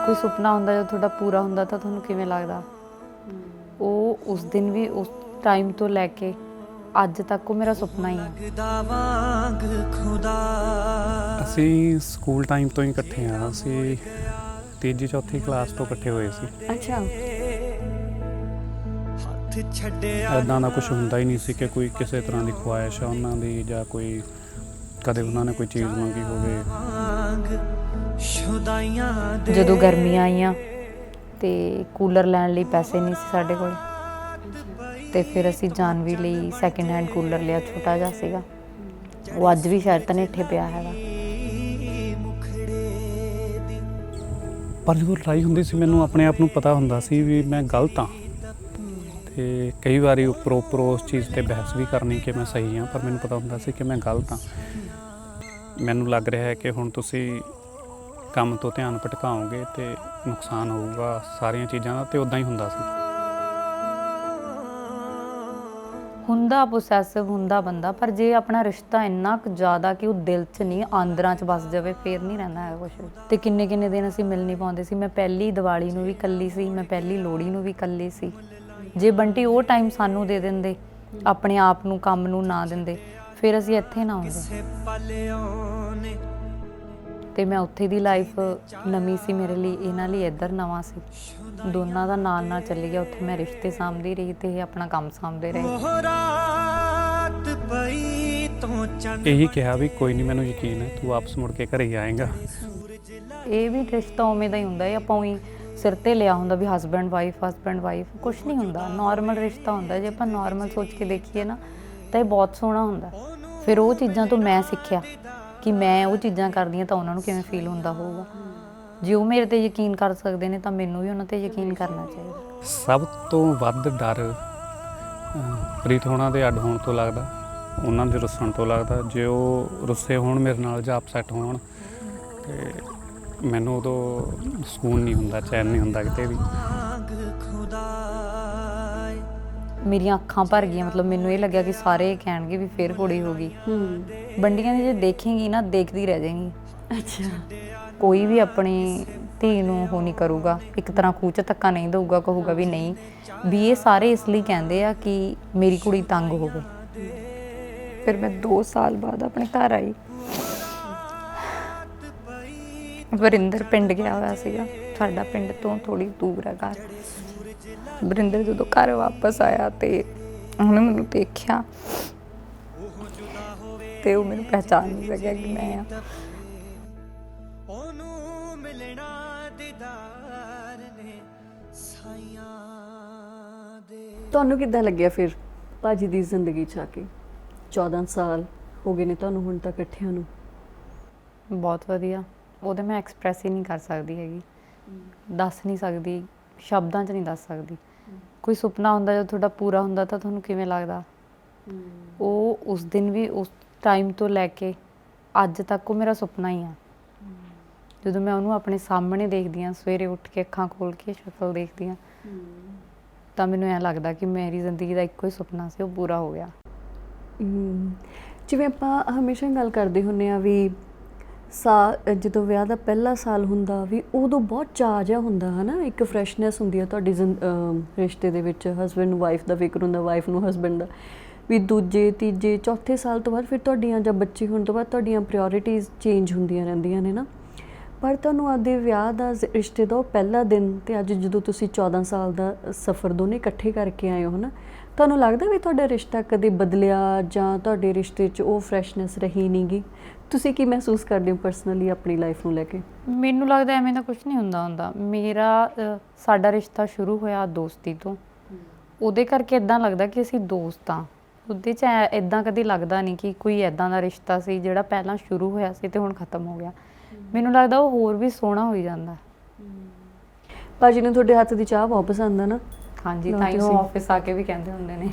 ਕੋਈ ਸੁਪਨਾ ਹੁੰਦਾ ਜਦੋਂ ਤੁਹਾਡਾ ਪੂਰਾ ਹੁੰਦਾ ਤਾਂ ਤੁਹਾਨੂੰ ਕਿਵੇਂ ਲੱਗਦਾ? ਉਹ ਉਸ ਦਿਨ ਵੀ ਉਸ ਟਾਈਮ ਤੋਂ ਲੈ ਕੇ ਅੱਜ ਤੱਕ ਉਹ ਮੇਰਾ ਸੁਪਨਾ ਹੀ ਹੈ। ਅਸੀਂ ਸਕੂਲ ਟਾਈਮ ਤੋਂ ਹੀ ਇਕੱਠੇ ਹਾਂ। ਅਸੀਂ ਤੀਜੀ ਚੌਥੀ ਕਲਾਸ ਤੋਂ ਇਕੱਠੇ ਹੋਏ ਸੀ। ਅੱਛਾ। ਇੱਦਾਂ ਦਾ ਕੁਝ ਹੁੰਦਾ ਹੀ ਨਹੀਂ ਸੀ ਕਿ ਕੋਈ ਕਿਸੇ ਤਰ੍ਹਾਂ ਦੀ ਖੁਆਇਸ਼ ਆ ਉਹਨਾਂ ਦੀ, ਜਾਂ ਕੋਈ ਕਦੇ ਉਹਨਾਂ ਨੇ ਕੋਈ ਚੀਜ਼ ਮੰਗੀ ਹੋਵੇ। ਜਦੋਂ ਗਰਮੀਆਂ ਆਈਆਂ ਤੇ ਕੂਲਰ ਲੈਣ ਲਈ ਪੈਸੇ ਨਹੀਂ ਸੀ ਸਾਡੇ ਕੋਲ, ਤੇ ਫਿਰ ਅਸੀਂ ਜਾਨਵੀ ਲਈ ਸੈਕਿੰਡ ਹੈਂਡ ਕੂਲਰ ਲਿਆ, ਛੋਟਾ ਜਿਹਾ ਸੀਗਾ। ਉਹ ਅੱਜ ਵੀ ਸ਼ਾਇਦ ਤਨੇਠੇ ਪਿਆ ਹੈਗਾ। ਪਰ ਜਦੋਂ ਲੜਾਈ ਹੁੰਦੀ ਸੀ ਮੈਨੂੰ ਆਪਣੇ ਆਪ ਨੂੰ ਪਤਾ ਹੁੰਦਾ ਸੀ ਵੀ ਮੈਂ ਗਲਤ ਹਾਂ, ਤੇ ਕਈ ਵਾਰੀ ਉੱਪਰੋਂ ਉਸ ਚੀਜ਼ 'ਤੇ ਬਹਿਸ ਵੀ ਕਰਨੀ ਕਿ ਮੈਂ ਸਹੀ ਹਾਂ, ਪਰ ਮੈਨੂੰ ਪਤਾ ਹੁੰਦਾ ਸੀ ਕਿ ਮੈਂ ਗਲਤ ਹਾਂ। ਮੈਨੂੰ ਲੱਗ ਰਿਹਾ ਹੈ ਕਿ ਹੁਣ ਤੁਸੀਂ ਕੰਮ ਤੋਂ ਧਿਆਨ ਭਟਕਾਓਗੇ ਤੇ ਨੁਕਸਾਨ ਹੋਊਗਾ ਸਾਰੀਆਂ ਚੀਜ਼ਾਂ ਦਾ, ਤੇ ਉੱਦਾਂ ਹੀ ਹੁੰਦਾ ਸੀ। ਹੁੰਦਾ ਪੋਸੈਸਿਵ ਹੁੰਦਾ ਬੰਦਾ, ਪਰ ਜੇ ਆਪਣਾ ਰਿਸ਼ਤਾ ਇੰਨਾ ਕੁ ਜ਼ਿਆਦਾ ਕਿ ਉਹ ਦਿਲ 'ਚ ਨਹੀਂ ਆਂਦਰਾਂ 'ਚ ਵਸ ਜਾਵੇ, ਫੇਰ ਨਹੀਂ ਰਹਿੰਦਾ ਹੈ ਕੁਛ। ਤੇ ਕਿੰਨੇ ਦਿਨ ਅਸੀਂ ਮਿਲ ਨਹੀਂ ਪਾਉਂਦੇ ਸੀ। ਮੈਂ ਪਹਿਲੀ ਦੀਵਾਲੀ ਨੂੰ ਵੀ ਇਕੱਲੀ ਸੀ, ਮੈਂ ਪਹਿਲੀ ਲੋਹੜੀ ਨੂੰ ਵੀ ਇਕੱਲੀ ਸੀ। ਜੇ ਬੰਟੀ ਉਹ ਟਾਈਮ ਸਾਨੂੰ ਦੇ ਦਿੰਦੇ, ਆਪਣੇ ਆਪ ਨੂੰ ਕੰਮ ਨੂੰ ਨਾ ਦਿੰਦੇ, ਫਿਰ ਅਸੀਂ ਇੱਥੇ ਨਾ ਆਉਂਦੇ। ਤੇ ਮੈਂ ਉੱਥੇ ਦੀ ਲਾਈਫ ਨਵੀਂ ਸੀ ਮੇਰੇ ਲਈ, ਇਹਨਾਂ ਲਈ ਇੱਧਰ ਨਵਾਂ ਸੀ। ਦੋਨਾਂ ਦਾ ਨਾਲ ਚੱਲੀ ਗਿਆ। ਉੱਥੇ ਮੈਂ ਰਿਸ਼ਤੇ ਸਾਂਭਦੀ ਰਹੀ ਤੇ ਇਹ ਆਪਣਾ ਕੰਮ ਸਾਂਭਦੇ ਰਹੇ। ਇਹੀ ਕਿਹਾ ਵੀ ਕੋਈ ਨਹੀਂ, ਮੈਨੂੰ ਯਕੀਨ ਹੈ ਤੂੰ ਵਾਪਸ ਮੁੜ ਕੇ ਘਰੇ ਹੀ ਆਏਗਾ। ਇਹ ਵੀ ਰਿਸ਼ਤਾ ਉਵੇਂ ਦਾ ਹੀ ਹੁੰਦਾ ਹੈ। ਆਪਾਂ ਉਹੀ ਸਿਰ ਤੇ ਲਿਆ ਹੁੰਦਾ ਵੀ ਹਸਬੈਂਡ ਵਾਈਫ ਕੁਛ ਨਹੀਂ ਹੁੰਦਾ। ਨੋਰਮਲ ਰਿਸ਼ਤਾ ਹੁੰਦਾ। ਜੇ ਆਪਾਂ ਨੋਰਮਲ ਸੋਚ ਕੇ ਦੇਖੀਏ ਨਾ ਤਾਂ ਇਹ ਬਹੁਤ ਸੋਹਣਾ ਹੁੰਦਾ। ਫਿਰ ਉਹ ਚੀਜ਼ਾਂ ਤੋਂ ਮੈਂ ਸਿੱਖਿਆ ਕਿ ਮੈਂ ਉਹ ਚੀਜ਼ਾਂ ਕਰਦੀ ਹਾਂ ਤਾਂ ਉਹਨਾਂ ਨੂੰ ਕਿਵੇਂ ਫੀਲ ਹੁੰਦਾ ਹੋਊਗਾ। ਜੇ ਉਹ ਮੇਰੇ 'ਤੇ ਯਕੀਨ ਕਰ ਸਕਦੇ ਨੇ ਤਾਂ ਮੈਨੂੰ ਵੀ ਉਹਨਾਂ 'ਤੇ ਯਕੀਨ ਕਰਨਾ ਚਾਹੀਦਾ। ਸਭ ਤੋਂ ਵੱਧ ਡਰ ਪ੍ਰੀਤ ਹੋਣਾ ਦੇ ਅੱਡ ਹੋਣ ਤੋਂ ਲੱਗਦਾ, ਉਹਨਾਂ ਦੇ ਰੁੱਸਣ ਤੋਂ ਲੱਗਦਾ। ਜੇ ਉਹ ਰੁੱਸੇ ਹੋਣ ਮੇਰੇ ਨਾਲ ਜਾਂ ਅਪਸੈਟ ਹੋਣ, ਤੇ ਮੈਨੂੰ ਉਦੋਂ ਸਕੂਨ ਨਹੀਂ ਹੁੰਦਾ, ਚੈਨ ਨਹੀਂ ਹੁੰਦਾ ਕਿਤੇ ਵੀ। ਮੇਰੀਆਂ ਅੱਖਾਂ ਭਰ ਗਈਆਂ। ਮਤਲਬ ਮੈਨੂੰ ਇਹ ਲੱਗਿਆ ਕਿ ਸਾਰੇ ਕਹਿਣਗੇ ਵੀ ਫੇਰ ਕੁੜੀ ਹੋ ਗਈ। ਬੰਡੀਆਂ ਦੀ ਜੇ ਦੇਖੇਂਗੀ ਨਾ, ਦੇਖਦੀ ਰਹਿ ਜਾਏਗੀ। ਅੱਛਾ। ਕੋਈ ਵੀ ਆਪਣੀ ਧੀ ਨੂੰ ਉਹ ਨਹੀਂ ਕਰੂਗਾ, ਇੱਕ ਤਰ੍ਹਾਂ ਖੂਹ 'ਚ ਧੱਕਾ ਨਹੀਂ ਦਊਗਾ, ਕਹੂਗਾ ਵੀ ਨਹੀਂ ਵੀ ਇਹ ਸਾਰੇ ਇਸ ਲਈ ਕਹਿੰਦੇ ਆ ਕਿ ਮੇਰੀ ਕੁੜੀ ਤੰਗ ਹੋਵੇ। ਫਿਰ ਮੈਂ 2 ਸਾਲ ਬਾਅਦ ਆਪਣੇ ਘਰ ਆਈ। ਵਰਿੰਦਰ ਪਿੰਡ ਗਿਆ ਹੋਇਆ ਸੀਗਾ, ਸਾਡਾ ਪਿੰਡ ਤੋਂ ਥੋੜ੍ਹੀ ਦੂਰ ਹੈ ਘਰ। ਵਰਿੰਦਰ ਜਦੋਂ ਘਰ ਵਾਪਸ ਆਇਆ ਤੇ ਉਹਨੇ ਮੈਨੂੰ ਦੇਖਿਆ ਤੇ ਉਹ ਮੈਨੂੰ ਪਹਿਚਾਣ ਨਹੀਂ ਸਕਿਆ ਕਿ ਮੈਂ ਆ। ਤੁਹਾਨੂੰ ਕਿੱਦਾਂ ਲੱਗਿਆ ਫਿਰ ਭਾਜੀ ਦੀ ਜ਼ਿੰਦਗੀ 'ਚ ਆ ਕੇ? 14 ਸਾਲ ਹੋ ਗਏ ਨੇ ਤੁਹਾਨੂੰ ਹੁਣ ਤੱਕ ਇਕੱਠਿਆਂ ਨੂੰ। ਬਹੁਤ ਵਧੀਆ। ਉਹਦੇ ਮੈਂ ਐਕਸਪ੍ਰੈਸ ਹੀ ਨਹੀਂ ਕਰ ਸਕਦੀ ਹੈਗੀ, ਦੱਸ ਨਹੀਂ ਸਕਦੀ, ਸ਼ਬਦਾਂ 'ਚ ਨਹੀਂ ਦੱਸ ਸਕਦੀ। ਕੋਈ ਸੁਪਨਾ ਹੁੰਦਾ ਜਦੋਂ ਤੁਹਾਡਾ ਪੂਰਾ ਹੁੰਦਾ ਤਾਂ ਤੁਹਾਨੂੰ ਕਿਵੇਂ ਲੱਗਦਾ? ਉਹ ਉਸ ਦਿਨ ਵੀ ਉਸ ਟਾਈਮ ਤੋਂ ਲੈ ਕੇ ਅੱਜ ਤੱਕ ਉਹ ਮੇਰਾ ਸੁਪਨਾ ਹੀ ਆ। ਜਦੋਂ ਮੈਂ ਉਹਨੂੰ ਆਪਣੇ ਸਾਹਮਣੇ ਦੇਖਦੀ ਹਾਂ, ਸਵੇਰੇ ਉੱਠ ਕੇ ਅੱਖਾਂ ਖੋਲ੍ਹ ਕੇ ਸ਼ਕਲ ਦੇਖਦੀ ਹਾਂ, ਤਾਂ ਮੈਨੂੰ ਐਂ ਲੱਗਦਾ ਕਿ ਮੇਰੀ ਜ਼ਿੰਦਗੀ ਦਾ ਇੱਕੋ ਹੀ ਸੁਪਨਾ ਸੀ, ਉਹ ਪੂਰਾ ਹੋ ਗਿਆ। ਜਿਵੇਂ ਆਪਾਂ ਹਮੇਸ਼ਾ ਗੱਲ ਕਰਦੇ ਹੁੰਦੇ ਹਾਂ ਵੀ ਜਦੋਂ ਵਿਆਹ ਦਾ ਪਹਿਲਾ ਸਾਲ ਹੁੰਦਾ ਵੀ ਉਦੋਂ ਬਹੁਤ ਚਾਅ ਜਿਹਾ ਹੁੰਦਾ ਹੈ ਨਾ, ਇੱਕ ਫਰੈਸ਼ਨੈਸ ਹੁੰਦੀ ਹੈ ਤੁਹਾਡੀ ਰਿਸ਼ਤੇ ਦੇ ਵਿੱਚ। ਹਸਬੈਂਡ ਨੂੰ ਵਾਈਫ ਦਾ ਫਿਕਰ ਹੁੰਦਾ, ਵਾਈਫ ਨੂੰ ਹਸਬੈਂਡ ਦਾ। ਵੀ ਦੂਜੇ ਤੀਜੇ ਚੌਥੇ ਸਾਲ ਤੋਂ ਬਾਅਦ ਫਿਰ ਤੁਹਾਡੀਆਂ ਜਾਂ ਬੱਚੇ ਹੋਣ ਤੋਂ ਬਾਅਦ ਤੁਹਾਡੀਆਂ ਪ੍ਰਾਇਓਰਿਟੀਜ਼ ਚੇਂਜ ਹੁੰਦੀਆਂ ਰਹਿੰਦੀਆਂ ਨੇ ਨਾ। ਪਰ ਤੁਹਾਨੂੰ ਆਪਦੇ ਵਿਆਹ ਦਾ ਰਿਸ਼ਤੇ ਦਾ ਉਹ ਪਹਿਲਾ ਦਿਨ ਤੇ ਅੱਜ ਜਦੋਂ ਤੁਸੀਂ 14 ਸਾਲ ਦਾ ਸਫ਼ਰ ਦੋਨੇ ਇਕੱਠੇ ਕਰਕੇ ਆਏ ਹੋ ਹੈ ਨਾ, ਤੁਹਾਨੂੰ ਲੱਗਦਾ ਵੀ ਤੁਹਾਡਾ ਰਿਸ਼ਤਾ ਕਦੇ ਬਦਲਿਆ ਜਾਂ ਤੁਹਾਡੇ ਰਿਸ਼ਤੇ 'ਚ ਉਹ ਫਰੈਸ਼ਨੈਸ ਰਹੀ ਨਹੀਂ ਗੀ? ਤੁਸੀਂ ਕੀ ਮਹਿਸੂਸ ਕਰਦੇ ਹੋ ਪਰਸਨਲੀ ਆਪਣੀ ਲਾਈਫ ਨੂੰ ਲੈ ਕੇ? ਮੈਨੂੰ ਲੱਗਦਾ ਐਵੇਂ ਦਾ ਕੁਝ ਨਹੀਂ ਹੁੰਦਾ। ਸਾਡਾ ਰਿਸ਼ਤਾ ਸ਼ੁਰੂ ਹੋਇਆ ਦੋਸਤੀ ਤੋਂ। ਉਹਦੇ ਕਰਕੇ ਇੱਦਾਂ ਲੱਗਦਾ ਕਿ ਅਸੀਂ ਦੋਸਤ ਹਾਂ। ਉਹਦੇ 'ਚ ਇੱਦਾਂ ਕਦੇ ਲੱਗਦਾ ਨਹੀਂ ਕਿ ਕੋਈ ਇੱਦਾਂ ਦਾ ਰਿਸ਼ਤਾ ਸੀ ਜਿਹੜਾ ਪਹਿਲਾਂ ਸ਼ੁਰੂ ਹੋਇਆ ਸੀ ਤੇ ਹੁਣ ਖ਼ਤਮ ਹੋ ਗਿਆ। ਮੈਨੂੰ ਲੱਗਦਾ ਉਹ ਹੋਰ ਵੀ ਸੋਹਣਾ ਹੋਈ ਜਾਂਦਾ। ਭਾਜੀ ਨੂੰ ਤੁਹਾਡੇ ਹੱਥ ਦੀ ਚਾਹ ਬਹੁਤ ਪਸੰਦ ਆ ਨਾ? ਹਾਂਜੀ, ਤਾਂ ਹੀ ਉਹ ਆਫਿਸ ਆ ਕੇ ਵੀ ਕਹਿੰਦੇ ਹੁੰਦੇ ਨੇ।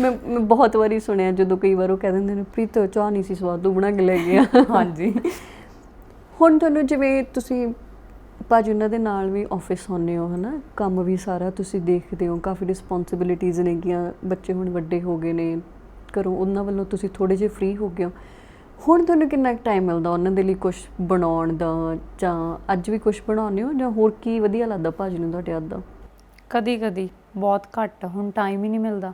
ਮੈਂ ਬਹੁਤ ਵਾਰੀ ਸੁਣਿਆ, ਜਦੋਂ ਕਈ ਵਾਰ ਉਹ ਕਹਿ ਦਿੰਦੇ ਨੇ ਪ੍ਰੀਤ ਚਾਹ ਨਹੀਂ ਸੀ ਸਵਾਦ, ਤੂੰ ਬਣਾ ਕੇ ਲੈ ਗਿਆ। ਹਾਂਜੀ। ਹੁਣ ਤੁਹਾਨੂੰ ਜਿਵੇਂ ਤੁਸੀਂ ਭਾਜੀ ਉਹਨਾਂ ਦੇ ਨਾਲ ਵੀ ਆਫਿਸ ਆਉਂਦੇ ਹੋ ਹੈ ਨਾ, ਕੰਮ ਵੀ ਸਾਰਾ ਤੁਸੀਂ ਦੇਖਦੇ ਹੋ, ਕਾਫੀ ਰਿਸਪੋਂਸਿਬਿਲਿਟੀਜ਼ ਨੇਗੀਆਂ, ਬੱਚੇ ਹੁਣ ਵੱਡੇ ਹੋ ਗਏ ਨੇ, ਘਰੋਂ ਉਹਨਾਂ ਵੱਲੋਂ ਤੁਸੀਂ ਥੋੜ੍ਹੇ ਜਿਹੇ ਫ੍ਰੀ ਹੋ ਗਏ ਹੋ। ਹੁਣ ਤੁਹਾਨੂੰ ਕਿੰਨਾ ਟਾਈਮ ਮਿਲਦਾ ਉਹਨਾਂ ਦੇ ਲਈ ਕੁਝ ਬਣਾਉਣ ਦਾ, ਜਾਂ ਅੱਜ ਵੀ ਕੁਝ ਬਣਾਉਂਦੇ ਹੋ, ਜਾਂ ਹੋਰ ਕੀ ਵਧੀਆ ਲੱਗਦਾ ਭਾਜੀ ਨੂੰ ਤੁਹਾਡੇ ਹੱਥ ਦਾ? ਕਦੀ ਕਦੀ, ਬਹੁਤ ਘੱਟ, ਹੁਣ ਟਾਈਮ ਹੀ ਨਹੀਂ ਮਿਲਦਾ।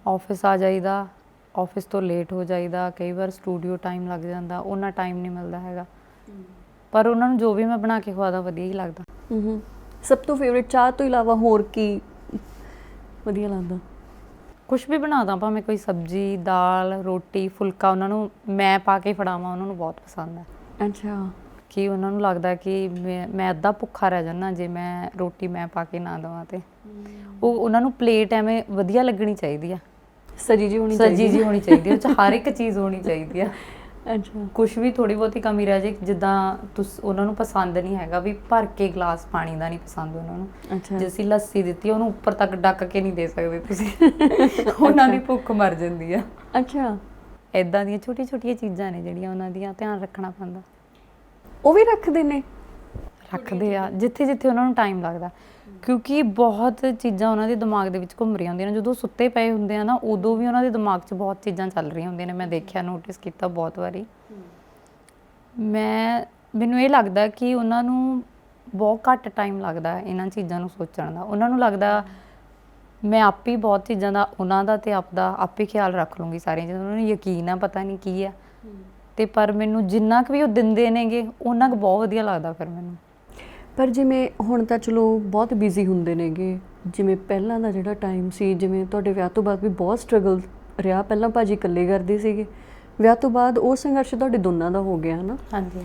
ਆਫਿਸ ਆ ਜਾਈਦਾ, ਆਫਿਸ ਤੋਂ ਲੇਟ ਹੋ ਜਾਈਦਾ, ਕਈ ਵਾਰ ਸਟੂਡੀਓ ਟਾਈਮ ਲੱਗ ਜਾਂਦਾ, ਉਹਨਾਂ ਟਾਈਮ ਨਹੀਂ ਮਿਲਦਾ ਹੈਗਾ। ਪਰ ਉਹਨਾਂ ਨੂੰ ਜੋ ਵੀ ਮੈਂ ਬਣਾ ਕੇ ਖਵਾਦਾ ਵਧੀਆ ਹੀ ਲੱਗਦਾ। ਸਭ ਤੋਂ ਫੇਵਰੇਟ ਚਾਹ ਤੋਂ ਇਲਾਵਾ ਹੋਰ ਕੀ ਵਧੀਆ ਲੱਗਦਾ? ਕੁਛ ਵੀ ਬਣਾ ਦਾਂ, ਭਾਵੇਂ ਕੋਈ ਸਬਜ਼ੀ, ਦਾਲ, ਰੋਟੀ, ਫੁਲਕਾ, ਉਹਨਾਂ ਨੂੰ ਮੈਂ ਪਾ ਕੇ ਫੜਾਵਾਂ, ਉਹਨਾਂ ਨੂੰ ਬਹੁਤ ਪਸੰਦ ਹੈ। ਅੱਛਾ। ਕਿ ਉਹਨਾਂ ਨੂੰ ਲੱਗਦਾ ਕਿ ਮੈਂ ਅੱਧਾ ਭੁੱਖਾ ਰਹਿ ਜਾਂਦਾ ਜੇ ਮੈਂ ਰੋਟੀ ਮੈਂ ਪਾ ਕੇ ਨਾ ਦੇਵਾਂ। ਤੇ ਉਹ ਉਹਨਾਂ ਨੂੰ ਪਲੇਟ ਐਵੇਂ ਵਧੀਆ ਲੱਗਣੀ ਚਾਹੀਦੀ ਆ, ਸਜੀ ਜੀ ਹੋਣੀ ਚਾਹੀਦੀ, ਸਜੀ ਜੀ ਹੋਣੀ ਚਾਹੀਦੀ, ਉਹ 'ਚ ਹਰ ਇੱਕ ਚੀਜ਼ ਹੋਣੀ ਚਾਹੀਦੀ ਆ। ਅੱਛਾ। ਕੁਛ ਵੀ ਥੋੜੀ ਬਹੁਤੀ ਕਮੀ ਰਹਿ ਜੇ, ਜਿੱਦਾਂ ਉਹਨਾਂ ਨੂੰ ਪਸੰਦ ਨਹੀਂ ਹੈਗਾ ਵੀ ਭਰ ਕੇ ਗਲਾਸ ਪਾਣੀ ਦਾ ਨਹੀਂ ਪਸੰਦ ਉਹਨਾਂ ਨੂੰ। ਅੱਛਾ। ਜੇ ਅਸੀਂ ਲੱਸੀ ਦਿੱਤੀ ਉਹਨੂੰ ਉੱਪਰ ਤੱਕ ਡੱਕ ਕੇ ਨਹੀਂ ਦੇ ਸਕਦੇ ਤੁਸੀਂ, ਉਹਨਾਂ ਦੀ ਭੁੱਖ ਮਰ ਜਾਂਦੀ ਆ। ਅੱਛਾ। ਇਦਾਂ ਦੀਆਂ ਛੋਟੀਆਂ ਛੋਟੀਆਂ ਚੀਜ਼ਾਂ ਨੇ ਜਿਹੜੀਆਂ ਉਹਨਾਂ ਦੀਆਂ ਧਿਆਨ ਰੱਖਣਾ ਪੈਂਦਾ। ਉਹ ਵੀ ਰੱਖਦੇ ਨੇ? ਰੱਖਦੇ ਆ, ਜਿੱਥੇ ਜਿੱਥੇ ਉਹਨਾਂ ਨੂੰ ਟਾਈਮ ਲੱਗਦਾ, ਕਿਉਂਕਿ ਬਹੁਤ ਚੀਜ਼ਾਂ ਉਹਨਾਂ ਦੇ ਦਿਮਾਗ ਦੇ ਵਿੱਚ ਘੁੰਮ ਰਹੀਆਂ ਹੁੰਦੀਆਂ ਨੇ। ਜਦੋਂ ਸੁੱਤੇ ਪਏ ਹੁੰਦੇ ਆ ਨਾ, ਉਦੋਂ ਵੀ ਉਹਨਾਂ ਦੇ ਦਿਮਾਗ 'ਚ ਬਹੁਤ ਚੀਜ਼ਾਂ ਚੱਲ ਰਹੀਆਂ ਹੁੰਦੀਆਂ ਨੇ। ਮੈਂ ਦੇਖਿਆ, ਨੋਟਿਸ ਕੀਤਾ ਬਹੁਤ ਵਾਰੀ। ਮੈਨੂੰ ਇਹ ਲੱਗਦਾ ਕਿ ਉਹਨਾਂ ਨੂੰ ਬਹੁਤ ਘੱਟ ਟਾਈਮ ਲੱਗਦਾ ਇਹਨਾਂ ਚੀਜ਼ਾਂ ਨੂੰ ਸੋਚਣ ਦਾ। ਉਹਨਾਂ ਨੂੰ ਲੱਗਦਾ ਮੈਂ ਆਪ ਹੀ ਬਹੁਤ ਚੀਜ਼ਾਂ ਦਾ, ਉਹਨਾਂ ਦਾ ਤੇ ਆਪਦਾ ਆਪੇ ਖਿਆਲ ਰੱਖ ਲੂੰਗੀ ਸਾਰੀਆਂ ਚੀਜ਼ਾਂ। ਉਹਨਾਂ ਨੂੰ ਯਕੀਨ ਆ ਪਤਾ ਨਹੀਂ ਕੀ ਆ, ਤੇ ਪਰ ਮੈਨੂੰ ਜਿੰਨਾ ਕੁ ਵੀ ਉਹ ਦਿੰਦੇ ਨੇਗੇ ਉਹਨਾਂ ਕੁ ਬਹੁਤ ਵਧੀਆ ਲੱਗਦਾ ਫਿਰ ਮੈਨੂੰ। ਪਰ ਜਿਵੇਂ ਹੁਣ ਤਾਂ ਚਲੋ ਬਹੁਤ ਬਿਜ਼ੀ ਹੁੰਦੇ ਨੇਗੇ, ਜਿਵੇਂ ਪਹਿਲਾਂ ਦਾ ਜਿਹੜਾ ਟਾਈਮ ਸੀ, ਜਿਵੇਂ ਤੁਹਾਡੇ ਵਿਆਹ ਤੋਂ ਬਾਅਦ ਵੀ ਬਹੁਤ ਸਟਰਗਲ ਰਿਹਾ। ਪਹਿਲਾਂ ਭਾਜੀ ਇਕੱਲੇ ਕਰਦੇ ਸੀਗੇ, ਵਿਆਹ ਤੋਂ ਬਾਅਦ ਉਹ ਸੰਘਰਸ਼ ਤੁਹਾਡੇ ਦੋਨਾਂ ਦਾ ਹੋ ਗਿਆ, ਹੈ ਨਾ? ਹਾਂਜੀ।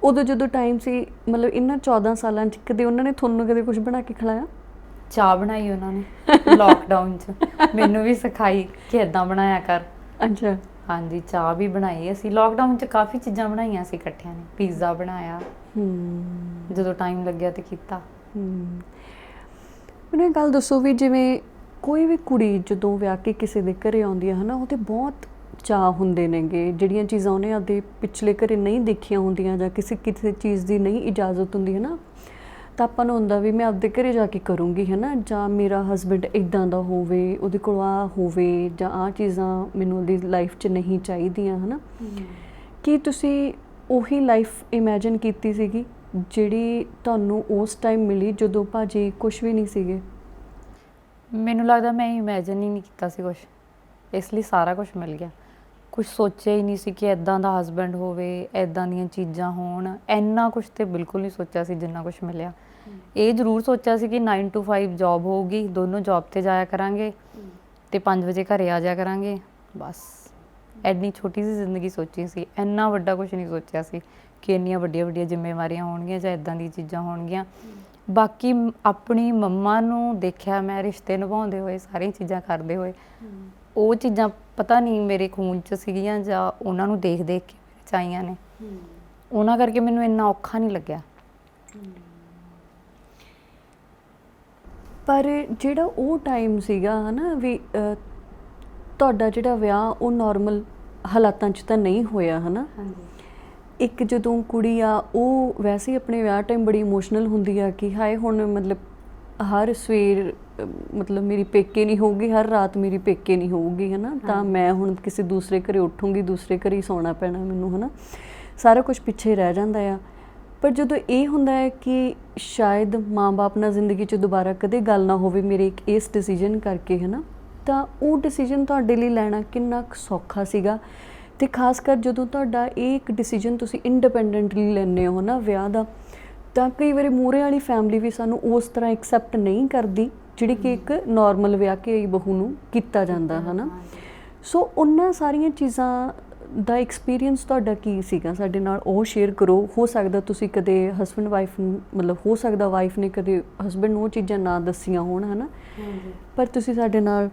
ਉਦੋਂ ਜਦੋਂ ਟਾਈਮ ਸੀ, ਮਤਲਬ ਇਹਨਾਂ 14 ਸਾਲਾਂ 'ਚ ਕਦੇ ਉਹਨਾਂ ਨੇ ਤੁਹਾਨੂੰ ਕਦੇ ਕੁਝ ਬਣਾ ਕੇ ਖਿਲਾਇਆ? ਚਾਹ ਬਣਾਈ ਉਹਨਾਂ ਨੇ ਲੋਕਡਾਊਨ 'ਚ, ਮੈਨੂੰ ਵੀ ਸਿਖਾਈ ਕਿ ਇੱਦਾਂ ਬਣਾਇਆ ਕਰ। ਅੱਛਾ। ਹਾਂਜੀ, ਚਾਹ ਵੀ ਬਣਾਈ ਅਸੀਂ ਲੋਕਡਾਊਨ 'ਚ, ਕਾਫੀ ਚੀਜ਼ਾਂ ਬਣਾਈਆਂ ਸੀ ਇਕੱਠਿਆਂ ਨੇ। ਪੀਜ਼ਾ ਬਣਾਇਆ ਜਦੋਂ ਟਾਈਮ ਲੱਗਿਆ ਤੇ ਕੀਤਾ। ਮੈਨੂੰ ਇਹ ਗੱਲ ਦੱਸੋ ਵੀ ਜਿਵੇਂ ਕੋਈ ਵੀ ਕੁੜੀ ਜਦੋਂ ਵਿਆਹ ਕੇ ਕਿਸੇ ਦੇ ਘਰੇ ਆਉਂਦੀ ਹੈ, ਹੈ ਨਾ, ਉਹਦੇ ਬਹੁਤ ਚਾਅ ਹੁੰਦੇ ਨੇਗੇ, ਜਿਹੜੀਆਂ ਚੀਜ਼ਾਂ ਉਹਨੇ ਆਪਦੇ ਪਿਛਲੇ ਘਰੇ ਨਹੀਂ ਦੇਖੀਆਂ ਹੁੰਦੀਆਂ, ਜਾਂ ਕਿਸੇ ਚੀਜ਼ ਦੀ ਨਹੀਂ ਇਜਾਜ਼ਤ ਹੁੰਦੀ, ਹੈ ਨਾ, ਤਾਂ ਆਪਾਂ ਨੂੰ ਹੁੰਦਾ ਵੀ ਮੈਂ ਆਪਦੇ ਘਰੇ ਜਾ ਕੇ ਕਰੂੰਗੀ, ਹੈ ਨਾ, ਜਾਂ ਮੇਰਾ ਹਸਬੈਂਡ ਇੱਦਾਂ ਦਾ ਹੋਵੇ, ਉਹਦੇ ਕੋਲ ਆਹ ਹੋਵੇ, ਜਾਂ ਆਹ ਚੀਜ਼ਾਂ ਮੈਨੂੰ ਉਹਦੀ ਲਾਈਫ 'ਚ ਨਹੀਂ ਚਾਹੀਦੀਆਂ, ਹੈ ਨਾ। ਕੀ ਤੁਸੀਂ ਉਹੀ ਲਾਈਫ ਇਮੈਜਿਨ ਕੀਤੀ ਸੀਗੀ ਜਿਹੜੀ ਤੁਹਾਨੂੰ ਉਸ ਟਾਈਮ ਮਿਲੀ ਜਦੋਂ ਭਾਜੀ ਕੁਛ ਵੀ ਨਹੀਂ ਸੀਗੇ? ਮੈਨੂੰ ਲੱਗਦਾ ਮੈਂ ਇਮੈਜਿਨ ਹੀ ਨਹੀਂ ਕੀਤਾ ਸੀ ਕੁਛ, ਇਸ ਲਈ ਸਾਰਾ ਕੁਛ ਮਿਲ ਗਿਆ। ਕੁਛ ਸੋਚਿਆ ਹੀ ਨਹੀਂ ਸੀ ਕਿ ਇੱਦਾਂ ਦਾ ਹਸਬੈਂਡ ਹੋਵੇ, ਇੱਦਾਂ ਦੀਆਂ ਚੀਜ਼ਾਂ ਹੋਣ। ਇੰਨਾ ਕੁਛ ਤਾਂ ਬਿਲਕੁਲ ਨਹੀਂ ਸੋਚਿਆ ਸੀ ਜਿੰਨਾ ਕੁਛ ਮਿਲਿਆ। ਇਹ ਜ਼ਰੂਰ ਸੋਚਿਆ ਸੀ ਕਿ 9 to 5 ਜੋਬ ਹੋਊਗੀ, ਦੋਨੋਂ ਜੋਬ 'ਤੇ ਜਾਇਆ ਕਰਾਂਗੇ ਤੇ 5 ਵਜੇ ਘਰੇ ਆ ਜਾਇਆ ਕਰਾਂਗੇ, ਬਸ। ਐਨੀ ਛੋਟੀ ਜਿਹੀ ਜ਼ਿੰਦਗੀ ਸੋਚੀ ਸੀ, ਇੰਨਾ ਵੱਡਾ ਕੁਛ ਨਹੀਂ ਸੋਚਿਆ ਸੀ ਕਿ ਇੰਨੀਆਂ ਵੱਡੀਆਂ ਵੱਡੀਆਂ ਜ਼ਿੰਮੇਵਾਰੀਆਂ ਹੋਣਗੀਆਂ ਜਾਂ ਇੱਦਾਂ ਦੀਆਂ ਚੀਜ਼ਾਂ ਹੋਣਗੀਆਂ। ਬਾਕੀ ਆਪਣੀ ਮੰਮਾ ਨੂੰ ਦੇਖਿਆ ਮੈਂ ਰਿਸ਼ਤੇ ਨਿਭਾਉਂਦੇ ਹੋਏ, ਸਾਰੀਆਂ ਚੀਜ਼ਾਂ ਕਰਦੇ ਹੋਏ। ਉਹ ਚੀਜ਼ਾਂ ਪਤਾ ਨਹੀਂ ਮੇਰੇ ਖੂਨ 'ਚ ਸੀਗੀਆਂ ਜਾਂ ਉਹਨਾਂ ਨੂੰ ਦੇਖ ਦੇਖ ਕੇ ਮੇਰੇ 'ਚ ਆਈਆਂ ਨੇ, ਉਹਨਾਂ ਕਰਕੇ ਮੈਨੂੰ ਇੰਨਾ ਔਖਾ ਨਹੀਂ ਲੱਗਿਆ। ਪਰ ਜਿਹੜਾ ਉਹ ਟਾਈਮ ਸੀਗਾ, ਹੈ ਨਾ, ਵੀ ਤੁਹਾਡਾ ਜਿਹੜਾ ਵਿਆਹ ਉਹ ਨੋਰਮਲ ਹਾਲਾਤਾਂ 'ਚ ਤਾਂ ਨਹੀਂ ਹੋਇਆ, ਹੈ ਨਾ। ਇੱਕ ਜਦੋਂ ਕੁੜੀ ਆ ਉਹ ਵੈਸੇ ਹੀ ਆਪਣੇ ਵਿਆਹ ਟਾਈਮ ਬੜੀ ਇਮੋਸ਼ਨਲ ਹੁੰਦੀ ਆ ਕਿ ਹਾਏ ਹੁਣ ਮਤਲਬ ਹਰ ਸਵੇਰ ਮਤਲਬ ਮੇਰੀ ਪੇਕੇ ਨਹੀਂ ਹੋਊਗੀ, ਹਰ ਰਾਤ ਮੇਰੀ ਪੇਕੇ ਨਹੀਂ ਹੋਊਗੀ, ਹੈ ਨਾ, ਤਾਂ ਮੈਂ ਹੁਣ ਕਿਸੇ ਦੂਸਰੇ ਘਰੇ ਉੱਠੂੰਗੀ, ਦੂਸਰੇ ਘਰੇ ਹੀ ਸੌਣਾ ਪੈਣਾ ਮੈਨੂੰ, ਹੈ ਨਾ। ਸਾਰਾ ਕੁਝ ਪਿੱਛੇ ਰਹਿ ਜਾਂਦਾ ਆ। ਪਰ ਜਦੋਂ ਇਹ ਹੁੰਦਾ ਹੈ ਕਿ ਸ਼ਾਇਦ ਮਾਂ-ਬਾਪ ਨਾਲ ਜ਼ਿੰਦਗੀ 'ਚ ਦੁਬਾਰਾ ਕਦੇ ਗੱਲ ਨਾ ਹੋਵੇ ਮੇਰੇ ਇੱਕ ਇਸ ਡਿਸੀਜਨ ਕਰਕੇ, ਹੈ ਨਾ, ਤਾਂ ਉਹ ਡਿਸੀਜਨ ਤੁਹਾਡੇ ਲਈ ਲੈਣਾ ਕਿੰਨਾ ਕੁ ਸੌਖਾ ਸੀਗਾ? ਅਤੇ ਖਾਸ ਕਰ ਜਦੋਂ ਤੁਹਾਡਾ ਇਹ ਇੱਕ ਡਿਸੀਜਨ ਤੁਸੀਂ ਇੰਡੀਪੈਂਡੈਂਟਲੀ ਲੈਂਦੇ ਹੋ ਨਾ ਵਿਆਹ ਦਾ, ਤਾਂ ਕਈ ਵਾਰੀ ਮੂਹਰੇ ਵਾਲੀ ਫੈਮਿਲੀ ਵੀ ਸਾਨੂੰ ਉਸ ਤਰ੍ਹਾਂ ਐਕਸੈਪਟ ਨਹੀਂ ਕਰਦੀ ਜਿਹੜੀ ਕਿ ਇੱਕ ਨੋਰਮਲ ਵਿਆਹ ਕੇ ਆਈ ਬਹੂ ਨੂੰ ਕੀਤਾ ਜਾਂਦਾ, ਹੈ ਨਾ। ਸੋ ਉਹਨਾਂ ਸਾਰੀਆਂ ਚੀਜ਼ਾਂ ਦਾ ਐਕਸਪੀਰੀਅੰਸ ਤੁਹਾਡਾ ਕੀ ਸੀਗਾ ਸਾਡੇ ਨਾਲ, ਉਹ ਸ਼ੇਅਰ ਕਰੋ। ਹੋ ਸਕਦਾ ਤੁਸੀਂ ਕਦੇ ਹਸਬੈਂਡ ਵਾਈਫ ਨੂੰ, ਮਤਲਬ ਹੋ ਸਕਦਾ ਵਾਈਫ ਨੇ ਕਦੇ ਹਸਬੈਂਡ ਨੂੰ ਉਹ ਚੀਜ਼ਾਂ ਨਾ ਦੱਸੀਆਂ ਹੋਣ, ਹੈ ਨਾ, ਪਰ ਤੁਸੀਂ ਸਾਡੇ ਨਾਲ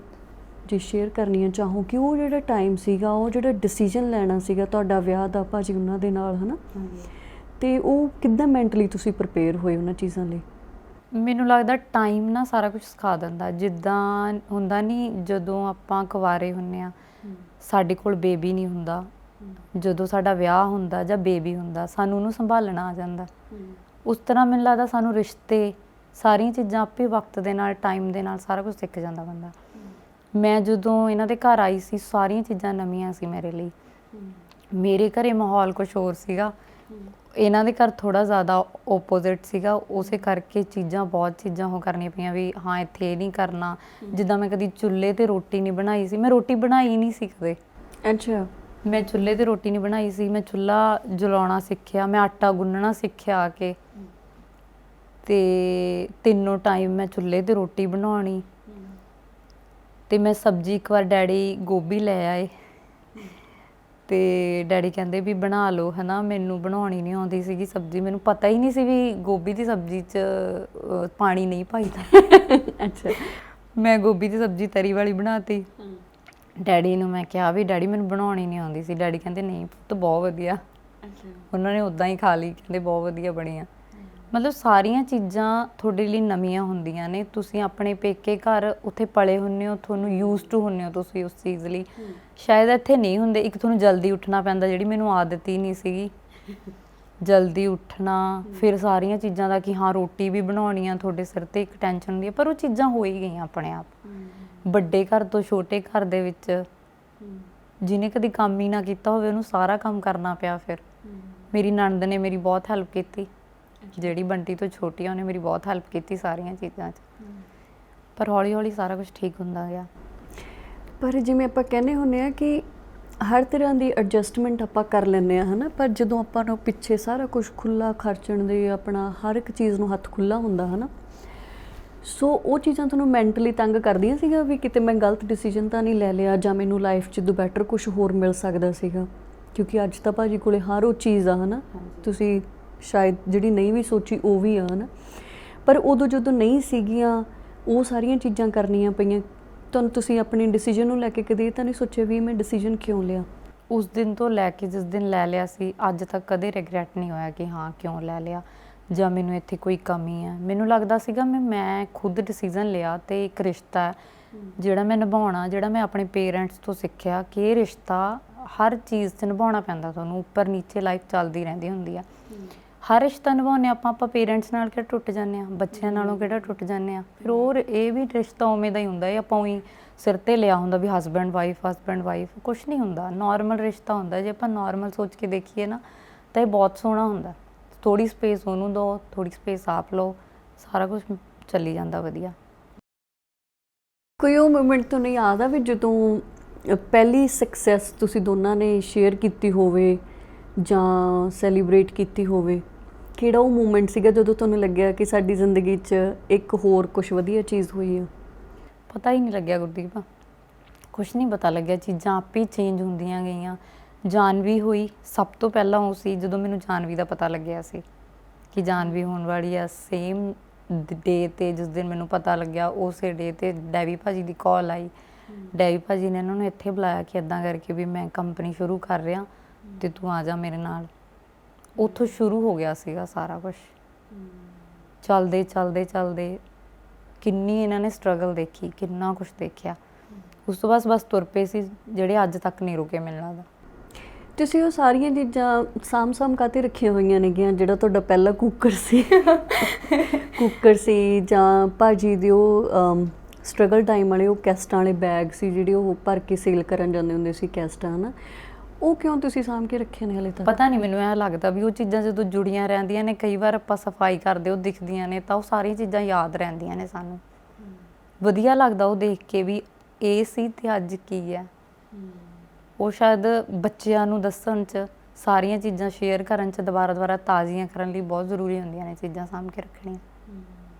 ਜੇ ਸ਼ੇਅਰ ਕਰਨੀਆਂ ਚਾਹੋ ਕਿ ਉਹ ਜਿਹੜਾ ਟਾਈਮ ਸੀਗਾ, ਉਹ ਜਿਹੜਾ ਡਿਸੀਜਨ ਲੈਣਾ ਸੀਗਾ ਤੁਹਾਡਾ ਵਿਆਹ ਦਾ ਭਾਜੀ ਉਹਨਾਂ ਦੇ ਨਾਲ, ਹੈ ਨਾ, ਅਤੇ ਉਹ ਕਿੱਦਾਂ ਮੈਂਟਲੀ ਤੁਸੀਂ ਪ੍ਰਿਪੇਅਰ ਹੋਏ ਉਹਨਾਂ ਚੀਜ਼ਾਂ ਲਈ? ਮੈਨੂੰ ਲੱਗਦਾ ਟਾਈਮ ਨਾ ਸਾਰਾ ਕੁਝ ਸਿਖਾ ਦਿੰਦਾ। ਜਿੱਦਾਂ ਹੁੰਦਾ ਨਹੀਂ, ਜਦੋਂ ਆਪਾਂ ਕੁਆਰੇ ਹੁੰਦੇ ਹਾਂ, ਸਾਡੇ ਕੋਲ ਬੇਬੀ ਨਹੀਂ ਹੁੰਦਾ, ਜਦੋਂ ਸਾਡਾ ਵਿਆਹ ਹੁੰਦਾ ਜਾਂ ਬੇਬੀ ਹੁੰਦਾ ਸਾਨੂੰ ਉਹਨੂੰ ਸੰਭਾਲਣਾ ਆ ਜਾਂਦਾ। ਉਸ ਤਰ੍ਹਾਂ ਮੈਨੂੰ ਲੱਗਦਾ ਸਾਨੂੰ ਰਿਸ਼ਤੇ, ਸਾਰੀਆਂ ਚੀਜ਼ਾਂ ਆਪੇ ਵਕਤ ਦੇ ਨਾਲ, ਟਾਈਮ ਦੇ ਨਾਲ ਸਾਰਾ ਕੁਝ ਸਿੱਖ ਜਾਂਦਾ ਬੰਦਾ। ਮੈਂ ਜਦੋਂ ਇਹਨਾਂ ਦੇ ਘਰ ਆਈ ਸੀ, ਸਾਰੀਆਂ ਚੀਜ਼ਾਂ ਨਵੀਆਂ ਸੀ ਮੇਰੇ ਲਈ। ਮੇਰੇ ਘਰੇ ਮਾਹੌਲ ਕੁਝ ਹੋਰ ਸੀਗਾ, ਇਹਨਾਂ ਦੇ ਘਰ ਥੋੜਾ ਜ਼ਿਆਦਾ ਓਪੋਜ਼ਿਟ ਸੀਗਾ, ਉਸੇ ਕਰਕੇ ਬਹੁਤ ਚੀਜ਼ਾਂ ਉਹ ਕਰਨੀਆਂ ਪਈਆਂ ਵੀ ਹਾਂ ਇੱਥੇ ਇਹ ਨਹੀਂ ਕਰਨਾ। ਜਿੱਦਾਂ ਮੈਂ ਕਦੀ ਚੁੱਲ੍ਹੇ ਤੇ ਰੋਟੀ ਨਹੀਂ ਬਣਾਈ ਸੀ, ਮੈਂ ਰੋਟੀ ਬਣਾਈ ਨਹੀਂ ਸੀ ਕਦੇ। ਅੱਛਾ। ਮੈਂ ਚੁੱਲ੍ਹੇ ਤੇ ਰੋਟੀ ਨਹੀਂ ਬਣਾਈ ਸੀ, ਮੈਂ ਚੁੱਲ੍ਹਾ ਜਲਾਉਣਾ ਸਿੱਖਿਆ, ਮੈਂ ਆਟਾ ਗੁੰਨਣਾ ਸਿੱਖਿਆ ਆ ਕੇ, ਤੇ ਤਿੰਨੋਂ ਟਾਈਮ ਮੈਂ ਚੁੱਲ੍ਹੇ ਤੇ ਰੋਟੀ ਬਣਾਉਣੀ। ਤੇ ਮੈਂ ਸਬਜ਼ੀ ਇੱਕ ਵਾਰ ਡੈਡੀ ਗੋਭੀ ਲੈ ਆਏ ਤੇ ਡੈਡੀ ਕਹਿੰਦੇ ਵੀ ਬਣਾ ਲਓ ਹੈ ਨਾ, ਮੈਨੂੰ ਬਣਾਉਣੀ ਨਹੀਂ ਆਉਂਦੀ ਸੀਗੀ ਸਬਜ਼ੀ, ਮੈਨੂੰ ਪਤਾ ਹੀ ਨਹੀਂ ਸੀ ਵੀ ਗੋਭੀ ਦੀ ਸਬਜ਼ੀ 'ਚ ਪਾਣੀ ਨਹੀਂ ਪਾਈਦਾ। ਅੱਛਾ। ਮੈਂ ਗੋਭੀ ਦੀ ਸਬਜ਼ੀ ਤਰੀ ਵਾਲੀ ਬਣਾਤੀ। ਡੈਡੀ ਨੂੰ ਮੈਂ ਕਿਹਾ ਵੀ ਡੈਡੀ ਮੈਨੂੰ ਬਣਾਉਣੀ ਨਹੀਂ ਆਉਂਦੀ ਸੀ। ਡੈਡੀ ਕਹਿੰਦੇ ਨਹੀਂ ਪੁੱਤ ਬਹੁਤ ਵਧੀਆ। ਉਹਨਾਂ ਨੇ ਉੱਦਾਂ ਹੀ ਖਾ ਲਈ, ਕਹਿੰਦੇ ਬਹੁਤ ਵਧੀਆ ਬਣੀ ਆ। ਮਤਲਬ ਸਾਰੀਆਂ ਚੀਜ਼ਾਂ ਤੁਹਾਡੇ ਲਈ ਨਵੀਆਂ ਹੁੰਦੀਆਂ ਨੇ, ਤੁਸੀਂ ਆਪਣੇ ਪੇਕੇ ਘਰ ਉੱਥੇ ਪਲੇ ਹੁੰਦੇ ਹੋ, ਤੁਹਾਨੂੰ ਯੂਜ਼ਡ ਟੂ ਹੁੰਦੇ ਹੋ ਤੁਸੀਂ ਉਸ ਚੀਜ਼ ਲਈ, ਸ਼ਾਇਦ ਇੱਥੇ ਨਹੀਂ ਹੁੰਦੇ। ਇੱਕ ਤੁਹਾਨੂੰ ਜਲਦੀ ਉੱਠਣਾ ਪੈਂਦਾ, ਜਿਹੜੀ ਮੈਨੂੰ ਆਦਤ ਹੀ ਨਹੀਂ ਸੀਗੀ ਜਲਦੀ ਉੱਠਣਾ, ਫਿਰ ਸਾਰੀਆਂ ਚੀਜ਼ਾਂ ਦਾ ਕਿ ਹਾਂ ਰੋਟੀ ਵੀ ਬਣਾਉਣੀ ਆ, ਤੁਹਾਡੇ ਸਿਰ 'ਤੇ ਇੱਕ ਟੈਨਸ਼ਨ ਹੁੰਦੀ ਹੈ, ਪਰ ਉਹ ਚੀਜ਼ਾਂ ਹੋ ਹੀ ਗਈਆਂ ਆਪਣੇ ਆਪ। ਵੱਡੇ ਘਰ ਤੋਂ ਛੋਟੇ ਘਰ ਦੇ ਵਿੱਚ ਜਿਹਨੇ ਕਦੀ ਕੰਮ ਹੀ ਨਾ ਕੀਤਾ ਹੋਵੇ ਉਹਨੂੰ ਸਾਰਾ ਕੰਮ ਕਰਨਾ ਪਿਆ। ਫਿਰ ਮੇਰੀ ਨਣਦ ਨੇ ਮੇਰੀ ਬਹੁਤ ਹੈਲਪ ਕੀਤੀ, ਜਿਹੜੀ ਬੰਟੀ ਤੋਂ ਛੋਟੀ ਆ ਉਹਨੇ ਮੇਰੀ ਬਹੁਤ ਹੈਲਪ ਕੀਤੀ ਸਾਰੀਆਂ ਚੀਜ਼ਾਂ 'ਚ, ਪਰ ਹੌਲੀ ਹੌਲੀ ਸਾਰਾ ਕੁਝ ਠੀਕ ਹੁੰਦਾ ਗਿਆ। ਪਰ ਜਿਵੇਂ ਆਪਾਂ ਕਹਿੰਦੇ ਹੁੰਦੇ ਆ ਕਿ ਹਰ ਤਰ੍ਹਾਂ ਦੀ ਐਡਜਸਟਮੈਂਟ ਆਪਾਂ ਕਰ ਲੈਂਦੇ ਆ, ਹੈ ਨਾ, ਪਰ ਜਦੋਂ ਆਪਾਂ ਨੂੰ ਪਿੱਛੇ ਸਾਰਾ ਕੁਝ ਖੁੱਲ੍ਹਾ ਖਰਚਣ ਦੇ, ਆਪਣਾ ਹਰ ਇੱਕ ਚੀਜ਼ ਨੂੰ ਹੱਥ ਖੁੱਲ੍ਹਾ ਹੁੰਦਾ ਹੈ ਨਾ, ਸੋ ਉਹ ਚੀਜ਼ਾਂ ਤੁਹਾਨੂੰ ਮੈਂਟਲੀ ਤੰਗ ਕਰਦੀਆਂ ਸੀਗਾ ਵੀ ਕਿਤੇ ਮੈਂ ਗਲਤ ਡਿਸੀਜਨ ਤਾਂ ਨਹੀਂ ਲੈ ਲਿਆ, ਜਾਂ ਮੈਨੂੰ ਲਾਈਫ 'ਚ ਬੈਟਰ ਕੁਝ ਹੋਰ ਮਿਲ ਸਕਦਾ ਸੀਗਾ? ਕਿਉਂਕਿ ਅੱਜ ਤਾਂ ਭਾਜੀ ਕੋਲੇ ਹਰ ਉਹ ਚੀਜ਼ ਆ, ਹੈ ਨਾ, ਤੁਸੀਂ ਸ਼ਾਇਦ ਜਿਹੜੀ ਨਹੀਂ ਵੀ ਸੋਚੀ ਉਹ ਵੀ ਆ, ਹੈ ਨਾ, ਪਰ ਉਦੋਂ ਜਦੋਂ ਨਹੀਂ ਸੀਗੀਆਂ ਉਹ ਸਾਰੀਆਂ ਚੀਜ਼ਾਂ ਕਰਨੀਆਂ ਪਈਆਂ ਤੁਹਾਨੂੰ, ਤੁਸੀਂ ਆਪਣੇ ਡਿਸੀਜਨ ਨੂੰ ਲੈ ਕੇ ਕਦੇ ਇਹ ਤਾਂ ਨਹੀਂ ਸੋਚਿਆ ਵੀ ਮੈਂ ਡਿਸੀਜਨ ਕਿਉਂ ਲਿਆ? ਉਸ ਦਿਨ ਤੋਂ ਲੈ ਕੇ ਜਿਸ ਦਿਨ ਲੈ ਲਿਆ ਸੀ ਅੱਜ ਤੱਕ ਕਦੇ ਰਿਗਰੈਟ ਨਹੀਂ ਹੋਇਆ ਕਿ ਹਾਂ ਕਿਉਂ ਲੈ ਲਿਆ ਜਾਂ ਮੈਨੂੰ ਇੱਥੇ ਕੋਈ ਕਮੀ ਹੈ। ਮੈਨੂੰ ਲੱਗਦਾ ਸੀਗਾ ਮੈਂ ਖੁਦ ਡਿਸੀਜ਼ਨ ਲਿਆ, ਅਤੇ ਇੱਕ ਰਿਸ਼ਤਾ ਜਿਹੜਾ ਮੈਂ ਨਿਭਾਉਣਾ, ਜਿਹੜਾ ਮੈਂ ਆਪਣੇ ਪੇਰੈਂਟਸ ਤੋਂ ਸਿੱਖਿਆ ਕਿ ਇਹ ਰਿਸ਼ਤਾ ਹਰ ਚੀਜ਼ 'ਚ ਨਿਭਾਉਣਾ ਪੈਂਦਾ, ਤੁਹਾਨੂੰ ਉੱਪਰ ਨੀਚੇ ਲਾਈਫ ਚੱਲਦੀ ਰਹਿੰਦੀ ਹੁੰਦੀ ਆ। ਹਰ ਰਿਸ਼ਤਾ ਨਿਭਾਉਂਦੇ ਆਪਾਂ ਪੇਰੈਂਟਸ ਨਾਲ ਕਿਹੜਾ ਟੁੱਟ ਜਾਂਦੇ ਹਾਂ, ਬੱਚਿਆਂ ਨਾਲੋਂ ਕਿਹੜਾ ਟੁੱਟ ਜਾਂਦੇ ਹਾਂ, ਫਿਰ ਹੋਰ ਇਹ ਵੀ ਰਿਸ਼ਤਾ ਉਵੇਂ ਦਾ ਹੀ ਹੁੰਦਾ। ਇਹ ਆਪਾਂ ਉਹੀ ਸਿਰ 'ਤੇ ਲਿਆ ਹੁੰਦਾ ਵੀ ਹਸਬੈਂਡ ਵਾਈਫ, ਕੁਛ ਨਹੀਂ ਹੁੰਦਾ, ਨੋਰਮਲ ਰਿਸ਼ਤਾ ਹੁੰਦਾ। ਜੇ ਆਪਾਂ ਨੋਰਮਲ ਸੋਚ ਕੇ ਦੇਖੀਏ ਨਾ ਤਾਂ ਇਹ ਬਹੁਤ ਸੋਹਣਾ ਹੁੰਦਾ। ਥੋੜ੍ਹੀ ਸਪੇਸ ਉਹਨੂੰ ਦਿਓ, ਥੋੜ੍ਹੀ ਸਪੇਸ ਆਪ ਲਓ, ਸਾਰਾ ਕੁਝ ਚੱਲੀ ਜਾਂਦਾ ਵਧੀਆ। ਕੋਈ ਉਹ ਮੂਮੈਂਟ ਤੋਂ ਨਹੀਂ ਯਾਦ ਆ ਵੀ ਜਦੋਂ ਪਹਿਲੀ ਸਕਸੈਸ ਤੁਸੀਂ ਦੋਨਾਂ ਨੇ ਸ਼ੇਅਰ ਕੀਤੀ ਹੋਵੇ ਜਾਂ ਸੈਲੀਬ੍ਰੇਟ ਕੀਤੀ ਹੋਵੇ? ਕਿਹੜਾ ਉਹ ਮੂਮੈਂਟ ਸੀਗਾ ਜਦੋਂ ਤੁਹਾਨੂੰ ਲੱਗਿਆ ਕਿ ਸਾਡੀ ਜ਼ਿੰਦਗੀ 'ਚ ਇੱਕ ਹੋਰ ਕੁਝ ਵਧੀਆ ਚੀਜ਼ ਹੋਈ ਆ? ਪਤਾ ਹੀ ਨਹੀਂ ਲੱਗਿਆ ਗੁਰਦੀਪ, ਕੁਛ ਨਹੀਂ ਪਤਾ ਲੱਗਿਆ, ਚੀਜ਼ਾਂ ਆਪੇ ਹੀ ਚੇਂਜ ਹੁੰਦੀਆਂ ਗਈਆਂ। ਜਾਨਵੀ ਹੋਈ ਸਭ ਤੋਂ ਪਹਿਲਾਂ ਉਹ ਸੀ ਜਦੋਂ ਮੈਨੂੰ ਜਾਨਵੀ ਦਾ ਪਤਾ ਲੱਗਿਆ ਸੀ ਕਿ ਜਾਨਵੀ ਹੋਣ ਵਾਲੀ ਆ। ਸੇਮ ਡੇ 'ਤੇ ਜਿਸ ਦਿਨ ਮੈਨੂੰ ਪਤਾ ਲੱਗਿਆ ਉਸੇ ਡੇ 'ਤੇ ਡੈਵੀ ਭਾਜੀ ਦੀ ਕਾਲ ਆਈ। ਡੈਵੀ ਭਾਜੀ ਨੇ ਇਹਨਾਂ ਨੂੰ ਇੱਥੇ ਬੁਲਾਇਆ ਕਿ ਇੱਦਾਂ ਕਰਕੇ ਵੀ ਮੈਂ ਕੰਪਨੀ ਸ਼ੁਰੂ ਕਰ ਰਿਹਾ ਅਤੇ ਤੂੰ ਆ ਜਾ ਮੇਰੇ ਨਾਲ। ਉੱਥੋਂ ਸ਼ੁਰੂ ਹੋ ਗਿਆ ਸੀਗਾ ਸਾਰਾ ਕੁਛ। ਚੱਲਦੇ ਕਿੰਨੀ ਇਹਨਾਂ ਨੇ ਸਟਰਗਲ ਦੇਖੀ, ਕਿੰਨਾ ਕੁਛ ਦੇਖਿਆ। ਉਸ ਤੋਂ ਬਾਅਦ ਬਸ ਤੁਰ ਪਏ ਸੀ, ਜਿਹੜੇ ਅੱਜ ਤੱਕ ਨਹੀਂ ਰੁਕੇ ਮੈਨੂੰ ਲੱਗਦਾ। ਤੁਸੀਂ ਉਹ ਸਾਰੀਆਂ ਚੀਜ਼ਾਂ ਸਾਂਭ ਕਾਹਤੇ ਰੱਖੀਆਂ ਹੋਈਆਂ ਨੇਗੀਆਂ? ਜਿਹੜਾ ਤੁਹਾਡਾ ਪਹਿਲਾ ਕੁੱਕਰ ਸੀ ਜਾਂ ਭਾਜੀ ਦੇ ਉਹ ਸਟਰਗਲ ਟਾਈਮ ਵਾਲੇ ਉਹ ਕੈਸਟਾਂ ਵਾਲੇ ਬੈਗ ਸੀ ਜਿਹੜੇ ਉਹ ਭਰ ਕੇ ਸੇਲ ਕਰਨ ਜਾਂਦੇ ਹੁੰਦੇ ਸੀ ਕੈਸਟਾਂ, ਹੈ ਨਾ, ਉਹ ਕਿਉਂ ਤੁਸੀਂ ਸਾਂਭ ਕੇ ਰੱਖੇ ਨੇ ਹਾਲੇ ਤੱਕ? ਪਤਾ ਨਹੀਂ, ਮੈਨੂੰ ਇਹ ਲੱਗਦਾ ਵੀ ਉਹ ਚੀਜ਼ਾਂ ਜਦੋਂ ਜੁੜੀਆਂ ਰਹਿੰਦੀਆਂ ਨੇ, ਕਈ ਵਾਰ ਆਪਾਂ ਸਫਾਈ ਕਰਦੇ ਉਹ ਦਿਖਦੀਆਂ ਨੇ ਤਾਂ ਉਹ ਸਾਰੀਆਂ ਚੀਜ਼ਾਂ ਯਾਦ ਰਹਿੰਦੀਆਂ ਨੇ ਸਾਨੂੰ। ਵਧੀਆ ਲੱਗਦਾ ਉਹ ਦੇਖ ਕੇ ਵੀ ਇਹ ਸੀ ਤੇ ਅੱਜ ਕੀ ਹੈ। ਉਹ ਸ਼ਾਇਦ ਬੱਚਿਆਂ ਨੂੰ ਦੱਸਣ 'ਚ, ਸਾਰੀਆਂ ਚੀਜ਼ਾਂ ਸ਼ੇਅਰ ਕਰਨ 'ਚ, ਦੁਬਾਰਾ ਤਾਜ਼ੀਆਂ ਕਰਨ ਲਈ ਬਹੁਤ ਜ਼ਰੂਰੀ ਹੁੰਦੀਆਂ ਨੇ ਚੀਜ਼ਾਂ ਸਾਂਭ ਕੇ ਰੱਖਣੀਆਂ।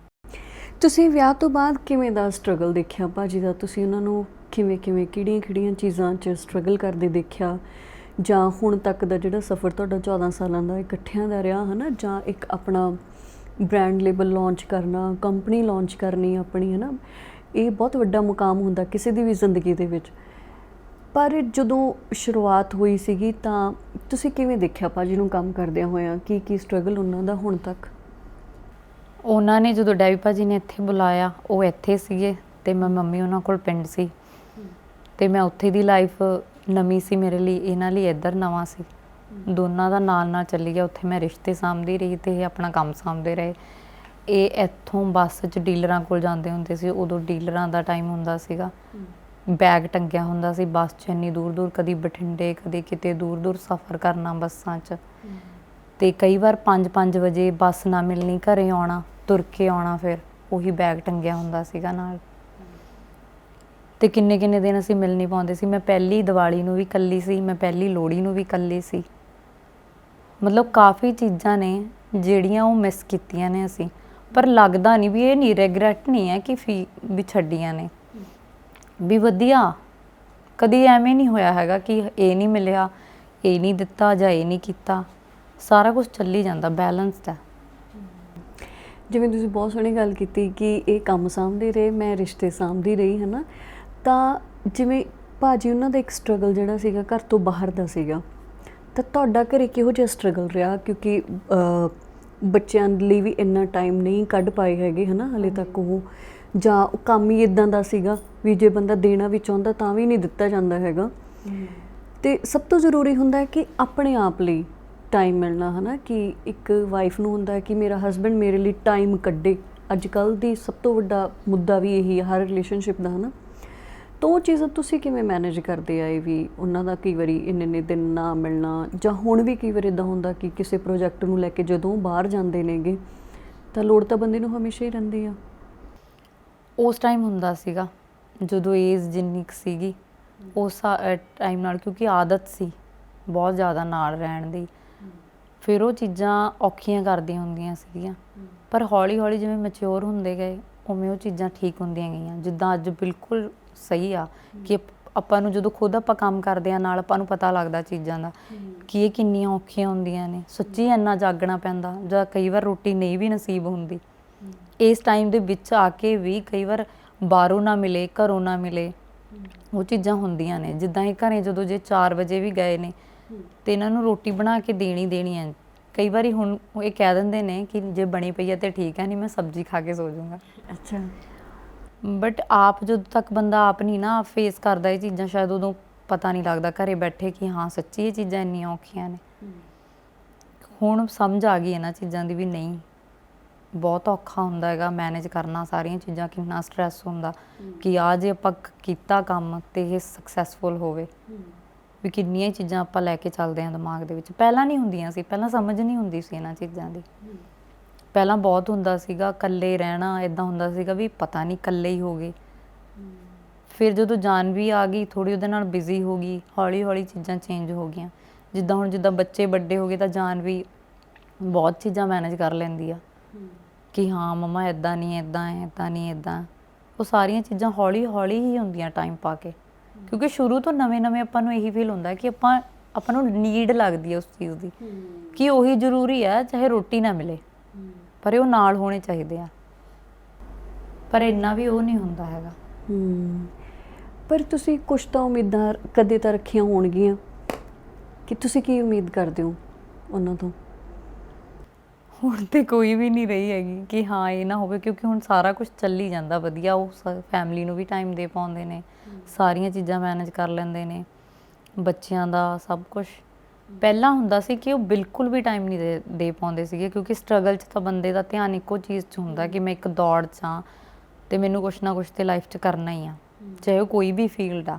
ਤੁਸੀਂ ਵਿਆਹ ਤੋਂ ਬਾਅਦ ਕਿਵੇਂ ਦਾ ਸਟਰਗਲ ਦੇਖਿਆ ਭਾਜੀ ਦਾ? ਤੁਸੀਂ ਉਹਨਾਂ ਨੂੰ ਕਿਹੜੀਆਂ ਚੀਜ਼ਾਂ 'ਚ ਸਟਰਗਲ ਕਰਦੇ ਦੇਖਿਆ? ਜਾਂ ਹੁਣ ਤੱਕ ਦਾ ਜਿਹੜਾ ਸਫ਼ਰ ਤੁਹਾਡਾ 14 ਸਾਲਾਂ ਦਾ ਇਕੱਠਿਆਂ ਦਾ ਰਿਹਾ, ਹੈ ਨਾ, ਜਾਂ ਇੱਕ ਆਪਣਾ ਬ੍ਰਾਂਡ ਲੇਬਲ ਲਾਂਚ ਕਰਨਾ, ਕੰਪਨੀ ਲਾਂਚ ਕਰਨੀ ਆਪਣੀ, ਹੈ ਨਾ, ਇਹ ਬਹੁਤ ਵੱਡਾ ਮੁਕਾਮ ਹੁੰਦਾ ਕਿਸੇ ਦੀ ਵੀ ਜ਼ਿੰਦਗੀ ਦੇ ਵਿੱਚ। ਪਰ ਜਦੋਂ ਸ਼ੁਰੂਆਤ ਹੋਈ ਸੀਗੀ ਤਾਂ ਤੁਸੀਂ ਕਿਵੇਂ ਦੇਖਿਆ ਭਾਜੀ ਨੂੰ ਕੰਮ ਕਰਦਿਆਂ ਹੋਇਆਂ? ਕੀ ਸਟਰਗਲ ਉਹਨਾਂ ਦਾ ਹੁਣ ਤੱਕ? ਉਹਨਾਂ ਨੇ ਜਦੋਂ ਡੈਵੀ ਭਾਜੀ ਨੇ ਇੱਥੇ ਬੁਲਾਇਆ, ਉਹ ਇੱਥੇ ਸੀਗੇ ਅਤੇ ਮੈਂ ਮੰਮੀ ਉਹਨਾਂ ਕੋਲ ਪਿੰਡ ਸੀ, ਅਤੇ ਮੈਂ ਉੱਥੇ ਦੀ ਲਾਈਫ ਨਵੀਂ ਸੀ ਮੇਰੇ ਲਈ, ਇਹਨਾਂ ਲਈ ਇੱਧਰ ਨਵਾਂ ਸੀ। ਦੋਨਾਂ ਦਾ ਨਾਲ ਚੱਲੀ ਗਿਆ। ਉੱਥੇ ਮੈਂ ਰਿਸ਼ਤੇ ਸਾਂਭਦੀ ਰਹੀ ਅਤੇ ਇਹ ਆਪਣਾ ਕੰਮ ਸਾਂਭਦੇ ਰਹੇ। ਇਹ ਇੱਥੋਂ ਬੱਸ 'ਚ ਡੀਲਰਾਂ ਕੋਲ ਜਾਂਦੇ ਹੁੰਦੇ ਸੀ, ਉਦੋਂ ਡੀਲਰਾਂ ਦਾ ਟਾਈਮ ਹੁੰਦਾ ਸੀਗਾ, ਬੈਗ ਟੰਗਿਆ ਹੁੰਦਾ ਸੀ ਬੱਸ 'ਚ ਇੰਨੀ ਦੂਰ ਦੂਰ, ਕਦੀ ਬਠਿੰਡੇ ਕਦੀ ਕਿਤੇ ਦੂਰ ਦੂਰ ਸਫ਼ਰ ਕਰਨਾ ਬੱਸਾਂ 'ਚ। ਤੇ ਕਈ ਵਾਰ 5-5 ਵਜੇ ਬੱਸ ਨਾ ਮਿਲਣੀ, ਘਰੇ ਆਉਣਾ, ਤੁਰ ਕੇ ਆਉਣਾ, ਫਿਰ ਉਹੀ ਬੈਗ ਟੰਗਿਆ ਹੁੰਦਾ ਸੀਗਾ ਨਾਲ। ਤੇ ਕਿੰਨੇ ਕਿੰਨੇ ਦਿਨ ਅਸੀਂ ਮਿਲ ਨਹੀਂ ਪਾਉਂਦੇ ਸੀ। ਮੈਂ ਪਹਿਲੀ ਦੀਵਾਲੀ ਨੂੰ ਵੀ ਇਕੱਲੀ ਸੀ, ਮੈਂ ਪਹਿਲੀ ਲੋਹੜੀ ਨੂੰ ਵੀ ਇਕੱਲੀ ਸੀ। ਮਤਲਬ ਕਾਫੀ ਚੀਜ਼ਾਂ ਨੇ ਜਿਹੜੀਆਂ ਉਹ ਮਿਸ ਕੀਤੀਆਂ ਨੇ ਅਸੀਂ, ਪਰ ਲੱਗਦਾ ਨਹੀਂ ਵੀ ਇਹ ਨਹੀਂ, ਰੈਗਰੈਟ ਨਹੀਂ ਹੈ ਕਿ ਵੀ ਛੱਡੀਆਂ ਨੇ, ਵੀ ਵਧੀਆ। ਕਦੀ ਐਵੇਂ ਨਹੀਂ ਹੋਇਆ ਹੈਗਾ ਕਿ ਇਹ ਨਹੀਂ ਮਿਲਿਆ, ਇਹ ਨਹੀਂ ਦਿੱਤਾ ਜਾਂ ਇਹ ਨਹੀਂ ਕੀਤਾ। ਸਾਰਾ ਕੁਝ ਚੱਲੀ ਜਾਂਦਾ, ਬੈਲੈਂਸਡ ਹੈ। ਜਿਵੇਂ ਤੁਸੀਂ ਬਹੁਤ ਸੋਹਣੀ ਗੱਲ ਕੀਤੀ ਕਿ ਇਹ ਕੰਮ ਸਾਂਭਦੇ ਰਹੇ, ਮੈਂ ਰਿਸ਼ਤੇ ਸਾਂਭਦੀ ਰਹੀ, ਹੈ ਨਾ। ਤਾਂ ਜਿਵੇਂ ਭਾਜੀ ਉਹਨਾਂ ਦਾ ਇੱਕ ਸਟਰਗਲ ਜਿਹੜਾ ਸੀਗਾ ਘਰ ਤੋਂ ਬਾਹਰ ਦਾ ਸੀਗਾ, ਤਾਂ ਤੁਹਾਡਾ ਘਰੇ ਕਿਹੋ ਜਿਹਾ ਸਟਰਗਲ ਰਿਹਾ? ਕਿਉਂਕਿ ਬੱਚਿਆਂ ਲਈ ਵੀ ਇੰਨਾ ਟਾਈਮ ਨਹੀਂ ਕੱਢ ਪਾਏ ਹੈਗੇ, ਹੈ ਨਾ, ਹਾਲੇ ਤੱਕ ਉਹ, ਜਾਂ ਉਹ ਕੰਮ ਹੀ ਇੱਦਾਂ ਦਾ ਸੀਗਾ ਵੀ ਜੇ ਬੰਦਾ ਦੇਣਾ ਵੀ ਚਾਹੁੰਦਾ ਤਾਂ ਵੀ ਨਹੀਂ ਦਿੱਤਾ ਜਾਂਦਾ ਹੈਗਾ। ਅਤੇ ਸਭ ਤੋਂ ਜ਼ਰੂਰੀ ਹੁੰਦਾ ਹੈ ਕਿ ਆਪਣੇ ਆਪ ਲਈ ਟਾਈਮ ਮਿਲਣਾ, ਹੈ ਨਾ, ਕਿ ਇੱਕ ਵਾਈਫ ਨੂੰ ਹੁੰਦਾ ਕਿ ਮੇਰਾ ਹਸਬੈਂਡ ਮੇਰੇ ਲਈ ਟਾਈਮ ਕੱਢੇ। ਅੱਜ ਕੱਲ੍ਹ ਦੀ ਸਭ ਤੋਂ ਵੱਡਾ ਮੁੱਦਾ ਵੀ ਇਹੀ ਹੈ ਹਰ ਰਿਲੇਸ਼ਨਸ਼ਿਪ ਦਾ, ਹੈ ਨਾ। ਤਾਂ ਉਹ ਚੀਜ਼ਾਂ ਤੁਸੀਂ ਕਿਵੇਂ ਮੈਨੇਜ ਕਰਦੇ ਆਏ ਵੀ ਉਹਨਾਂ ਦਾ ਕਈ ਵਾਰੀ ਇੰਨੇ ਦਿਨ ਨਾ ਮਿਲਣਾ, ਜਾਂ ਹੁਣ ਵੀ ਕਈ ਵਾਰ ਇੱਦਾਂ ਹੁੰਦਾ ਕਿ ਕਿਸੇ ਪ੍ਰੋਜੈਕਟ ਨੂੰ ਲੈ ਕੇ ਜਦੋਂ ਬਾਹਰ ਜਾਂਦੇ ਨੇਗੇ ਤਾਂ ਲੋੜ ਤਾਂ ਬੰਦੇ ਨੂੰ ਹਮੇਸ਼ਾ ਹੀ ਰਹਿੰਦੀ ਆ? ਉਸ ਟਾਈਮ ਹੁੰਦਾ ਸੀਗਾ ਜਦੋਂ ਏਜ ਜਿੰਨੀ ਕੁ ਸੀਗੀ, ਉਸ ਟਾਈਮ ਨਾਲ, ਕਿਉਂਕਿ ਆਦਤ ਸੀ ਬਹੁਤ ਜ਼ਿਆਦਾ ਨਾਲ ਰਹਿਣ ਦੀ, ਫਿਰ ਉਹ ਚੀਜ਼ਾਂ ਔਖੀਆਂ ਕਰਦੀਆਂ ਹੁੰਦੀਆਂ ਸੀਗੀਆਂ। ਪਰ ਹੌਲੀ ਹੌਲੀ ਜਿਵੇਂ ਮੈਚਿਓਰ ਹੁੰਦੇ ਗਏ, ਉਵੇਂ ਉਹ ਚੀਜ਼ਾਂ ਠੀਕ ਹੁੰਦੀਆਂ ਗਈਆਂ। ਜਿੱਦਾਂ ਅੱਜ ਬਿਲਕੁਲ ਸਹੀ ਆ ਕਿ ਆਪਾਂ ਨੂੰ ਜਦੋਂ ਖੁਦ ਆਪਾਂ ਕੰਮ ਕਰਦੇ ਆ ਨਾਲ, ਆਪਾਂ ਨੂੰ ਪਤਾ ਲੱਗਦਾ ਚੀਜ਼ਾਂ ਦਾ ਕਿ ਇਹ ਕਿੰਨੀਆਂ ਔਖੀਆਂ ਹੁੰਦੀਆਂ ਨੇ। ਸੱਚੀ ਇੰਨਾ ਜਾਗਣਾ ਪੈਂਦਾ, ਜਾਂ ਕਈ ਵਾਰ ਰੋਟੀ ਨਹੀਂ ਵੀ ਨਸੀਬ ਹੁੰਦੀ। ਇਸ ਟਾਈਮ ਦੇ ਵਿੱਚ ਆ ਕੇ ਵੀ ਕਈ ਵਾਰ ਬਾਹਰੋਂ ਨਾ ਮਿਲੇ, ਘਰੋਂ ਨਾ ਮਿਲੇ, ਉਹ ਚੀਜ਼ਾਂ ਹੁੰਦੀਆਂ ਨੇ। ਜਿੱਦਾਂ ਇਹ ਘਰੇ ਜਦੋਂ ਜੇ 4 ਵਜੇ ਵੀ ਗਏ ਨੇ ਤੇ ਇਹਨਾਂ ਨੂੰ ਰੋਟੀ ਬਣਾ ਕੇ ਦੇਣੀ ਹੈ। ਕਈ ਵਾਰੀ ਹੁਣ ਇਹ ਕਹਿ ਦਿੰਦੇ ਨੇ ਕਿ ਜੇ ਬਣੀ ਪਈ ਹੈ ਤੇ ਠੀਕ ਹੈ, ਨਹੀਂ ਮੈਂ ਸਬਜ਼ੀ ਖਾ ਕੇ ਸੋ ਜਾਊਂਗਾ। ਅੱਛਾ। ਬਟ ਆਪ ਜਦੋਂ ਤੱਕ ਬੰਦਾ ਆਪ ਨਹੀਂ ਨਾ ਫੇਸ ਕਰਦਾ ਇਹ ਚੀਜ਼ਾਂ, ਸ਼ਾਇਦ ਉਦੋਂ ਪਤਾ ਨਹੀਂ ਲੱਗਦਾ ਘਰੇ ਬੈਠੇ ਕਿ ਹਾਂ ਸੱਚੀ ਇਹ ਚੀਜ਼ਾਂ ਇੰਨੀਆਂ ਔਖੀਆਂ ਨੇ। ਹੁਣ ਸਮਝ ਆ ਗਈ ਇਹਨਾਂ ਚੀਜ਼ਾਂ ਦੀ ਵੀ ਨਹੀਂ, ਬਹੁਤ ਔਖਾ ਹੁੰਦਾ ਹੈਗਾ ਮੈਨੇਜ ਕਰਨਾ ਸਾਰੀਆਂ ਚੀਜ਼ਾਂ। ਕਿੰਨਾ ਸਟ੍ਰੈਸ ਹੁੰਦਾ ਕਿ ਆ ਜੇ ਆਪਾਂ ਕੀਤਾ ਕੰਮ ਤੇ ਇਹ ਸਕਸੈਸਫੁਲ ਹੋਵੇ, ਵੀ ਕਿੰਨੀਆਂ ਚੀਜ਼ਾਂ ਆਪਾਂ ਲੈ ਕੇ ਚੱਲਦੇ ਹਾਂ ਦਿਮਾਗ ਦੇ ਵਿੱਚ। ਪਹਿਲਾਂ ਨਹੀਂ ਹੁੰਦੀਆਂ ਸੀ, ਪਹਿਲਾਂ ਸਮਝ ਨਹੀਂ ਹੁੰਦੀ ਸੀ ਇਹਨਾਂ ਚੀਜ਼ਾਂ ਦੀ। ਪਹਿਲਾਂ ਬਹੁਤ ਹੁੰਦਾ ਸੀਗਾ ਇਕੱਲੇ ਰਹਿਣਾ, ਇੱਦਾਂ ਹੁੰਦਾ ਸੀਗਾ ਵੀ ਪਤਾ ਨਹੀਂ ਇਕੱਲੇ ਹੀ ਹੋ ਗਏ। ਫਿਰ ਜਦੋਂ ਜਾਨ ਵੀ ਆ ਗਈ, ਥੋੜ੍ਹੀ ਉਹਦੇ ਨਾਲ ਬਿਜ਼ੀ ਹੋ ਗਈ, ਹੌਲੀ ਹੌਲੀ ਚੀਜ਼ਾਂ ਚੇਂਜ ਹੋ ਗਈਆਂ। ਜਿੱਦਾਂ ਹੁਣ ਜਿੱਦਾਂ ਬੱਚੇ ਵੱਡੇ ਹੋ ਗਏ ਤਾਂ ਜਾਨ ਵੀ ਬਹੁਤ ਚੀਜ਼ਾਂ ਮੈਨੇਜ ਕਰ ਲੈਂਦੀ ਆ ਕਿ ਹਾਂ ਮੰਮਾ ਇੱਦਾਂ ਨਹੀਂ, ਇੱਦਾਂ ਹੈ, ਇੱਦਾਂ ਨਹੀਂ, ਇੱਦਾਂ। ਉਹ ਸਾਰੀਆਂ ਚੀਜ਼ਾਂ ਹੌਲੀ ਹੌਲੀ ਹੀ ਹੁੰਦੀਆਂ ਟਾਈਮ ਪਾ ਕੇ, ਕਿਉਂਕਿ ਸ਼ੁਰੂ ਤੋਂ ਨਵੇਂ ਆਪਾਂ ਨੂੰ ਇਹੀ ਫੀਲ ਹੁੰਦਾ ਕਿ ਆਪਾਂ ਨੂੰ ਨੀਡ ਲੱਗਦੀ ਹੈ ਉਸ ਚੀਜ਼ ਦੀ, ਕਿ ਉਹੀ ਜ਼ਰੂਰੀ ਹੈ ਚਾਹੇ ਰੋਟੀ ਨਾ ਮਿਲੇ, ਪਰ ਉਹ ਨਾਲ ਹੋਣੇ ਚਾਹੀਦੇ ਆ। ਪਰ ਇੰਨਾ ਵੀ ਉਹ ਨਹੀਂ ਹੁੰਦਾ ਹੈਗਾ। ਪਰ ਤੁਸੀਂ ਕੁਛ ਤਾਂ ਉਮੀਦਾਂ ਕਦੇ ਤਾਂ ਰੱਖੀਆਂ ਹੋਣਗੀਆਂ, ਕਿ ਤੁਸੀਂ ਕੀ ਉਮੀਦ ਕਰਦੇ ਹੋ ਉਹਨਾਂ ਤੋਂ? ਹੁਣ ਤੇ ਕੋਈ ਵੀ ਨਹੀਂ ਰਹੀ ਹੈਗੀ ਕਿ ਹਾਂ ਇਹ ਨਾ ਹੋਵੇ, ਕਿਉਂਕਿ ਹੁਣ ਸਾਰਾ ਕੁਝ ਚੱਲੀ ਜਾਂਦਾ ਵਧੀਆ। ਉਹ ਫੈਮਿਲੀ ਨੂੰ ਵੀ ਟਾਈਮ ਦੇ ਪਾਉਂਦੇ ਨੇ, ਸਾਰੀਆਂ ਚੀਜ਼ਾਂ ਮੈਨੇਜ ਕਰ ਲੈਂਦੇ ਨੇ, ਬੱਚਿਆਂ ਦਾ ਸਭ ਕੁਝ। ਪਹਿਲਾਂ ਹੁੰਦਾ ਸੀ ਕਿ ਉਹ ਬਿਲਕੁਲ ਵੀ ਟਾਈਮ ਨਹੀਂ ਦੇ ਪਾਉਂਦੇ ਸੀਗੇ, ਕਿਉਂਕਿ ਸਟਰਗਲ 'ਚ ਤਾਂ ਬੰਦੇ ਦਾ ਧਿਆਨ ਇੱਕੋ ਚੀਜ਼ 'ਚ ਹੁੰਦਾ ਕਿ ਮੈਂ ਇੱਕ ਦੌੜ 'ਚ ਹਾਂ ਅਤੇ ਮੈਨੂੰ ਕੁਛ ਨਾ ਕੁਛ ਤਾਂ ਲਾਈਫ 'ਚ ਕਰਨਾ ਹੀ ਆ, ਚਾਹੇ ਉਹ ਕੋਈ ਵੀ ਫੀਲਡ ਆ।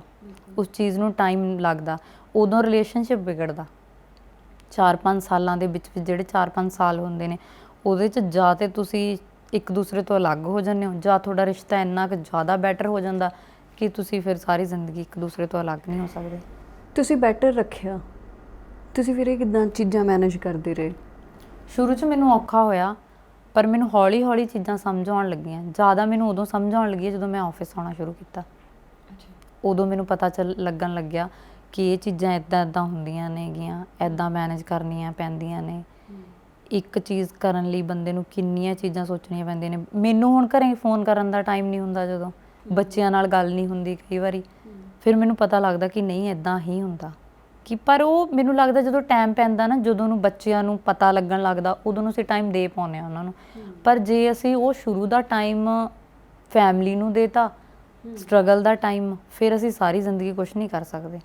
ਉਸ ਚੀਜ਼ ਨੂੰ ਟਾਈਮ ਲੱਗਦਾ, ਉਦੋਂ ਰਿਲੇਸ਼ਨਸ਼ਿਪ ਵਿਗੜਦਾ। 4-5 ਸਾਲਾਂ ਦੇ ਵਿੱਚ ਜਿਹੜੇ 4-5 ਸਾਲ ਹੁੰਦੇ ਨੇ, ਉਹਦੇ 'ਚ ਜਾਂ ਤਾਂ ਤੁਸੀਂ ਇੱਕ ਦੂਸਰੇ ਤੋਂ ਅਲੱਗ ਹੋ ਜਾਂਦੇ ਹੋ, ਜਾਂ ਤੁਹਾਡਾ ਰਿਸ਼ਤਾ ਇੰਨਾ ਕੁ ਜ਼ਿਆਦਾ ਬੈਟਰ ਹੋ ਜਾਂਦਾ ਕਿ ਤੁਸੀਂ ਫਿਰ ਸਾਰੀ ਜ਼ਿੰਦਗੀ ਇੱਕ ਦੂਸਰੇ ਤੋਂ ਅਲੱਗ ਨਹੀਂ ਹੋ ਸਕਦੇ। ਤੁਸੀਂ ਬੈਟਰ ਰੱਖਿਆ, ਤੁਸੀਂ ਫਿਰ ਇਹ ਕਿੱਦਾਂ ਚੀਜ਼ਾਂ ਮੈਨੇਜ ਕਰਦੇ ਰਹੇ? ਸ਼ੁਰੂ 'ਚ ਮੈਨੂੰ ਔਖਾ ਹੋਇਆ, ਪਰ ਮੈਨੂੰ ਹੌਲੀ ਹੌਲੀ ਚੀਜ਼ਾਂ ਸਮਝ ਆਉਣ ਲੱਗੀਆਂ। ਜ਼ਿਆਦਾ ਮੈਨੂੰ ਉਦੋਂ ਸਮਝ ਆਉਣ ਲੱਗੀ ਜਦੋਂ ਮੈਂ ਆਫਿਸ ਆਉਣਾ ਸ਼ੁਰੂ ਕੀਤਾ। ਉਦੋਂ ਮੈਨੂੰ ਪਤਾ ਲੱਗਣ ਲੱਗਿਆ ਕਿ ਇਹ ਚੀਜ਼ਾਂ ਇੱਦਾਂ ਹੁੰਦੀਆਂ ਨੇਗੀਆਂ, ਇੱਦਾਂ ਮੈਨੇਜ ਕਰਨੀਆਂ ਪੈਂਦੀਆਂ ਨੇ। ਇੱਕ ਚੀਜ਼ ਕਰਨ ਲਈ ਬੰਦੇ ਨੂੰ ਕਿੰਨੀਆਂ ਚੀਜ਼ਾਂ ਸੋਚਣੀਆਂ ਪੈਂਦੀਆਂ ਨੇ। ਮੈਨੂੰ ਹੁਣ ਘਰੇ ਫੋਨ ਕਰਨ ਦਾ ਟਾਈਮ ਨਹੀਂ ਹੁੰਦਾ, ਜਦੋਂ ਬੱਚਿਆਂ ਨਾਲ ਗੱਲ ਨਹੀਂ ਹੁੰਦੀ ਕਈ ਵਾਰੀ, ਫਿਰ ਮੈਨੂੰ ਪਤਾ ਲੱਗਦਾ ਕਿ ਨਹੀਂ ਇੱਦਾਂ ਹੀ ਹੁੰਦਾ। ਕਿ ਪਰ ਉਹ ਮੈਨੂੰ ਲੱਗਦਾ ਜਦੋਂ ਟਾਈਮ ਪੈਂਦਾ ਨਾ, ਜਦੋਂ ਨੂੰ ਬੱਚਿਆਂ ਨੂੰ ਪਤਾ ਲੱਗਣ ਲੱਗਦਾ, ਉਦੋਂ ਨੂੰ ਅਸੀਂ ਟਾਈਮ ਦੇ ਪਾਉਂਦੇ ਹਾਂ ਉਹਨਾਂ ਨੂੰ। ਪਰ ਜੇ ਅਸੀਂ ਉਹ ਸ਼ੁਰੂ ਦਾ ਟਾਈਮ ਫੈਮਲੀ ਨੂੰ ਦੇਤਾ, ਸਟਰਗਲ ਦਾ ਟਾਈਮ, ਫਿਰ ਅਸੀਂ ਸਾਰੀ ਜ਼ਿੰਦਗੀ ਕੁਛ ਨਹੀਂ ਕਰ ਸਕਦੇ।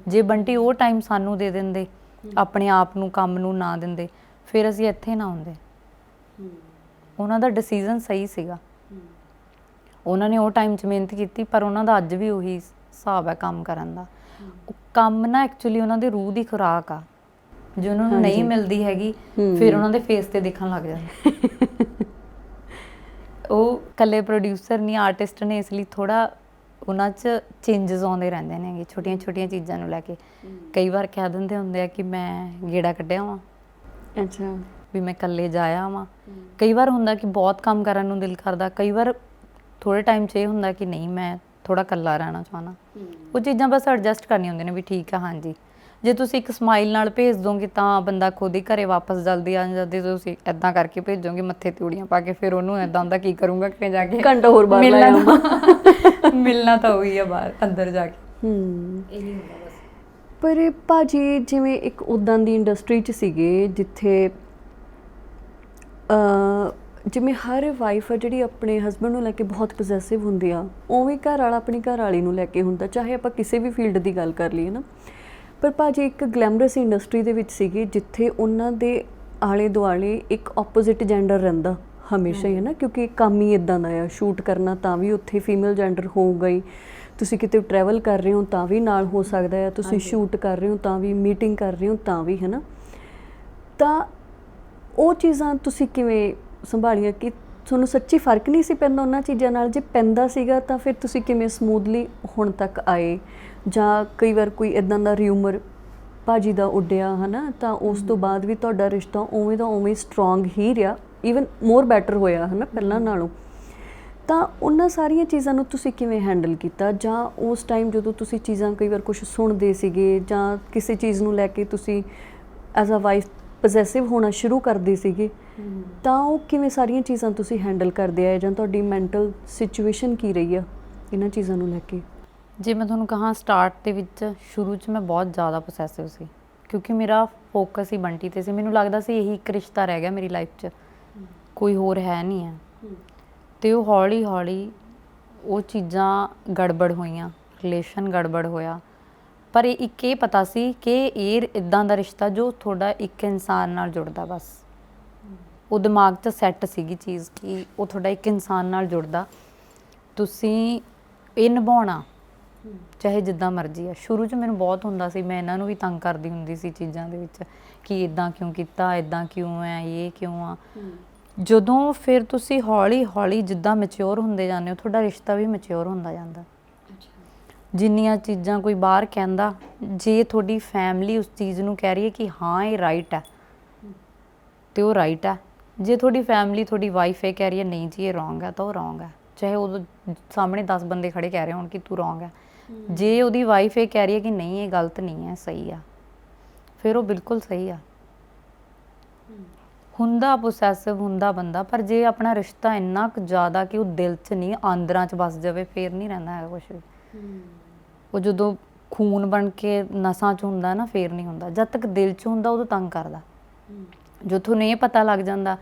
ਜੇ ਬੰਟੀ ਉਹ ਟਾਈਮ ਸਾਨੂੰ ਦੇ ਦਿੰਦੇ, ਆਪਣੇ ਆਪ ਨੂੰ, ਕੰਮ ਨੂੰ ਨਾ ਦਿੰਦੇ, ਫਿਰ ਅਸੀਂ ਇੱਥੇ ਨਾ ਹੁੰਦੇ। ਉਹਨਾਂ ਦਾ ਡਿਸੀਜ਼ਨ ਸਹੀ ਸੀਗਾ, ਉਹਨਾਂ ਨੇ ਉਹ ਟਾਈਮ 'ਚ ਮਿਹਨਤ ਕੀਤੀ, ਪਰ ਉਹਨਾਂ ਦਾ ਅੱਜ ਵੀ ਉਹੀ ਹਿਸਾਬ ਹੈ ਕੰਮ ਕਰਨ ਦਾ। ਉਹ ਕੰਮ ਨਾ ਐਕਚੁਅਲੀ ਉਹਨਾਂ ਦੀ ਰੂਹ ਦੀ ਖੁਰਾਕ ਆ, ਜੇ ਉਹਨਾਂ ਨੂੰ ਨਹੀਂ ਮਿਲਦੀ ਹੈਗੀ ਫਿਰ ਉਹਨਾਂ ਦੇ ਫੇਸ ਤੇ ਦਿਖਣ ਲੱਗ ਜਾਂਦਾ। ਉਹ ਇਕੱਲੇ ਪ੍ਰੋਡਿਊਸਰ ਨਹੀਂ, ਆਰਟਿਸਟ ਨੇ, ਇਸ ਲਈ ਥੋੜਾ ਉਹਨਾਂ 'ਚ ਚੇਂਜਸ ਆਉਂਦੇ ਰਹਿੰਦੇ ਨੇਗੇ ਛੋਟੀਆਂ ਛੋਟੀਆਂ ਚੀਜ਼ਾਂ ਨੂੰ ਲੈ ਕੇ। ਕਈ ਵਾਰ ਕਹਿ ਦਿੰਦੇ ਹੁੰਦੇ ਆ ਕਿ ਮੈਂ ਗੇੜਾ ਕੱਢਿਆ ਵਾਂ, ਅੱਛਾ, ਵੀ ਮੈਂ ਇਕੱਲੇ ਜਾਇਆ ਵਾਂ। ਕਈ ਵਾਰ ਹੁੰਦਾ ਕਿ ਬਹੁਤ ਕੰਮ ਕਰਨ ਨੂੰ ਦਿਲ ਕਰਦਾ, ਕਈ ਵਾਰ ਥੋੜੇ ਟਾਈਮ 'ਚ ਇਹ ਹੁੰਦਾ ਕਿ ਨਹੀਂ ਮੈਂ ਥੋੜਾ ਇਕੱਲਾ ਰਹਿਣਾ ਚਾਹੁੰਦਾ। ਉਹ ਚੀਜ਼ਾਂ ਬਸ ਐਡਜਸਟ ਕਰਨੀਆਂ ਹੁੰਦੀਆਂ ਨੇ ਵੀ ਠੀਕ ਆ। ਹਾਂਜੀ, ਜੇ ਤੁਸੀਂ ਇੱਕ ਸਮਾਈਲ ਨਾਲ ਭੇਜ ਦੋਗੇ ਤਾਂ ਬੰਦਾ ਖੁਦ ਹੀ ਘਰੇ ਵਾਪਸ ਜਲਦੀ ਆ ਜਾਂਦਾ। ਜੇ ਤੁਸੀਂ ਇੱਦਾਂ ਕਰਕੇ ਭੇਜੋਗੇ ਮੱਥੇ ਤੂੜੀਆਂ ਪਾ ਕੇ, ਫਿਰ ਉਹਨੂੰ ਇੱਦਾਂ ਹੁੰਦਾ ਕੀ ਕਰੂੰਗਾ ਕਿ ਜਾ ਕੇ ਘੰਟਾ ਹੋਰ ਬਾਹਰ ਲੈ ਆਉਂਦਾ। ਮਿਲਣਾ ਤਾਂ ਉਹੀ ਆ ਬਾਹਰ ਅੰਦਰ ਜਾ ਕੇ। ਇਹ ਨਹੀਂ ਹੁੰਦਾ ਬਸ। ਪਰ ਭਾਜੀ ਜਿਵੇਂ ਇੱਕ ਉੱਦਾਂ ਦੀ ਇੰਡਸਟਰੀ 'ਚ ਸੀਗੇ ਜਿੱਥੇ ਜਿਵੇਂ ਹਰ ਵਾਈਫ ਆ ਜਿਹੜੀ ਆਪਣੇ ਹਸਬੈਂਡ ਨੂੰ ਲੈ ਕੇ ਬਹੁਤ ਪੋਸੈਸਿਵ ਹੁੰਦੀ ਆ, ਉਵੇਂ ਘਰ ਵਾਲਾ ਆਪਣੀ ਘਰ ਵਾਲੀ ਨੂੰ ਲੈ ਕੇ ਹੁੰਦਾ, ਚਾਹੇ ਆਪਾਂ ਕਿਸੇ ਵੀ ਫੀਲਡ ਦੀ ਗੱਲ ਕਰ ਲਈਏ ਨਾ। ਪਰ ਭਾਜੀ ਇੱਕ ਗਲੈਮਰਸ ਇੰਡਸਟਰੀ ਦੇ ਵਿੱਚ ਸੀਗੇ ਜਿੱਥੇ ਉਹਨਾਂ ਦੇ ਆਲੇ ਦੁਆਲੇ ਇੱਕ ਆਪੋਜ਼ਿਟ ਜੈਂਡਰ ਰਹਿੰਦਾ ਹਮੇਸ਼ਾ ਹੀ, ਹੈ ਨਾ, ਕਿਉਂਕਿ ਕੰਮ ਹੀ ਇੱਦਾਂ ਦਾ ਆ। ਸ਼ੂਟ ਕਰਨਾ ਤਾਂ ਵੀ ਉੱਥੇ ਫੀਮੇਲ ਜੈਂਡਰ ਹੋਊਗਾ ਹੀ, ਤੁਸੀਂ ਕਿਤੇ ਟਰੈਵਲ ਕਰ ਰਹੇ ਹੋ ਤਾਂ ਵੀ ਨਾਲ ਹੋ ਸਕਦਾ ਹੈ, ਤੁਸੀਂ ਸ਼ੂਟ ਕਰ ਰਹੇ ਹੋ ਤਾਂ ਵੀ, ਮੀਟਿੰਗ ਕਰ ਰਹੇ ਹੋ ਤਾਂ ਵੀ, ਹੈ ਨਾ। ਤਾਂ ਉਹ ਚੀਜ਼ਾਂ ਤੁਸੀਂ ਕਿਵੇਂ ਸੰਭਾਲੀਆਂ ਕਿ ਤੁਹਾਨੂੰ ਸੱਚੀ ਫਰਕ ਨਹੀਂ ਸੀ ਪੈਂਦਾ ਉਹਨਾਂ ਚੀਜ਼ਾਂ ਨਾਲ? ਜੇ ਪੈਂਦਾ ਸੀਗਾ ਤਾਂ ਫਿਰ ਤੁਸੀਂ ਕਿਵੇਂ ਸਮੂਥਲੀ ਹੁਣ ਤੱਕ ਆਏ? ਜਾਂ ਕਈ ਵਾਰ ਕੋਈ ਇੱਦਾਂ ਦਾ ਰਿਊਮਰ ਭਾਜੀ ਦਾ ਉੱਡਿਆ, ਹੈ ਨਾ, ਤਾਂ ਉਸ ਤੋਂ ਬਾਅਦ ਵੀ ਤੁਹਾਡਾ ਰਿਸ਼ਤਾ ਉਵੇਂ ਦਾ ਉਵੇਂ ਸਟਰੋਂਗ ਹੀ ਰਿਹਾ, ਈਵਨ ਮੋਰ ਬੈਟਰ ਹੋਇਆ, ਹੈ ਨਾ, ਪਹਿਲਾਂ ਨਾਲੋਂ? ਤਾਂ ਉਹਨਾਂ ਸਾਰੀਆਂ ਚੀਜ਼ਾਂ ਨੂੰ ਤੁਸੀਂ ਕਿਵੇਂ ਹੈਂਡਲ ਕੀਤਾ? ਜਾਂ ਉਸ ਟਾਈਮ ਜਦੋਂ ਤੁਸੀਂ ਚੀਜ਼ਾਂ ਕਈ ਵਾਰ ਕੁਛ ਸੁਣਦੇ ਸੀਗੇ ਜਾਂ ਕਿਸੇ ਚੀਜ਼ ਨੂੰ ਲੈ ਕੇ ਤੁਸੀਂ ਐਜ਼ ਅ ਵਾਈਫ ਪੋਸੈਸਿਵ ਹੋਣਾ ਸ਼ੁਰੂ ਕਰਦੇ ਸੀਗੇ, ਤਾਂ ਉਹ ਕਿਵੇਂ ਸਾਰੀਆਂ ਚੀਜ਼ਾਂ ਤੁਸੀਂ ਹੈਂਡਲ ਕਰਦੇ ਆਏ? ਜਾਂ ਤੁਹਾਡੀ ਮੈਂਟਲ ਸਿਚੁਏਸ਼ਨ ਕੀ ਰਹੀ ਆ ਇਹਨਾਂ ਚੀਜ਼ਾਂ ਨੂੰ ਲੈ ਕੇ? ਜੇ ਮੈਂ ਤੁਹਾਨੂੰ ਕਹਾਂ ਸਟਾਰਟ ਦੇ ਵਿੱਚ ਸ਼ੁਰੂ 'ਚ ਮੈਂ ਬਹੁਤ ਜ਼ਿਆਦਾ ਪੋਸੈਸਿਵ ਸੀ, ਕਿਉਂਕਿ ਮੇਰਾ ਫੋਕਸ ਹੀ ਬੰਟੀ 'ਤੇ ਸੀ। ਮੈਨੂੰ ਲੱਗਦਾ ਸੀ ਇਹੀ ਇੱਕ ਰਿਸ਼ਤਾ ਰਹਿ ਗਿਆ ਮੇਰੀ ਲਾਈਫ 'ਚ, ਕੋਈ ਹੋਰ ਹੈ ਨਹੀਂ ਹੈ। ਅਤੇ ਉਹ ਹੌਲੀ ਹੌਲੀ ਉਹ ਚੀਜ਼ਾਂ ਗੜਬੜ ਹੋਈਆਂ, ਰਿਲੇਸ਼ਨ ਗੜਬੜ ਹੋਇਆ। ਪਰ ਇੱਕ ਇਹ ਪਤਾ ਸੀ ਕਿ ਇਹ ਇੱਦਾਂ ਦਾ ਰਿਸ਼ਤਾ ਜੋ ਤੁਹਾਡਾ ਇੱਕ ਇਨਸਾਨ ਨਾਲ ਜੁੜਦਾ, ਬਸ ਉਹ ਦਿਮਾਗ 'ਚ ਸੈੱਟ ਸੀਗੀ ਚੀਜ਼ ਕਿ ਉਹ ਤੁਹਾਡਾ ਇੱਕ ਇਨਸਾਨ ਨਾਲ ਜੁੜਦਾ, ਤੁਸੀਂ ਇਹ ਨਿਭਾਉਣਾ ਚਾਹੇ ਜਿੱਦਾਂ ਮਰਜ਼ੀ ਆ। ਸ਼ੁਰੂ 'ਚ ਮੈਨੂੰ ਬਹੁਤ ਹੁੰਦਾ ਸੀ, ਮੈਂ ਇਹਨਾਂ ਨੂੰ ਵੀ ਤੰਗ ਕਰਦੀ ਹੁੰਦੀ ਸੀ ਚੀਜ਼ਾਂ ਦੇ ਵਿੱਚ ਕਿ ਇੱਦਾਂ ਕਿਉਂ ਕੀਤਾ, ਇੱਦਾਂ ਕਿਉਂ ਹੈ, ਇਹ ਕਿਉਂ ਆ। ਜਦੋਂ ਫਿਰ ਤੁਸੀਂ ਹੌਲੀ ਹੌਲੀ ਜਿੱਦਾਂ ਮੈਚਿਓਰ ਹੁੰਦੇ ਜਾਂਦੇ ਹੋ, ਤੁਹਾਡਾ ਰਿਸ਼ਤਾ ਵੀ ਮੈਚਿਓਰ ਹੁੰਦਾ ਜਾਂਦਾ। ਜਿੰਨੀਆਂ ਚੀਜ਼ਾਂ ਕੋਈ ਬਾਹਰ ਕਹਿੰਦਾ, ਜੇ ਤੁਹਾਡੀ ਫੈਮਿਲੀ ਉਸ ਚੀਜ਼ ਨੂੰ ਕਹਿ ਰਹੀ ਹੈ ਕਿ ਹਾਂ ਇਹ ਰਾਈਟ ਹੈ ਤੇ ਉਹ ਰਾਈਟ ਹੈ। ਜੇ ਤੁਹਾਡੀ ਫੈਮਿਲੀ, ਤੁਹਾਡੀ ਵਾਈਫ ਇਹ ਕਹਿ ਰਹੀ ਹੈ ਨਹੀਂ ਜੀ ਇਹ ਰੋਂਗ ਹੈ, ਤਾਂ ਉਹ ਰੋਂਗ ਹੈ, ਚਾਹੇ ਉਹ ਸਾਹਮਣੇ 10 ਬੰਦੇ ਖੜੇ ਕਹਿ ਰਹੇ ਹੋਣ ਕਿ ਤੂੰ ਰੋਂਗ ਹੈ। ਜੇ ਉਹਦੀ ਵਾਈਫ ਇਹ ਕਹਿ ਰਹੀ ਹੈ ਕਿ ਨਹੀਂ ਇਹ ਗਲਤ ਨਹੀਂ ਹੈ, ਸਹੀ ਆ, ਫਿਰ ਉਹ ਬਿਲਕੁਲ ਸਹੀ ਆ। ਹੁੰਦਾ ਪੋਸੈਸਿਵ ਹੁੰਦਾ ਬੰਦਾ, ਪਰ ਜੇ ਆਪਣਾ ਰਿਸ਼ਤਾ ਇੰਨਾ ਕੁ ਜ਼ਿਆਦਾ ਕਿ ਉਹ ਦਿਲ 'ਚ ਨਹੀਂ ਆਂਦਰਾਂ 'ਚ ਵਸ ਜਾਵੇ, ਫਿਰ ਨਹੀਂ ਰਹਿੰਦਾ ਹੈਗਾ ਕੁਛ ਵੀ। ਉਹ ਜਦੋਂ ਖੂਨ ਬਣ ਕੇ ਨਸਾਂ 'ਚ ਹੁੰਦਾ ਨਾ, ਫਿਰ ਨਹੀਂ ਹੁੰਦਾ। ਜਦ ਤੱਕ ਦਿਲ 'ਚ ਹੁੰਦਾ ਉਦੋਂ ਤੰਗ ਕਰਦਾ। ਜੋ ਤੁਹਾਨੂੰ ਇਹ ਪਤਾ ਲੱਗ ਜਾਂਦਾ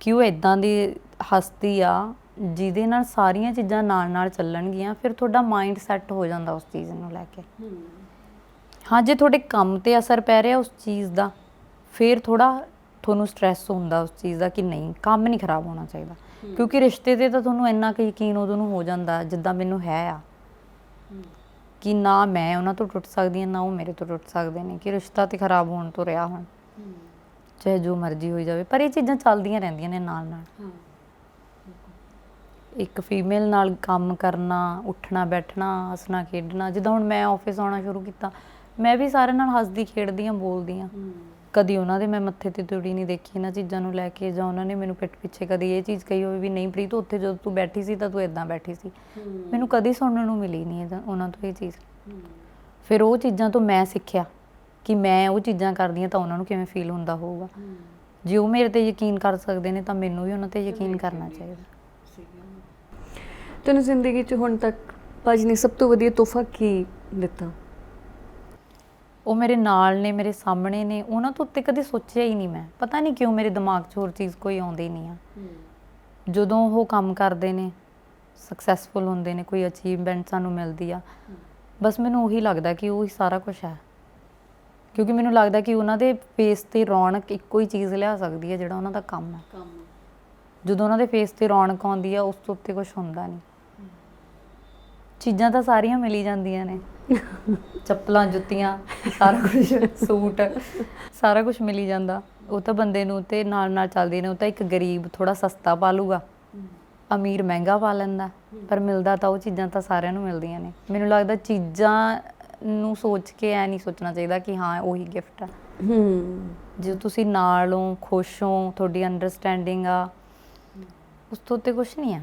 ਕਿ ਉਹ ਇੱਦਾਂ ਦੀ ਹਸਤੀ ਆ ਜਿਹਦੇ ਨਾਲ ਸਾਰੀਆਂ ਚੀਜ਼ਾਂ ਨਾਲ ਨਾਲ ਚੱਲਣਗੀਆਂ, ਫਿਰ ਤੁਹਾਡਾ ਮਾਈਂਡ ਸੈੱਟ ਹੋ ਜਾਂਦਾ ਉਸ ਚੀਜ਼ ਨੂੰ ਲੈ ਕੇ। ਹਾਂ, ਜੇ ਤੁਹਾਡੇ ਕੰਮ 'ਤੇ ਅਸਰ ਪੈ ਰਿਹਾ ਉਸ ਚੀਜ਼ ਦਾ, ਫਿਰ ਥੋੜ੍ਹਾ ਤੁਹਾਨੂੰ ਸਟਰੈਸ ਹੁੰਦਾ ਉਸ ਚੀਜ਼ ਦਾ ਕਿ ਨਹੀਂ ਕੰਮ ਨਹੀਂ ਖਰਾਬ ਹੋਣਾ ਚਾਹੀਦਾ, ਕਿਉਂਕਿ ਰਿਸ਼ਤੇ 'ਤੇ ਤਾਂ ਤੁਹਾਨੂੰ ਇੰਨਾ ਕੁ ਯਕੀਨ ਉਦੋਂ ਨੂੰ ਹੋ ਜਾਂਦਾ ਜਿੱਦਾਂ ਮੈਨੂੰ ਹੈ ਆ ਕਿ ਨਾ ਮੈਂ ਉਹਨਾਂ ਤੋਂ ਟੁੱਟ ਸਕਦੀ ਹਾਂ, ਨਾ ਉਹ ਮੇਰੇ ਤੋਂ ਟੁੱਟ ਸਕਦੇ ਨੇ, ਕਿ ਰਿਸ਼ਤਾ ਤੇ ਖਰਾਬ ਹੋਣ ਤੋਂ ਰਿਹਾ ਹੁਣ, ਚਾਹੇ ਜੋ ਮਰਜ਼ੀ ਹੋਈ ਜਾਵੇ। ਪਰ ਇਹ ਚੀਜ਼ਾਂ ਚੱਲਦੀਆਂ ਰਹਿੰਦੀਆਂ ਨੇ ਨਾਲ ਨਾਲ। ਇੱਕ ਫੀਮੇਲ ਨਾਲ ਕੰਮ ਕਰਨਾ, ਉੱਠਣਾ ਬੈਠਣਾ, ਹੱਸਣਾ ਖੇਡਣਾ। ਜਿੱਦਾਂ ਹੁਣ ਮੈਂ ਆਫਿਸ ਆਉਣਾ ਸ਼ੁਰੂ ਕੀਤਾ, ਮੈਂ ਵੀ ਸਾਰਿਆਂ ਨਾਲ ਹੱਸਦੀ ਖੇਡਦੀ ਹਾਂ, ਬੋਲਦੀ ਹਾਂ। ਕਦੀ ਉਹਨਾਂ ਦੇ ਮੈਂ ਮੱਥੇ 'ਤੇ ਤੂੜੀ ਨਹੀਂ ਦੇਖੀ ਇਹਨਾਂ ਚੀਜ਼ਾਂ ਨੂੰ ਲੈ ਕੇ, ਜਾਂ ਉਹਨਾਂ ਨੇ ਮੈਨੂੰ ਪਿੱਠ ਪਿੱਛੇ ਕਦੀ ਇਹ ਚੀਜ਼ ਕਹੀ ਹੋਵੇ ਵੀ ਨਹੀਂ ਪ੍ਰੀਤ ਉੱਥੇ ਜਦੋਂ ਤੂੰ ਬੈਠੀ ਸੀ ਤਾਂ ਤੂੰ ਇੱਦਾਂ ਬੈਠੀ ਸੀ। ਮੈਨੂੰ ਕਦੀ ਸੁਣਨ ਨੂੰ ਮਿਲੀ ਨਹੀਂ ਉਹਨਾਂ ਤੋਂ ਇਹ ਚੀਜ਼। ਫਿਰ ਉਹ ਚੀਜ਼ਾਂ ਤੋਂ ਮੈਂ ਸਿੱਖਿਆ ਕਿ ਮੈਂ ਉਹ ਚੀਜ਼ਾਂ ਕਰਦੀ ਹਾਂ ਤਾਂ ਉਹਨਾਂ ਨੂੰ ਕਿਵੇਂ ਫੀਲ ਹੁੰਦਾ ਹੋਊਗਾ। ਜੇ ਉਹ ਮੇਰੇ 'ਤੇ ਯਕੀਨ ਕਰ ਸਕਦੇ ਨੇ ਤਾਂ ਮੈਨੂੰ ਵੀ ਉਹਨਾਂ 'ਤੇ ਯਕੀਨ ਕਰਨਾ ਚਾਹੀਦਾ। ਤੈਨੂੰ ਜ਼ਿੰਦਗੀ 'ਚ ਹੁਣ ਤੱਕ ਭਾਜੀ ਨੇ ਸਭ ਤੋਂ ਵਧੀਆ ਤੋਹਫਾ ਕੀ ਦਿੱਤਾ? ਉਹ ਮੇਰੇ ਨਾਲ ਨੇ, ਮੇਰੇ ਸਾਹਮਣੇ ਨੇ, ਉਹਨਾਂ ਤੋਂ ਉੱਤੇ ਕਦੇ ਸੋਚਿਆ ਹੀ ਨਹੀਂ ਮੈਂ। ਪਤਾ ਨਹੀਂ ਕਿਉਂ ਮੇਰੇ ਦਿਮਾਗ 'ਚ ਹੋਰ ਚੀਜ਼ ਕੋਈ ਆਉਂਦੀ ਨਹੀਂ ਆ। ਜਦੋਂ ਉਹ ਕੰਮ ਕਰਦੇ ਨੇ, ਸਕਸੈਸਫੁਲ ਹੁੰਦੇ ਨੇ, ਕੋਈ ਅਚੀਵਮੈਂਟ ਸਾਨੂੰ ਮਿਲਦੀ ਆ, ਬਸ ਮੈਨੂੰ ਉਹੀ ਲੱਗਦਾ ਕਿ ਉਹ ਹੀ ਸਾਰਾ ਕੁਛ ਹੈ। ਕਿਉਂਕਿ ਮੈਨੂੰ ਲੱਗਦਾ ਕਿ ਉਹਨਾਂ ਦੇ ਫੇਸ 'ਤੇ ਰੌਣਕ ਇੱਕੋ ਹੀ ਚੀਜ਼ ਲਿਆ ਸਕਦੀ ਹੈ, ਜਿਹੜਾ ਉਹਨਾਂ ਦਾ ਕੰਮ ਹੈ। ਜਦੋਂ ਉਹਨਾਂ ਦੇ ਫੇਸ 'ਤੇ ਰੌਣਕ ਆਉਂਦੀ ਆ, ਉਸ ਤੋਂ ਉੱਤੇ ਕੁਛ ਹੁੰਦਾ ਨਹੀਂ। ਚੀਜ਼ਾਂ ਤਾਂ ਸਾਰੀਆਂ ਮਿਲ ਹੀ ਜਾਂਦੀਆਂ ਨੇ, ਚੱਪਲਾਂ ਜੁੱਤੀਆਂ ਸਾਰਾ ਕੁਝ, ਸੂਟ ਸਾਰਾ ਕੁਝ ਮਿਲ ਹੀ ਜਾਂਦਾ। ਉਹ ਤਾਂ ਬੰਦੇ ਨੂੰ ਤੇ ਨਾਲ ਨਾਲ ਚੱਲਦੇ ਨੇ। ਉਹ ਤਾਂ ਇੱਕ ਗਰੀਬ ਥੋੜਾ ਸਸਤਾ ਪਾ ਲੂਗਾ, ਅਮੀਰ ਮਹਿੰਗਾ ਪਾ ਲੈਂਦਾ, ਪਰ ਮਿਲਦਾ ਤਾਂ ਉਹ ਚੀਜ਼ਾਂ ਤਾਂ ਸਾਰਿਆਂ ਨੂੰ ਮਿਲਦੀਆਂ ਨੇ। ਮੈਨੂੰ ਲੱਗਦਾ ਚੀਜ਼ਾਂ ਨੂੰ ਸੋਚ ਕੇ ਐ ਨਹੀਂ ਸੋਚਣਾ ਚਾਹੀਦਾ ਕਿ ਹਾਂ ਉਹੀ ਗਿਫਟ ਆ। ਜੇ ਤੁਸੀਂ ਨਾਲ ਹੋ, ਖੁਸ਼ ਹੋ, ਤੁਹਾਡੀ ਅੰਡਰਸਟੈਂਡਿੰਗ ਆ, ਉਸ ਤੋਂ ਉੱਤੇ ਕੁਛ ਨਹੀਂ ਆ।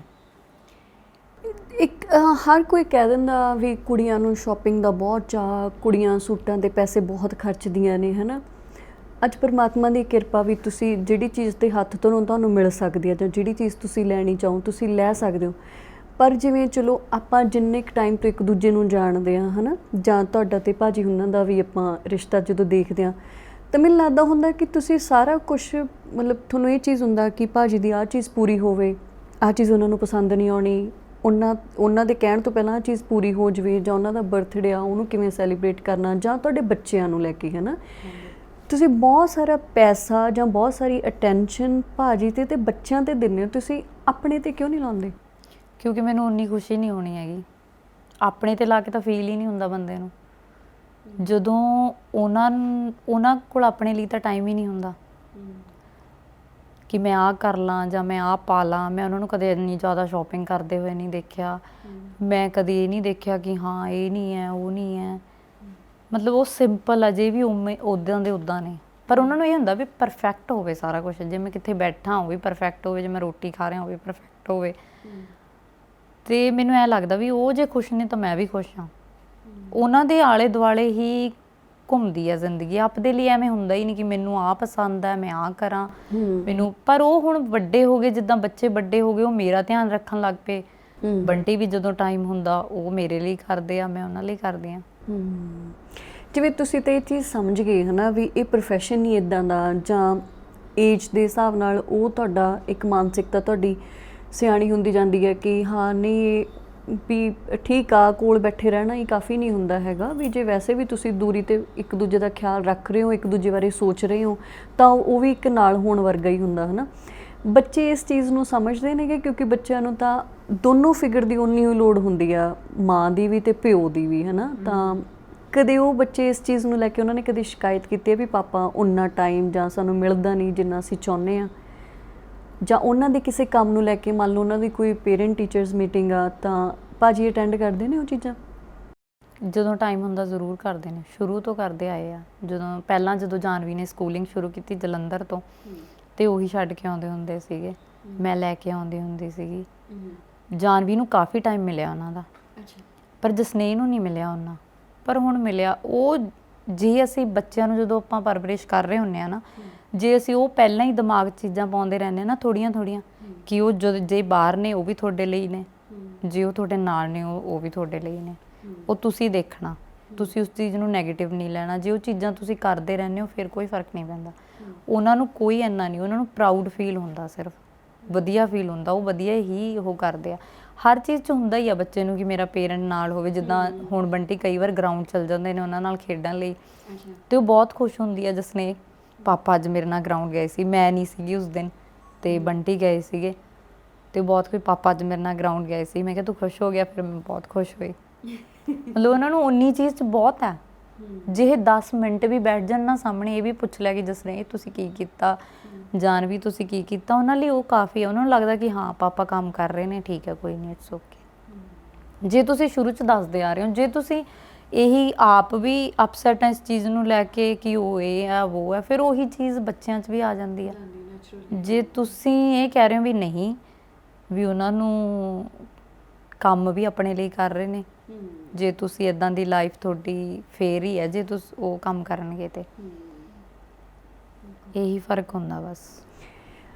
ਇੱਕ ਹਰ ਕੋਈ ਕਹਿ ਦਿੰਦਾ ਵੀ ਕੁੜੀਆਂ ਨੂੰ ਸ਼ਾਪਿੰਗ ਦਾ ਬਹੁਤ ਚਾਅ, ਕੁੜੀਆਂ ਸੂਟਾਂ 'ਤੇ ਪੈਸੇ ਬਹੁਤ ਖਰਚਦੀਆਂ ਨੇ, ਹੈ ਨਾ। ਅੱਜ ਪਰਮਾਤਮਾ ਦੀ ਕਿਰਪਾ ਵੀ ਤੁਸੀਂ ਜਿਹੜੀ ਚੀਜ਼ 'ਤੇ ਹੱਥ ਧਰੋ ਤੁਹਾਨੂੰ ਮਿਲ ਸਕਦੀ ਹੈ, ਜਾਂ ਜਿਹੜੀ ਚੀਜ਼ ਤੁਸੀਂ ਲੈਣੀ ਚਾਹੋ ਤੁਸੀਂ ਲੈ ਸਕਦੇ ਹੋ। ਪਰ ਜਿਵੇਂ ਚਲੋ ਆਪਾਂ ਜਿੰਨੇ ਕੁ ਟਾਈਮ ਤੋਂ ਇੱਕ ਦੂਜੇ ਨੂੰ ਜਾਣਦੇ ਹਾਂ, ਹੈ ਨਾ, ਜਾਂ ਤੁਹਾਡਾ ਅਤੇ ਭਾਜੀ ਉਹਨਾਂ ਦਾ ਵੀ ਆਪਾਂ ਰਿਸ਼ਤਾ ਜਦੋਂ ਦੇਖਦੇ ਹਾਂ, ਤਾਂ ਮੈਨੂੰ ਲੱਗਦਾ ਹੁੰਦਾ ਕਿ ਤੁਸੀਂ ਸਾਰਾ ਕੁਛ ਮਤਲਬ ਤੁਹਾਨੂੰ ਇਹ ਚੀਜ਼ ਹੁੰਦਾ ਕਿ ਭਾਜੀ ਦੀ ਆਹ ਚੀਜ਼ ਪੂਰੀ ਹੋਵੇ, ਆਹ ਚੀਜ਼ ਉਹਨਾਂ ਨੂੰ ਪਸੰਦ ਨਹੀਂ ਆਉਣੀ, ਉਹਨਾਂ ਦੇ ਕਹਿਣ ਤੋਂ ਪਹਿਲਾਂ ਆਹ ਚੀਜ਼ ਪੂਰੀ ਹੋ ਜਾਵੇ, ਜਾਂ ਉਹਨਾਂ ਦਾ ਬਰਥਡੇ ਆ ਉਹਨੂੰ ਕਿਵੇਂ ਸੈਲੀਬ੍ਰੇਟ ਕਰਨਾ, ਜਾਂ ਤੁਹਾਡੇ ਬੱਚਿਆਂ ਨੂੰ ਲੈ ਕੇ, ਹੈ ਨਾ। ਤੁਸੀਂ ਬਹੁਤ ਸਾਰਾ ਪੈਸਾ ਜਾਂ ਬਹੁਤ ਸਾਰੀ ਅਟੈਂਸ਼ਨ ਭਾਜੀ 'ਤੇ ਅਤੇ ਬੱਚਿਆਂ 'ਤੇ ਦਿੰਦੇ ਹੋ, ਤੁਸੀਂ ਆਪਣੇ 'ਤੇ ਕਿਉਂ ਨਹੀਂ ਲਾਉਂਦੇ? ਕਿਉਂਕਿ ਮੈਨੂੰ ਉਨੀ ਖੁਸ਼ੀ ਨਹੀਂ ਹੋਣੀ ਹੈਗੀ। ਆਪਣੇ 'ਤੇ ਲਾ ਕੇ ਤਾਂ ਫੀਲ ਹੀ ਨਹੀਂ ਹੁੰਦਾ ਬੰਦੇ ਨੂੰ। ਜਦੋਂ ਉਹਨਾਂ ਕੋਲ ਆਪਣੇ ਲਈ ਤਾਂ ਟਾਈਮ ਹੀ ਨਹੀਂ ਹੁੰਦਾ ਕਿ ਮੈਂ ਆਹ ਕਰ ਲਾਂ ਜਾਂ ਮੈਂ ਆਹ ਪਾ ਲਾਂ। ਮੈਂ ਉਹਨਾਂ ਨੂੰ ਕਦੇ ਇੰਨੀ ਜ਼ਿਆਦਾ ਸ਼ੋਪਿੰਗ ਕਰਦੇ ਹੋਏ ਨਹੀਂ ਦੇਖਿਆ। ਮੈਂ ਕਦੇ ਇਹ ਨਹੀਂ ਦੇਖਿਆ ਕਿ ਹਾਂ ਇਹ ਨਹੀਂ ਹੈ, ਉਹ ਨਹੀਂ ਹੈ। ਮਤਲਬ ਉਹ ਸਿੰਪਲ ਅਜੇ ਵੀ ਉਵੇਂ ਉੱਦਾਂ ਦੇ ਉੱਦਾਂ ਨੇ, ਪਰ ਉਹਨਾਂ ਨੂੰ ਇਹ ਹੁੰਦਾ ਵੀ ਪਰਫੈਕਟ ਹੋਵੇ ਸਾਰਾ ਕੁਛ। ਜੇ ਮੈਂ ਕਿੱਥੇ ਬੈਠਾ ਉਹ ਵੀ ਪਰਫੈਕਟ ਹੋਵੇ, ਜੇ ਮੈਂ ਰੋਟੀ ਖਾ ਰਿਹਾ ਉਹ ਵੀ ਪਰਫੈਕਟ ਹੋਵੇ। ਅਤੇ ਮੈਨੂੰ ਐਂ ਲੱਗਦਾ ਵੀ ਉਹ ਜੇ ਖੁਸ਼ ਨੇ ਤਾਂ ਮੈਂ ਵੀ ਖੁਸ਼ ਹਾਂ। ਉਹਨਾਂ ਦੇ ਆਲੇ ਦੁਆਲੇ ਹੀ ਘੁੰਮਦੀ ਹੈ ਜ਼ਿੰਦਗੀ। ਆਪਦੇ ਲਈ ਐਵੇਂ ਹੁੰਦਾ ਹੀ ਨਹੀਂ ਕਿ ਮੈਨੂੰ ਆਹ ਪਸੰਦ ਹੈ, ਮੈਂ ਆਹ ਕਰਾਂ ਮੈਨੂੰ। ਪਰ ਉਹ ਹੁਣ ਵੱਡੇ ਹੋ ਗਏ, ਜਿੱਦਾਂ ਬੱਚੇ ਵੱਡੇ ਹੋ ਗਏ, ਉਹ ਮੇਰਾ ਧਿਆਨ ਰੱਖਣ ਲੱਗ ਪਏ। ਬੰਟੀ ਵੀ ਜਦੋਂ ਟਾਈਮ ਹੁੰਦਾ ਉਹ ਮੇਰੇ ਲਈ ਕਰਦੇ ਆ, ਮੈਂ ਉਹਨਾਂ ਲਈ ਕਰਦੀ ਹਾਂ। ਜਿਵੇਂ ਤੁਸੀਂ ਤਾਂ ਇਹ ਚੀਜ਼ ਸਮਝ ਗਏ ਹੈ ਨਾ ਵੀ ਇਹ ਪ੍ਰੋਫੈਸ਼ਨ ਹੀ ਇੱਦਾਂ ਦਾ, ਜਾਂ ਏਜ ਦੇ ਹਿਸਾਬ ਨਾਲ ਉਹ ਤੁਹਾਡਾ ਇੱਕ ਮਾਨਸਿਕਤਾ ਤੁਹਾਡੀ ਸਿਆਣੀ ਹੁੰਦੀ ਜਾਂਦੀ ਹੈ ਕਿ ਹਾਂ ਨਹੀਂ ਵੀ ਠੀਕ ਆ, ਕੋਲ ਬੈਠੇ ਰਹਿਣਾ ਹੀ ਕਾਫੀ ਨਹੀਂ ਹੁੰਦਾ ਹੈਗਾ। ਵੀ ਜੇ ਵੈਸੇ ਵੀ ਤੁਸੀਂ ਦੂਰੀ 'ਤੇ ਇੱਕ ਦੂਜੇ ਦਾ ਖਿਆਲ ਰੱਖ ਰਹੇ ਹੋ, ਇੱਕ ਦੂਜੇ ਬਾਰੇ ਸੋਚ ਰਹੇ ਹੋ, ਤਾਂ ਉਹ ਵੀ ਇੱਕ ਨਾਲ ਹੋਣ ਵਰਗਾ ਹੀ ਹੁੰਦਾ, ਹੈ ਨਾ। ਬੱਚੇ ਇਸ ਚੀਜ਼ ਨੂੰ ਸਮਝਦੇ ਨੇਗੇ ਕਿਉਂਕਿ ਬੱਚਿਆਂ ਨੂੰ ਤਾਂ ਦੋਨੋਂ ਫਿਗਰ ਦੀ ਉਨੀ ਹੀ ਲੋੜ ਹੁੰਦੀ ਆ, ਮਾਂ ਦੀ ਵੀ ਅਤੇ ਪਿਓ ਦੀ ਵੀ, ਹੈ ਨਾ। ਤਾਂ ਕਦੇ ਉਹ ਬੱਚੇ ਇਸ ਚੀਜ਼ ਨੂੰ ਲੈ ਕੇ ਉਹਨਾਂ ਨੇ ਕਦੇ ਸ਼ਿਕਾਇਤ ਕੀਤੀ ਹੈ ਵੀ ਪਾਪਾ ਉਨਾ ਟਾਈਮ ਜਾਂ ਸਾਨੂੰ ਮਿਲਦਾ ਨਹੀਂ ਜਿੰਨਾ ਅਸੀਂ ਚਾਹੁੰਦੇ ਹਾਂ, ਜਾਂ ਉਹਨਾਂ ਦੇ ਕਿਸੇ ਕੰਮ ਨੂੰ ਲੈ ਕੇ ਮੰਨ ਲਓ ਉਹਨਾਂ ਦੀ ਕੋਈ ਪੇਰੈਂਟ ਟੀਚਰਸ ਮੀਟਿੰਗ ਆ ਤਾਂ ਭਾਜੀ ਅਟੈਂਡ ਕਰਦੇ ਨੇ ਉਹ ਚੀਜ਼ਾਂ? ਜਦੋਂ ਟਾਈਮ ਹੁੰਦਾ ਜ਼ਰੂਰ ਕਰਦੇ ਨੇ, ਸ਼ੁਰੂ ਤੋਂ ਕਰਦੇ ਆਏ ਆ। ਜਦੋਂ ਜਾਨਵੀ ਨੇ ਸਕੂਲਿੰਗ ਸ਼ੁਰੂ ਕੀਤੀ ਜਲੰਧਰ ਤੋਂ, ਅਤੇ ਉਹੀ ਛੱਡ ਕੇ ਆਉਂਦੇ ਹੁੰਦੇ ਸੀਗੇ, ਮੈਂ ਲੈ ਕੇ ਆਉਂਦੀ ਹੁੰਦੀ ਸੀਗੀ। ਜਾਨਵੀ ਨੂੰ ਕਾਫੀ ਟਾਈਮ ਮਿਲਿਆ ਉਹਨਾਂ ਦਾ, ਪਰ ਜਸਨੇਹ ਨੂੰ ਨਹੀਂ ਮਿਲਿਆ ਉਹਨਾਂ। ਪਰ ਹੁਣ ਮਿਲਿਆ। ਉਹ ਜੇ ਅਸੀਂ ਬੱਚਿਆਂ ਨੂੰ ਜਦੋਂ ਆਪਾਂ ਪਰਵਰਿਸ਼ ਕਰ ਰਹੇ ਹੁੰਦੇ ਹਾਂ ਨਾ, ਜੇ ਅਸੀਂ ਉਹ ਪਹਿਲਾਂ ਹੀ ਦਿਮਾਗ 'ਚ ਚੀਜ਼ਾਂ ਪਾਉਂਦੇ ਰਹਿੰਦੇ ਹਾਂ ਨਾ ਥੋੜ੍ਹੀਆਂ ਥੋੜ੍ਹੀਆਂ, ਕਿ ਉਹ ਜੇ ਬਾਹਰ ਨੇ ਉਹ ਵੀ ਤੁਹਾਡੇ ਲਈ ਨੇ, ਜੇ ਉਹ ਤੁਹਾਡੇ ਨਾਲ ਨੇ ਉਹ ਵੀ ਤੁਹਾਡੇ ਲਈ ਨੇ। ਉਹ ਤੁਸੀਂ ਦੇਖਣਾ, ਤੁਸੀਂ ਉਸ ਚੀਜ਼ ਨੂੰ ਨੈਗੇਟਿਵ ਨਹੀਂ ਲੈਣਾ। ਜੇ ਉਹ ਚੀਜ਼ਾਂ ਤੁਸੀਂ ਕਰਦੇ ਰਹਿੰਦੇ ਹੋ ਫਿਰ ਕੋਈ ਫਰਕ ਨਹੀਂ ਪੈਂਦਾ। ਉਹਨਾਂ ਨੂੰ ਕੋਈ ਇੰਨਾ ਨਹੀਂ, ਉਹਨਾਂ ਨੂੰ ਪ੍ਰਾਊਡ ਫੀਲ ਹੁੰਦਾ, ਸਿਰਫ ਵਧੀਆ ਫੀਲ ਹੁੰਦਾ। ਉਹ ਵਧੀਆ ਹੀ ਉਹ ਕਰਦੇ ਆ। ਹਰ ਚੀਜ਼ 'ਚ ਹੁੰਦਾ ਹੀ ਆ ਬੱਚੇ ਨੂੰ ਕਿ ਮੇਰਾ ਪੇਰੈਂਟ ਨਾਲ ਹੋਵੇ। ਜਿੱਦਾਂ ਹੁਣ ਬੰਟੀ ਕਈ ਵਾਰ ਗਰਾਊਂਡ ਚਲ ਜਾਂਦੇ ਨੇ ਉਹਨਾਂ ਨਾਲ ਖੇਡਣ ਲਈ, ਅਤੇ ਉਹ ਬਹੁਤ ਖੁਸ਼ ਹੁੰਦੀ ਆ ਜਸਨੇਹ, ਪਾਪਾ ਅੱਜ ਮੇਰੇ ਨਾਲ ਗਰਾਊਂਡ ਗਏ ਸੀ, ਮੈਂ ਨਹੀਂ ਸੀਗੀ ਉਸ ਦਿਨ ਅਤੇ ਬੰਟੀ ਗਏ ਸੀਗੇ, ਅਤੇ ਬਹੁਤ ਕੋਈ ਪਾਪਾ ਅੱਜ ਮੇਰੇ ਨਾਲ ਗਰਾਊਂਡ ਗਏ ਸੀ। ਮੈਂ ਕਿਹਾ ਤੂੰ ਖੁਸ਼ ਹੋ ਗਿਆ? ਫਿਰ ਮੈਂ ਬਹੁਤ ਖੁਸ਼ ਹੋਈ। ਮਤਲਬ ਉਹਨਾਂ ਨੂੰ ਉਨੀ ਚੀਜ਼ 'ਚ ਬਹੁਤ ਹੈ। ਜੇ ਇਹ 10 ਮਿੰਟ ਵੀ ਬੈਠ ਜਾਣ ਨਾ ਸਾਹਮਣੇ, ਇਹ ਵੀ ਪੁੱਛ ਲਿਆ ਕਿ ਜਸਨੇਹ ਤੁਸੀਂ ਕੀ ਕੀਤਾ, ਜਾਨਵੀ ਤੁਸੀਂ ਕੀ ਕੀਤਾ, ਉਹਨਾਂ ਲਈ ਉਹ ਕਾਫੀ ਹੈ। ਉਹਨਾਂ ਨੂੰ ਲੱਗਦਾ ਕਿ ਹਾਂ ਪਾਪਾ ਕੰਮ ਕਰ ਰਹੇ ਨੇ, ਠੀਕ ਹੈ, ਕੋਈ ਨਹੀਂ, ਇਟਸ ਓਕੇ। ਜੇ ਤੁਸੀਂ ਸ਼ੁਰੂ 'ਚ ਦੱਸਦੇ ਆ ਰਹੇ ਹੋ, ਜੇ ਤੁਸੀਂ ਇਹੀ ਆਪ ਵੀ ਅਪਸੈਟ ਹੈ ਇਸ ਚੀਜ਼ ਨੂੰ ਲੈ ਕੇ ਕਿ ਉਹ ਇਹ ਹੈ ਉਹ ਹੈ, ਫਿਰ ਉਹੀ ਚੀਜ਼ ਬੱਚਿਆਂ 'ਚ ਵੀ ਆ ਜਾਂਦੀ ਹੈ। ਜੇ ਤੁਸੀਂ ਇਹ ਕਹਿ ਰਹੇ ਹੋ ਵੀ ਨਹੀਂ, ਵੀ ਉਹਨਾਂ ਨੂੰ ਕੰਮ ਵੀ ਆਪਣੇ ਲਈ ਕਰ ਰਹੇ ਨੇ, ਜੇ ਤੁਸੀਂ ਇੱਦਾਂ ਦੀ ਲਾਈਫ ਤੁਹਾਡੀ ਫੇਰ ਹੀ ਹੈ ਜੇ ਤੁਸੀਂ ਉਹ ਕੰਮ ਕਰਨਗੇ, ਤੇ ਇਹੀ ਫਰਕ ਹੁੰਦਾ ਬਸ।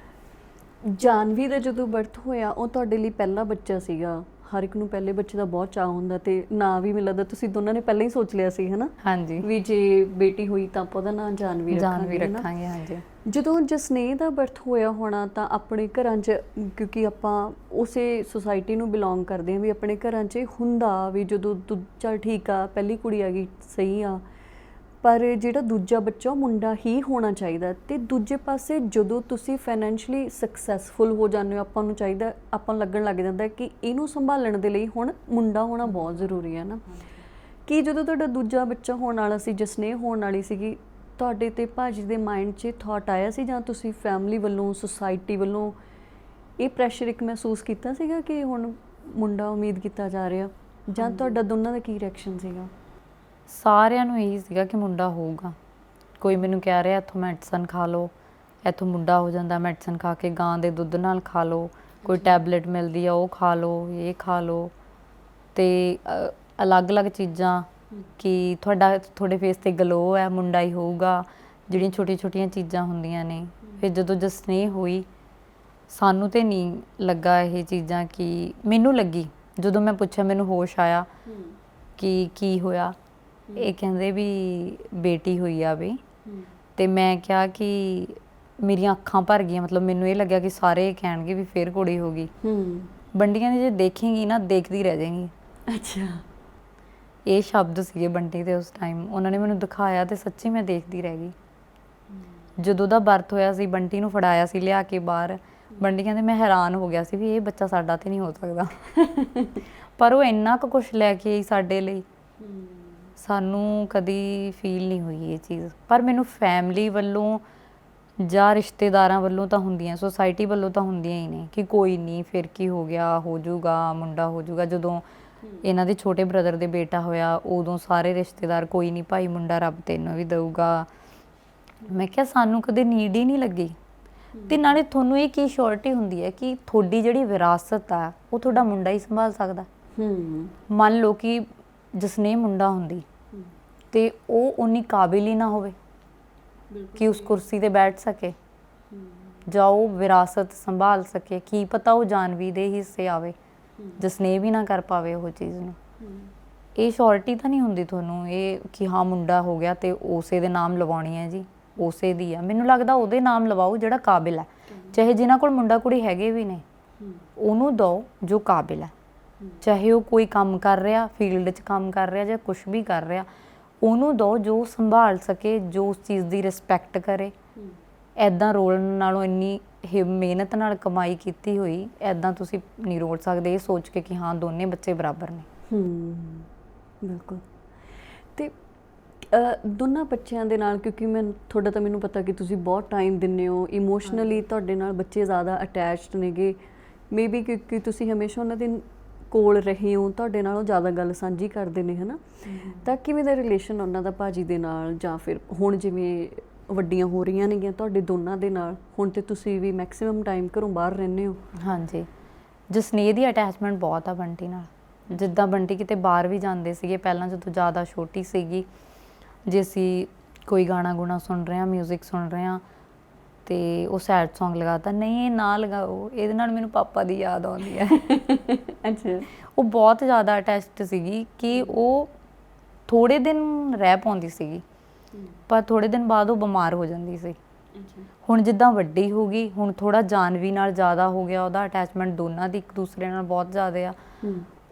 ਜਾਨਵੀ ਦਾ ਜਦੋਂ ਬਰਥ ਹੋਇਆ ਉਹ ਤੁਹਾਡੇ ਲਈ ਪਹਿਲਾ ਬੱਚਾ ਸੀਗਾ। ਹਰ ਇੱਕ ਨੂੰ ਪਹਿਲੇ ਬੱਚੇ ਦਾ ਬਹੁਤ ਚਾਅ ਹੁੰਦਾ, ਅਤੇ ਨਾਂ ਵੀ ਮੈਨੂੰ ਲੱਗਦਾ ਤੁਸੀਂ ਦੋਨਾਂ ਨੇ ਪਹਿਲਾਂ ਹੀ ਸੋਚ ਲਿਆ ਸੀ, ਹੈ ਨਾ। ਹਾਂਜੀ, ਵੀ ਜੇ ਬੇਟੀ ਹੋਈ ਤਾਂ ਆਪਾਂ ਉਹਦਾ ਨਾਂ ਜਾਨਵੀ ਰੱਖਾਂਗੇ। ਹਾਂਜੀ, ਜਦੋਂ ਜਸਨੇਹ ਦਾ ਬਰਥ ਹੋਇਆ ਹੋਣਾ ਤਾਂ ਆਪਣੇ ਘਰਾਂ 'ਚ, ਕਿਉਂਕਿ ਆਪਾਂ ਉਸੇ ਸੁਸਾਇਟੀ ਨੂੰ ਬਿਲੋਂਗ ਕਰਦੇ ਹਾਂ, ਵੀ ਆਪਣੇ ਘਰਾਂ 'ਚ ਹੁੰਦਾ ਵੀ ਜਦੋਂ ਚੱਲ ਠੀਕ ਆ ਪਹਿਲੀ ਕੁੜੀ ਆ ਗਈ ਸਹੀ ਆ, ਪਰ ਜਿਹੜਾ ਦੂਜਾ ਬੱਚਾ ਉਹ ਮੁੰਡਾ ਹੀ ਹੋਣਾ ਚਾਹੀਦਾ। ਤੇ ਦੂਜੇ ਪਾਸੇ ਜਦੋਂ ਤੁਸੀਂ ਫਾਈਨੈਂਸ਼ਲੀ ਸਕਸੈਸਫੁਲ ਹੋ ਜਾਂਦੇ ਹੋ, ਆਪਾਂ ਨੂੰ ਚਾਹੀਦਾ, ਆਪਾਂ ਨੂੰ ਲੱਗਣ ਲੱਗ ਜਾਂਦਾ ਕਿ ਇਹਨੂੰ ਸੰਭਾਲਣ ਦੇ ਲਈ ਹੁਣ ਮੁੰਡਾ ਹੋਣਾ ਬਹੁਤ ਜ਼ਰੂਰੀ ਹੈ ਨਾ। ਕਿ ਜਦੋਂ ਤੁਹਾਡਾ ਦੂਜਾ ਬੱਚਾ ਹੋਣ ਵਾਲਾ ਸੀ, ਜਸਨੇਹ ਹੋਣ ਵਾਲੀ ਸੀਗੀ, ਤੁਹਾਡੇ ਤੇ ਭਾਜੀ ਦੇ ਮਾਈਂਡ 'ਚ ਥਾਟ ਆਇਆ ਸੀ, ਜਾਂ ਤੁਸੀਂ ਫੈਮਿਲੀ ਵੱਲੋਂ, ਸੁਸਾਇਟੀ ਵੱਲੋਂ ਇਹ ਪ੍ਰੈਸ਼ਰ ਇੱਕ ਮਹਿਸੂਸ ਕੀਤਾ ਸੀਗਾ ਕਿ ਹੁਣ ਮੁੰਡਾ ਉਮੀਦ ਕੀਤਾ ਜਾ ਰਿਹਾ, ਜਾਂ ਤੁਹਾਡਾ ਦੋਨਾਂ ਦਾ ਕੀ ਰਿਐਕਸ਼ਨ ਸੀਗਾ? ਸਾਰਿਆਂ ਨੂੰ ਇਹੀ ਸੀਗਾ ਕਿ ਮੁੰਡਾ ਹੋਊਗਾ। ਕੋਈ ਮੈਨੂੰ ਕਹਿ ਰਿਹਾ ਇੱਥੋਂ ਮੈਡੀਸਨ ਖਾ ਲਓ, ਇੱਥੋਂ ਮੁੰਡਾ ਹੋ ਜਾਂਦਾ, ਮੈਡੀਸਨ ਖਾ ਕੇ ਗਾਂ ਦੇ ਦੁੱਧ ਨਾਲ ਖਾ ਲਓ, ਕੋਈ ਟੈਬਲੇਟ ਮਿਲਦੀ ਆ ਉਹ ਖਾ ਲਓ, ਇਹ ਖਾ ਲਓ, ਅਤੇ ਅਲੱਗ-ਅਲੱਗ ਚੀਜ਼ਾਂ ਕਿ ਤੁਹਾਡੇ ਫੇਸ 'ਤੇ ਗਲੋ ਹੈ, ਮੁੰਡਾ ਹੀ ਹੋਊਗਾ, ਜਿਹੜੀਆਂ ਛੋਟੀਆਂ-ਛੋਟੀਆਂ ਚੀਜ਼ਾਂ ਹੁੰਦੀਆਂ ਨੇ। ਫਿਰ ਜਦੋਂ ਜਸਨੇਹ ਹੋਈ, ਸਾਨੂੰ ਤਾਂ ਨਹੀਂ ਲੱਗਾ ਇਹ ਚੀਜ਼ਾਂ, ਕਿ ਮੈਨੂੰ ਲੱਗੀ ਜਦੋਂ ਮੈਂ ਪੁੱਛਿਆ, ਮੈਨੂੰ ਹੋਸ਼ ਆਇਆ ਕਿ ਕੀ ਹੋਇਆ। ਇਹ ਕਹਿੰਦੇ ਵੀ ਬੇਟੀ ਹੋਈ ਆ ਵੀ, ਅਤੇ ਮੈਂ ਕਿਹਾ ਕਿ ਮੇਰੀਆਂ ਅੱਖਾਂ ਭਰ ਗਈਆਂ, ਮਤਲਬ ਮੈਨੂੰ ਇਹ ਲੱਗਿਆ ਕਿ ਸਾਰੇ ਕਹਿਣਗੇ ਵੀ ਫਿਰ ਕੁੜੀ ਹੋ ਗਈ। ਬੰਟੀਆਂ ਦੀ ਜੇ ਦੇਖੇਂਗੀ ਨਾ, ਦੇਖਦੀ ਰਹਿ ਜਾਏਗੀ। ਅੱਛਾ, ਇਹ ਸ਼ਬਦ ਸੀਗੇ ਬੰਟੀ ਦੇ ਉਸ ਟਾਈਮ। ਉਹਨਾਂ ਨੇ ਮੈਨੂੰ ਦਿਖਾਇਆ ਅਤੇ ਸੱਚੀ ਮੈਂ ਦੇਖਦੀ ਰਹਿ ਗਈ। ਜਦੋਂ ਦਾ ਬਰਥ ਹੋਇਆ ਸੀ, ਬੰਟੀ ਨੂੰ ਫੜਾਇਆ ਸੀ ਲਿਆ ਕੇ ਬਾਹਰ, ਬੰਟੀ ਕਹਿੰਦੇ ਮੈਂ ਹੈਰਾਨ ਹੋ ਗਿਆ ਸੀ ਵੀ ਇਹ ਬੱਚਾ ਸਾਡਾ ਤੇ ਨਹੀਂ ਹੋ ਸਕਦਾ। ਪਰ ਉਹ ਇੰਨਾ ਕੁ ਕੁਛ ਲੈ ਕੇ ਆਈ ਸਾਡੇ ਲਈ, ਸਾਨੂੰ ਕਦੀ ਫੀਲ ਨਹੀਂ ਹੋਈ ਇਹ ਚੀਜ਼। ਪਰ ਮੈਨੂੰ ਫੈਮਿਲੀ ਵੱਲੋਂ ਜਾਂ ਰਿਸ਼ਤੇਦਾਰਾਂ ਵੱਲੋਂ ਤਾਂ ਹੁੰਦੀਆਂ, ਸੋਸਾਇਟੀ ਵੱਲੋਂ ਤਾਂ ਹੁੰਦੀਆਂ ਹੀ ਨੇ ਕਿ ਕੋਈ ਨਹੀਂ, ਫਿਰ ਕੀ ਹੋ ਗਿਆ, ਹੋ ਜਾਊਗਾ, ਮੁੰਡਾ ਹੋ ਜਾਊਗਾ। ਜਦੋਂ ਇਹਨਾਂ ਦੇ ਛੋਟੇ ਬ੍ਰਦਰ ਦੇ ਬੇਟਾ ਹੋਇਆ, ਉਦੋਂ ਸਾਰੇ ਰਿਸ਼ਤੇਦਾਰ, ਕੋਈ ਨਹੀਂ ਭਾਈ, ਮੁੰਡਾ ਰੱਬ ਤੈਨੂੰ ਵੀ ਦਊਗਾ। ਮੈਂ ਕਿਹਾ ਸਾਨੂੰ ਕਦੇ ਨੀਡ ਹੀ ਨਹੀਂ ਲੱਗੀ। ਅਤੇ ਨਾਲੇ ਤੁਹਾਨੂੰ ਇਹ ਕੀ ਸ਼ੋਰਟੀ ਹੁੰਦੀ ਹੈ ਕਿ ਤੁਹਾਡੀ ਜਿਹੜੀ ਵਿਰਾਸਤ ਆ ਉਹ ਤੁਹਾਡਾ ਮੁੰਡਾ ਹੀ ਸੰਭਾਲ ਸਕਦਾ। ਮੰਨ ਲਓ ਕਿ ਜਸਨੇਹ ਮੁੰਡਾ ਹੁੰਦੀ ਅਤੇ ਉਹ ਉਨੀ ਕਾਬਿਲ ਹੀ ਨਾ ਹੋਵੇ ਕਿ ਉਸ ਕੁਰਸੀ 'ਤੇ ਬੈਠ ਸਕੇ ਜਾਂ ਉਹ ਵਿਰਾਸਤ ਸੰਭਾਲ ਸਕੇ। ਕੀ ਪਤਾ ਉਹ ਜਾਨਵੀ ਦੇ ਹਿੱਸੇ ਆਵੇ, ਜਸਨੇਹ ਵੀ ਨਾ ਕਰ ਪਾਵੇ ਉਹ ਚੀਜ਼ ਨੂੰ। ਇਹ ਸ਼ੋਰਟੀ ਤਾਂ ਨਹੀਂ ਹੁੰਦੀ ਤੁਹਾਨੂੰ ਇਹ ਕਿ ਹਾਂ ਮੁੰਡਾ ਹੋ ਗਿਆ ਅਤੇ ਉਸੇ ਦੇ ਨਾਮ ਲਵਾਉਣੀ ਹੈ ਜੀ, ਉਸੇ ਦੀ ਆ। ਮੈਨੂੰ ਲੱਗਦਾ ਉਹਦੇ ਨਾਮ ਲਵਾਓ ਜਿਹੜਾ ਕਾਬਿਲ ਹੈ। ਚਾਹੇ ਜਿਨ੍ਹਾਂ ਕੋਲ ਮੁੰਡਾ ਕੁੜੀ ਹੈਗੇ ਵੀ ਨੇ, ਉਹਨੂੰ ਦਿਓ ਜੋ ਕਾਬਿਲ ਹੈ। ਚਾਹੇ ਉਹ ਕੋਈ ਕੰਮ ਕਰ ਰਿਹਾ, ਫੀਲਡ 'ਚ ਕੰਮ ਕਰ ਰਿਹਾ ਜਾਂ ਕੁਛ ਵੀ ਕਰ ਰਿਹਾ, ਉਹਨੂੰ ਦਿਓ ਜੋ ਸੰਭਾਲ ਸਕੇ, ਜੋ ਉਸ ਚੀਜ਼ ਦੀ ਰਿਸਪੈਕਟ ਕਰੇ। ਇੱਦਾਂ ਰੋਲਣ ਨਾਲੋਂ ਇੰਨੀ ਮਿਹਨਤ ਨਾਲ ਕਮਾਈ ਕੀਤੀ ਹੋਈ ਇੱਦਾਂ ਤੁਸੀਂ ਨਹੀਂ ਰੋਲ ਸਕਦੇ ਇਹ ਸੋਚ ਕੇ ਕਿ ਹਾਂ ਦੋਨੇ ਬੱਚੇ ਬਰਾਬਰ ਨੇ। ਬਿਲਕੁਲ। ਅਤੇ ਦੋਨਾਂ ਬੱਚਿਆਂ ਦੇ ਨਾਲ, ਕਿਉਂਕਿ ਤੁਹਾਡਾ ਤਾਂ ਮੈਨੂੰ ਪਤਾ ਕਿ ਤੁਸੀਂ ਬਹੁਤ ਟਾਈਮ ਦਿੰਦੇ ਹੋ, ਇਮੋਸ਼ਨਲੀ ਤੁਹਾਡੇ ਨਾਲ ਬੱਚੇ ਜ਼ਿਆਦਾ ਅਟੈਚਡ ਨੇਗੇ, ਮੇ ਬੀ ਕਿਉਂਕਿ ਤੁਸੀਂ ਹਮੇਸ਼ਾ ਉਹਨਾਂ ਦੇ ਕੋਲ ਰਹੇ ਹੋ, ਤੁਹਾਡੇ ਨਾਲ ਉਹ ਜ਼ਿਆਦਾ ਗੱਲ ਸਾਂਝੀ ਕਰਦੇ ਨੇ, ਹੈ ਨਾ। ਤਾਂ ਕਿਵੇਂ ਦਾ ਰਿਲੇਸ਼ਨ ਉਹਨਾਂ ਦਾ ਭਾਜੀ ਦੇ ਨਾਲ, ਜਾਂ ਫਿਰ ਹੁਣ ਜਿਵੇਂ ਵੱਡੀਆਂ ਹੋ ਰਹੀਆਂ ਨੇਗੀਆਂ ਤੁਹਾਡੇ ਦੋਨਾਂ ਦੇ ਨਾਲ, ਹੁਣ ਤੇ ਤੁਸੀਂ ਵੀ ਮੈਕਸਿਮਮ ਟਾਈਮ ਘਰੋਂ ਬਾਹਰ ਰਹਿੰਦੇ ਹੋ? ਹਾਂਜੀ, ਜਸਨੇਹ ਦੀ ਅਟੈਚਮੈਂਟ ਬਹੁਤ ਆ ਬੰਟੀ ਨਾਲ। ਜਿੱਦਾਂ ਬੰਟੀ ਕਿਤੇ ਬਾਹਰ ਵੀ ਜਾਂਦੇ ਸੀਗੇ ਪਹਿਲਾਂ, ਜਦੋਂ ਜ਼ਿਆਦਾ ਛੋਟੀ ਸੀਗੀ, ਜੇ ਅਸੀਂ ਕੋਈ ਗਾਣਾ ਗੁਣਾ ਸੁਣ ਰਹੇ ਹਾਂ, ਮਿਊਜ਼ਿਕ ਸੁਣ ਰਹੇ ਹਾਂ ਅਤੇ ਉਹ ਸੈਡ ਸੌਂਗ ਲਗਾਤਾ, ਨਹੀਂ ਇਹ ਨਾ ਲਗਾਓ, ਇਹਦੇ ਨਾਲ ਮੈਨੂੰ ਪਾਪਾ ਦੀ ਯਾਦ ਆਉਂਦੀ ਹੈ। ਅੱਛਾ। ਉਹ ਬਹੁਤ ਜ਼ਿਆਦਾ ਅਟੈਚਡ ਸੀਗੀ ਕਿ ਉਹ ਥੋੜ੍ਹੇ ਦਿਨ ਰਹਿ ਪਾਉਂਦੀ ਸੀਗੀ, ਪਰ ਥੋੜ੍ਹੇ ਦਿਨ ਬਾਅਦ ਉਹ ਬਿਮਾਰ ਹੋ ਜਾਂਦੀ ਸੀ। ਹੁਣ ਜਿੱਦਾਂ ਵੱਡੀ ਹੋ ਗਈ, ਹੁਣ ਥੋੜ੍ਹਾ ਜਾਨਵੀ ਨਾਲ ਜ਼ਿਆਦਾ ਹੋ ਗਿਆ ਉਹਦਾ ਅਟੈਚਮੈਂਟ, ਦੋਨਾਂ ਦੀ ਇੱਕ ਦੂਸਰੇ ਨਾਲ ਬਹੁਤ ਜ਼ਿਆਦਾ ਆ।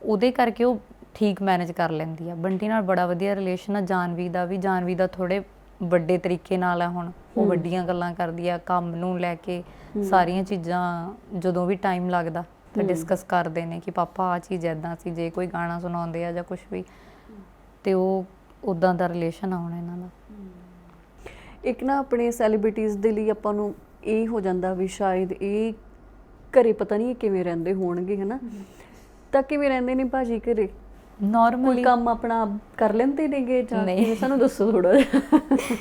ਉਹਦੇ ਕਰਕੇ ਉਹ ਠੀਕ ਮੈਨੇਜ ਕਰ ਲੈਂਦੀ ਆ। ਬੰਟੀ ਨਾਲ ਬੜਾ ਵਧੀਆ ਰਿਲੇਸ਼ਨ ਆ। ਜਾਨਵੀ ਦਾ ਵੀ, ਜਾਨਵੀ ਦਾ ਥੋੜ੍ਹੇ ਵੱਡੇ ਤਰੀਕੇ ਨਾਲ ਆ। ਹੁਣ ਉਹ ਵੱਡੀਆਂ ਗੱਲਾਂ ਕਰਦੀ ਆ, ਕੰਮ ਨੂੰ ਲੈ ਕੇ ਸਾਰੀਆਂ ਚੀਜ਼ਾਂ। ਜਦੋਂ ਵੀ ਟਾਈਮ ਲੱਗਦਾ ਤਾਂ ਡਿਸਕਸ ਕਰਦੇ ਨੇ ਕਿ ਪਾਪਾ ਆਹ ਚੀਜ਼ ਇੱਦਾਂ ਸੀ, ਜੇ ਕੋਈ ਗਾਣਾ ਸੁਣਾਉਂਦੇ ਆ ਜਾਂ ਕੁਛ ਵੀ, ਅਤੇ ਉਹ ਉੱਦਾਂ ਦਾ ਰਿਲੇਸ਼ਨ ਆ ਹੁਣ ਇਹਨਾਂ ਦਾ। ਇੱਕ ਨਾ ਆਪਣੇ ਸੈਲੀਬ੍ਰਿਟੀਜ਼ ਦੇ ਲਈ ਆਪਾਂ ਨੂੰ ਇਹ ਹੋ ਜਾਂਦਾ ਵੀ ਸ਼ਾਇਦ ਇਹ ਘਰੇ ਪਤਾ ਨਹੀਂ ਕਿਵੇਂ ਰਹਿੰਦੇ ਹੋਣਗੇ, ਹੈ ਨਾ। ਤਾਂ ਕਿਵੇਂ ਰਹਿੰਦੇ ਨੇ ਭਾਜੀ ਘਰੇ? ਨੋਰਮਲੀ ਕੰਮ ਆਪਣਾ ਕਰ ਲੈਂਦੇ ਨੇਗੇ ਜਾਂ ਕਿਵੇਂ? ਸਾਨੂੰ ਦੱਸੋ ਥੋੜ੍ਹਾ ਜਿਹਾ।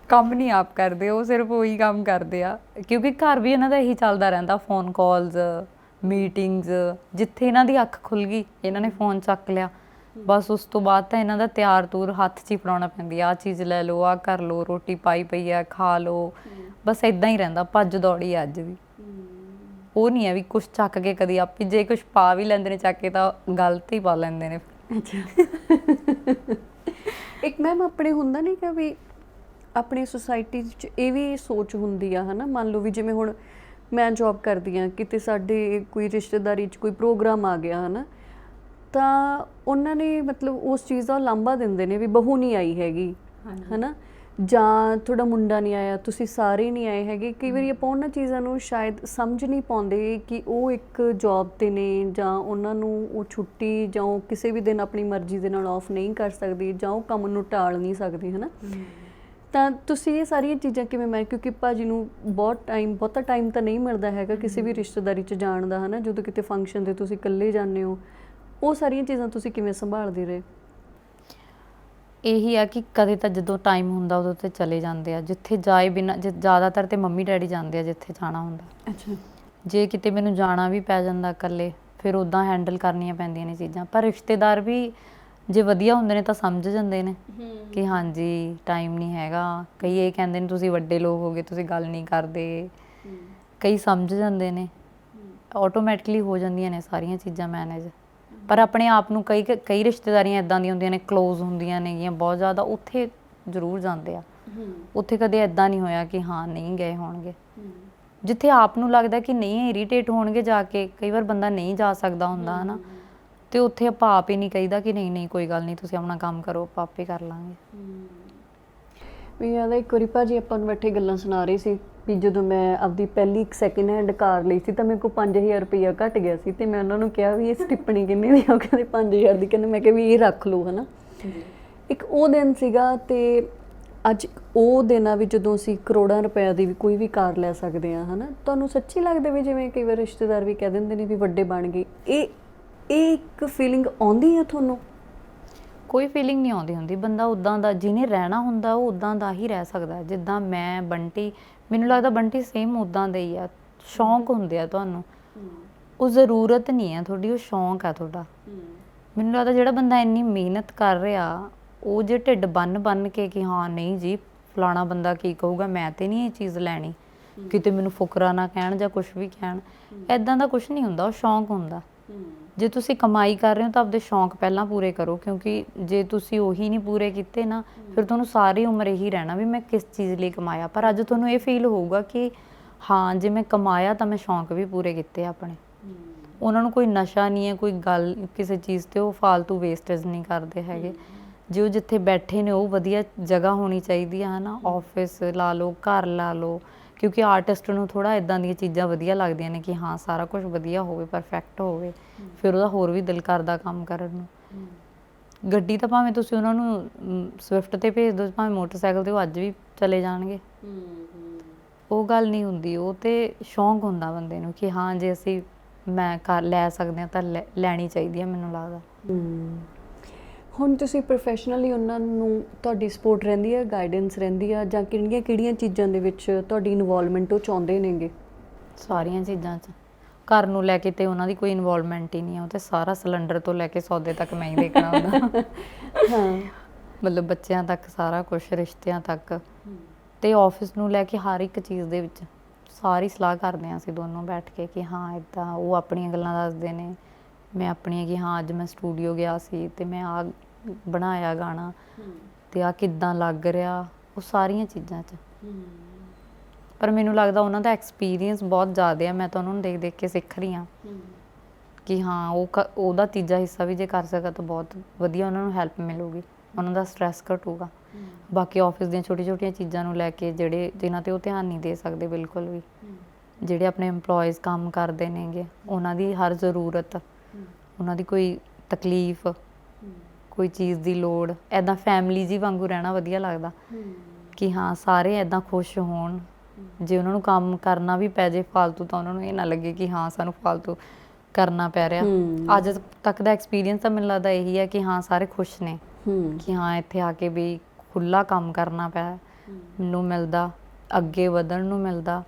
ਕੰਮ ਨਹੀਂ ਆਪ ਕਰਦੇ, ਉਹ ਸਿਰਫ ਉਹੀ ਕੰਮ ਕਰਦੇ ਆ, ਕਿਉਂਕਿ ਘਰ ਵੀ ਇਹਨਾਂ ਦਾ ਇਹੀ ਚੱਲਦਾ ਰਹਿੰਦਾ, ਫੋਨ ਕਾਲਸ, ਮੀਟਿੰਗਸ। ਜਿੱਥੇ ਇਹਨਾਂ ਦੀ ਅੱਖ ਖੁੱਲ੍ਹ ਗਈ, ਇਹਨਾਂ ਨੇ ਫੋਨ ਚੱਕ ਲਿਆ, ਬਸ ਉਸ ਤੋਂ ਬਾਅਦ ਤਾਂ ਇਹਨਾਂ ਦਾ ਤਿਆਰ ਤੂਰ ਹੱਥ 'ਚ ਹੀ ਫੜਾਉਣਾ ਪੈਂਦੀ, ਆਹ ਚੀਜ਼ ਲੈ ਲਓ, ਆਹ ਕਰ ਲਓ, ਰੋਟੀ ਪਾਈ ਪਈ ਆ ਖਾ ਲਓ, ਬਸ ਇੱਦਾਂ ਹੀ ਰਹਿੰਦਾ, ਭੱਜ ਦੌੜੀ ਅੱਜ ਵੀ। ਉਹ ਨਹੀਂ ਹੈ ਵੀ ਕੁਛ ਚੱਕ ਕੇ ਕਦੀ ਆਪੀ, ਜੇ ਕੁਛ ਪਾ ਵੀ ਲੈਂਦੇ ਨੇ ਚੱਕ ਕੇ ਤਾਂ ਗਲਤ ਹੀ ਪਾ ਲੈਂਦੇ ਨੇ। ਅੱਛਾ। ਇੱਕ ਮੈਮ ਆਪਣੇ ਹੁੰਦਾ ਨਹੀਂ ਕਿ ਵੀ ਆਪਣੀ ਸੁਸਾਇਟੀ 'ਚ ਇਹ ਵੀ ਸੋਚ ਹੁੰਦੀ ਆ, ਹੈ ਨਾ। ਮੰਨ ਲਓ ਵੀ ਜਿਵੇਂ ਹੁਣ ਮੈਂ ਜੋਬ ਕਰਦੀ ਹਾਂ, ਕਿਤੇ ਸਾਡੇ ਕੋਈ ਰਿਸ਼ਤੇਦਾਰੀ 'ਚ ਕੋਈ ਪ੍ਰੋਗਰਾਮ ਆ ਗਿਆ, ਹੈ ਨਾ, ਤਾਂ ਉਹਨਾਂ ਨੇ ਮਤਲਬ ਉਸ ਚੀਜ਼ ਦਾ ਲਾਂਭਾ ਦਿੰਦੇ ਨੇ ਵੀ ਬਹੂ ਨਹੀਂ ਆਈ ਹੈਗੀ, ਹਨਾ, ਜਾਂ ਤੁਹਾਡਾ ਮੁੰਡਾ ਨਹੀਂ ਆਇਆ, ਤੁਸੀਂ ਸਾਰੇ ਨਹੀਂ ਆਏ ਹੈਗੇ। ਕਈ ਵਾਰੀ ਆਪਾਂ ਉਹਨਾਂ ਚੀਜ਼ਾਂ ਨੂੰ ਸ਼ਾਇਦ ਸਮਝ ਨਹੀਂ ਪਾਉਂਦੇ ਕਿ ਉਹ ਇੱਕ ਜੌਬ ਤੇ ਨੇ, ਜਾਂ ਉਹਨਾਂ ਨੂੰ ਉਹ ਛੁੱਟੀ ਜਾਂ ਉਹ ਕਿਸੇ ਵੀ ਦਿਨ ਆਪਣੀ ਮਰਜ਼ੀ ਦੇ ਨਾਲ ਆਫ ਨਹੀਂ ਕਰ ਸਕਦੇ, ਜਾਂ ਉਹ ਕੰਮ ਨੂੰ ਟਾਲ ਨਹੀਂ ਸਕਦੇ, ਹਨਾ। ਤਾਂ ਤੁਸੀਂ ਇਹ ਸਾਰੀਆਂ ਚੀਜ਼ਾਂ ਕਿਵੇਂ ਕਿਉਂਕਿ ਭਾਜੀ ਨੂੰ ਬਹੁਤਾ ਟਾਈਮ ਤਾਂ ਨਹੀਂ ਮਿਲਦਾ ਹੈਗਾ ਕਿਸੇ ਵੀ ਰਿਸ਼ਤੇਦਾਰੀ 'ਚ ਜਾਣ ਦਾ, ਹਨਾ। ਜਦੋਂ ਕਿਤੇ ਫੰਕਸ਼ਨ 'ਤੇ ਤੁਸੀਂ ਇਕੱਲੇ ਜਾਂਦੇ ਹੋ, ਉਹ ਸਾਰੀਆਂ ਚੀਜ਼ਾਂ ਤੁਸੀਂ ਕਿਵੇਂ ਸੰਭਾਲਦੇ ਰਹੇ? ਇਹੀ ਆ ਕਿ ਕਦੇ ਤਾਂ ਜਦੋਂ ਟਾਈਮ ਹੁੰਦਾ ਉਦੋਂ ਤੇ ਚਲੇ ਜਾਂਦੇ ਆ, ਜਿੱਥੇ ਜਾਏ ਬਿਨਾਂ ਜ਼ਿਆਦਾਤਰ ਤੇ ਮੰਮੀ ਡੈਡੀ ਜਾਂਦੇ ਆ ਜਿੱਥੇ ਜਾਣਾ ਹੁੰਦਾ। ਅੱਛਾ। ਜੇ ਕਿਤੇ ਮੈਨੂੰ ਜਾਣਾ ਵੀ ਪੈ ਜਾਂਦਾ ਇਕੱਲੇ, ਫਿਰ ਉੱਦਾਂ ਹੈਂਡਲ ਕਰਨੀਆਂ ਪੈਂਦੀਆਂ ਨੇ ਚੀਜ਼ਾਂ। ਪਰ ਰਿਸ਼ਤੇਦਾਰ ਵੀ ਜੇ ਵਧੀਆ ਹੁੰਦੇ ਨੇ ਤਾਂ ਸਮਝ ਜਾਂਦੇ ਨੇ ਕਿ ਹਾਂਜੀ ਟਾਈਮ ਨਹੀਂ ਹੈਗਾ। ਕਈ ਇਹ ਕਹਿੰਦੇ ਨੇ ਤੁਸੀਂ ਵੱਡੇ ਲੋਕ ਹੋ ਗਏ, ਤੁਸੀਂ ਗੱਲ ਨਹੀਂ ਕਰਦੇ। ਕਈ ਸਮਝ ਜਾਂਦੇ ਨੇ, ਆਟੋਮੈਟਿਕਲੀ ਹੋ ਜਾਂਦੀਆਂ ਨੇ ਸਾਰੀਆਂ ਚੀਜ਼ਾਂ ਮੈਨੇਜ। ਪਰ ਆਪਣੇ ਆਪ ਨੂੰ ਕਈ ਰਿਸ਼ਤੇਦਾਰੀਆਂ ਇੱਦਾਂ ਦੀਆਂ ਹੁੰਦੀਆਂ ਨੇ, ਕਲੋਜ਼ ਹੁੰਦੀਆਂ ਨੇਗੀਆਂ ਬਹੁਤ ਜ਼ਿਆਦਾ, ਉੱਥੇ ਜ਼ਰੂਰ ਜਾਂਦੇ ਆ। ਉੱਥੇ ਕਦੇ ਇੱਦਾਂ ਨਹੀਂ ਹੋਇਆ ਕਿ ਹਾਂ ਨਹੀਂ ਗਏ ਹੋਣਗੇ। ਜਿੱਥੇ ਆਪ ਨੂੰ ਲੱਗਦਾ ਕਿ ਨਹੀਂ ਇਰੀਟੇਟ ਹੋਣਗੇ ਜਾ ਕੇ, ਕਈ ਵਾਰ ਬੰਦਾ ਨਹੀਂ ਜਾ ਸਕਦਾ ਹੁੰਦਾ, ਹੈ ਨਾ, ਅਤੇ ਉੱਥੇ ਆਪਾਂ ਆਪ ਹੀ ਨਹੀਂ ਕਹੀਦਾ ਕਿ ਨਹੀਂ ਨਹੀਂ ਕੋਈ ਗੱਲ ਨਹੀਂ, ਤੁਸੀਂ ਆਪਣਾ ਕੰਮ ਕਰੋ, ਆਪਾਂ ਆਪੇ ਕਰ ਲਾਂਗੇ। ਮੈਨੂੰ ਯਾਦ ਆ ਇੱਕ ਵਾਰੀ ਭਾਜੀ ਆਪਾਂ ਨੂੰ ਬੈਠੇ ਗੱਲਾਂ ਸੁਣਾ ਰਹੇ ਸੀ ਵੀ ਜਦੋਂ ਮੈਂ ਆਪਦੀ ਪਹਿਲੀ ਇੱਕ ਸੈਕਿੰਡ ਹੈਂਡ ਕਾਰ ਲਈ ਸੀ ਤਾਂ ਮੇਰੇ ਕੋਲ 5000 ਰੁਪਈਆ ਘੱਟ ਗਿਆ ਸੀ, ਅਤੇ ਮੈਂ ਉਹਨਾਂ ਨੂੰ ਕਿਹਾ ਵੀ ਇਹ ਟਿੱਪਣੀ ਕਿੰਨੀ ਦੀ? ਉਹ ਕਹਿੰਦੇ 5000 ਦੀ। ਕਹਿੰਦੇ, ਮੈਂ ਕਿਹਾ ਵੀ ਇਹ ਰੱਖ ਲਓ, ਹੈ ਨਾ। ਇੱਕ ਉਹ ਦਿਨ ਸੀਗਾ, ਅਤੇ ਅੱਜ ਉਹ ਦਿਨ ਆ ਵੀ ਜਦੋਂ ਅਸੀਂ ਕਰੋੜਾਂ ਰੁਪਏ ਦੀ ਵੀ ਕੋਈ ਵੀ ਕਾਰ ਲੈ ਸਕਦੇ ਹਾਂ, ਹੈ ਨਾ। ਤੁਹਾਨੂੰ ਸੱਚੀ ਲੱਗਦਾ ਵੀ ਜਿਵੇਂ ਕਈ ਵਾਰ ਰਿਸ਼ਤੇਦਾਰ ਵੀ ਕਹਿ ਦਿੰਦੇ ਨੇ ਵੀ ਵੱਡੇ ਬਣ ਗਏ, ਇਹ ਇੱਕ ਫੀਲਿੰਗ ਆਉਂਦੀ ਹੈ ਤੁਹਾਨੂੰ? ਕੋਈ ਫੀਲਿੰਗ ਨਹੀਂ ਆਉਂਦੀ ਹੁੰਦੀ। ਬੰਦਾ ਉੱਦਾਂ ਦਾ ਜਿਹਨੇ ਰਹਿਣਾ ਹੁੰਦਾ ਉਹ ਉੱਦਾਂ ਦਾ ਹੀ ਰਹਿ ਸਕਦਾ। ਜਿੱਦਾਂ ਮੈਂ, ਬੰਟੀ, ਮੈਨੂੰ ਲੱਗਦਾ ਬੰਟੀ ਸੇਮ ਉੱਦਾਂ ਦੇ ਹੀ ਆ। ਸ਼ੌਂਕ ਹੁੰਦੇ ਆ ਤੁਹਾਨੂੰ, ਉਹ ਜ਼ਰੂਰਤ ਨਹੀਂ ਹੈ ਤੁਹਾਡੀ, ਉਹ ਸ਼ੌਂਕ ਆ ਤੁਹਾਡਾ। ਮੈਨੂੰ ਲੱਗਦਾ ਜਿਹੜਾ ਬੰਦਾ ਇੰਨੀ ਮਿਹਨਤ ਕਰ ਰਿਹਾ, ਉਹ ਜੇ ਢਿੱਡ ਬੰਨ ਕੇ ਕਿ ਹਾਂ ਨਹੀਂ ਜੀ ਫਲਾਣਾ ਬੰਦਾ ਕੀ ਕਹੂਗਾ, ਮੈਂ ਤਾਂ ਨਹੀਂ ਇਹ ਚੀਜ਼ ਲੈਣੀ, ਕਿਤੇ ਮੈਨੂੰ ਫੁਕਰਾ ਨਾ ਕਹਿਣ ਜਾਂ ਕੁਛ ਵੀ ਕਹਿਣ, ਇੱਦਾਂ ਦਾ ਕੁਛ ਨਹੀਂ ਹੁੰਦਾ। ਉਹ ਸ਼ੌਂਕ ਹੁੰਦਾ। ਜੇ ਤੁਸੀਂ ਕਮਾਈ ਕਰ ਰਹੇ ਹੋ ਤਾਂ ਆਪਦੇ ਸ਼ੌਂਕ ਪਹਿਲਾਂ ਪੂਰੇ ਕਰੋ, ਕਿਉਂਕਿ ਜੇ ਤੁਸੀਂ ਉਹੀ ਨਹੀਂ ਪੂਰੇ ਕੀਤੇ ਨਾ, ਫਿਰ ਤੁਹਾਨੂੰ ਸਾਰੀ ਉਮਰ ਇਹੀ ਰਹਿਣਾ ਵੀ ਮੈਂ ਕਿਸ ਚੀਜ਼ ਲਈ ਕਮਾਇਆ। ਪਰ ਅੱਜ ਤੁਹਾਨੂੰ ਇਹ ਫੀਲ ਹੋਊਗਾ ਕਿ ਹਾਂ ਜੇ ਮੈਂ ਕਮਾਇਆ ਤਾਂ ਮੈਂ ਸ਼ੌਂਕ ਵੀ ਪੂਰੇ ਕੀਤੇ ਆਪਣੇ। ਉਹਨਾਂ ਨੂੰ ਕੋਈ ਨਸ਼ਾ ਨਹੀਂ ਹੈ, ਕੋਈ ਗੱਲ ਕਿਸੇ ਚੀਜ਼ 'ਤੇ ਉਹ ਫਾਲਤੂ ਵੇਸਟੇਜ ਨਹੀਂ ਕਰਦੇ ਹੈਗੇ। ਜੇ ਉਹ ਜਿੱਥੇ ਬੈਠੇ ਨੇ ਉਹ ਵਧੀਆ ਜਗ੍ਹਾ ਹੋਣੀ ਚਾਹੀਦੀ ਆ, ਹੈ ਨਾ। ਆਫਿਸ ਲਾ ਲਓ, ਘਰ ਲਾ ਲਓ, ਕਿਉਂਕਿ ਆਰਟਿਸਟ ਨੂੰ ਥੋੜ੍ਹਾ ਇੱਦਾਂ ਦੀਆਂ ਚੀਜ਼ਾਂ ਵਧੀਆ ਲੱਗਦੀਆਂ ਨੇ ਕਿ ਹਾਂ ਸਾਰਾ ਕੁਝ ਵਧੀਆ ਹੋਵੇ, ਪਰਫੈਕਟ ਹੋਵੇ, ਫਿਰ ਉਹਦਾ ਹੋਰ ਵੀ ਦਿਲ ਕਰਦਾ ਕੰਮ ਕਰਨ ਨੂੰ। ਗੱਡੀ ਤਾਂ ਭਾਵੇਂ ਤੁਸੀਂ ਉਹਨਾਂ ਨੂੰ ਸਵਿਫਟ 'ਤੇ ਭੇਜ ਦਿਓ, ਭਾਵੇਂ ਮੋਟਰਸਾਈਕਲ 'ਤੇ, ਉਹ ਅੱਜ ਵੀ ਚਲੇ ਜਾਣਗੇ। ਉਹ ਗੱਲ ਨਹੀਂ ਹੁੰਦੀ। ਉਹ ਤਾਂ ਸ਼ੌਂਕ ਹੁੰਦਾ ਬੰਦੇ ਨੂੰ ਕਿ ਹਾਂ ਜੇ ਅਸੀਂ ਲੈ ਸਕਦੇ ਹਾਂ ਤਾਂ ਲੈਣੀ ਚਾਹੀਦੀ ਹੈ, ਮੈਨੂੰ ਲੱਗਦਾ। ਹੁਣ ਤੁਸੀਂ ਪ੍ਰੋਫੈਸ਼ਨਲੀ ਉਹਨਾਂ ਨੂੰ ਤੁਹਾਡੀ ਸਪੋਰਟ ਰਹਿੰਦੀ ਹੈ, ਗਾਈਡੈਂਸ ਰਹਿੰਦੀ ਆ, ਜਾਂ ਕਿਹੜੀਆਂ ਚੀਜ਼ਾਂ ਦੇ ਵਿੱਚ ਤੁਹਾਡੀ ਇਨਵੋਲਵਮੈਂਟ ਉਹ ਚਾਹੁੰਦੇ ਨੇਗੇ? ਸਾਰੀਆਂ ਚੀਜ਼ਾਂ 'ਚ। ਘਰ ਨੂੰ ਲੈ ਕੇ ਤੇ ਉਹਨਾਂ ਦੀ ਕੋਈ ਇਨਵੋਲਵਮੈਂਟ ਹੀ ਨਹੀਂ ਹੈ। ਉਹ ਤਾਂ ਸਾਰਾ ਸਿਲੰਡਰ ਤੋਂ ਲੈ ਕੇ ਸੌਦੇ ਤੱਕ ਮੈਂ ਹੀ ਦੇਖਣਾ ਹੁੰਦਾ। ਹਾਂ, ਮਤਲਬ ਬੱਚਿਆਂ ਤੱਕ ਸਾਰਾ ਕੁਛ, ਰਿਸ਼ਤਿਆਂ ਤੱਕ, ਅਤੇ ਆਫਿਸ ਨੂੰ ਲੈ ਕੇ ਹਰ ਇੱਕ ਚੀਜ਼ ਦੇ ਵਿੱਚ ਸਾਰੀ ਸਲਾਹ ਕਰਦੇ ਹਾਂ ਅਸੀਂ ਦੋਨੋਂ ਬੈਠ ਕੇ ਕਿ ਹਾਂ ਇੱਦਾਂ। ਉਹ ਆਪਣੀਆਂ ਗੱਲਾਂ ਦੱਸਦੇ ਨੇ, ਮੈਂ ਆਪਣੀਆਂ ਕਿ ਹਾਂ ਅੱਜ ਮੈਂ ਸਟੂਡੀਓ ਗਿਆ ਸੀ ਅਤੇ ਮੈਂ ਆਹ ਬਣਾਇਆ ਗਾਣਾ, ਅਤੇ ਆਹ ਕਿੱਦਾਂ ਲੱਗ ਰਿਹਾ, ਉਹ ਸਾਰੀਆਂ ਚੀਜ਼ਾਂ 'ਚ। ਪਰ ਮੈਨੂੰ ਲੱਗਦਾ ਉਹਨਾਂ ਦਾ ਐਕਸਪੀਰੀਅੰਸ ਬਹੁਤ ਜ਼ਿਆਦਾ ਆ। ਮੈਂ ਤਾਂ ਉਹਨਾਂ ਨੂੰ ਦੇਖ ਕੇ ਸਿੱਖ ਰਹੀ ਹਾਂ ਕਿ ਹਾਂ ਉਹਦਾ ਤੀਜਾ ਹਿੱਸਾ ਵੀ ਜੇ ਕਰ ਸਕਾ ਤਾਂ ਬਹੁਤ ਵਧੀਆ ਉਹਨਾਂ ਨੂੰ ਹੈਲਪ ਮਿਲੂਗੀ, ਉਹਨਾਂ ਦਾ ਸਟਰੈਸ ਘਟੂਗਾ। ਬਾਕੀ ਆਫਿਸ ਦੀਆਂ ਛੋਟੀਆਂ ਚੀਜ਼ਾਂ ਨੂੰ ਲੈ ਕੇ ਜਿਨ੍ਹਾਂ 'ਤੇ ਉਹ ਧਿਆਨ ਨਹੀਂ ਦੇ ਸਕਦੇ ਬਿਲਕੁਲ ਵੀ, ਜਿਹੜੇ ਆਪਣੇ EMPLOYEES ਕੰਮ ਕਰਦੇ ਨੇਗੇ, ਉਹਨਾਂ ਦੀ ਹਰ ਜ਼ਰੂਰਤ, ਉਹਨਾਂ ਦੀ ਕੋਈ ਤਕਲੀਫ, ਕੋਈ ਚੀਜ਼ ਦੀ ਲੋੜ, ਇੱਦਾਂ ਫੈਮਿਲੀ ਜੀ ਵਾਂਗੂ ਰਹਿਣਾ ਵਧੀਆ ਲੱਗਦਾ ਕਿ ਹਾਂ ਸਾਰੇ ਇੱਦਾਂ ਖੁਸ਼ ਹੋਣ। ਜੇ ਉਹਨਾਂ ਨੂੰ ਕੰਮ ਕਰਨਾ ਵੀ ਪੈ ਜੇ ਫਾਲਤੂ, ਤਾਂ ਉਹਨਾਂ ਨੂੰ ਇਹ ਨਾ ਲੱਗੇ ਕਿ ਹਾਂ ਸਾਨੂੰ ਫਾਲਤੂ ਕਰਨਾ ਪੈ ਰਿਹਾ। ਅੱਜ ਤੱਕ ਦਾ ਐਕਸਪੀਰੀਅੰਸ ਤਾਂ ਮੈਨੂੰ ਲੱਗਦਾ ਇਹੀ ਹੈ ਕਿ ਹਾਂ ਸਾਰੇ ਖੁਸ਼ ਨੇ ਕਿ ਹਾਂ ਇੱਥੇ ਆ ਕੇ ਵੀ ਖੁੱਲ੍ਹਾ ਕੰਮ ਕਰਨਾ ਪਿਆ ਮੈਨੂੰ ਮਿਲਦਾ, ਅੱਗੇ ਵਧਣ ਨੂੰ ਮਿਲਦਾ।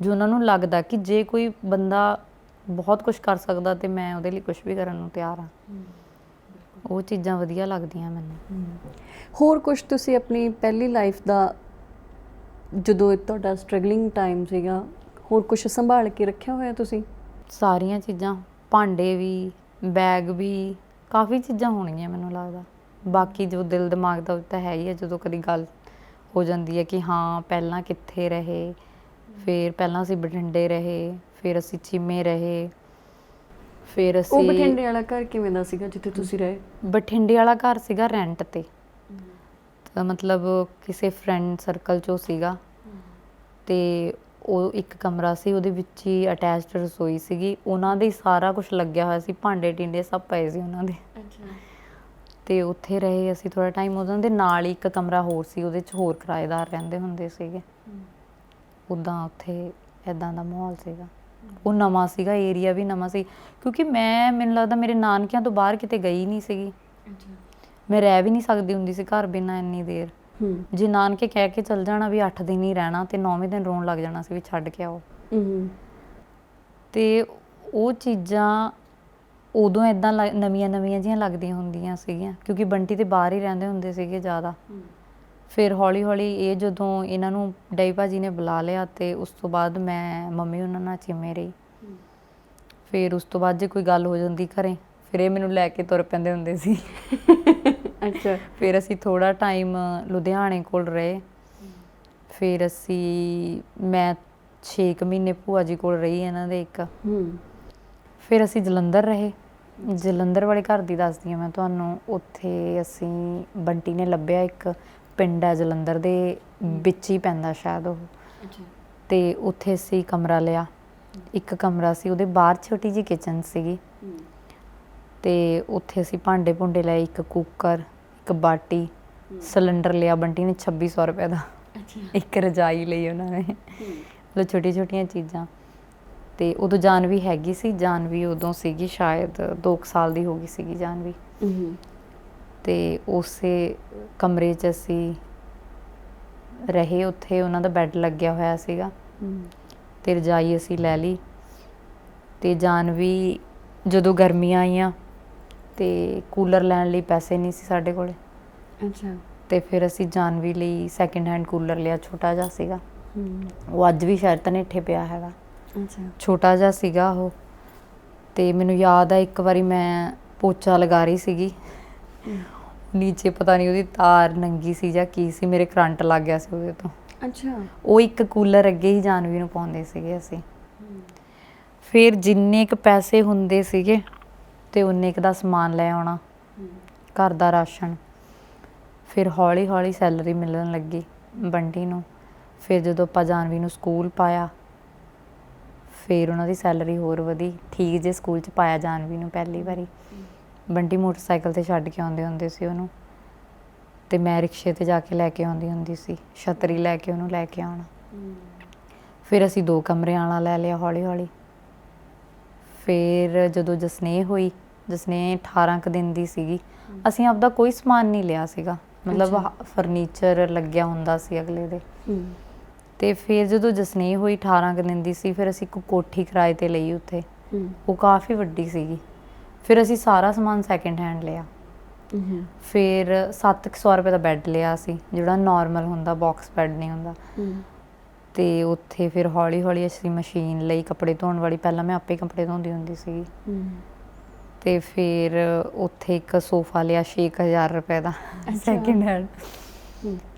ਜੋ ਉਹਨਾਂ ਨੂੰ ਲੱਗਦਾ ਕਿ ਜੇ ਕੋਈ ਬੰਦਾ ਬਹੁਤ ਕੁਛ ਕਰ ਸਕਦਾ ਅਤੇ ਮੈਂ ਉਹਦੇ ਲਈ ਕੁਛ ਵੀ ਕਰਨ ਨੂੰ ਤਿਆਰ ਹਾਂ। ਉਹ ਚੀਜ਼ਾਂ ਵਧੀਆ ਲੱਗਦੀਆਂ ਮੈਨੂੰ। ਹੋਰ ਕੁਛ ਤੁਸੀਂ ਆਪਣੀ ਪਹਿਲੀ ਲਾਈਫ ਦਾ, ਜਦੋਂ ਤੁਹਾਡਾ ਸਟਰਗਲਿੰਗ ਟਾਈਮ ਸੀਗਾ, ਹੋਰ ਕੁਛ ਸੰਭਾਲ ਕੇ ਰੱਖਿਆ ਹੋਇਆ ਤੁਸੀਂ? ਸਾਰੀਆਂ ਚੀਜ਼ਾਂ, ਭਾਂਡੇ ਵੀ, ਬੈਗ ਵੀ, ਕਾਫੀ ਚੀਜ਼ਾਂ ਹੋਣਗੀਆਂ ਮੈਨੂੰ ਲੱਗਦਾ। ਬਾਕੀ ਜੋ ਦਿਲ ਦਿਮਾਗ ਦਾ ਤਾਂ ਹੈ ਹੀ ਹੈ। ਜਦੋਂ ਕਦੀ ਗੱਲ ਹੋ ਜਾਂਦੀ ਹੈ ਕਿ ਹਾਂ ਪਹਿਲਾਂ ਕਿੱਥੇ ਰਹੇ, ਫਿਰ ਪਹਿਲਾਂ ਅਸੀਂ ਬਠਿੰਡੇ ਰਹੇ, ਫਿਰ ਅਸੀਂ ਚੀਮੇ ਰਹੇ, ਫਿਰ ਅਸੀਂ। ਉਹ ਬਠਿੰਡੇ ਵਾਲਾ ਘਰ ਕਿਵੇਂ ਦਾ ਸੀਗਾ ਜਿੱਥੇ ਤੁਸੀਂ ਰਹੇ? ਬਠਿੰਡੇ ਵਾਲਾ ਘਰ ਸੀਗਾ ਰੈਂਟ 'ਤੇ, ਮਤਲਬ ਕਿਸੇ ਫਰੈਂਡ ਸਰਕਲ 'ਚੋਂ ਸੀਗਾ ਤੇ ਉਹ ਇੱਕ ਕਮਰਾ ਸੀ, ਉਹਦੇ ਵਿੱਚ ਹੀ ਅਟੈਚਡ ਰਸੋਈ ਸੀਗੀ, ਉਹਨਾਂ ਦੇ ਸਾਰਾ ਕੁਝ ਲੱਗਿਆ ਹੋਇਆ ਸੀ, ਭਾਂਡੇ ਟਿੰਡੇ ਸਭ ਪਏ ਸੀ ਉਹਨਾਂ ਦੇ। ਤੇ ਉੱਥੇ ਰਹੇ ਅਸੀਂ ਥੋੜ੍ਹਾ ਟਾਈਮ। ਉਹਨਾਂ ਦੇ ਨਾਲ ਹੀ ਇੱਕ ਕਮਰਾ ਹੋਰ ਸੀ, ਉਹਦੇ 'ਚ ਹੋਰ ਕਿਰਾਏਦਾਰ ਰਹਿੰਦੇ ਹੁੰਦੇ ਸੀਗੇ। ਉੱਦਾਂ ਉੱਥੇ ਇੱਦਾਂ ਦਾ ਮਾਹੌਲ ਸੀਗਾ। ਉਹ ਨਵਾਂ ਸੀਗਾ, ਏਰੀਆ ਵੀ ਨਵਾਂ ਸੀ, ਕਿਉਂਕਿ ਮੈਨੂੰ ਲੱਗਦਾ ਮੇਰੇ ਨਾਨਕਿਆਂ ਤੋਂ ਬਾਹਰ ਕਿਤੇ ਗਈ ਨਹੀਂ ਸੀਗੀ। ਮੈਂ ਰਹਿ ਵੀ ਨਹੀਂ ਸਕਦੀ ਹੁੰਦੀ ਸੀ ਘਰ ਬਿਨਾਂ ਇੰਨੀ ਦੇਰ। ਜੇ ਨਾਨਕੇ ਕਹਿ ਕੇ ਚੱਲ ਜਾਣਾ ਵੀ 8 ਦਿਨ ਹੀ ਰਹਿਣਾ ਤੇ 9ਵੇਂ ਦਿਨ ਰੋਣ ਲੱਗ ਜਾਣਾ ਸੀ ਵੀ ਛੱਡ ਕੇ ਆਓ। ਤੇ ਉਹ ਚੀਜ਼ਾਂ ਉਦੋਂ ਇੱਦਾਂ ਨਵੀਆਂ ਨਵੀਆਂ ਜਿਹੀਆਂ ਲੱਗਦੀਆਂ ਹੁੰਦੀਆਂ ਸੀਗੀਆਂ, ਕਿਉਂਕਿ ਬੰਟੀ ਤੇ ਬਾਹਰ ਹੀ ਰਹਿੰਦੇ ਹੁੰਦੇ ਸੀਗੇ ਜ਼ਿਆਦਾ। ਫਿਰ ਹੌਲੀ ਹੌਲੀ ਇਹ ਜਦੋਂ ਇਹਨਾਂ ਨੂੰ ਡੈਡੀ ਭਾਜੀ ਨੇ ਬੁਲਾ ਲਿਆ ਤੇ ਉਸ ਤੋਂ ਬਾਅਦ ਮੈਂ ਮੰਮੀ ਉਹਨਾਂ ਨਾਲ ਚਿਮੇ ਰਹੀ। ਫਿਰ ਉਸ ਤੋਂ ਬਾਅਦ ਜੇ ਕੋਈ ਗੱਲ ਹੋ ਜਾਂਦੀ ਘਰੇ, ਫਿਰ ਇਹ ਮੈਨੂੰ ਲੈ ਕੇ ਤੁਰ ਪੈਂਦੇ ਹੁੰਦੇ ਸੀ। ਅੱਛਾ। ਫਿਰ ਅਸੀਂ ਥੋੜ੍ਹਾ ਟਾਈਮ ਲੁਧਿਆਣੇ ਕੋਲ ਰਹੇ। ਫਿਰ ਮੈਂ 6 ਮਹੀਨੇ ਭੂਆ ਜੀ ਕੋਲ ਰਹੀ ਇਹਨਾਂ ਦੇ ਇੱਕ। ਫਿਰ ਅਸੀਂ ਜਲੰਧਰ ਰਹੇ। ਜਲੰਧਰ ਵਾਲੇ ਘਰ ਦੀ ਦੱਸਦੀ ਹਾਂ ਮੈਂ ਤੁਹਾਨੂੰ। ਉੱਥੇ ਅਸੀਂ ਬੰਟੀ ਨੇ ਲੱਭਿਆ, ਇੱਕ ਪਿੰਡ ਹੈ ਜਲੰਧਰ ਦੇ ਵਿੱਚ ਹੀ ਪੈਂਦਾ ਸ਼ਾਇਦ ਉਹ। ਤੇ ਉੱਥੇ ਅਸੀਂ ਕਮਰਾ ਲਿਆ। ਇੱਕ ਕਮਰਾ ਸੀ, ਉਹਦੇ ਬਾਹਰ ਛੋਟੀ ਜਿਹੀ ਕਿਚਨ ਸੀਗੀ। ਤੇ ਉੱਥੇ ਅਸੀਂ ਭਾਂਡੇ ਭੁੰਡੇ ਲਏ, ਇੱਕ ਕੁੱਕਰ, ਇੱਕ ਬਾਟੀ, ਸਿਲੰਡਰ ਲਿਆ ਬੰਟੀ ਨੇ 2600 ਰੁਪਏ ਦਾ। ਇੱਕ ਰਜਾਈ ਲਈ ਉਹਨਾਂ ਨੇ। ਮਤਲਬ ਛੋਟੀਆਂ ਛੋਟੀਆਂ ਚੀਜ਼ਾਂ। ਤੇ ਉਦੋਂ ਜਾਨਵੀ ਹੈਗੀ ਸੀ, ਜਾਨਵੀ ਉਦੋਂ ਸੀਗੀ ਸ਼ਾਇਦ 2 ਸਾਲ ਦੀ ਹੋ ਗਈ ਸੀਗੀ ਜਾਨਵੀ। ਤੇ ਉਸੇ ਕਮਰੇ 'ਚ ਅਸੀਂ ਰਹੇ। ਉੱਥੇ ਉਹਨਾਂ ਦਾ ਬੈੱਡ ਲੱਗਿਆ ਹੋਇਆ ਸੀਗਾ ਤੇ ਰਜਾਈ ਅਸੀਂ ਲੈ ਲਈ। ਤੇ ਜਾਨਵੀ ਜਦੋਂ ਗਰਮੀਆਂ ਆਈਆਂ ਤੇ ਕੂਲਰ ਲੈਣ ਲਈ ਪੈਸੇ ਨਹੀਂ ਸੀ ਸਾਡੇ ਕੋਲ। ਤੇ ਫਿਰ ਅਸੀਂ ਜਾਨਵੀ ਲਈ ਸੈਕਿੰਡ ਹੈਂਡ ਕੂਲਰ ਲਿਆ, ਛੋਟਾ ਜਿਹਾ ਸੀਗਾ। ਉਹ ਅੱਜ ਵੀ ਸ਼ਾਇਦ ਧਨੇਠੇ ਪਿਆ ਹੈਗਾ। ਛੋਟਾ ਜਿਹਾ ਸੀਗਾ ਉਹ। ਤੇ ਮੈਨੂੰ ਯਾਦ ਆ ਇੱਕ ਵਾਰੀ ਮੈਂ ਪੋਚਾ ਲਗਾ ਰਹੀ ਸੀਗੀ, ਨੀਚੇ ਪਤਾ ਨਹੀਂ ਉਹਦੀ ਤਾਰ ਨੰਗੀ ਸੀ ਜਾਂ ਕੀ ਸੀ, ਮੇਰੇ ਕਰੰਟ ਲੱਗ ਗਿਆ ਸੀ ਉਹਦੇ ਤੋਂ। ਉਹ ਇੱਕ ਕੂਲਰ ਅੱਗੇ ਹੀ ਜਾਨਵੀ ਨੂੰ ਪਾਉਂਦੇ ਸੀਗੇ ਅਸੀਂ। ਫਿਰ ਜਿੰਨੇ ਕੁ ਪੈਸੇ ਹੁੰਦੇ ਸੀਗੇ ਤੇ ਉਨੇ ਕੁ ਦਾ ਸਮਾਨ ਲੈ ਆਉਣਾ, ਘਰ ਦਾ ਰਾਸ਼ਨ। ਫਿਰ ਹੌਲੀ ਹੌਲੀ ਸੈਲਰੀ ਮਿਲਣ ਲੱਗੀ ਬੰਟੀ ਨੂੰ। ਫਿਰ ਜਦੋਂ ਆਪਾਂ ਜਾਨਵੀ ਨੂੰ ਸਕੂਲ ਪਾਇਆ, ਫਿਰ ਉਹਨਾਂ ਦੀ ਸੈਲਰੀ ਹੋਰ ਵਧੀ। ਠੀਕ ਜੇ ਸਕੂਲ 'ਚ ਪਾਇਆ ਜਾਨਵੀ ਨੂੰ ਪਹਿਲੀ ਵਾਰੀ। ਬੰਟੀ ਮੋਟਰਸਾਈਕਲ 'ਤੇ ਛੱਡ ਕੇ ਆਉਂਦੇ ਹੁੰਦੇ ਸੀ ਉਹਨੂੰ, ਤੇ ਮੈਂ ਰਿਕਸ਼ੇ 'ਤੇ ਜਾ ਕੇ ਲੈ ਕੇ ਆਉਂਦੀ ਹੁੰਦੀ ਸੀ, ਛਤਰੀ ਲੈ ਕੇ ਉਹਨੂੰ ਲੈ ਕੇ ਆਉਣਾ। ਫਿਰ ਅਸੀਂ 2 ਕਮਰਿਆਂ ਵਾਲਾ ਲੈ ਲਿਆ ਹੌਲੀ ਹੌਲੀ। ਫਿਰ ਜਦੋਂ ਜਸਨੇਹ ਹੋਈ, ਜਸਨੇਹ 18 ਕੁ ਦਿਨ ਦੀ ਸੀਗੀ, ਅਸੀਂ ਆਪਦਾ ਕੋਈ ਸਮਾਨ ਨਹੀਂ ਲਿਆ ਸੀਗਾ। ਮਤਲਬ ਫਰਨੀਚਰ ਲੱਗਿਆ ਹੁੰਦਾ ਸੀ ਅਗਲੇ ਦੇ। ਤੇ ਫਿਰ ਜਦੋਂ ਜਸਨੇਹ ਹੋਈ 18 ਕੁ ਦਿਨ ਦੀ ਸੀ, ਫਿਰ ਅਸੀਂ ਇੱਕ ਕੋਠੀ ਕਿਰਾਏ 'ਤੇ ਲਈ ਉੱਥੇ। ਉਹ ਕਾਫੀ ਵੱਡੀ ਸੀਗੀ। ਫਿਰ ਅਸੀਂ ਸਾਰਾ ਸਮਾਨ ਸੈਕਿੰਡ ਹੈਂਡ ਲਿਆ। ਫਿਰ 700 ਰੁਪਏ ਦਾ ਬੈੱਡ ਲਿਆ ਸੀ, ਜਿਹੜਾ ਨੋਰਮਲ ਹੁੰਦਾ, ਬਾਕਸ ਬੈੱਡ ਨਹੀਂ ਹੁੰਦਾ। ਤੇ ਉੱਥੇ ਫਿਰ ਹੌਲੀ ਹੌਲੀ ਅਸੀਂ ਮਸ਼ੀਨ ਲਈ ਕੱਪੜੇ ਧੋਣ ਵਾਲੀ। ਪਹਿਲਾਂ ਮੈਂ ਆਪੇ ਕੱਪੜੇ ਧੋਂਦੀ ਹੁੰਦੀ ਸੀਗੀ। ਤੇ ਫਿਰ ਉੱਥੇ ਇੱਕ ਸੋਫਾ ਲਿਆ 6000 ਰੁਪਏ ਦਾ ਸੈਕਿੰਡ ਹੈਂਡ।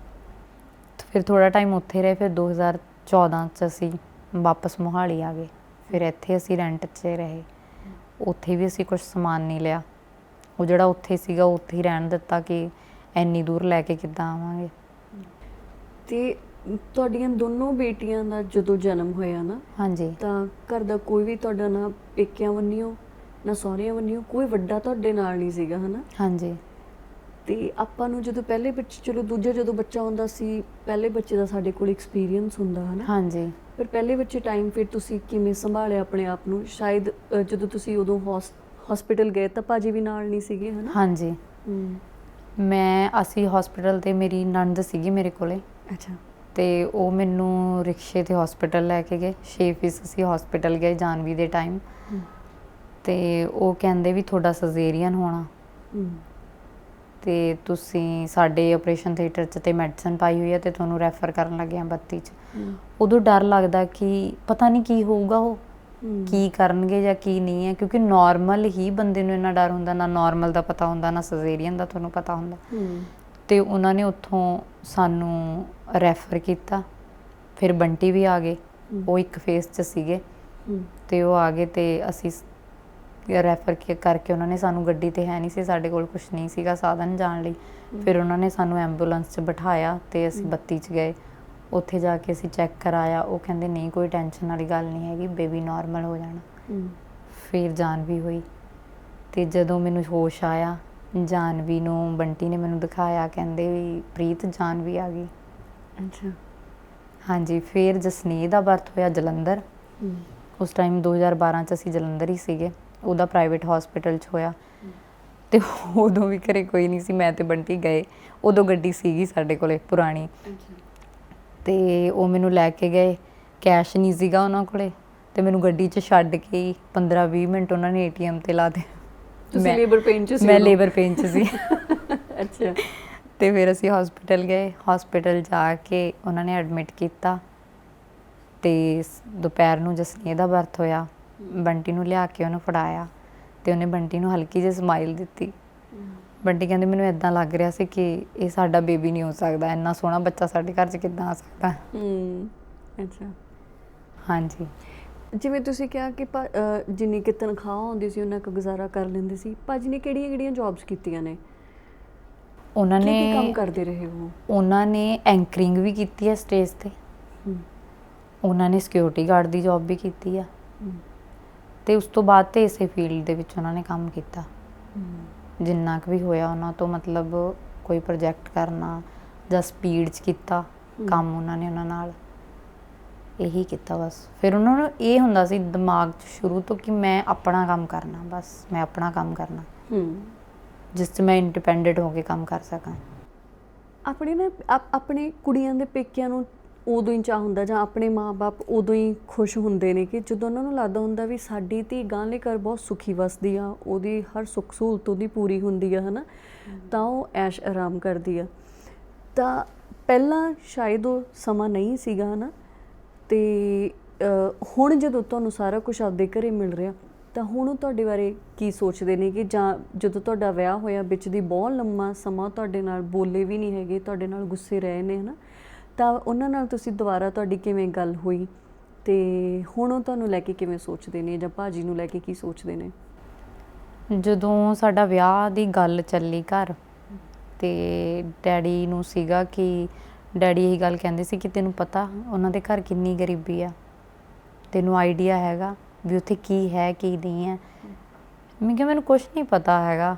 ਫਿਰ ਥੋੜ੍ਹਾ ਟਾਈਮ ਉੱਥੇ ਰਹੇ। ਫਿਰ 2014 'ਚ ਅਸੀਂ ਵਾਪਸ ਮੋਹਾਲੀ ਆ ਗਏ। ਫਿਰ ਇੱਥੇ ਅਸੀਂ ਰੈਂਟ 'ਚ ਰਹੇ। ਉੱਥੇ ਵੀ ਅਸੀਂ ਕੁਛ ਸਮਾਨ ਨਹੀਂ ਲਿਆ। ਉਹ ਜਿਹੜਾ ਉੱਥੇ ਸੀਗਾ ਉੱਥੇ ਹੀ ਰਹਿਣ ਦਿੱਤਾ ਕਿ ਇੰਨੀ ਦੂਰ ਲੈ ਕੇ ਕਿੱਦਾਂ ਆਵਾਂਗੇ। ਤੇ ਤੁਹਾਡੀਆਂ ਦੋਨੋਂ ਬੇਟੀਆਂ ਦਾ ਜਦੋਂ ਜਨਮ ਹੋਇਆ ਨਾ, ਹਾਂਜੀ, ਤਾਂ ਘਰ ਦਾ ਕੋਈ ਵੀ ਤੁਹਾਡਾ ਨਾ ਪੇਕਿਆਂ ਵੱਲੋਂ ਨਾ ਸਹੁਰਿਆਂ ਵੱਲੋਂ ਕੋਈ ਵੱਡਾ ਤੁਹਾਡੇ ਨਾਲ ਨਹੀਂ ਸੀਗਾ, ਹੈ ਨਾ? ਹਾਂਜੀ। ਤੇ ਆਪਾਂ ਨੂੰ ਜਦੋਂ ਪਹਿਲੇ ਬੱਚੇ, ਚਲੋ ਦੂਜਾ ਜਦੋਂ ਬੱਚਾ ਹੁੰਦਾ ਸੀ, ਪਹਿਲੇ ਬੱਚੇ ਦਾ ਸਾਡੇ ਕੋਲ ਐਕਸਪੀਰੀਅੰਸ ਹੁੰਦਾ, ਹੈ ਨਾ? ਹਾਂਜੀ। ਪਰ ਪਹਿਲੇ ਬੱਚੇ ਟਾਈਮ ਫਿਰ ਤੁਸੀਂ ਕਿਵੇਂ ਸੰਭਾਲਿਆ ਆਪਣੇ ਆਪ ਨੂੰ? ਸ਼ਾਇਦ ਜਦੋਂ ਤੁਸੀਂ ਉਦੋਂ ਹਸਪੀਟਲ ਗਏ ਤਾਂ ਭਾਜੀ ਵੀ ਨਾਲ ਨਹੀਂ ਸੀਗੇ, ਹੈ ਨਾ? ਹਾਂਜੀ। ਅਸੀਂ ਹਸਪੀਟਲ 'ਤੇ ਮੇਰੀ ਨਣਦ ਸੀਗੀ ਮੇਰੇ ਕੋਲੇ। ਅੱਛਾ। ਤੇ ਉਹ ਮੈਨੂੰ ਰਿਕਸ਼ੇ 'ਤੇ ਹਸਪੀਟਲ ਲੈ ਕੇ ਗਏ। 6 ਫੀਸ ਅਸੀਂ ਹਸਪੀਟਲ ਗਏ ਜਾਨਵੀ ਦੇ ਟਾਈਮ। ਤੇ ਉਹ ਕਹਿੰਦੇ ਵੀ ਤੁਹਾਡਾ ਸਜ਼ੇਰੀਅਨ ਹੋਣਾ ਤੇ ਤੁਸੀਂ ਸਾਡੇ ਆਪਰੇਸ਼ਨ ਥੀਏਟਰ 'ਚ ਤੇ ਮੈਡੀਸਨ ਪਾਈ ਹੋਈ ਹੈ ਤੇ ਤੁਹਾਨੂੰ ਰੈਫਰ ਕਰਨ ਲੱਗੇ ਆ 32 'ਚ। ਉਦੋਂ ਡਰ ਲੱਗਦਾ ਕਿ ਪਤਾ ਨਹੀਂ ਕੀ ਹੋਊਗਾ, ਉਹ ਕੀ ਕਰਨਗੇ ਜਾਂ ਕੀ ਨਹੀਂ ਹੈ, ਕਿਉਂਕਿ ਨੋਰਮਲ ਹੀ ਬੰਦੇ ਨੂੰ ਇੰਨਾ ਡਰ ਹੁੰਦਾ, ਨਾ ਨੋਰਮਲ ਦਾ ਪਤਾ ਹੁੰਦਾ, ਨਾ ਸਜ਼ੇਰੀਅਨ ਦਾ ਤੁਹਾਨੂੰ ਪਤਾ ਹੁੰਦਾ। ਤੇ ਉਹਨਾਂ ਨੇ ਉੱਥੋਂ ਸਾਨੂੰ ਰੈਫਰ ਕੀਤਾ। ਫਿਰ ਬੰਟੀ ਵੀ ਆ ਗਏ, ਉਹ ਇੱਕ ਫੇਸ 'ਚ ਸੀਗੇ ਤੇ ਉਹ ਆ ਗਏ ਤੇ ਅਸੀਂ ਰੈਫਰ ਕਰਕੇ ਉਹਨਾਂ ਨੇ ਸਾਨੂੰ, ਗੱਡੀ ਤੇ ਹੈ ਨਹੀਂ ਸੀ ਸਾਡੇ ਕੋਲ, ਕੁਝ ਨਹੀਂ ਸੀਗਾ ਸਾਧਨ ਜਾਣ ਲਈ, ਫਿਰ ਉਹਨਾਂ ਨੇ ਸਾਨੂੰ ਐਂਬੂਲੈਂਸ 'ਚ ਬਿਠਾਇਆ ਤੇ ਅਸੀਂ 32 'ਚ ਗਏ। ਉੱਥੇ ਜਾ ਕੇ ਅਸੀਂ ਚੈੱਕ ਕਰਾਇਆ, ਉਹ ਕਹਿੰਦੇ ਨਹੀਂ ਕੋਈ ਟੈਨਸ਼ਨ ਵਾਲੀ ਗੱਲ ਨਹੀਂ ਹੈਗੀ, ਬੇਬੀ ਨਾਰਮਲ ਹੋ ਜਾਣਾ। ਫਿਰ ਜਾਨਵੀ ਹੋਈ ਤੇ ਜਦੋਂ ਮੈਨੂੰ ਹੋਸ਼ ਆਇਆ, ਜਾਨਵੀ ਨੂੰ ਬੰਟੀ ਨੇ ਮੈਨੂੰ ਦਿਖਾਇਆ, ਕਹਿੰਦੇ ਵੀ ਪ੍ਰੀਤ ਜਾਨਵੀ ਆ ਗਈ। ਅੱਛਾ। ਹਾਂਜੀ। ਫਿਰ ਜਸਨੀਤ ਦਾ ਬਰਥ ਹੋਇਆ ਜਲੰਧਰ। ਉਸ ਟਾਈਮ 2012 'ਚ ਅਸੀਂ ਜਲੰਧਰ ਹੀ ਸੀਗੇ, ਉਹਦਾ ਪ੍ਰਾਈਵੇਟ ਹਸਪੀਟਲ 'ਚ ਹੋਇਆ। ਤੇ ਉਦੋਂ ਵੀ ਘਰੇ ਕੋਈ ਨਹੀਂ ਸੀ, ਮੈਂ ਤੇ ਬੰਟੀ ਗਏ। ਉਦੋਂ ਗੱਡੀ ਸੀਗੀ ਸਾਡੇ ਕੋਲੇ ਪੁਰਾਣੀ, ਤੇ ਉਹ ਮੈਨੂੰ ਲੈ ਕੇ ਗਏ। ਕੈਸ਼ ਨਹੀਂ ਸੀਗਾ ਉਹਨਾਂ ਕੋਲੇ, ਤੇ ਮੈਨੂੰ ਗੱਡੀ 'ਚ ਛੱਡ ਕੇ 15-20 ਮਿੰਟ ਉਹਨਾਂ ਨੇ ATM ਤੇ ਲਾ ਦੇ। ਤੁਸੀਂ ਲੇਬਰ ਪੇਨ 'ਚ ਸੀ? ਮੈਂ ਲੇਬਰ ਪੇਨ 'ਚ ਸੀ। ਅੱਛਾ। ਤੇ ਫਿਰ ਅਸੀਂ ਹਸਪੀਟਲ ਗਏ। ਹਸਪੀਟਲ ਜਾ ਕੇ ਉਹਨਾਂ ਨੇ ਐਡਮਿਟ ਕੀਤਾ ਤੇ ਦੁਪਹਿਰ ਨੂੰ ਜਸਨੀਤ ਦਾ ਬਰਥ ਹੋਇਆ। ਬੰਟੀ ਨੂੰ ਲਿਆ ਕੇ ਉਹਨੂੰ ਫੜਾਇਆ ਤੇ ਉਹਨੇ ਬੰਟੀ ਨੂੰ ਹਲਕੀ ਜਿਹੀ ਸਮਾਈਲ ਦਿੱਤੀ। ਬੰਟੀ ਕਹਿੰਦੇ ਮੈਨੂੰ ਇਦਾਂ ਲੱਗ ਰਿਹਾ ਸੀ ਕਿ ਇਹ ਸਾਡਾ ਬੇਬੀ ਨਹੀਂ ਹੋ ਸਕਦਾ, ਇੰਨਾ ਸੋਹਣਾ ਬੱਚਾ ਸਾਡੇ ਘਰ 'ਚ ਕਿੱਦਾਂ ਆ ਸਕਦਾ। ਅੱਛਾ। ਹਾਂਜੀ। ਜਿਵੇਂ ਤੁਸੀਂ ਕਿਹਾ ਕਿ ਜਿੰਨੀ ਕਿ ਤਨਖਾਹ ਆਉਂਦੀ ਸੀ ਉਹਨਾਂ ਕੁ ਗੁਜ਼ਾਰਾ ਕਰ ਲੈਂਦੇ ਸੀ, ਭਾਜੀ ਨੇ ਕਿਹੜੀਆਂ ਜੌਬਸ ਕੀਤੀਆਂ ਨੇ? ਉਹਨਾਂ ਨੇ ਕੀ ਕੰਮ ਕਰਦੇ ਰਹੇ ਉਹ? ਉਹਨਾਂ ਨੇ ਐਂਕਰਿੰਗ ਵੀ ਕੀਤੀ ਹੈ ਸਟੇਜ ਤੇ, ਉਹਨਾਂ ਨੇ ਸਿਕਿਉਰਿਟੀ ਗਾਰਡ ਦੀ ਜੌਬ ਵੀ ਕੀਤੀ ਆ, ਤੇ ਉਸ ਤੋਂ ਬਾਅਦ ਤੇ ਇਸੇ ਫੀਲਡ ਦੇ ਵਿੱਚ ਉਹਨਾਂ ਨੇ ਕੰਮ ਕੀਤਾ ਜਿੰਨਾ ਕੁ ਵੀ ਹੋਇਆ ਉਹਨਾਂ ਤੋਂ। ਮਤਲਬ ਕੋਈ ਪ੍ਰੋਜੈਕਟ ਕਰਨਾ ਜਾਂ ਸਪੀਡ 'ਚ ਕੀਤਾ ਕੰਮ ਉਹਨਾਂ ਨੇ, ਉਹਨਾਂ ਨਾਲ ਇਹੀ ਕੀਤਾ ਬਸ। ਫਿਰ ਉਹਨਾਂ ਨੂੰ ਇਹ ਹੁੰਦਾ ਸੀ ਦਿਮਾਗ 'ਚ ਸ਼ੁਰੂ ਤੋਂ ਕਿ ਮੈਂ ਆਪਣਾ ਕੰਮ ਕਰਨਾ, ਬਸ ਮੈਂ ਆਪਣਾ ਕੰਮ ਕਰਨਾ ਜਿਸ 'ਚ ਮੈਂ ਇੰਡੀਪੈਂਡੈਂਟ ਹੋ ਕੇ ਕੰਮ ਕਰ ਸਕਾਂ। ਆਪਣੇ ਨਾ ਆਪਣੇ ਕੁੜੀਆਂ ਦੇ ਪੇਕਿਆਂ ਨੂੰ ਉਦੋਂ ਹੀ ਚਾਹ ਹੁੰਦਾ, ਜਾਂ ਆਪਣੇ ਮਾਂ-ਬਾਪ ਉਦੋਂ ਹੀ ਖੁਸ਼ ਹੁੰਦੇ ਨੇ ਕਿ ਜਦੋਂ ਉਹਨਾਂ ਨੂੰ ਲੱਗਦਾ ਹੁੰਦਾ ਵੀ ਸਾਡੀ ਧੀ ਗਾਂਹਲੇ ਘਰ ਬਹੁਤ ਸੁਖੀ ਵਸਦੀ ਆ, ਉਹਦੀ ਹਰ ਸੁੱਖ ਸਹੂਲਤ ਉਹਦੀ ਪੂਰੀ ਹੁੰਦੀ ਆ, ਹੈ ਨਾ, ਤਾਂ ਉਹ ਐਸ਼ ਆਰਾਮ ਕਰਦੀ ਆ। ਤਾਂ ਪਹਿਲਾਂ ਸ਼ਾਇਦ ਉਹ ਸਮਾਂ ਨਹੀਂ ਸੀਗਾ, ਹੈ ਨਾ, ਅਤੇ ਹੁਣ ਜਦੋਂ ਤੁਹਾਨੂੰ ਸਾਰਾ ਕੁਛ ਆਪਦੇ ਘਰੇ ਮਿਲ ਰਿਹਾ, ਤਾਂ ਹੁਣ ਉਹ ਤੁਹਾਡੇ ਬਾਰੇ ਕੀ ਸੋਚਦੇ ਨੇ? ਕਿ ਜਾਂ ਜਦੋਂ ਤੁਹਾਡਾ ਵਿਆਹ ਹੋਇਆ ਵਿੱਚ ਦੀ ਬਹੁਤ ਲੰਮਾ ਸਮਾਂ ਤੁਹਾਡੇ ਨਾਲ ਬੋਲੇ ਵੀ ਨਹੀਂ ਹੈਗੇ, ਤੁਹਾਡੇ ਨਾਲ ਗੁੱਸੇ ਰਹੇ ਨੇ, ਹੈ ਨਾ, ਤਾਂ ਉਹਨਾਂ ਨਾਲ ਤੁਸੀਂ ਦੁਬਾਰਾ ਤੁਹਾਡੀ ਕਿਵੇਂ ਗੱਲ ਹੋਈ, ਅਤੇ ਹੁਣ ਉਹ ਤੁਹਾਨੂੰ ਲੈ ਕੇ ਕਿਵੇਂ ਸੋਚਦੇ ਨੇ, ਜਾਂ ਭਾਜੀ ਨੂੰ ਲੈ ਕੇ ਕੀ ਸੋਚਦੇ ਨੇ? ਜਦੋਂ ਸਾਡਾ ਵਿਆਹ ਦੀ ਗੱਲ ਚੱਲੀ ਘਰ, ਤੇ ਡੈਡੀ ਨੂੰ ਸੀਗਾ ਕਿ ਡੈਡੀ ਇਹੀ ਗੱਲ ਕਹਿੰਦੇ ਸੀ ਕਿ ਤੈਨੂੰ ਪਤਾ ਉਹਨਾਂ ਦੇ ਘਰ ਕਿੰਨੀ ਗਰੀਬੀ ਆ, ਤੈਨੂੰ ਆਈਡੀਆ ਹੈਗਾ ਵੀ ਉੱਥੇ ਕੀ ਹੈ ਕੀ ਨਹੀਂ ਹੈ? ਮੈਂ ਕਿਹਾ ਮੈਨੂੰ ਕੁਛ ਨਹੀਂ ਪਤਾ ਹੈਗਾ,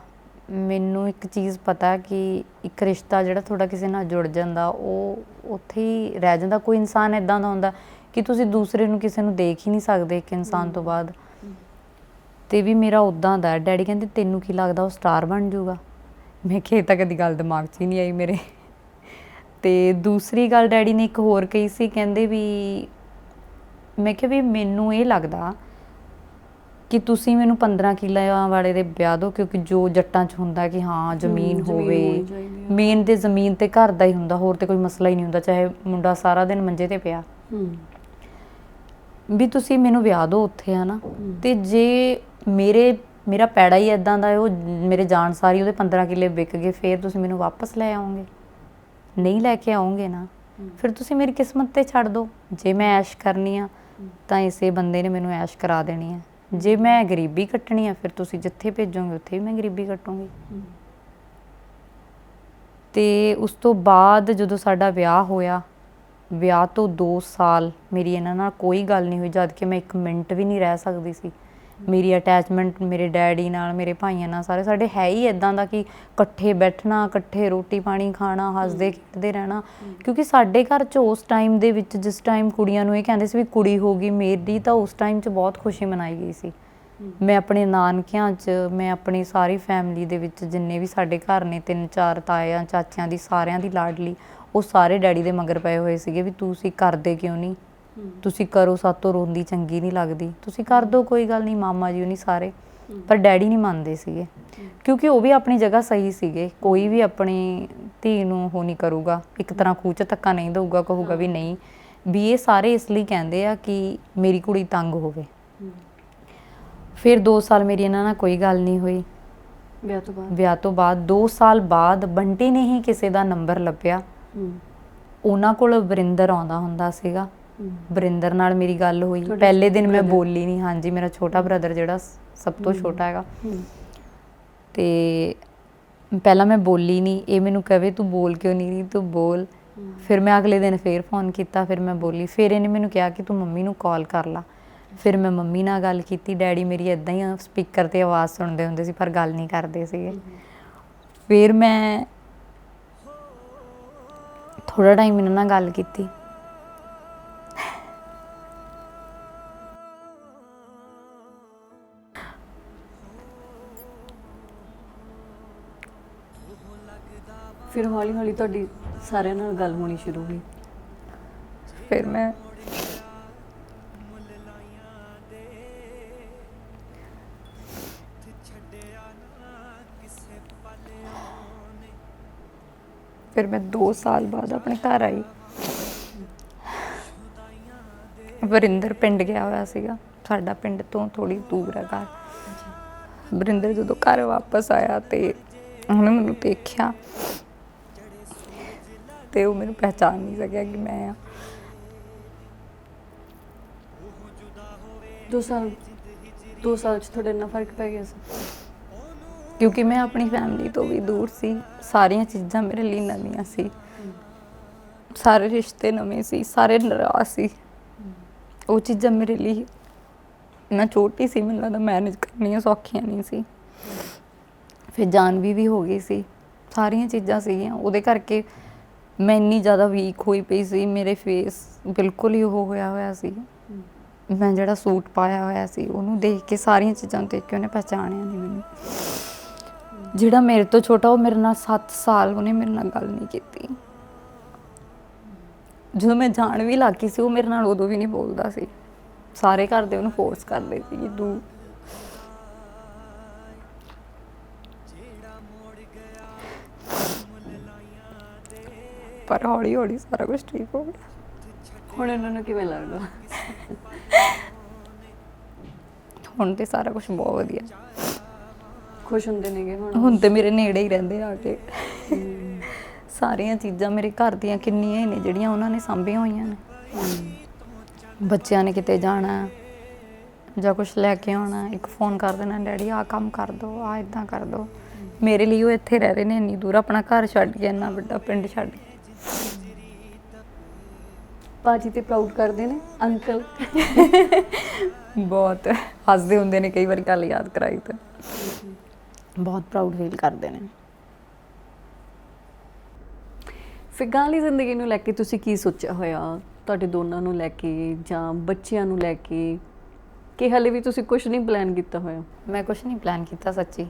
ਮੈਨੂੰ ਇੱਕ ਚੀਜ਼ ਪਤਾ ਕਿ ਇੱਕ ਰਿਸ਼ਤਾ ਜਿਹੜਾ ਤੁਹਾਡਾ ਕਿਸੇ ਨਾਲ ਜੁੜ ਜਾਂਦਾ ਉਹ ਉੱਥੇ ਹੀ ਰਹਿ ਜਾਂਦਾ। ਕੋਈ ਇਨਸਾਨ ਇੱਦਾਂ ਦਾ ਹੁੰਦਾ ਕਿ ਤੁਸੀਂ ਦੂਸਰੇ ਨੂੰ ਕਿਸੇ ਨੂੰ ਦੇਖ ਹੀ ਨਹੀਂ ਸਕਦੇ ਇੱਕ ਇਨਸਾਨ ਤੋਂ ਬਾਅਦ, ਤੇ ਵੀ ਮੇਰਾ ਉੱਦਾਂ ਦਾ। ਡੈਡੀ ਕਹਿੰਦੇ ਤੈਨੂੰ ਕੀ ਲੱਗਦਾ ਉਹ ਸਟਾਰ ਬਣ ਜਾਊਗਾ? ਮੈਂ ਕਿਹਾ ਇਹ ਤਾਂ ਕਦੀ ਗੱਲ ਦਿਮਾਗ 'ਚ ਹੀ ਨਹੀਂ ਆਈ ਮੇਰੇ। ਤੇ ਦੂਸਰੀ ਗੱਲ ਡੈਡੀ ਨੇ ਇੱਕ ਹੋਰ ਕਹੀ ਸੀ, ਕਹਿੰਦੇ ਵੀ, ਮੈਂ ਕਿਹਾ ਵੀ ਮੈਨੂੰ ਇਹ ਲੱਗਦਾ ਕਿ ਤੁਸੀਂ ਮੈਨੂੰ 15 ਕਿੱਲਿਆਂ ਵਾਲੇ ਦੇ ਵਿਆਹ ਦਿਓ, ਕਿਉਂਕਿ ਜੋ ਜੱਟਾਂ 'ਚ ਹੁੰਦਾ ਕਿ ਹਾਂ ਜ਼ਮੀਨ ਹੋਵੇ, ਮੇਨ ਤੇ ਜ਼ਮੀਨ ਤੇ ਘਰ ਦਾ ਹੀ ਹੁੰਦਾ, ਹੋਰ ਤੇ ਕੋਈ ਮਸਲਾ ਹੀ ਨਹੀਂ ਹੁੰਦਾ, ਚਾਹੇ ਮੁੰਡਾ ਸਾਰਾ ਦਿਨ ਮੰਜੇ ਤੇ ਪਿਆ, ਵੀ ਤੁਸੀਂ ਮੈਨੂੰ ਵਿਆਹ ਦਿਓ ਉੱਥੇ, ਹੈ ਨਾ। ਤੇ ਜੇ ਮੇਰਾ ਪੈੜਾ ਹੀ ਇੱਦਾਂ ਦਾ, ਉਹ ਮੇਰੇ ਜਾਣ ਸਾਰੀ ਉਹਦੇ 15 ਕਿੱਲੇ ਵਿਕ ਗਏ, ਫਿਰ ਤੁਸੀਂ ਮੈਨੂੰ ਵਾਪਸ ਲੈ ਆਓਗੇ? ਨਹੀਂ ਲੈ ਕੇ ਆਓਗੇ ਨਾ, ਫਿਰ ਤੁਸੀਂ ਮੇਰੀ ਕਿਸਮਤ 'ਤੇ ਛੱਡ ਦਿਓ। ਜੇ ਮੈਂ ਐਸ਼ ਕਰਨੀ ਆ ਤਾਂ ਇਸੇ ਬੰਦੇ ਨੇ ਮੈਨੂੰ ਐਸ਼ ਕਰਾ ਦੇਣੀ ਹੈ, ਜੇ ਮੈਂ ਗਰੀਬੀ ਕੱਟਣੀ ਆ ਫਿਰ ਤੁਸੀਂ ਜਿੱਥੇ ਭੇਜੋਗੇ ਉੱਥੇ ਵੀ ਮੈਂ ਗਰੀਬੀ ਕੱਟੂੰਗੀ। ਤੇ ਉਸ ਤੋਂ ਬਾਅਦ ਜਦੋਂ ਸਾਡਾ ਵਿਆਹ ਹੋਇਆ, ਵਿਆਹ ਤੋਂ 2 ਸਾਲ ਮੇਰੀ ਇਹਨਾਂ ਨਾਲ ਕੋਈ ਗੱਲ ਨਹੀਂ ਹੋਈ, ਜਦ ਕਿ ਮੈਂ 1 ਮਿੰਟ ਵੀ ਨਹੀਂ ਰਹਿ ਸਕਦੀ ਸੀ। ਮੇਰੀ ਅਟੈਚਮੈਂਟ ਮੇਰੇ ਡੈਡੀ ਨਾਲ, ਮੇਰੇ ਭਾਈਆਂ ਨਾਲ, ਸਾਰੇ ਸਾਡੇ ਹੈ ਹੀ ਇੱਦਾਂ ਦਾ ਕਿ ਇਕੱਠੇ ਬੈਠਣਾ, ਇਕੱਠੇ ਰੋਟੀ ਪਾਣੀ ਖਾਣਾ, ਹੱਸਦੇ ਖੇਡਦੇ ਰਹਿਣਾ। ਕਿਉਂਕਿ ਸਾਡੇ ਘਰ 'ਚ ਉਸ ਟਾਈਮ ਦੇ ਵਿੱਚ, ਜਿਸ ਟਾਈਮ ਕੁੜੀਆਂ ਨੂੰ ਇਹ ਕਹਿੰਦੇ ਸੀ ਵੀ ਕੁੜੀ ਹੋ ਗਈ ਮੇਰੀ, ਤਾਂ ਉਸ ਟਾਈਮ 'ਚ ਬਹੁਤ ਖੁਸ਼ੀ ਮਨਾਈ ਗਈ ਸੀ। ਮੈਂ ਆਪਣੇ ਨਾਨਕਿਆਂ 'ਚ, ਮੈਂ ਆਪਣੀ ਸਾਰੀ ਫੈਮਿਲੀ ਦੇ ਵਿੱਚ ਜਿੰਨੇ ਵੀ ਸਾਡੇ ਘਰ ਨੇ 3-4 ਤਾਇਆਂ ਚਾਚਿਆਂ ਦੀ, ਸਾਰਿਆਂ ਦੀ ਲਾਡਲੀ, ਉਹ ਸਾਰੇ ਡੈਡੀ ਦੇ ਮਗਰ ਪਏ ਹੋਏ ਸੀਗੇ ਵੀ ਤੁਸੀਂ ਕਰਦੇ ਕਿਉਂ ਨਹੀਂ, ਤੁਸੀਂ ਕਰੋ, ਸਾਤੋਂ ਰੋਂਦੀ ਚੰਗੀ ਨਹੀਂ ਲੱਗਦੀ, ਤੁਸੀਂ ਕਰ ਦਿਓ, ਕੋਈ ਗੱਲ ਨਹੀਂ, ਮਾਮਾ ਜੀ ਨਹੀਂ ਸਾਰੇ। ਪਰ ਡੈਡੀ ਨਹੀਂ ਮੰਨਦੇ ਸੀਗੇ, ਕਿਉਂਕਿ ਉਹ ਵੀ ਆਪਣੀ ਜਗ੍ਹਾ ਸਹੀ ਸੀਗੇ। ਕੋਈ ਵੀ ਆਪਣੀ ਧੀ ਨੂੰ ਉਹ ਨਹੀਂ ਕਰੂਗਾ, ਇੱਕ ਤਰ੍ਹਾਂ ਖੂਹ 'ਚ ਧੱਕਾ ਨਹੀਂ ਦਊਗਾ, ਕਹੂਗਾ ਵੀ ਨਹੀਂ, ਵੀ ਇਹ ਸਾਰੇ ਇਸ ਲਈ ਕਹਿੰਦੇ ਆ ਕਿ ਮੇਰੀ ਕੁੜੀ ਤੰਗ ਹੋਵੇ। ਫਿਰ 2 ਸਾਲ ਮੇਰੀ ਇਹਨਾਂ ਨਾਲ ਕੋਈ ਗੱਲ ਨਹੀਂ ਹੋਈ। ਵਿਆਹ ਤੋਂ ਬਾਅਦ 2 ਸਾਲ ਬਾਅਦ ਬੰਟੀ ਨੇ ਹੀ ਕਿਸੇ ਦਾ ਨੰਬਰ ਲੱਭਿਆ, ਉਹਨਾਂ ਕੋਲ ਵਰਿੰਦਰ ਆਉਂਦਾ ਹੁੰਦਾ ਸੀਗਾ, ਵਰਿੰਦਰ ਨਾਲ ਮੇਰੀ ਗੱਲ ਹੋਈ। ਤੁਹਾਡਾ ਪਹਿਲੇ ਦਿਨ ਮੈਂ brother? ਬੋਲੀ ਨਹੀਂ। ਹਾਂਜੀ, ਮੇਰਾ ਛੋਟਾ ਬ੍ਰਦਰ ਜਿਹੜਾ ਸਭ ਤੋਂ ਛੋਟਾ ਹੈਗਾ, ਤੇ ਪਹਿਲਾਂ ਮੈਂ ਬੋਲੀ ਨਹੀਂ। ਇਹ ਮੈਨੂੰ ਕਹੇ ਤੂੰ ਬੋਲ ਕਿਉਂ ਨਹੀਂ ਰਹੀ, ਤੂੰ ਬੋਲ। ਫਿਰ ਮੈਂ ਅਗਲੇ ਦਿਨ ਫੇਰ ਫੋਨ ਕੀਤਾ, ਫਿਰ ਮੈਂ ਬੋਲੀ। ਫਿਰ ਇਹਨੇ ਮੈਨੂੰ ਕਿਹਾ ਕਿ ਤੂੰ ਮੰਮੀ ਨੂੰ ਕਾਲ ਕਰ ਲਾ। ਫਿਰ ਮੈਂ ਮੰਮੀ ਨਾਲ ਗੱਲ ਕੀਤੀ। ਡੈਡੀ ਮੇਰੀ ਇੱਦਾਂ ਹੀ ਸਪੀਕਰ 'ਤੇ ਆਵਾਜ਼ ਸੁਣਦੇ ਹੁੰਦੇ ਸੀ ਪਰ ਗੱਲ ਨਹੀਂ ਕਰਦੇ ਸੀਗੇ। ਫਿਰ ਮੈਂ ਥੋੜ੍ਹਾ ਟਾਈਮ ਇਹਨਾਂ ਨਾਲ ਗੱਲ ਕੀਤੀ। ਫਿਰ ਹੌਲੀ ਹੌਲੀ ਤੁਹਾਡੀ ਸਾਰਿਆਂ ਨਾਲ ਗੱਲ ਹੋਣੀ ਸ਼ੁਰੂ ਹੋਈ। ਫਿਰ ਮੈਂ ਫਿਰ ਮੈਂ 2 ਸਾਲ ਬਾਅਦ ਆਪਣੇ ਘਰ ਆਈ। ਵਰਿੰਦਰ ਪਿੰਡ ਗਿਆ ਹੋਇਆ ਸੀਗਾ, ਸਾਡਾ ਪਿੰਡ ਤੋਂ ਥੋੜੀ ਦੂਰ ਹੈ ਘਰ। ਵਰਿੰਦਰ ਜਦੋਂ ਘਰ ਵਾਪਸ ਆਇਆ ਤੇ ਉਹਨੇ ਮੈਨੂੰ ਦੇਖਿਆ ਤੇ ਉਹ ਮੈਨੂੰ ਪਹਿਚਾਨ ਨਹੀਂ ਸਕਿਆ ਕਿ ਮੈਂ ਆ। 2 ਸਾਲ 'ਚ ਤੁਹਾਡੇ ਇੰਨਾ ਫਰਕ ਪੈ ਗਿਆ ਸੀ? ਕਿਉਂਕਿ ਮੈਂ ਆਪਣੀ ਫੈਮਿਲੀ ਤੋਂ ਵੀ ਦੂਰ ਸੀ। ਸਾਰੀਆਂ ਚੀਜ਼ਾਂ ਮੇਰੇ ਲਈ ਨਵੀਆਂ ਸੀ, ਸਾਰੇ ਰਿਸ਼ਤੇ ਨਵੇਂ ਸੀ, ਸਾਰੇ ਨਾਰਾਜ਼ ਸੀ। ਉਹ ਚੀਜ਼ਾਂ ਮੇਰੇ ਲਈ, ਮੈਂ ਛੋਟੀ ਸੀ, ਮੈਨੂੰ ਲੱਗਦਾ ਮੈਨੇਜ ਕਰਨੀਆਂ ਸੌਖੀਆਂ ਨਹੀਂ ਸੀ। ਫਿਰ ਜਾਨਵੀ ਵੀ ਹੋ ਗਈ ਸੀ, ਸਾਰੀਆਂ ਚੀਜ਼ਾਂ ਸੀਗੀਆਂ। ਉਹਦੇ ਕਰਕੇ ਮੈਂ ਇੰਨੀ ਜ਼ਿਆਦਾ ਵੀਕ ਹੋਈ ਪਈ ਸੀ। ਮੇਰੇ ਫੇਸ ਬਿਲਕੁਲ ਹੀ ਉਹ ਹੋਇਆ ਸੀ। ਮੈਂ ਜਿਹੜਾ ਸੂਟ ਪਾਇਆ ਹੋਇਆ ਸੀ ਉਹਨੂੰ ਦੇਖ ਕੇ, ਸਾਰੀਆਂ ਚੀਜ਼ਾਂ ਨੂੰ ਦੇਖ ਕੇ ਉਹਨੇ ਪਹਿਚਾਣਿਆ ਨਹੀਂ ਮੈਨੂੰ। ਜਿਹੜਾ ਮੇਰੇ ਤੋਂ ਛੋਟਾ, ਉਹ ਮੇਰੇ ਨਾਲ 7 ਸਾਲ ਉਹਨੇ ਮੇਰੇ ਨਾਲ ਗੱਲ ਨਹੀਂ ਕੀਤੀ। ਜਦੋਂ ਮੈਂ ਜਾਣ ਵੀ ਲੱਗ ਗਈ ਸੀ, ਉਹ ਮੇਰੇ ਨਾਲ ਉਦੋਂ ਵੀ ਨਹੀਂ ਬੋਲਦਾ ਸੀ। ਸਾਰੇ ਘਰ ਦੇ ਉਹਨੂੰ ਫੋਰਸ ਕਰਦੇ ਸੀ ਕਿ ਤੂੰ ਪਰ ਹੌਲੀ ਹੌਲੀ ਸਾਰਾ ਕੁਝ ਠੀਕ ਹੋ ਗਿਆ। ਹੁਣ ਇਹਨਾਂ ਨੂੰ ਕਿਵੇਂ ਲੱਗਦਾ? ਹੁਣ ਤੇ ਸਾਰਾ ਕੁਝ ਬਹੁਤ ਵਧੀਆ। ਖੁਸ਼ ਹੁੰਦੇ ਨੇਗੇ ਹੁਣ ਤੇ ਮੇਰੇ ਨੇੜੇ ਹੀ ਰਹਿੰਦੇ ਆ ਕੇ। ਸਾਰੀਆਂ ਚੀਜ਼ਾਂ ਮੇਰੇ ਘਰ ਦੀਆਂ ਕਿੰਨੀਆਂ ਹੀ ਨੇ ਜਿਹੜੀਆਂ ਉਹਨਾਂ ਨੇ ਸਾਂਭੀਆਂ ਹੋਈਆਂ ਨੇ। ਬੱਚਿਆਂ ਨੇ ਕਿਤੇ ਜਾਣਾ ਜਾਂ ਕੁਝ ਲੈ ਕੇ ਆਉਣਾ, ਇੱਕ ਫੋਨ ਕਰ ਦੇਣਾ, ਡੈਡੀ ਆਹ ਕੰਮ ਕਰ ਦਿਓ, ਆਹ ਇੱਦਾਂ ਕਰ ਦਿਓ। ਮੇਰੇ ਲਈ ਉਹ ਇੱਥੇ ਰਹਿ ਰਹੇ ਨੇ ਇੰਨੀ ਦੂਰ, ਆਪਣਾ ਘਰ ਛੱਡ ਕੇ, ਇੰਨਾ ਵੱਡਾ ਪਿੰਡ ਛੱਡ ਕੇ। ਭਾਜੀ ਤੇ ਪ੍ਰਾਊਡ ਕਰਦੇ ਨੇ ਅੰਕਲ? ਬਹੁਤ ਹੱਸਦੇ ਹੁੰਦੇ ਨੇ ਕਈ ਵਾਰੀ ਗੱਲ ਯਾਦ ਕਰਾਈ ਤਾਂ। ਬਹੁਤ ਪ੍ਰਾਊਡ ਫੀਲ ਕਰਦੇ ਨੇ। ਫਿਰ ਗਾਂਹਲੀ ਜ਼ਿੰਦਗੀ ਨੂੰ ਲੈ ਕੇ ਤੁਸੀਂ ਕੀ ਸੋਚਿਆ ਹੋਇਆ, ਤੁਹਾਡੇ ਦੋਨਾਂ ਨੂੰ ਲੈ ਕੇ ਜਾਂ ਬੱਚਿਆਂ ਨੂੰ ਲੈ ਕੇ, ਕਿ ਹਾਲੇ ਵੀ ਤੁਸੀਂ ਕੁਝ ਨਹੀਂ ਪਲਾਨ ਕੀਤਾ ਹੋਇਆ? ਮੈਂ ਕੁਝ ਨਹੀਂ ਪਲਾਨ ਕੀਤਾ ਸੱਚੀ।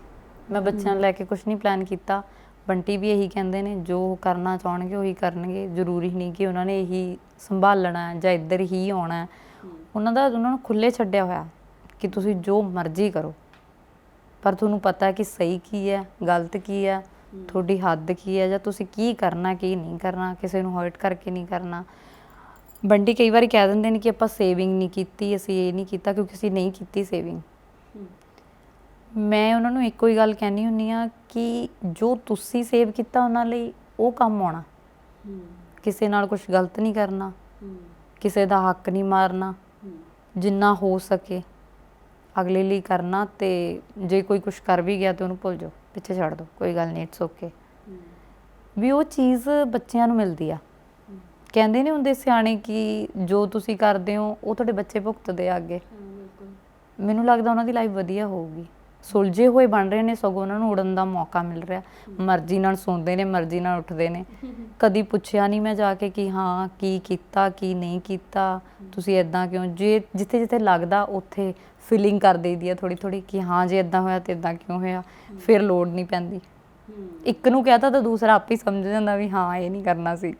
ਮੈਂ ਬੱਚਿਆਂ ਨੂੰ ਲੈ ਕੇ ਕੁਝ ਨਹੀਂ ਪਲਾਨ ਕੀਤਾ। ਬੰਟੀ ਵੀ ਇਹੀ ਕਹਿੰਦੇ ਨੇ, ਜੋ ਕਰਨਾ ਚਾਹਣਗੇ ਉਹੀ ਕਰਨਗੇ। ਜ਼ਰੂਰੀ ਨਹੀਂ ਕਿ ਉਹਨਾਂ ਨੇ ਇਹੀ ਸੰਭਾਲਣਾ ਜਾਂ ਇੱਧਰ ਹੀ ਆਉਣਾ। ਉਹਨਾਂ ਨੂੰ ਖੁੱਲ੍ਹੇ ਛੱਡਿਆ ਹੋਇਆ ਕਿ ਤੁਸੀਂ ਜੋ ਮਰਜ਼ੀ ਕਰੋ, ਪਰ ਤੁਹਾਨੂੰ ਪਤਾ ਕਿ ਸਹੀ ਕੀ ਹੈ, ਗਲਤ ਕੀ ਹੈ, ਤੁਹਾਡੀ ਹੱਦ ਕੀ ਹੈ, ਜਾਂ ਤੁਸੀਂ ਕੀ ਕਰਨਾ ਕੀ ਨਹੀਂ ਕਰਨਾ, ਕਿਸੇ ਨੂੰ ਹਰਟ ਕਰਕੇ ਨਹੀਂ ਕਰਨਾ। ਬੰਟੀ ਕਈ ਵਾਰੀ ਕਹਿ ਦਿੰਦੇ ਨੇ ਕਿ ਆਪਾਂ ਸੇਵਿੰਗ ਨਹੀਂ ਕੀਤੀ, ਅਸੀਂ ਇਹ ਨਹੀਂ ਕੀਤਾ, ਕਿਉਂਕਿ ਅਸੀਂ ਨਹੀਂ ਕੀਤੀ ਸੇਵਿੰਗ। ਮੈਂ ਉਹਨਾਂ ਨੂੰ ਇੱਕੋ ਹੀ ਗੱਲ ਕਹਿੰਦੀ ਹੁੰਦੀ ਹਾਂ ਕਿ ਜੋ ਤੁਸੀਂ ਸੇਵ ਕੀਤਾ ਉਹਨਾਂ ਲਈ ਉਹ ਕੰਮ ਆਉਣਾ। ਕਿਸੇ ਨਾਲ ਕੁਝ ਗਲਤ ਨਹੀਂ ਕਰਨਾ, ਕਿਸੇ ਦਾ ਹੱਕ ਨਹੀਂ ਮਾਰਨਾ, ਜਿੰਨਾ ਹੋ ਸਕੇ ਅਗਲੇ ਲਈ ਕਰਨਾ। ਤੇ ਜੇ ਕੋਈ ਕੁਝ ਕਰ ਵੀ ਗਿਆ ਤਾਂ ਉਹਨੂੰ ਭੁੱਲ ਜਾਓ, ਪਿੱਛੇ ਛੱਡ ਦਿਓ, ਕੋਈ ਗੱਲ ਨਹੀਂ, ਇਟਸ ਓਕੇ। ਵੀ ਉਹ ਚੀਜ਼ ਬੱਚਿਆਂ ਨੂੰ ਮਿਲਦੀ ਆ। ਕਹਿੰਦੇ ਨਹੀਂ ਹੁੰਦੇ ਸਿਆਣੇ ਕਿ ਜੋ ਤੁਸੀਂ ਕਰਦੇ ਹੋ ਉਹ ਤੁਹਾਡੇ ਬੱਚੇ ਭੁਗਤਦੇ ਆ ਅੱਗੇ। ਮੈਨੂੰ ਲੱਗਦਾ ਉਹਨਾਂ ਦੀ ਲਾਈਫ ਵਧੀਆ ਹੋਊਗੀ। ਸੁਲਝੇ ਹੋਏ ਬਣ ਰਹੇ ਨੇ, ਸਗੋਂ ਉਹਨਾਂ ਨੂੰ ਉੜਨ ਦਾ ਮੌਕਾ ਮਿਲ ਰਿਹਾ। ਮਰਜ਼ੀ ਨਾਲ ਸੌਂਦੇ ਨੇ, ਮਰਜ਼ੀ ਨਾਲ ਉੱਠਦੇ ਨੇ। ਕਦੀ ਪੁੱਛਿਆ ਨਹੀਂ ਮੈਂ ਜਾ ਕੇ ਕਿ ਹਾਂ ਕੀ ਕੀਤਾ ਕੀ ਨਹੀਂ ਕੀਤਾ, ਤੁਸੀਂ ਇੱਦਾਂ ਕਿਉਂ। ਜੇ ਜਿੱਥੇ ਜਿੱਥੇ ਲੱਗਦਾ ਉੱਥੇ ਫੀਲਿੰਗ ਕਰ ਦੇਈਦੀ ਆ ਥੋੜ੍ਹੀ ਥੋੜ੍ਹੀ ਕਿ ਹਾਂ ਜੇ ਇੱਦਾਂ ਹੋਇਆ ਤਾਂ ਇੱਦਾਂ ਕਿਉਂ ਹੋਇਆ। ਫਿਰ ਲੋੜ ਨਹੀਂ ਪੈਂਦੀ। ਇੱਕ ਨੂੰ ਕਹਿ ਤਾ ਤਾਂ ਦੂਸਰਾ ਆਪੇ ਹੀ ਸਮਝ ਜਾਂਦਾ ਵੀ ਹਾਂ ਇਹ ਨਹੀਂ ਕਰਨਾ ਸੀ।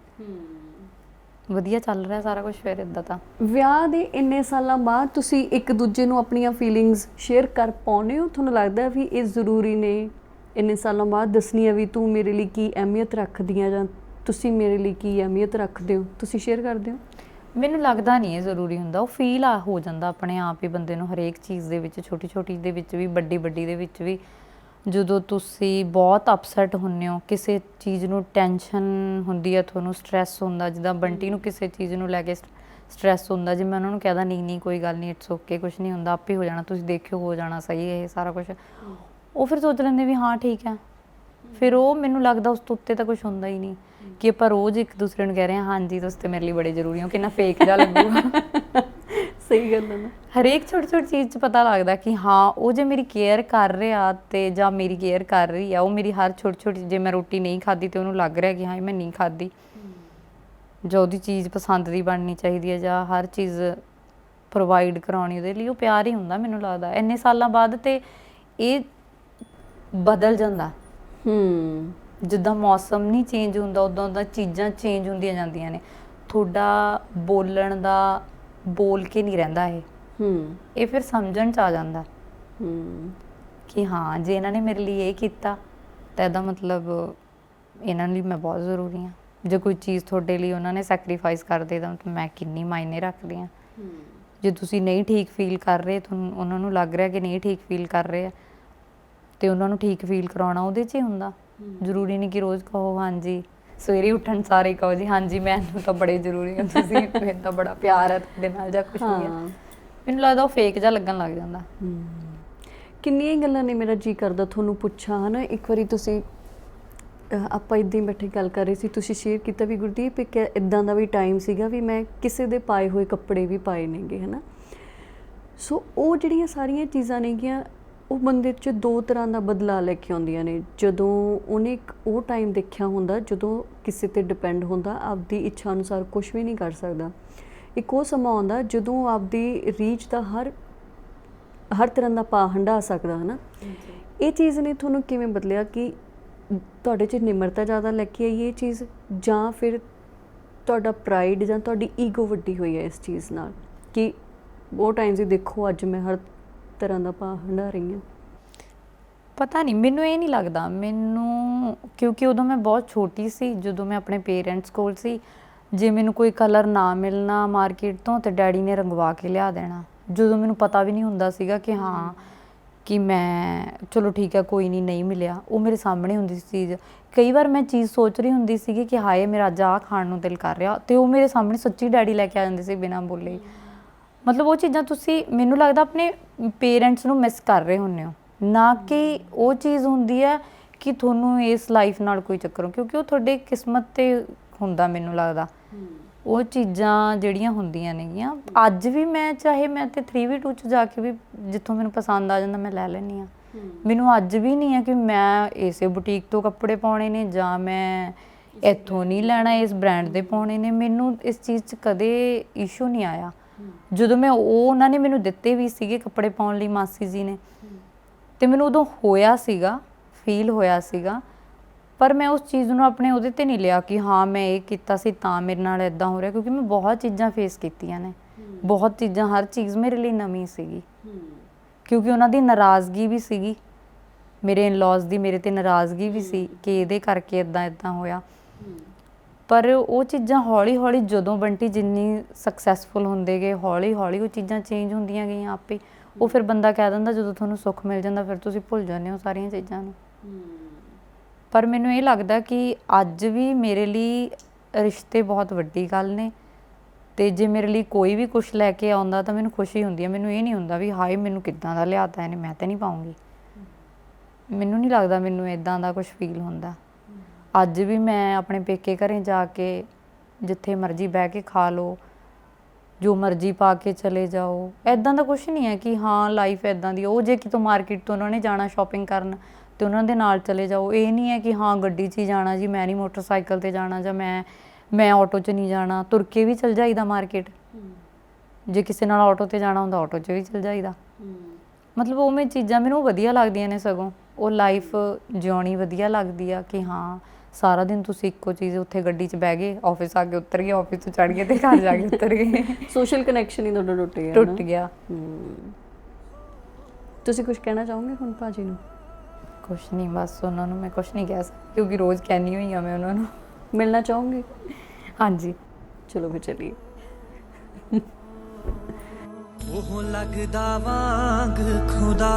ਵਧੀਆ ਚੱਲ ਰਿਹਾ ਸਾਰਾ ਕੁਝ। ਫਿਰ ਇੱਦਾਂ ਤਾਂ ਵਿਆਹ ਦੇ ਇੰਨੇ ਸਾਲਾਂ ਬਾਅਦ ਤੁਸੀਂ ਇੱਕ ਦੂਜੇ ਨੂੰ ਆਪਣੀਆਂ ਫੀਲਿੰਗਸ ਸ਼ੇਅਰ ਕਰ ਪਾਉਂਦੇ ਹੋ? ਤੁਹਾਨੂੰ ਲੱਗਦਾ ਵੀ ਇਹ ਜ਼ਰੂਰੀ ਨੇ ਇੰਨੇ ਸਾਲਾਂ ਬਾਅਦ ਦੱਸਣੀਆਂ ਵੀ ਤੂੰ ਮੇਰੇ ਲਈ ਕੀ ਅਹਿਮੀਅਤ ਰੱਖਦੀ ਆ ਜਾਂ ਤੁਸੀਂ ਮੇਰੇ ਲਈ ਕੀ ਅਹਿਮੀਅਤ ਰੱਖਦੇ ਹੋ? ਤੁਸੀਂ ਸ਼ੇਅਰ ਕਰਦੇ ਹੋ? ਮੈਨੂੰ ਲੱਗਦਾ ਨਹੀਂ ਇਹ ਜ਼ਰੂਰੀ ਹੁੰਦਾ। ਉਹ ਫੀਲ ਹੋ ਜਾਂਦਾ ਆਪਣੇ ਆਪ ਹੀ ਬੰਦੇ ਨੂੰ, ਹਰੇਕ ਚੀਜ਼ ਦੇ ਵਿੱਚ, ਛੋਟੀ ਛੋਟੀ ਦੇ ਵਿੱਚ ਵੀ, ਵੱਡੀ ਵੱਡੀ ਦੇ ਵਿੱਚ ਵੀ। ਜਦੋਂ ਤੁਸੀਂ ਬਹੁਤ ਅਪਸੈਟ ਹੁੰਦੇ ਹੋ, ਕਿਸੇ ਚੀਜ਼ ਨੂੰ ਟੈਨਸ਼ਨ ਹੁੰਦੀ ਹੈ, ਤੁਹਾਨੂੰ ਸਟ੍ਰੈਸ ਹੁੰਦਾ, ਜਿੱਦਾਂ ਬੰਟੀ ਨੂੰ ਕਿਸੇ ਚੀਜ਼ ਨੂੰ ਲੈ ਕੇ ਸਟ੍ਰੈਸ ਹੁੰਦਾ, ਜੇ ਮੈਂ ਉਹਨਾਂ ਨੂੰ ਕਹਿਦਾ ਨਹੀਂ ਨਹੀਂ ਕੋਈ ਗੱਲ ਨਹੀਂ, ਇਟਸ ਓਕੇ, ਕੁਛ ਨਹੀਂ ਹੁੰਦਾ, ਆਪੇ ਹੋ ਜਾਣਾ, ਤੁਸੀਂ ਦੇਖਿਓ ਹੋ ਜਾਣਾ ਸਹੀ ਇਹ ਸਾਰਾ ਕੁਛ, ਉਹ ਫਿਰ ਸੋਚ ਲੈਂਦੇ ਵੀ ਹਾਂ ਠੀਕ ਹੈ। ਫਿਰ ਉਹ ਮੈਨੂੰ ਲੱਗਦਾ ਉਸ ਤੋਂ ਉੱਤੇ ਤਾਂ ਕੁਛ ਹੁੰਦਾ ਹੀ ਨਹੀਂ ਕਿ ਆਪਾਂ ਰੋਜ਼ ਇੱਕ ਦੂਸਰੇ ਨੂੰ ਕਹਿ ਰਹੇ ਹਾਂ ਹਾਂਜੀ ਤੁਸੀਂ ਤੇ ਮੇਰੇ ਲਈ ਬੜੇ ਜ਼ਰੂਰੀ ਹੋ, ਕਿੰਨਾ ਫੇਕ ਜਿਹਾ ਲੱਗੂਗਾ। ਸਹੀ ਗੱਲ ਹੈ ਨਾ। ਹਰੇਕ ਛੋਟੀ ਛੋਟੀ ਚੀਜ਼ 'ਚ ਪਤਾ ਲੱਗਦਾ ਕਿ ਹਾਂ ਉਹ ਜੇ ਮੇਰੀ ਕੇਅਰ ਕਰ ਰਿਹਾ ਤੇ ਜਾਂ ਮੇਰੀ ਕੇਅਰ ਕਰ ਰਹੀ ਆ, ਉਹ ਮੇਰੀ ਹਰ ਛੋਟੀ ਛੋਟੀ, ਜੇ ਮੈਂ ਰੋਟੀ ਨਹੀਂ ਖਾਧੀ ਤੇ ਉਹਨੂੰ ਲੱਗ ਰਿਹਾ ਕਿ ਹਾਂ ਮੈਂ ਨਹੀਂ ਖਾਧੀ, ਜਾਂ ਉਹਦੀ ਚੀਜ਼ ਪਸੰਦ ਦੀ ਬਣਨੀ ਚਾਹੀਦੀ ਹੈ, ਜਾਂ ਹਰ ਚੀਜ਼ ਪ੍ਰੋਵਾਈਡ ਕਰਾਉਣੀ ਉਹਦੇ ਲਈ, ਉਹ ਪਿਆਰ ਹੀ ਹੁੰਦਾ ਮੈਨੂੰ ਲੱਗਦਾ ਇੰਨੇ ਸਾਲਾਂ ਬਾਅਦ। ਤੇ ਇਹ ਬਦਲ ਜਾਂਦਾ ਜਿੱਦਾਂ ਮੌਸਮ ਨਹੀਂ ਚੇਂਜ ਹੁੰਦਾ, ਉੱਦਾਂ ਉੱਦਾਂ ਚੀਜ਼ਾਂ ਚੇਂਜ ਹੁੰਦੀਆਂ ਜਾਂਦੀਆਂ ਨੇ। ਤੁਹਾਡਾ ਬੋਲਣ ਦਾ ਬੋਲ ਕੇ ਨਹੀਂ ਰਹਿੰਦਾ ਇਹ ਫਿਰ ਸਮਝਣ 'ਚ ਆ ਜਾਂਦਾ ਕਿ ਹਾਂ ਜੇ ਇਹਨਾਂ ਨੇ ਮੇਰੇ ਲਈ ਇਹ ਕੀਤਾ ਤਾਂ ਇਹਦਾ ਮਤਲਬ ਇਹਨਾਂ ਲਈ ਮੈਂ ਬਹੁਤ ਜ਼ਰੂਰੀ ਹਾਂ। ਜੇ ਕੋਈ ਚੀਜ਼ ਤੁਹਾਡੇ ਲਈ ਉਹਨਾਂ ਨੇ ਸੈਕਰੀਫਾਈਸ ਕਰ ਦੇ ਤਾਂ ਮੈਂ ਕਿੰਨੀ ਮਾਇਨੇ ਰੱਖਦੀ ਹਾਂ। ਜੇ ਤੁਸੀਂ ਨਹੀਂ ਠੀਕ ਫੀਲ ਕਰ ਰਹੇ, ਤੁਹਾਨੂੰ ਉਹਨਾਂ ਨੂੰ ਲੱਗ ਰਿਹਾ ਕਿ ਨਹੀਂ ਠੀਕ ਫੀਲ ਕਰ ਰਹੇ ਆ, ਤੇ ਉਹਨਾਂ ਨੂੰ ਠੀਕ ਫੀਲ ਕਰਾਉਣਾ ਉਹਦੇ 'ਚ ਹੀ ਹੁੰਦਾ। ਜ਼ਰੂਰੀ ਨਹੀਂ ਕਿ ਰੋਜ਼ ਕਹੋ ਹਾਂਜੀ, ਸਵੇਰੇ ਉੱਠਣ ਸਾਰੇ ਕਹੋ ਜੀ ਹਾਂਜੀ ਮੈਨੂੰ ਤਾਂ ਬੜੇ ਜ਼ਰੂਰੀ ਹੋ ਤੁਸੀਂ, ਮੈਨੂੰ ਤਾਂ ਬੜਾ ਪਿਆਰ ਹੈ ਤੁਹਾਡੇ ਨਾਲ ਜਾਂ ਕੁਛ ਨਹੀਂ ਹੈ। ਮੈਨੂੰ ਲੱਗਦਾ ਉਹ ਫੇਕ ਜਿਹਾ ਲੱਗਣ ਲੱਗ ਜਾਂਦਾ। ਕਿੰਨੀਆਂ ਹੀ ਗੱਲਾਂ ਨੇ ਮੇਰਾ ਜੀ ਕਰਦਾ ਤੁਹਾਨੂੰ ਪੁੱਛਾਂ, ਹੈ ਨਾ। ਇੱਕ ਵਾਰੀ ਤੁਸੀਂ ਆਪਾਂ ਇੱਦਾਂ ਹੀ ਬੈਠੇ ਗੱਲ ਕਰ ਰਹੇ ਸੀ, ਤੁਸੀਂ ਸ਼ੇਅਰ ਕੀਤਾ ਵੀ ਗੁਰਦੀਪ ਇੱਕ ਇੱਦਾਂ ਦਾ ਵੀ ਟਾਈਮ ਸੀਗਾ ਵੀ ਮੈਂ ਕਿਸੇ ਦੇ ਪਾਏ ਹੋਏ ਕੱਪੜੇ ਵੀ ਪਾਏ ਨੇਗੇ, ਹੈ ਨਾ। ਸੋ ਉਹ ਜਿਹੜੀਆਂ ਸਾਰੀਆਂ ਚੀਜ਼ਾਂ ਨੇਗੀਆਂ ਉਹ ਬੰਦੇ 'ਚ ਦੋ ਤਰ੍ਹਾਂ ਦਾ ਬਦਲਾਅ ਲੈ ਕੇ ਆਉਂਦੀਆਂ ਨੇ। ਜਦੋਂ ਉਹਨੇ ਇੱਕ ਉਹ ਟਾਈਮ ਦੇਖਿਆ ਹੁੰਦਾ ਜਦੋਂ ਕਿਸੇ 'ਤੇ ਡਿਪੈਂਡ ਹੁੰਦਾ, ਆਪਦੀ ਇੱਛਾ ਅਨੁਸਾਰ ਕੁਛ ਵੀ ਨਹੀਂ ਕਰ ਸਕਦਾ। ਇੱਕ ਉਹ ਸਮਾਂ ਆਉਂਦਾ ਜਦੋਂ ਆਪਦੀ ਰੀਚ ਦਾ ਹਰ ਤਰ੍ਹਾਂ ਦਾ ਪਾ ਹੰਢਾ ਸਕਦਾ, ਹੈ ਨਾ। ਇਹ ਚੀਜ਼ ਨੇ ਤੁਹਾਨੂੰ ਕਿਵੇਂ ਬਦਲਿਆ ਕਿ ਤੁਹਾਡੇ 'ਚ ਨਿਮਰਤਾ ਜ਼ਿਆਦਾ ਲੈ ਕੇ ਆਈ ਇਹ ਚੀਜ਼, ਜਾਂ ਫਿਰ ਤੁਹਾਡਾ ਪ੍ਰਾਈਡ ਜਾਂ ਤੁਹਾਡੀ ਈਗੋ ਵੱਡੀ ਹੋਈ ਹੈ ਇਸ ਚੀਜ਼ ਨਾਲ ਕਿ ਉਹ ਟਾਈਮ ਸੀ ਦੇਖੋ ਅੱਜ ਮੈਂ ਹਰ ਤਰ੍ਹਾਂ ਦਾ ਪਾ ਹੰਢਾ ਰਹੀ ਹਾਂ? ਪਤਾ ਨਹੀਂ, ਮੈਨੂੰ ਇਹ ਨਹੀਂ ਲੱਗਦਾ ਮੈਨੂੰ, ਕਿਉਂਕਿ ਉਦੋਂ ਮੈਂ ਬਹੁਤ ਛੋਟੀ ਸੀ ਜਦੋਂ ਮੈਂ ਆਪਣੇ ਪੇਰੈਂਟਸ ਕੋਲ ਸੀ। ਜੇ ਮੈਨੂੰ ਕੋਈ ਕਲਰ ਨਾ ਮਿਲਣਾ ਮਾਰਕੀਟ ਤੋਂ ਤੇ ਡੈਡੀ ਨੇ ਰੰਗਵਾ ਕੇ ਲਿਆ ਦੇਣਾ, ਜਦੋਂ ਮੈਨੂੰ ਪਤਾ ਵੀ ਨਹੀਂ ਹੁੰਦਾ ਸੀਗਾ ਕਿ ਹਾਂ ਕਿ ਮੈਂ ਚਲੋ ਠੀਕ ਹੈ ਕੋਈ ਨਹੀਂ ਮਿਲਿਆ, ਉਹ ਮੇਰੇ ਸਾਹਮਣੇ ਹੁੰਦੀ ਸੀ ਚੀਜ਼। ਕਈ ਵਾਰ ਮੈਂ ਚੀਜ਼ ਸੋਚ ਰਹੀ ਹੁੰਦੀ ਸੀਗੀ ਕਿ ਹਾਏ ਮੇਰਾ ਅੱਜ ਆਹ ਖਾਣ ਨੂੰ ਦਿਲ ਕਰ ਰਿਹਾ, ਤੇ ਉਹ ਮੇਰੇ ਸਾਹਮਣੇ ਸੱਚੀ ਡੈਡੀ ਲੈ ਕੇ ਆ ਜਾਂਦੇ ਸੀ ਬਿਨਾਂ ਬੋਲੇ। ਮਤਲਬ ਉਹ ਚੀਜ਼ਾਂ ਤੁਸੀਂ ਮੈਨੂੰ ਲੱਗਦਾ ਆਪਣੇ ਪੇਰੈਂਟਸ ਨੂੰ ਮਿਸ ਕਰ ਰਹੇ ਹੁੰਦੇ ਹੋ, ਨਾ ਕਿ ਉਹ ਚੀਜ਼ ਹੁੰਦੀ ਹੈ ਕਿ ਤੁਹਾਨੂੰ ਇਸ ਲਾਈਫ ਨਾਲ ਕੋਈ ਚੱਕਰ ਹੋ, ਕਿਉਂਕਿ ਉਹ ਤੁਹਾਡੇ ਕਿਸਮਤ 'ਤੇ ਹੁੰਦਾ ਮੈਨੂੰ ਲੱਗਦਾ। ਉਹ ਚੀਜ਼ਾਂ ਜਿਹੜੀਆਂ ਹੁੰਦੀਆਂ ਨੇਗੀਆਂ ਅੱਜ ਵੀ ਮੈਂ ਚਾਹੇ ਮੈਂ ਤੇ 3v2 'ਚ ਜਾ ਕੇ ਵੀ ਜਿੱਥੋਂ ਮੈਨੂੰ ਪਸੰਦ ਆ ਜਾਂਦਾ ਮੈਂ ਲੈ ਲੈਂਦੀ ਹਾਂ। ਮੈਨੂੰ ਅੱਜ ਵੀ ਨਹੀਂ ਹੈ ਕਿ ਮੈਂ ਇਸੇ ਬੁਟੀਕ ਤੋਂ ਕੱਪੜੇ ਪਾਉਣੇ ਨੇ ਜਾਂ ਮੈਂ ਇੱਥੋਂ ਨਹੀਂ ਲੈਣਾ ਇਸ ਬ੍ਰਾਂਡ ਦੇ ਪਾਉਣੇ ਨੇ। ਮੈਨੂੰ ਇਸ ਚੀਜ਼ 'ਚ ਕਦੇ ਇਸ਼ੂ ਨਹੀਂ ਆਇਆ। ਜਦੋਂ ਮੈਂ ਉਹਨਾਂ ਨੇ ਮੈਨੂੰ ਦਿੱਤੇ ਵੀ ਸੀਗੇ ਕੱਪੜੇ ਪਾਉਣ ਲਈ ਮਾਸੀ ਜੀ ਨੇ, ਅਤੇ ਮੈਨੂੰ ਉਦੋਂ ਹੋਇਆ ਸੀਗਾ, ਫੀਲ ਹੋਇਆ ਸੀਗਾ, ਪਰ ਮੈਂ ਉਸ ਚੀਜ਼ ਨੂੰ ਆਪਣੇ ਉਹਦੇ 'ਤੇ ਨਹੀਂ ਲਿਆ ਕਿ ਹਾਂ ਮੈਂ ਇਹ ਕੀਤਾ ਸੀ ਤਾਂ ਮੇਰੇ ਨਾਲ ਇੱਦਾਂ ਹੋ ਰਿਹਾ, ਕਿਉਂਕਿ ਮੈਂ ਬਹੁਤ ਚੀਜ਼ਾਂ ਫੇਸ ਕੀਤੀਆਂ ਨੇ, ਬਹੁਤ ਚੀਜ਼ਾਂ, ਹਰ ਚੀਜ਼ ਮੇਰੇ ਲਈ ਨਵੀਂ ਸੀਗੀ। ਕਿਉਂਕਿ ਉਹਨਾਂ ਦੀ ਨਾਰਾਜ਼ਗੀ ਵੀ ਸੀਗੀ, ਮੇਰੇ ਇਨ-ਲॉज ਦੀ ਮੇਰੇ 'ਤੇ ਨਾਰਾਜ਼ਗੀ ਵੀ ਸੀ ਕਿ ਇਹਦੇ ਕਰਕੇ ਇੱਦਾਂ ਹੋਇਆ। ਪਰ ਉਹ ਚੀਜ਼ਾਂ ਹੌਲੀ ਹੌਲੀ ਜਦੋਂ ਬੰਟੀ ਜਿੰਨੀ ਸਕਸੈਸਫੁਲ ਹੁੰਦੇ ਗਏ, ਹੌਲੀ ਹੌਲੀ ਉਹ ਚੀਜ਼ਾਂ ਚੇਂਜ ਹੁੰਦੀਆਂ ਗਈਆਂ ਆਪੇ। ਉਹ ਫਿਰ ਬੰਦਾ ਕਹਿ ਦਿੰਦਾ ਜਦੋਂ ਤੁਹਾਨੂੰ ਸੁੱਖ ਮਿਲ ਜਾਂਦਾ ਫਿਰ ਤੁਸੀਂ ਭੁੱਲ ਜਾਂਦੇ ਹੋ ਸਾਰੀਆਂ ਚੀਜ਼ਾਂ ਨੂੰ। ਪਰ ਮੈਨੂੰ ਇਹ ਲੱਗਦਾ ਕਿ ਅੱਜ ਵੀ ਮੇਰੇ ਲਈ ਰਿਸ਼ਤੇ ਬਹੁਤ ਵੱਡੀ ਗੱਲ ਨੇ, ਅਤੇ ਜੇ ਮੇਰੇ ਲਈ ਕੋਈ ਵੀ ਕੁਛ ਲੈ ਕੇ ਆਉਂਦਾ ਤਾਂ ਮੈਨੂੰ ਖੁਸ਼ੀ ਹੁੰਦੀ ਹੈ। ਮੈਨੂੰ ਇਹ ਨਹੀਂ ਹੁੰਦਾ ਵੀ ਹਾਏ ਮੈਨੂੰ ਕਿੱਦਾਂ ਦਾ ਲਿਆਤਾ ਇਹਨੇ, ਮੈਂ ਤਾਂ ਨਹੀਂ ਪਾਊਂਗੀ। ਮੈਨੂੰ ਨਹੀਂ ਲੱਗਦਾ ਮੈਨੂੰ ਇੱਦਾਂ ਦਾ ਕੁਛ ਫੀਲ ਹੁੰਦਾ। ਅੱਜ ਵੀ ਮੈਂ ਆਪਣੇ ਪੇਕੇ ਘਰੇ ਜਾ ਕੇ ਜਿੱਥੇ ਮਰਜ਼ੀ ਬਹਿ ਕੇ ਖਾ ਲਓ, ਜੋ ਮਰਜ਼ੀ ਪਾ ਕੇ ਚਲੇ ਜਾਓ, ਇੱਦਾਂ ਦਾ ਕੁਛ ਨਹੀਂ ਹੈ ਕਿ ਹਾਂ ਲਾਈਫ ਇੱਦਾਂ ਦੀ। ਉਹ ਜੇ ਕਿਤੋਂ ਮਾਰਕੀਟ ਤੋਂ ਉਹਨਾਂ ਨੇ ਜਾਣਾ ਸ਼ੋਪਿੰਗ ਕਰਨ ਅਤੇ ਉਹਨਾਂ ਦੇ ਨਾਲ ਚਲੇ ਜਾਓ, ਇਹ ਨਹੀਂ ਹੈ ਕਿ ਹਾਂ ਗੱਡੀ 'ਚ ਹੀ ਜਾਣਾ ਜੀ, ਮੈਂ ਨਹੀਂ ਮੋਟਰਸਾਈਕਲ 'ਤੇ ਜਾਣਾ ਜਾਂ ਮੈਂ ਆਟੋ 'ਚ ਨਹੀਂ ਜਾਣਾ। ਤੁਰ ਕੇ ਵੀ ਚਲ ਜਾਈਦਾ ਮਾਰਕੀਟ, ਜੇ ਕਿਸੇ ਨਾਲ ਆਟੋ 'ਤੇ ਜਾਣਾ ਹੁੰਦਾ ਆਟੋ 'ਚ ਵੀ ਚਲ ਜਾਈਦਾ। ਮਤਲਬ ਉਵੇਂ ਚੀਜ਼ਾਂ ਮੈਨੂੰ ਵਧੀਆ ਲੱਗਦੀਆਂ ਨੇ, ਸਗੋਂ ਉਹ ਲਾਈਫ ਜਿਉਣੀ ਵਧੀਆ ਲੱਗਦੀ ਆ ਕਿ ਹਾਂ ਸਾਰਾ ਦਿਨ ਤੁਸੀਂ ਇੱਕੋ ਚੀਜ਼, ਉੱਥੇ ਗੱਡੀ 'ਚ ਬਹਿ ਗਏ, ਆਫਿਸ ਆ ਕੇ ਉਤਰ ਗਏ, ਆਫਿਸ ਤੋਂ ਚੜ੍ਹ ਗਏ ਅਤੇ ਘਰ ਜਾ ਕੇ ਉਤਰ ਗਏ। ਸੋਸ਼ਲ ਕਨੈਕਸ਼ਨ ਹੀ ਤੁਹਾਡਾ ਟੁੱਟ ਗਿਆ। ਤੁਸੀਂ ਕੁਝ ਕਹਿਣਾ ਚਾਹੋਗੇ ਹੁਣ ਭਾਜੀ ਨੂੰ? ਕੁਛ ਨਹੀਂ, ਬਸ ਉਹਨਾਂ ਨੂੰ ਮੈਂ ਕੁਛ ਨਹੀਂ ਕਹਿ ਸਕਦੀ ਕਿਉਂਕਿ ਰੋਜ਼ ਕਹਿੰਦੀ ਹੋਈ ਹਾਂ ਮੈਂ ਉਹਨਾਂ ਨੂੰ। ਮਿਲਣਾ ਚਾਹੋਗੇ? ਹਾਂਜੀ ਚਲੋ ਫਿਰ ਚੱਲੀਏ। ਉਹ ਲੱਗਦਾ ਵਾਂਗ ਖੁਦਾ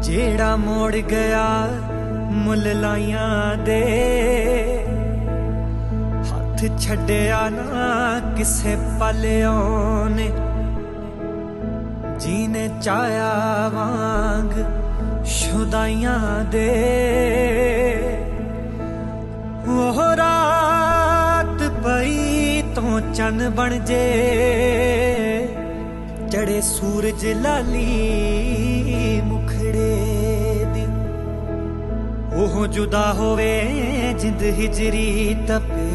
ਜਿਹੜਾ ਮੋੜ ਗਿਆ ਮੁੱਲ ਲਾਈਆਂ ਦੇ, ਹੱਥ ਸਾਥ ਛੱਡਿਆ ਨਾ ਕਿਸੇ ਪਲਿਓ ਨੇ ਜੀਨੇ ਚਾਇਆ ਵਾਂਗ ਸ਼ੁਦਾਈਆਂ ਦੇ ਉਹ ਰਾਤ ਪਈ ਤੋਂ ਚੰਨ ਬਣ ਜੇ ਚੜੇ ਸੂਰਜ ਲਾਲੀ ਮੁਖੜੇ ਦੀ ਉਹ ਜੁਦਾ ਹੋਵੇ ਜਿੰਦ ਹਿਜਰੀ ਤਪੇ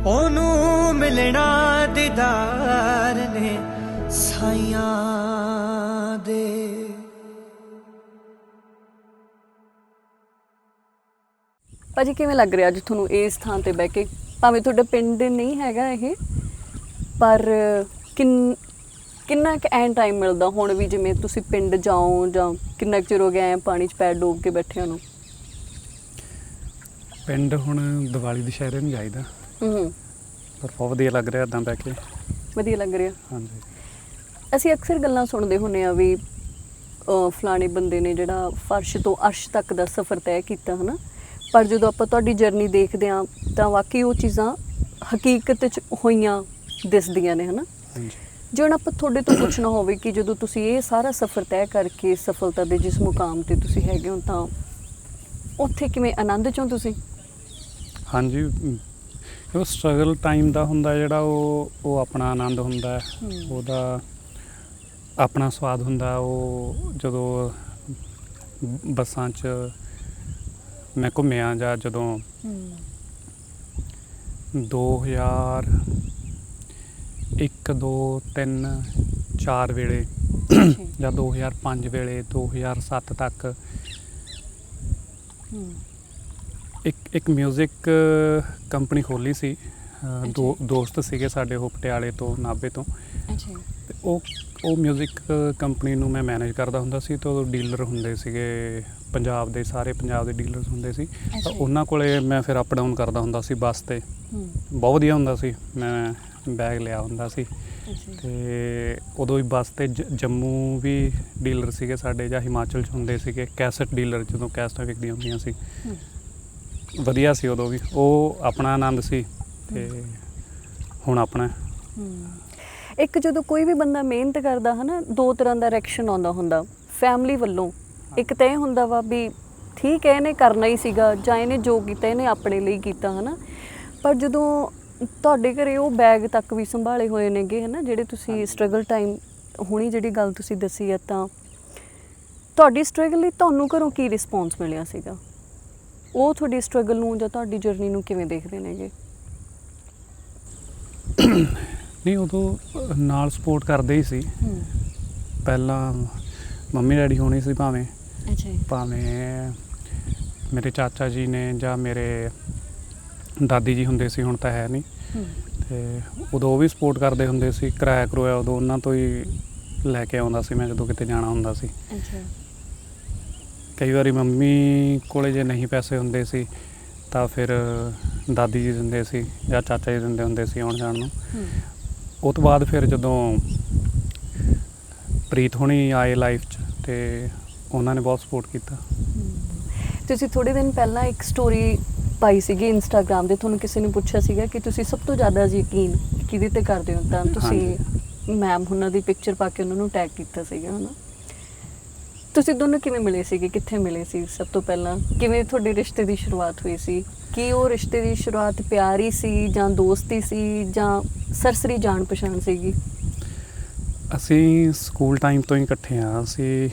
ਉਹਨੂੰ ਮਿਲਣਾ ਦੀਦਾਰ ਨੇ ਸਾਈਆਂ ਦੇ। ਭਾਜੀ ਕਿਵੇਂ ਲੱਗ ਰਿਹਾ ਅੱਜ ਤੁਹਾਨੂੰ ਇਸ ਥਾਂ ਤੇ ਬਹਿ ਕੇ? ਭਾਵੇਂ ਤੁਹਾਡਾ ਪਿੰਡ ਨਹੀਂ ਹੈਗਾ ਇਹ, ਪਰ ਕਿੰਨਾ ਕੁ ਐਨ ਟਾਈਮ ਮਿਲਦਾ ਹੁਣ ਵੀ, ਜਿਵੇਂ ਤੁਸੀਂ ਪਿੰਡ ਜਾਓ ਜਾਂ ਕਿੰਨਾ ਕੁ ਚਿਰ ਹੋ ਗਿਆ ਐਂ ਪਾਣੀ 'ਚ ਪੈਰ ਡੋਬ ਕੇ ਬੈਠਿਆਂ ਨੂੰ? ਪਿੰਡ ਹੁਣ ਦੀਵਾਲੀ ਦੁਸ਼ਹਿਰੇ ਨੂੰ ਜਾਈਦਾ, ਹੂੰ, ਪਰ ਬਹੁਤ ਵਧੀਆ ਲੱਗ ਰਿਹਾ ਇੱਦਾਂ ਬਹਿ ਕੇ। ਵਧੀਆ ਲੱਗ ਰਿਹਾ। ਹਾਂਜੀ, ਅਸੀਂ ਅਕਸਰ ਗੱਲਾਂ ਸੁਣਦੇ ਹੁੰਦੇ ਆ ਵੀ ਫਲਾਣੇ ਬੰਦੇ ਨੇ ਜਿਹੜਾ ਫਰਸ਼ ਤੋਂ ਅਰਸ਼ ਤੱਕ ਦਾ ਸਫ਼ਰ ਤੈਅ ਕੀਤਾ, ਹੈ ਨਾ। ਪਰ ਜਦੋਂ ਆਪਾਂ ਤੁਹਾਡੀ ਜਰਨੀ ਦੇਖਦੇ ਹਾਂ ਤਾਂ ਵਾਕਈ ਉਹ ਚੀਜ਼ਾਂ ਹਕੀਕਤ 'ਚ ਹੋਈਆਂ ਦਿਸਦੀਆਂ ਨੇ, ਹੈ ਨਾ। ਹਾਂਜੀ। ਜੇ ਹੁਣ ਆਪਾਂ ਤੁਹਾਡੇ ਤੋਂ ਪੁੱਛਣਾ ਹੋਵੇ ਕਿ ਜਦੋਂ ਤੁਸੀਂ ਇਹ ਸਾਰਾ ਸਫ਼ਰ ਤੈਅ ਕਰਕੇ ਸਫਲਤਾ ਦੇ ਜਿਸ ਮੁਕਾਮ ਤੇ ਤੁਸੀਂ ਹੈਗੇ ਹੋ, ਤਾਂ ਉੱਥੇ ਕਿਵੇਂ ਆਨੰਦ 'ਚੋਂ ਤੁਸੀਂ? ਹਾਂਜੀ, ਉਹ ਸਟਰਗਲ ਟਾਈਮ ਦਾ ਹੁੰਦਾ ਜਿਹੜਾ ਉਹ ਆਪਣਾ ਆਨੰਦ ਹੁੰਦਾ, ਉਹਦਾ ਆਪਣਾ ਸਵਾਦ ਹੁੰਦਾ। ਉਹ ਜਦੋਂ ਬੱਸਾਂ 'ਚ ਮੈਂ ਘੁੰਮਿਆ ਜਾਂ ਜਦੋਂ 2001, 2, 3, 4 ਵੇਲੇ ਜਾਂ 2005 ਵੇਲੇ 2007 ਤੱਕ ਇੱਕ ਮਿਊਜ਼ਿਕ ਕੰਪਨੀ ਖੋਲ੍ਹੀ ਸੀ। ਦੋਸਤ ਸੀਗੇ ਸਾਡੇ, ਉਹ ਪਟਿਆਲੇ ਤੋਂ, ਨਾਭੇ ਤੋਂ। ਤੇ ਉਹ ਮਿਊਜ਼ਿਕ ਕੰਪਨੀ ਨੂੰ ਮੈਂ ਮੈਨੇਜ ਕਰਦਾ ਹੁੰਦਾ ਸੀ, ਤੇ ਉਹ ਡੀਲਰ ਹੁੰਦੇ ਸੀਗੇ ਪੰਜਾਬ ਦੇ, ਸਾਰੇ ਪੰਜਾਬ ਦੇ ਡੀਲਰਸ ਹੁੰਦੇ ਸੀ। ਤਾਂ ਉਹਨਾਂ ਕੋਲੇ ਮੈਂ ਫਿਰ ਅਪ ਡਾਊਨ ਕਰਦਾ ਹੁੰਦਾ ਸੀ ਬੱਸ 'ਤੇ। ਬਹੁਤ ਵਧੀਆ ਹੁੰਦਾ ਸੀ, ਮੈਂ ਬੈਗ ਲਿਆ ਹੁੰਦਾ ਸੀ। ਤੇ ਉਦੋਂ ਵੀ ਬੱਸ 'ਤੇ ਜੰਮੂ ਵੀ ਡੀਲਰ ਸੀਗੇ ਸਾਡੇ, ਜਾਂ ਹਿਮਾਚਲ 'ਚ ਹੁੰਦੇ ਸੀਗੇ ਕੈਸਟ ਡੀਲਰ, ਜਦੋਂ ਕੈਸਟਾਂ ਵਿਕਦੀਆਂ ਹੁੰਦੀਆਂ ਸੀ। ਵਧੀਆ ਸੀ ਉਦੋਂ ਵੀ, ਉਹ ਆਪਣਾ ਆਨੰਦ ਸੀ ਤੇ ਹੁਣ ਆਪਣਾ। ਇੱਕ ਜਦੋਂ ਕੋਈ ਵੀ ਬੰਦਾ ਮਿਹਨਤ ਕਰਦਾ ਹੈ ਨਾ, ਦੋ ਤਰ੍ਹਾਂ ਦਾ ਰਿਐਕਸ਼ਨ ਆਉਂਦਾ ਹੁੰਦਾ ਫੈਮਿਲੀ ਵੱਲੋਂ। ਇੱਕ ਤਾਂ ਇਹ ਹੁੰਦਾ ਵਾ ਵੀ ਠੀਕ ਹੈ ਇਹਨੇ ਕਰਨਾ ਹੀ ਸੀਗਾ, ਜਾਂ ਇਹਨੇ ਜੋ ਕੀਤਾ ਇਹਨੇ ਆਪਣੇ ਲਈ ਕੀਤਾ, ਹੈ ਨਾ। ਪਰ ਜਦੋਂ ਤੁਹਾਡੇ ਘਰੇ ਉਹ ਬੈਗ ਤੱਕ ਵੀ ਸੰਭਾਲੇ ਹੋਏ ਨੇਗੇ, ਹੈ ਨਾ, ਜਿਹੜੇ ਤੁਸੀਂ ਸਟਰਗਲ ਟਾਈਮ ਹੁਣੀ ਜਿਹੜੀ ਗੱਲ ਤੁਸੀਂ ਦੱਸੀ ਹੈ, ਤਾਂ ਤੁਹਾਡੀ ਸਟਰਗਲ ਲਈ ਤੁਹਾਨੂੰ ਘਰੋਂ ਕੀ ਰਿਸਪੌਂਸ ਮਿਲਿਆ ਸੀਗਾ? ਉਹ ਤੁਹਾਡੀ ਸਟਰਗਲ ਨੂੰ ਜਾਂ ਤੁਹਾਡੀ ਜਰਨੀ ਨੂੰ ਕਿਵੇਂ ਦੇਖਦੇ ਨੇਗੇ? ਨਹੀਂ, ਉਦੋਂ ਨਾਲ ਸਪੋਰਟ ਕਰਦੇ ਹੀ ਸੀ। ਪਹਿਲਾਂ ਮੰਮੀ ਡੈਡੀ ਹੋਣੀ ਸੀ, ਭਾਵੇਂ ਮੇਰੇ ਚਾਚਾ ਜੀ ਨੇ ਜਾਂ ਮੇਰੇ ਦਾਦੀ ਜੀ ਹੁੰਦੇ ਸੀ, ਹੁਣ ਤਾਂ ਹੈ ਨਹੀਂ। ਤੇ ਉਦੋਂ ਉਹ ਵੀ ਸਪੋਰਟ ਕਰਦੇ ਹੁੰਦੇ ਸੀ। ਕਿਰਾਇਆ ਕਰੋਇਆ ਉਦੋਂ ਉਹਨਾਂ ਤੋਂ ਹੀ ਲੈ ਕੇ ਆਉਂਦਾ ਸੀ ਮੈਂ, ਜਦੋਂ ਕਿਤੇ ਜਾਣਾ ਹੁੰਦਾ ਸੀ। ਕਈ ਵਾਰੀ ਮੰਮੀ ਕੋਲੇ ਜੇ ਨਹੀਂ ਪੈਸੇ ਹੁੰਦੇ ਸੀ ਤਾਂ ਫਿਰ ਦਾਦੀ ਜੀ ਦਿੰਦੇ ਸੀ ਜਾਂ ਚਾਚਾ ਜੀ ਦਿੰਦੇ ਹੁੰਦੇ ਸੀ ਆਉਣ ਜਾਣ ਨੂੰ। ਉਹ ਤੋਂ ਬਾਅਦ ਫਿਰ ਜਦੋਂ ਪ੍ਰੀਤ ਹੋਣੀ ਆਏ ਲਾਈਫ 'ਚ, ਤੇ ਉਹਨਾਂ ਨੇ ਬਹੁਤ ਸਪੋਰਟ ਕੀਤਾ। ਤੁਸੀਂ ਥੋੜ੍ਹੇ ਦਿਨ ਪਹਿਲਾਂ ਇੱਕ ਸਟੋਰੀ ਪਾਈ ਸੀਗੀ ਇੰਸਟਾਗ੍ਰਾਮ 'ਤੇ, ਤੁਹਾਨੂੰ ਕਿਸੇ ਨੇ ਪੁੱਛਿਆ ਸੀਗਾ ਕਿ ਤੁਸੀਂ ਸਭ ਤੋਂ ਜ਼ਿਆਦਾ ਯਕੀਨ ਕਿਹਦੇ 'ਤੇ ਕਰਦੇ ਹੋ, ਤਾਂ ਤੁਸੀਂ ਮੈਮ ਉਹਨਾਂ ਦੀ ਪਿਕਚਰ ਪਾ ਕੇ ਉਹਨਾਂ ਨੂੰ ਟੈਗ ਕੀਤਾ ਸੀਗਾ, ਹੈ ਨਾ। ਤੁਸੀਂ ਦੋਨੋਂ ਕਿਵੇਂ ਮਿਲੇ ਸੀਗੇ, ਕਿੱਥੇ ਮਿਲੇ ਸੀ ਸਭ ਤੋਂ ਪਹਿਲਾਂ, ਕਿਵੇਂ ਤੁਹਾਡੇ ਰਿਸ਼ਤੇ ਦੀ ਸ਼ੁਰੂਆਤ ਹੋਈ ਸੀ? ਕੀ ਉਹ ਰਿਸ਼ਤੇ ਦੀ ਸ਼ੁਰੂਆਤ ਪਿਆਰੀ ਸੀ ਜਾਂ ਦੋਸਤੀ ਸੀ ਜਾਂ ਸਰਸਰੀ ਜਾਣ ਪਛਾਣ ਸੀਗੀ? ਅਸੀਂ ਸਕੂਲ ਟਾਈਮ ਤੋਂ ਹੀ ਇਕੱਠੇ ਹਾਂ। ਅਸੀਂ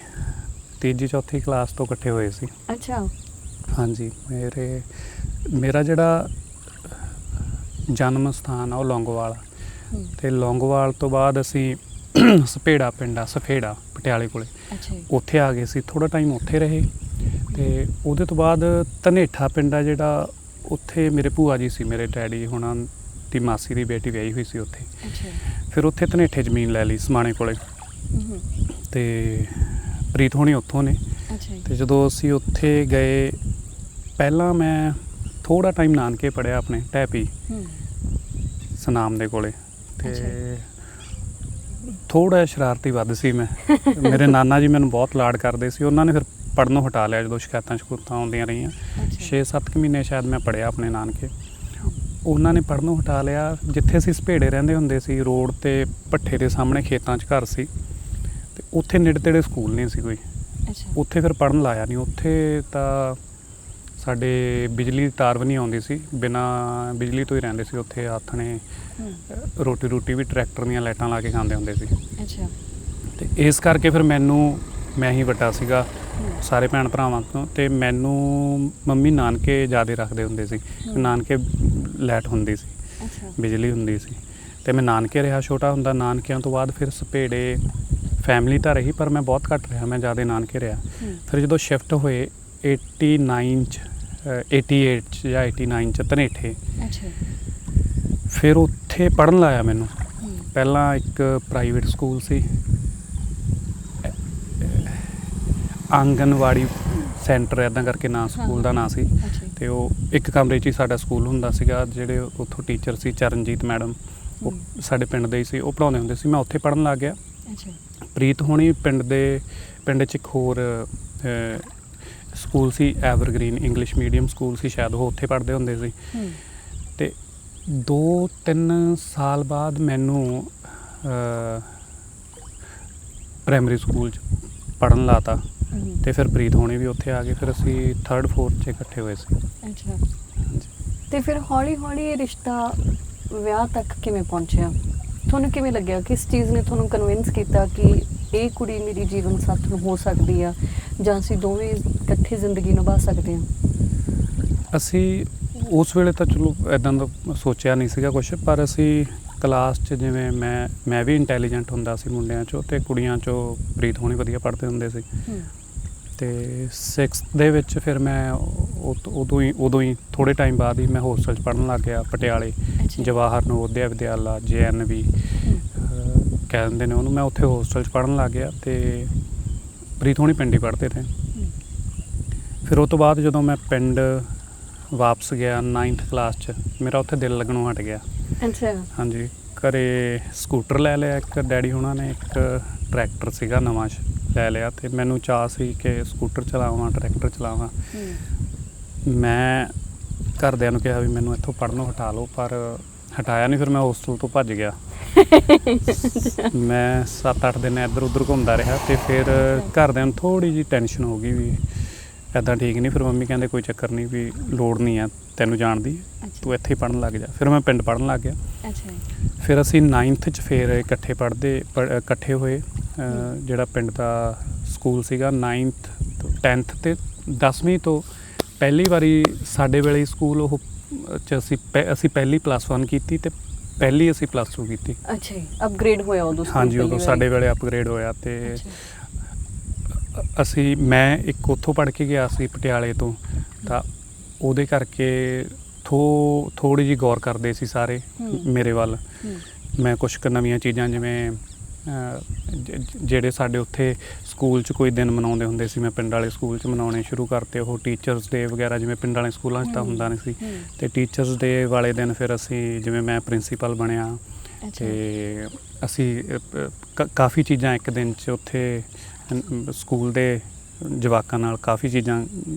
3 4 ਕਲਾਸ ਤੋਂ ਇਕੱਠੇ ਹੋਏ ਸੀ। ਅੱਛਾ। ਹਾਂਜੀ, ਮੇਰਾ ਜਿਹੜਾ ਜਨਮ ਸਥਾਨ ਆ ਉਹ ਲੌਂਗੋਵਾਲ, ਤੇ ਲੌਂਗੋਵਾਲ ਤੋਂ ਬਾਅਦ ਅਸੀਂ ਸਫੇੜਾ ਪਿੰਡ ਆ, ਸਫੇੜਾ ਪਟਿਆਲੇ ਕੋਲੇ, ਉੱਥੇ ਆ ਗਏ ਸੀ। ਥੋੜ੍ਹਾ ਟਾਈਮ ਉੱਥੇ ਰਹੇ, ਤੇ ਉਹਦੇ ਤੋਂ ਬਾਅਦ ਧਨੇਠਾ ਪਿੰਡ ਆ ਜਿਹੜਾ, ਉੱਥੇ ਮੇਰੇ ਭੂਆ ਜੀ ਸੀ, ਮੇਰੇ ਡੈਡੀ ਹੁਣਾਂ ਦੀ ਮਾਸੀ ਦੀ ਬੇਟੀ ਵਿਆਹੀ ਹੋਈ ਸੀ ਉੱਥੇ। ਫਿਰ ਉੱਥੇ ਧਨੇਠੇ ਜ਼ਮੀਨ ਲੈ ਲਈ ਸਮਾਣੇ ਕੋਲੇ, ਤੇ ਪ੍ਰੀਤ ਹੋਣੀ ਉੱਥੋਂ ਨੇ। ਤੇ ਜਦੋਂ ਅਸੀਂ ਉੱਥੇ ਗਏ, ਪਹਿਲਾਂ ਮੈਂ ਥੋੜ੍ਹਾ ਟਾਈਮ ਨਾਨਕੇ ਪੜ੍ਹਿਆ ਆਪਣੇ ਢੈਪੀ ਸਨਾਮ ਦੇ ਕੋਲੇ, ਤੇ ਥੋੜ੍ਹਾ ਸ਼ਰਾਰਤੀ ਵੱਧ ਸੀ ਮੈਂ। ਮੇਰੇ ਨਾਨਾ ਜੀ ਮੈਨੂੰ ਬਹੁਤ ਲਾਡ ਕਰਦੇ ਸੀ। ਉਹਨਾਂ ਨੇ ਫਿਰ ਪੜ੍ਹਨੋਂ ਹਟਾ ਲਿਆ ਜਦੋਂ ਸ਼ਿਕਾਇਤਾਂ ਆਉਂਦੀਆਂ ਰਹੀਆਂ। 6-7 ਮਹੀਨੇ ਸ਼ਾਇਦ ਮੈਂ ਪੜ੍ਹਿਆ ਆਪਣੇ ਨਾਨਕੇ। ਉਹਨਾਂ ਨੇ ਪੜ੍ਹਨੋਂ ਹਟਾ ਲਿਆ। ਜਿੱਥੇ ਅਸੀਂ ਸਪੇੜੇ ਰਹਿੰਦੇ ਹੁੰਦੇ ਸੀ, ਰੋਡ ਤੇ ਭੱਠੇ ਦੇ ਸਾਹਮਣੇ ਖੇਤਾਂ 'ਚ ਘਰ ਸੀ, ਤੇ ਉੱਥੇ ਨੇੜੇ ਤੇੜੇ ਸਕੂਲ ਨਹੀਂ ਸੀ ਕੋਈ। ਅੱਛਾ ਉੱਥੇ ਫਿਰ ਪੜ੍ਹਨ ਲਾਇਆ ਨਹੀਂ। ਉੱਥੇ ਤਾਂ ਸਾਡੇ ਬਿਜਲੀ ਦੀ ਤਾਰ ਵੀ ਨਹੀਂ ਆਉਂਦੀ ਸੀ, ਬਿਨਾਂ ਬਿਜਲੀ ਤੋਂ ਹੀ ਰਹਿੰਦੇ ਸੀ ਉੱਥੇ। ਆਥਣੇ ਰੋਟੀ ਵੀ ਟਰੈਕਟਰ ਦੀਆਂ ਲਾਈਟਾਂ ਲਾ ਕੇ ਖਾਂਦੇ ਹੁੰਦੇ ਸੀ। ਅੱਛਾ ਤੇ ਇਸ ਕਰਕੇ ਫਿਰ ਮੈਂ ਹੀ ਵੱਡਾ ਸੀਗਾ ਸਾਰੇ ਭੈਣ ਭਰਾਵਾਂ ਤੋਂ, ਤੇ ਮੈਨੂੰ ਮੰਮੀ ਨਾਨਕੇ ਜ਼ਿਆਦਾ ਰੱਖਦੇ ਹੁੰਦੇ ਸੀ। ਨਾਨਕੇ ਲਾਈਟ ਹੁੰਦੀ ਸੀ, ਅੱਛਾ ਬਿਜਲੀ ਹੁੰਦੀ ਸੀ, ਤੇ ਮੈਂ ਨਾਨਕੇ ਰਿਹਾ ਛੋਟਾ ਹੁੰਦਾ। ਨਾਨਕਿਆਂ ਤੋਂ ਬਾਅਦ ਫਿਰ ਸਪੇੜੇ ਫੈਮਿਲੀ ਤਾਂ ਰਹੀ, ਪਰ ਮੈਂ ਬਹੁਤ ਘੱਟ ਰਿਹਾ, ਮੈਂ ਜ਼ਿਆਦਾ ਨਾਨਕੇ ਰਿਹਾ। ਫਿਰ ਜਦੋਂ ਸ਼ਿਫਟ ਹੋਏ 89 'ਚ 88 'ਚ ਜਾਂ 89 'ਚ ਧਨੇਠੇ, ਅੱਛਾ ਫਿਰ ਉੱਥੇ ਪੜ੍ਹਨ ਲਾਇਆ ਮੈਨੂੰ। ਪਹਿਲਾਂ ਇੱਕ ਪ੍ਰਾਈਵੇਟ ਸਕੂਲ ਸੀ, ਆਂਗਨਵਾੜੀ ਸੈਂਟਰ ਇੱਦਾਂ ਕਰਕੇ ਨਾਂ ਸਕੂਲ ਦਾ ਨਾਂ ਸੀ, ਤੇ ਉਹ ਇੱਕ ਕਮਰੇ 'ਚ ਹੀ ਸਾਡਾ ਸਕੂਲ ਹੁੰਦਾ ਸੀਗਾ। ਜਿਹੜੇ ਉੱਥੋਂ ਟੀਚਰ ਸੀ ਚਰਨਜੀਤ ਮੈਡਮ, ਉਹ ਸਾਡੇ ਪਿੰਡ ਦੇ ਹੀ ਸੀ, ਉਹ ਪੜ੍ਹਾਉਂਦੇ ਹੁੰਦੇ ਸੀ। ਮੈਂ ਉੱਥੇ ਪੜ੍ਹਨ ਲੱਗ ਗਿਆ। ਪ੍ਰੀਤ ਹੋਣੀ ਪਿੰਡ 'ਚ ਇੱਕ ਹੋਰ ਸਕੂਲ ਸੀ, ਐਵਰਗ੍ਰੀਨ ਇੰਗਲਿਸ਼ ਮੀਡੀਅਮ ਸਕੂਲ ਸੀ ਸ਼ਾਇਦ, ਉਹ ਉੱਥੇ ਪੜ੍ਹਦੇ ਹੁੰਦੇ ਸੀ। ਤੇ 2-3 ਸਾਲ ਬਾਅਦ ਮੈਨੂੰ ਪ੍ਰਾਇਮਰੀ ਸਕੂਲ 'ਚ ਪੜ੍ਹਨ ਲਾਤਾ, ਤੇ ਫਿਰ ਪ੍ਰੀਤ ਹੋਣੀ ਵੀ ਉੱਥੇ ਆ ਗਏ। ਫਿਰ ਅਸੀਂ 3rd 4th 'ਚ ਇਕੱਠੇ ਹੋਏ ਸੀ। ਅੱਛਾ ਤੇ ਫਿਰ ਹੌਲੀ ਹੌਲੀ ਇਹ ਰਿਸ਼ਤਾ ਵਿਆਹ ਤੱਕ ਕਿਵੇਂ ਪਹੁੰਚਿਆ? ਤੁਹਾਨੂੰ ਕਿਵੇਂ ਲੱਗਿਆ, ਕਿਸ ਚੀਜ਼ ਨੇ ਤੁਹਾਨੂੰ ਕਨਵਿੰਸ ਕੀਤਾ ਕਿ ਇਹ ਕੁੜੀ ਮੇਰੀ ਜੀਵਨ ਸਾਥਣ ਹੋ ਸਕਦੀ ਆ, ਜਾਂ ਅਸੀਂ ਦੋਵੇਂ ਇਕੱਠੀ ਜ਼ਿੰਦਗੀ ਨਿਭਾ ਸਕਦੇ ਹਾਂ? ਅਸੀਂ ਉਸ ਵੇਲੇ ਤਾਂ ਚਲੋ ਇੱਦਾਂ ਦਾ ਸੋਚਿਆ ਨਹੀਂ ਸੀਗਾ ਕੁਛ, ਪਰ ਅਸੀਂ ਕਲਾਸ 'ਚ ਜਿਵੇਂ ਮੈਂ ਵੀ ਇੰਟੈਲੀਜੈਂਟ ਹੁੰਦਾ ਸੀ ਮੁੰਡਿਆਂ 'ਚੋਂ, ਤੇ ਕੁੜੀਆਂ 'ਚੋਂ ਪ੍ਰੀਤ ਹੋਣੀ ਵਧੀਆ ਪੜ੍ਹਦੇ ਹੁੰਦੇ ਸੀ। ਤੇ 6th ਦੇ ਵਿੱਚ ਫਿਰ ਮੈਂ ਉਦੋਂ ਹੀ ਥੋੜ੍ਹੇ ਟਾਈਮ ਬਾਅਦ ਹੀ ਮੈਂ ਹੋਸਟਲ 'ਚ ਪੜ੍ਹਨ ਲੱਗ ਗਿਆ ਪਟਿਆਲੇ, ਜਵਾਹਰ ਨਵੋਦਿਆ ਵਿਦਿਆਲਾ JNV ਕਹਿ ਦਿੰਦੇ ਨੇ ਉਹਨੂੰ। ਮੈਂ ਉੱਥੇ ਹੋਸਟਲ 'ਚ ਪੜ੍ਹਨ ਲੱਗ ਗਿਆ, ਤੇ ਪ੍ਰੀਤ ਹੋਣੀ ਪਿੰਡ ਹੀ ਪੜ੍ਹਦੇ ਰਹੇ। ਫਿਰ ਉਹ ਤੋਂ ਬਾਅਦ ਜਦੋਂ ਮੈਂ ਪਿੰਡ ਵਾਪਸ ਗਿਆ 9th ਕਲਾਸ 'ਚ, ਮੇਰਾ ਉੱਥੇ ਦਿਲ ਲੱਗਣੋਂ ਹਟ ਗਿਆ। ਅੱਛਾ ਹਾਂਜੀ, ਘਰੇ ਸਕੂਟਰ ਲੈ ਲਿਆ ਇੱਕ ਡੈਡੀ ਹੋਣਾ ਨੇ, ਇੱਕ ਟਰੈਕਟਰ ਸੀਗਾ ਨਵਾਂ ਲੈ ਲਿਆ, ਤੇ ਮੈਨੂੰ ਚਾਅ ਸੀ ਕਿ ਸਕੂਟਰ ਚਲਾਵਾਂ, ਟਰੈਕਟਰ ਚਲਾਵਾਂ। ਮੈਂ ਘਰਦਿਆਂ ਨੂੰ ਕਿਹਾ ਵੀ ਮੈਨੂੰ ਇੱਥੋਂ ਪੜ੍ਹਨੋਂ ਹਟਾ ਲਓ, ਪਰ ਹਟਾਇਆ ਨਹੀਂ। ਫਿਰ ਮੈਂ ਹੋਸਟਲ ਤੋਂ ਭੱਜ ਗਿਆ। ਮੈਂ 7-8 ਦਿਨ ਇੱਧਰ ਉੱਧਰ ਘੁੰਮਦਾ ਰਿਹਾ, ਤੇ ਫਿਰ ਘਰਦਿਆਂ ਨੂੰ ਥੋੜ੍ਹੀ ਜਿਹੀ ਟੈਨਸ਼ਨ ਹੋ ਗਈ ਵੀ ਇੱਦਾਂ ਠੀਕ ਨਹੀਂ। ਫਿਰ ਮੰਮੀ ਕਹਿੰਦੇ ਕੋਈ ਚੱਕਰ ਨਹੀਂ, ਵੀ ਲੋੜ ਨਹੀਂ ਆ ਤੈਨੂੰ ਜਾਣ ਦੀ, ਤੂੰ ਇੱਥੇ ਹੀ ਪੜ੍ਹਨ ਲੱਗ ਜਾ। ਫਿਰ ਮੈਂ ਪਿੰਡ ਪੜ੍ਹਨ ਲੱਗ ਗਿਆ। ਫਿਰ ਅਸੀਂ 9th 'ਚ ਫਿਰ ਇਕੱਠੇ ਹੋਏ। ਜਿਹੜਾ ਪਿੰਡ ਦਾ ਸਕੂਲ ਸੀਗਾ 9th ਤੋਂ 10th ਤੇ 10ਵੀਂ ਤੋਂ ਪਹਿਲੀ ਵਾਰੀ ਸਾਡੇ ਵੇਲੇ ਸਕੂਲ ਉਹ 'ਚ ਅਸੀਂ ਪਹਿਲੀ +1 ਕੀਤੀ, ਤੇ ਪਹਿਲੀ ਅਸੀਂ +2 ਕੀਤੀ। ਅੱਛਾ ਜੀ, ਅਪਗ੍ਰੇਡ ਹੋਇਆ ਉਦੋਂ? ਹਾਂਜੀ, ਉਦੋਂ ਸਾਡੇ ਵੇਲੇ ਅਪਗ੍ਰੇਡ ਹੋਇਆ। ਤੇ ਮੈਂ ਇੱਕ ਉੱਥੋਂ ਪੜ੍ਹ ਕੇ ਗਿਆ ਸੀ ਪਟਿਆਲੇ ਤੋਂ, ਤਾਂ ਉਹਦੇ ਕਰਕੇ ਥੋੜ੍ਹੀ ਜਿਹੀ ਗੌਰ ਕਰਦੇ ਸੀ ਸਾਰੇ ਮੇਰੇ ਵੱਲ। ਮੈਂ ਕੁਛ ਕੁ ਨਵੀਆਂ ਚੀਜ਼ਾਂ, ਜਿਵੇਂ ਜਿਹੜੇ ਸਾਡੇ ਉੱਥੇ ਸਕੂਲ 'ਚ ਕੋਈ ਦਿਨ ਮਨਾਉਂਦੇ ਹੁੰਦੇ ਸੀ, ਮੈਂ ਪਿੰਡ ਵਾਲੇ ਸਕੂਲ 'ਚ ਮਨਾਉਣੇ ਸ਼ੁਰੂ ਕਰਤੇ। ਉਹ ਟੀਚਰਸ ਡੇ ਵਗੈਰਾ, ਜਿਵੇਂ ਪਿੰਡ ਵਾਲੇ ਸਕੂਲਾਂ 'ਚ ਤਾਂ ਹੁੰਦਾ ਨਹੀਂ ਸੀ, ਤੇ ਟੀਚਰਸ ਡੇ ਵਾਲੇ ਦਿਨ ਫਿਰ ਅਸੀਂ, ਜਿਵੇਂ ਮੈਂ ਪ੍ਰਿੰਸੀਪਲ ਬਣਿਆ, ਤੇ ਅਸੀਂ ਕਾफ़ੀ ਚੀਜ਼ਾਂ ਇੱਕ ਦਿਨ 'ਚ ਉੱਥੇ ਸਕੂਲ ਦੇ ਜਵਾਕਾਂ ਨਾਲ ਕਾफ़ੀ ਚੀਜ਼ਾਂ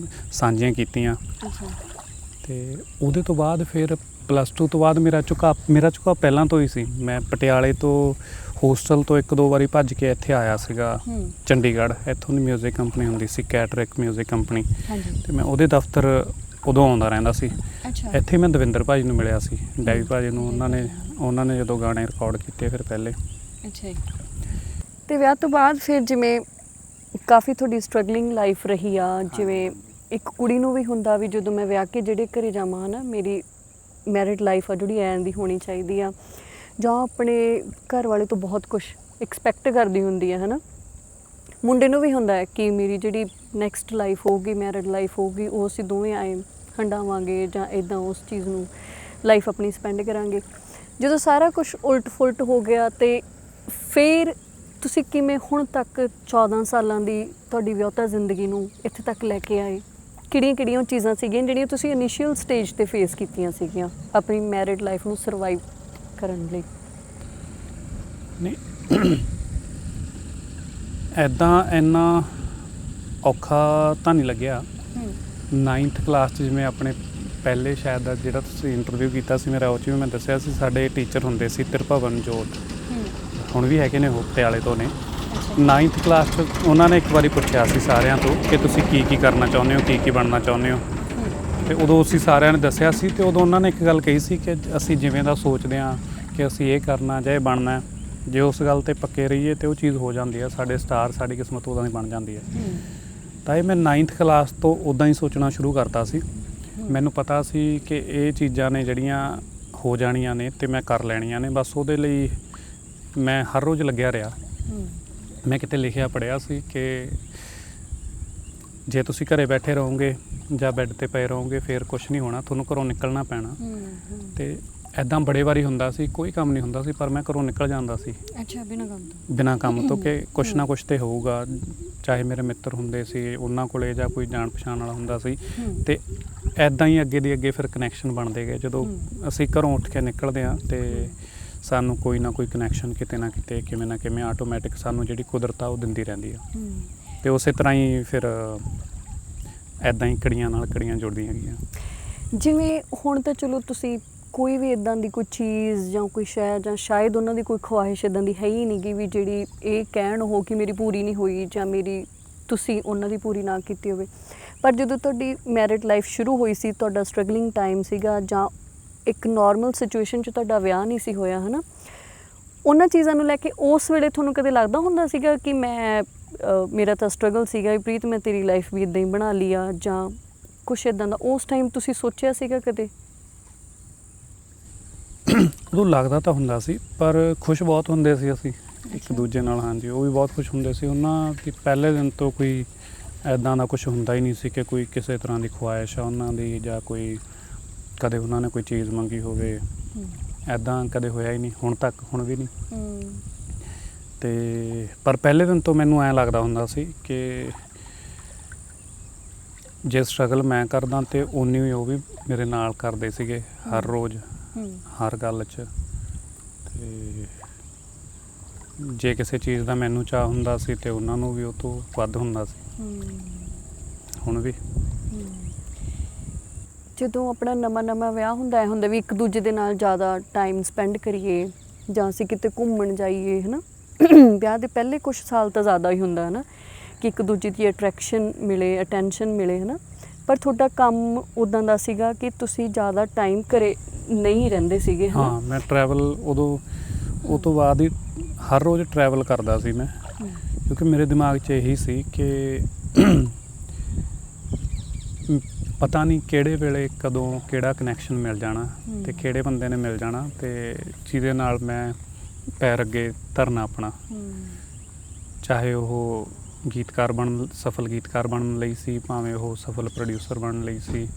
ਸਾਂਝੀਆਂ ਕੀਤੀਆਂ। ਤੇ ਉਹਦੇ ਤੋਂ ਬਾਅਦ ਫਿਰ +2 ਤੋਂ ਬਾਅਦ ਮੇਰਾ ਝੁਕਾਅ ਪਹਿਲਾਂ ਤੋਂ ਹੀ ਸੀ। ਮੈਂ ਪਟਿਆਲੇ ਤੋਂ ਹੋਸਟਲ ਤੋਂ 1-2 ਵਾਰੀ ਭੱਜ ਕੇ ਇੱਥੇ ਆਇਆ ਸੀਗਾ ਚੰਡੀਗੜ੍ਹ। ਇੱਥੋਂ ਦੀ ਮਿਊਜ਼ਿਕ ਕੰਪਨੀ ਹੁੰਦੀ ਸੀ, ਕੈਟਰਿਕ ਮਿਊਜ਼ਿਕ ਕੰਪਨੀ, ਤੇ ਮੈਂ ਉਹਦੇ ਦਫ਼ਤਰ ਉਦੋਂ ਆਉਂਦਾ ਰਹਿੰਦਾ ਸੀ। ਇੱਥੇ ਮੈਂ ਦਵਿੰਦਰ ਭਾਜੀ ਨੂੰ ਮਿਲਿਆ ਸੀ, ਡੈਵੀ ਭਾਜੀ ਨੂੰ। ਉਹਨਾਂ ਨੇ ਜਦੋਂ ਗਾਣੇ ਰਿਕਾਰਡ ਕੀਤੇ ਫਿਰ ਪਹਿਲੇ। ਅੱਛਾ ਜੀ। ਤੇ ਵਿਆਹ ਤੋਂ ਬਾਅਦ ਫਿਰ ਜਿਵੇਂ ਕਾਫੀ ਤੁਹਾਡੀ ਸਟਰਗਲਿੰਗ ਲਾਈਫ ਰਹੀ ਆ, ਜਿਵੇਂ ਇੱਕ ਕੁੜੀ ਨੂੰ ਵੀ ਹੁੰਦਾ ਵੀ ਜਦੋਂ ਮੈਂ ਵਿਆਹ ਕੇ ਜਿਹੜੇ ਘਰੇ ਜਾਵਾਂ, ਹੈ ਨਾ, ਮੇਰੀ ਮੈਰਿਡ ਲਾਈਫ ਆ ਜਿਹੜੀ ਐਂ ਦੀ ਹੋਣੀ ਚਾਹੀਦੀ ਆ, ਜਾਂ ਆਪਣੇ ਘਰ ਵਾਲੇ ਤੋਂ ਬਹੁਤ ਕੁਝ ਐਕਸਪੈਕਟ ਕਰਦੀ ਹੁੰਦੀ ਹੈ, ਹੈ ਨਾ। ਮੁੰਡੇ ਨੂੰ ਵੀ ਹੁੰਦਾ ਹੈ ਕਿ ਮੇਰੀ ਜਿਹੜੀ ਨੈਕਸਟ ਲਾਈਫ ਹੋਊਗੀ, ਮੈਰਿਡ ਲਾਈਫ ਹੋਊਗੀ, ਉਹ ਅਸੀਂ ਦੋਵੇਂ ਆਏ ਹੰਡਾਵਾਂਗੇ, ਜਾਂ ਇੱਦਾਂ ਉਸ ਚੀਜ਼ ਨੂੰ ਲਾਈਫ ਆਪਣੀ ਸਪੈਂਡ ਕਰਾਂਗੇ। ਜਦੋਂ ਸਾਰਾ ਕੁਝ ਉਲਟ ਫੁਲਟ ਹੋ ਗਿਆ, ਤੇ ਫਿਰ ਤੁਸੀਂ ਕਿਵੇਂ ਹੁਣ ਤੱਕ 14 ਸਾਲਾਂ ਦੀ ਤੁਹਾਡੀ ਵਿਆਹੁਤਾ ਜ਼ਿੰਦਗੀ ਨੂੰ ਇੱਥੇ ਤੱਕ ਲੈ ਕੇ ਆਏ? ਕਿਹੜੀਆਂ ਚੀਜ਼ਾਂ ਸੀਗੀਆਂ ਜਿਹੜੀਆਂ ਤੁਸੀਂ ਇਨੀਸ਼ੀਅਲ ਸਟੇਜ 'ਤੇ ਫੇਸ ਕੀਤੀਆਂ ਸੀਗੀਆਂ ਆਪਣੀ ਮੈਰਿਡ ਲਾਈਫ ਨੂੰ ਸਰਵਾਈਵ ਕਰਨ ਲਈ? ਨਹੀਂ, ਇੱਦਾਂ ਇੰਨਾ ਔਖਾ ਤਾਂ ਨਹੀਂ ਲੱਗਿਆ। 9th ਕਲਾਸ 'ਚ ਜਿਵੇਂ ਆਪਣੇ ਪਹਿਲੇ ਸ਼ਾਇਦ ਦਾ ਜਿਹੜਾ ਤੁਸੀਂ ਇੰਟਰਵਿਊ ਕੀਤਾ ਸੀ ਮੇਰਾ, ਉਹ 'ਚ ਵੀ ਮੈਂ ਦੱਸਿਆ ਸੀ ਸਾਡੇ ਟੀਚਰ ਹੁੰਦੇ ਸੀ ਤ੍ਰਿਭਵਨ ਜੋਤ, ਹੁਣ ਵੀ ਹੈਗੇ ਨੇ, ਉਹ ਪਟਿਆਲੇ ਤੋਂ ਨੇ। 9th ਕਲਾਸ 'ਚ ਉਹਨਾਂ ਨੇ ਇੱਕ ਵਾਰੀ ਪੁੱਛਿਆ ਸੀ ਸਾਰਿਆਂ ਤੋਂ ਕਿ ਤੁਸੀਂ ਕੀ ਕਰਨਾ ਚਾਹੁੰਦੇ ਹੋ, ਕੀ ਬਣਨਾ ਚਾਹੁੰਦੇ ਹੋ, ਤੇ ਉਦੋਂ ਅਸੀਂ ਸਾਰਿਆਂ ਨੇ ਦੱਸਿਆ ਸੀ। ਤੇ ਉਦੋਂ ਉਹਨਾਂ ਨੇ ਇੱਕ ਗੱਲ ਕਹੀ ਸੀ ਕਿ ਅਸੀਂ ਜਿਵੇਂ ਦਾ ਸੋਚਦੇ ਹਾਂ ਕਿ ਅਸੀਂ ਇਹ ਕਰਨਾ ਜਾਂ ਇਹ ਬਣਨਾ, ਜੇ ਉਸ ਗੱਲ 'ਤੇ ਪੱਕੇ ਰਹੀਏ ਤੇ ਉਹ ਚੀਜ਼ ਹੋ ਜਾਂਦੀ ਹੈ, ਸਾਡੇ ਸਟਾਰ, ਸਾਡੀ ਕਿਸਮਤ ਉੱਦਾਂ ਦੀ ਬਣ ਜਾਂਦੀ ਹੈ। ਤਾਂ ਇਹ ਮੈਂ 9th ਕਲਾਸ ਤੋਂ ਉੱਦਾਂ ਹੀ ਸੋਚਣਾ ਸ਼ੁਰੂ ਕਰਤਾ ਸੀ। ਮੈਨੂੰ ਪਤਾ ਸੀ ਕਿ ਇਹ ਚੀਜ਼ਾਂ ਨੇ ਜਿਹੜੀਆਂ ਹੋ ਜਾਣੀਆਂ ਨੇ ਤੇ ਮੈਂ ਕਰ ਲੈਣੀਆਂ ਨੇ, ਬਸ ਉਹਦੇ ਲਈ ਮੈਂ ਹਰ ਰੋਜ਼ ਲੱਗਿਆ ਰਿਹਾ। ਮੈਂ ਕਿਤੇ ਲਿਖਿਆ ਪੜ੍ਹਿਆ ਸੀ ਕਿ ਜੇ ਤੁਸੀਂ ਘਰੇ ਬੈਠੇ ਰਹੋਗੇ ਜਾਂ ਬੈੱਡ ਤੇ ਪਏ ਰਹੋਗੇ ਫਿਰ ਕੁਝ ਨਹੀਂ ਹੋਣਾ, ਤੁਹਾਨੂੰ ਘਰੋਂ ਨਿਕਲਣਾ ਪੈਣਾ। ਤੇ ਐਦਾਂ ਬੜੇ ਵਾਰੀ ਹੁੰਦਾ ਸੀ, ਕੋਈ ਕੰਮ ਨਹੀਂ ਹੁੰਦਾ ਸੀ ਪਰ ਮੈਂ ਘਰੋਂ ਨਿਕਲ ਜਾਂਦਾ ਸੀ। ਅੱਛਾ, ਬਿਨਾਂ ਕੰਮ ਤੋਂ, ਕਿ ਕੁਛ ਨਾ ਕੁਛ ਤੇ ਹੋਊਗਾ। ਚਾਹੇ ਮੇਰੇ ਮਿੱਤਰ ਹੁੰਦੇ ਸੀ ਉਹਨਾਂ ਕੋਲੇ ਜਾਂ ਕੋਈ ਜਾਣ ਪਛਾਣ ਵਾਲਾ ਹੁੰਦਾ ਸੀ, ਤੇ ਐਦਾਂ ਹੀ ਅੱਗੇ ਦੀ ਅੱਗੇ ਫਿਰ ਕਨੈਕਸ਼ਨ ਬਣਦੇ ਗਏ। ਜਦੋਂ ਅਸੀਂ ਘਰੋਂ ਉੱਠ ਕੇ ਨਿਕਲਦੇ ਹਾਂ ਤੇ ਸਾਨੂੰ ਕੋਈ ਨਾ ਕੋਈ ਕਨੈਕਸ਼ਨ ਕਿਤੇ ਨਾ ਕਿਤੇ, ਕਿਵੇਂ ਨਾ ਕਿਵੇਂ ਆਟੋਮੈਟਿਕ ਸਾਨੂੰ ਜਿਹੜੀ ਕੁਦਰਤ ਆ ਉਹ ਦਿੰਦੀ ਰਹਿੰਦੀ ਆ। ਤੇ ਉਸੇ ਤਰ੍ਹਾਂ ਹੀ ਫਿਰ ਐਦਾਂ ਹੀ ਕੜੀਆਂ ਨਾਲ ਕੜੀਆਂ ਜੁੜਦੀਆਂ ਗਈਆਂ। ਜਿਵੇਂ ਹੁਣ ਤਾਂ ਚਲੋ ਤੁਸੀਂ ਕੋਈ ਵੀ ਇਦਾਂ ਦੀ ਕੋਈ ਚੀਜ਼ ਜਾਂ ਕੋਈ ਸ਼ੈ ਜਾਂ ਸ਼ਾਇਦ ਉਹਨਾਂ ਦੀ ਕੋਈ ਖਵਾਹਿਸ਼ ਇਦਾਂ ਦੀ ਹੈ ਹੀ ਨਹੀਂ ਗੀ ਵੀ ਜਿਹੜੀ ਇਹ ਕਹਿਣ ਉਹ ਕਿ ਮੇਰੀ ਪੂਰੀ ਨਹੀਂ ਹੋਈ ਜਾਂ ਮੇਰੀ ਤੁਸੀਂ ਉਹਨਾਂ ਦੀ ਪੂਰੀ ਨਾ ਕੀਤੀ ਹੋਵੇ। ਪਰ ਜਦੋਂ ਤੁਹਾਡੀ ਮੈਰਿਡ ਲਾਈਫ ਸ਼ੁਰੂ ਹੋਈ ਸੀ, ਤੁਹਾਡਾ ਸਟਰਗਲਿੰਗ ਟਾਈਮ ਸੀਗਾ ਜਾਂ ਇੱਕ ਨੋਰਮਲ ਸਿਚੁਏਸ਼ਨ 'ਚ ਤੁਹਾਡਾ ਵਿਆਹ ਨਹੀਂ ਸੀ ਹੋਇਆ, ਹੈ ਨਾ, ਉਹਨਾਂ ਚੀਜ਼ਾਂ ਨੂੰ ਲੈ ਕੇ ਉਸ ਵੇਲੇ ਤੁਹਾਨੂੰ ਕਦੇ ਲੱਗਦਾ ਹੁੰਦਾ ਸੀਗਾ ਕਿ ਮੈਂ ਮੇਰਾ ਤਾਂ ਸਟਰਗਲ ਸੀਗਾ ਪ੍ਰੀਤ, ਮੈਂ ਤੇਰੀ ਲਾਈਫ ਵੀ ਇੱਦਾਂ ਹੀ ਬਣਾ ਲਈ ਆ ਜਾਂ ਕੁਛ ਇੱਦਾਂ ਦਾ ਉਸ ਟਾਈਮ ਤੁਸੀਂ ਸੋਚਿਆ ਸੀਗਾ ਕਦੇ? ਉਦੋਂ ਲੱਗਦਾ ਤਾਂ ਹੁੰਦਾ ਸੀ ਪਰ ਖੁਸ਼ ਬਹੁਤ ਹੁੰਦੇ ਸੀ ਅਸੀਂ ਇੱਕ ਦੂਜੇ ਨਾਲ। ਹਾਂਜੀ, ਉਹ ਵੀ ਬਹੁਤ ਖੁਸ਼ ਹੁੰਦੇ ਸੀ। ਉਹਨਾਂ ਦੀ ਪਹਿਲੇ ਦਿਨ ਤੋਂ ਕੋਈ ਐਦਾਂ ਦਾ ਕੁਝ ਹੁੰਦਾ ਹੀ ਨਹੀਂ ਸੀ ਕਿ ਕੋਈ ਕਿਸੇ ਤਰ੍ਹਾਂ ਦੀ ਖੁਆਇਸ਼ ਆ ਉਹਨਾਂ ਦੀ ਜਾਂ ਕੋਈ ਕਦੇ ਉਹਨਾਂ ਨੇ ਕੋਈ ਚੀਜ਼ ਮੰਗੀ ਹੋਵੇ, ਐਦਾਂ ਕਦੇ ਹੋਇਆ ਹੀ ਨਹੀਂ ਹੁਣ ਤੱਕ, ਹੁਣ ਵੀ ਨਹੀਂ। ਤੇ ਪਰ ਪਹਿਲੇ ਦਿਨ ਤੋਂ ਮੈਨੂੰ ਐਂ ਲੱਗਦਾ ਹੁੰਦਾ ਸੀ ਕਿ ਜੇ ਸਟਰਗਲ ਮੈਂ ਕਰਦਾ ਤੇ ਉਨੀ ਹੀ ਉਹ ਵੀ ਮੇਰੇ ਨਾਲ ਕਰਦੇ ਸੀਗੇ ਹਰ ਰੋਜ਼, ਹਰ ਗੱਲ 'ਚ। ਤੇ ਜੇ ਕਿਸੇ ਚੀਜ਼ ਦਾ ਮੈਨੂੰ ਚਾਅ ਹੁੰਦਾ ਸੀ ਤੇ ਉਹਨਾਂ ਨੂੰ ਵੀ ਉਹ ਤੋਂ ਵੱਧ ਹੁੰਦਾ ਸੀ, ਹੁਣ ਵੀ। ਜਦੋਂ ਆਪਣਾ ਨਵਾਂ ਵਿਆਹ ਹੁੰਦਾ ਹੈ ਹੁੰਦਾ ਵੀ ਇੱਕ ਦੂਜੇ ਦੇ ਨਾਲ ਜ਼ਿਆਦਾ ਟਾਈਮ ਸਪੈਂਡ ਕਰੀਏ ਜਾਂ ਅਸੀਂ ਕਿਤੇ ਘੁੰਮਣ ਜਾਈਏ, ਹੈ ਨਾ। ਵਿਆਹ ਦੇ ਪਹਿਲੇ ਕੁਝ ਸਾਲ ਤਾਂ ਜ਼ਿਆਦਾ ਹੀ ਹੁੰਦਾ ਹੈ ਨਾ ਕਿ ਇੱਕ ਦੂਜੇ ਦੀ ਅਟਰੈਕਸ਼ਨ ਮਿਲੇ, ਅਟੈਂਸ਼ਨ ਮਿਲੇ, ਹੈ ਨਾ। ਪਰ ਤੁਹਾਡਾ ਕੰਮ ਉੱਦਾਂ ਦਾ ਸੀਗਾ ਕਿ ਤੁਸੀਂ ਜ਼ਿਆਦਾ ਟਾਈਮ ਘਰੇ ਨਹੀਂ ਰਹਿੰਦੇ ਸੀਗੇ, ਹੈ ਨਾ। ਹਾਂ, ਮੈਂ ਟਰੈਵਲ ਉਦੋਂ ਉਹ ਤੋਂ ਬਾਅਦ ਹੀ ਹਰ ਰੋਜ਼ ਟਰੈਵਲ ਕਰਦਾ ਸੀ ਮੈਂ, ਕਿਉਂਕਿ ਮੇਰੇ ਦਿਮਾਗ 'ਚ ਇਹੀ ਸੀ ਕਿ ਪਤਾ ਨਹੀਂ ਕਿਹੜੇ ਵੇਲੇ ਕਦੋਂ ਕਿਹੜਾ ਕਨੈਕਸ਼ਨ ਮਿਲ ਜਾਣਾ ਤੇ ਕਿਹੜੇ ਬੰਦੇ ਨੇ ਮਿਲ ਜਾਣਾ ਤੇ ਜਿਹਦੇ ਨਾਲ ਮੈਂ ਪੈਰ ਅੱਗੇ ਧਰਨਾ ਆਪਣਾ। ਚਾਹੇ ਉਹ ਸਫਲ ਗੀਤਕਾਰ ਬਣਨ ਲਈ ਸੀ, ਭਾਵੇਂ ਉਹ ਸਫਲ ਪ੍ਰੋਡਿਊਸਰ ਬਣਨ ਲਈ ਸੀ।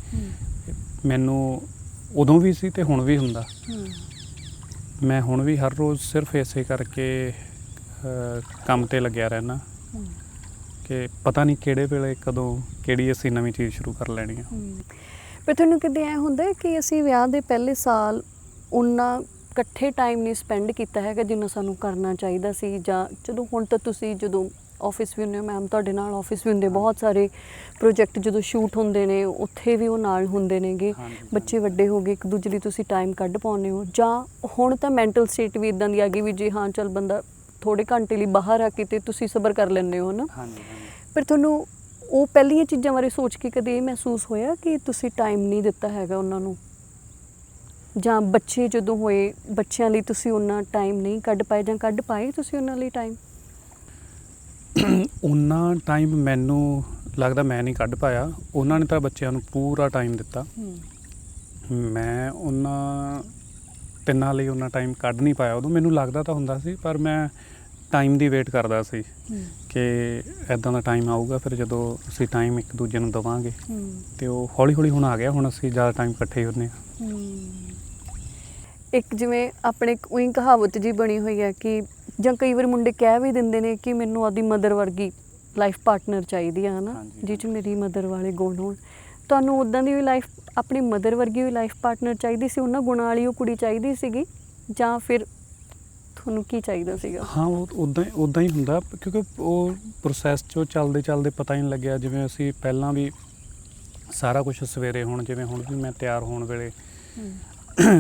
ਮੈਨੂੰ ਉਦੋਂ ਵੀ ਸੀ ਤੇ ਹੁਣ ਵੀ ਹੁੰਦਾ। ਮੈਂ ਹੁਣ ਵੀ ਹਰ ਰੋਜ਼ ਸਿਰਫ ਇਸੇ ਕਰਕੇ ਕੰਮ 'ਤੇ ਲੱਗਿਆ ਰਹਿਣਾ ਕਿ ਪਤਾ ਨਹੀਂ ਕਿਹੜੇ ਵੇਲੇ ਕਦੋਂ ਕਿਹੜੀ ਅਸੀਂ ਨਵੀਂ ਚੀਜ਼ ਸ਼ੁਰੂ ਕਰ ਲੈਣੀ ਆ। ਪਰ ਤੁਹਾਨੂੰ ਕਿਤੇ ਐਂ ਹੁੰਦਾ ਕਿ ਅਸੀਂ ਵਿਆਹ ਦੇ ਪਹਿਲੇ ਸਾਲ ਉਨਾ ਇਕੱਠੇ ਟਾਈਮ ਨਹੀਂ ਸਪੈਂਡ ਕੀਤਾ ਹੈਗਾ ਜਿੰਨਾ ਸਾਨੂੰ ਕਰਨਾ ਚਾਹੀਦਾ ਸੀ? ਜਾਂ ਜਦੋਂ ਹੁਣ ਤਾਂ ਤੁਸੀਂ ਜਦੋਂ ਆਫਿਸ ਵੀ ਹੁੰਦੇ ਹੋ, ਮੈਮ ਤੁਹਾਡੇ ਨਾਲ ਆਫਿਸ ਵੀ ਹੁੰਦੇ, ਬਹੁਤ ਸਾਰੇ ਪ੍ਰੋਜੈਕਟ ਜਦੋਂ ਸ਼ੂਟ ਹੁੰਦੇ ਨੇ ਉੱਥੇ ਵੀ ਉਹ ਨਾਲ ਹੁੰਦੇ ਨੇਗੇ, ਬੱਚੇ ਵੱਡੇ ਹੋ ਗਏ, ਇੱਕ ਦੂਜੇ ਲਈ ਤੁਸੀਂ ਟਾਈਮ ਕੱਢ ਪਾਉਂਦੇ ਹੋ? ਜਾਂ ਹੁਣ ਤਾਂ ਮੈਂਟਲ ਸਟੇਟ ਵੀ ਇੱਦਾਂ ਦੀ ਆ ਗਈ ਵੀ ਜੀ ਹਾਂ ਚੱਲ ਬੰਦਾ ਥੋੜ੍ਹੇ ਘੰਟੇ ਲਈ ਬਾਹਰ ਆ ਕੇ ਤੇ ਤੁਸੀਂ ਸਬਰ ਕਰ ਲੈਂਦੇ ਹੋ, ਹੈ ਨਾ। ਪਰ ਤੁਹਾਨੂੰ ਉਹ ਪਹਿਲੀਆਂ ਚੀਜ਼ਾਂ ਬਾਰੇ ਸੋਚ ਕੇ ਕਦੇ ਇਹ ਮਹਿਸੂਸ ਹੋਇਆ ਕਿ ਤੁਸੀਂ ਟਾਈਮ ਨਹੀਂ ਦਿੱਤਾ ਹੈਗਾ ਉਹਨਾਂ ਨੂੰ? ਜਾਂ ਬੱਚੇ ਜਦੋਂ ਹੋਏ, ਬੱਚਿਆਂ ਲਈ ਤੁਸੀਂ ਉਹਨਾਂ ਟਾਈਮ ਨਹੀਂ ਕੱਢ ਪਾਏ ਜਾਂ ਕੱਢ ਪਾਏ ਤੁਸੀਂ ਉਹਨਾਂ ਲਈ ਟਾਈਮ? ਉਹਨਾਂ ਟਾਈਮ ਮੈਨੂੰ ਲੱਗਦਾ ਮੈਂ ਨਹੀਂ ਕੱਢ ਪਾਇਆ। ਉਹਨਾਂ ਨੇ ਤਾਂ ਬੱਚਿਆਂ ਨੂੰ ਪੂਰਾ ਟਾਈਮ ਦਿੱਤਾ। ਮੈਂ ਉਹਨਾਂ ਤਿੰਨਾਂ ਲਈ ਉਹਨਾਂ ਟਾਈਮ ਕੱਢ ਨਹੀਂ ਪਾਇਆ। ਉਦੋਂ ਮੈਨੂੰ ਲੱਗਦਾ ਤਾਂ ਹੁੰਦਾ ਸੀ ਪਰ ਮੈਂ ਟਾਈਮ ਦੀ ਵੇਟ ਕਰਦਾ ਸੀ ਕਿ ਇੱਦਾਂ ਦਾ ਟਾਈਮ ਆਊਗਾ ਫਿਰ ਜਦੋਂ ਅਸੀਂ ਟਾਈਮ ਇੱਕ ਦੂਜੇ ਨੂੰ ਦੇਵਾਂਗੇ। ਅਤੇ ਉਹ ਹੌਲੀ ਹੌਲੀ ਹੁਣ ਆ ਗਿਆ, ਹੁਣ ਅਸੀਂ ਜ਼ਿਆਦਾ ਟਾਈਮ ਇਕੱਠੇ ਹੀ ਹੁੰਦੇ ਹਾਂ। ਇੱਕ ਜਿਵੇਂ ਆਪਣੇ ਉਹੀ ਕਹਾਵਤ ਜੀ ਬਣੀ ਹੋਈ ਹੈ ਕਿ ਜਾਂ ਕਈ ਵਾਰ ਮੁੰਡੇ ਕਹਿ ਵੀ ਦਿੰਦੇ ਨੇ ਕਿ ਮੈਨੂੰ ਆਪਦੀ ਮਦਰ ਵਰਗੀ ਲਾਈਫ ਪਾਰਟਨਰ ਚਾਹੀਦੀ ਆ, ਹੈ ਨਾ, ਜਿਹ 'ਚ ਮੇਰੀ ਮਦਰ ਵਾਲੇ ਗੁਣ ਹੋਣ। ਤੁਹਾਨੂੰ ਉੱਦਾਂ ਦੀ ਵੀ ਲਾਈਫ, ਆਪਣੀ ਮਦਰ ਵਰਗੀ ਵੀ ਲਾਈਫ ਪਾਰਟਨਰ ਚਾਹੀਦੀ ਸੀ, ਉਹਨਾਂ ਗੁਣਾਂ ਵਾਲੀ ਉਹ ਕੁੜੀ ਚਾਹੀਦੀ ਸੀਗੀ, ਜਾਂ ਫਿਰ ਤੁਹਾਨੂੰ ਕੀ ਚਾਹੀਦਾ ਸੀਗਾ? ਹਾਂ, ਉਹ ਉੱਦਾਂ ਹੀ ਹੁੰਦਾ ਕਿਉਂਕਿ ਉਹ ਪ੍ਰੋਸੈਸ 'ਚੋਂ ਚੱਲਦੇ ਪਤਾ ਹੀ ਨਹੀਂ ਲੱਗਿਆ। ਜਿਵੇਂ ਅਸੀਂ ਪਹਿਲਾਂ ਵੀ ਸਾਰਾ ਕੁਝ ਸਵੇਰੇ ਹੁਣ ਜਿਵੇਂ ਹੁਣ ਵੀ ਮੈਂ ਤਿਆਰ ਹੋਣ ਵੇਲੇ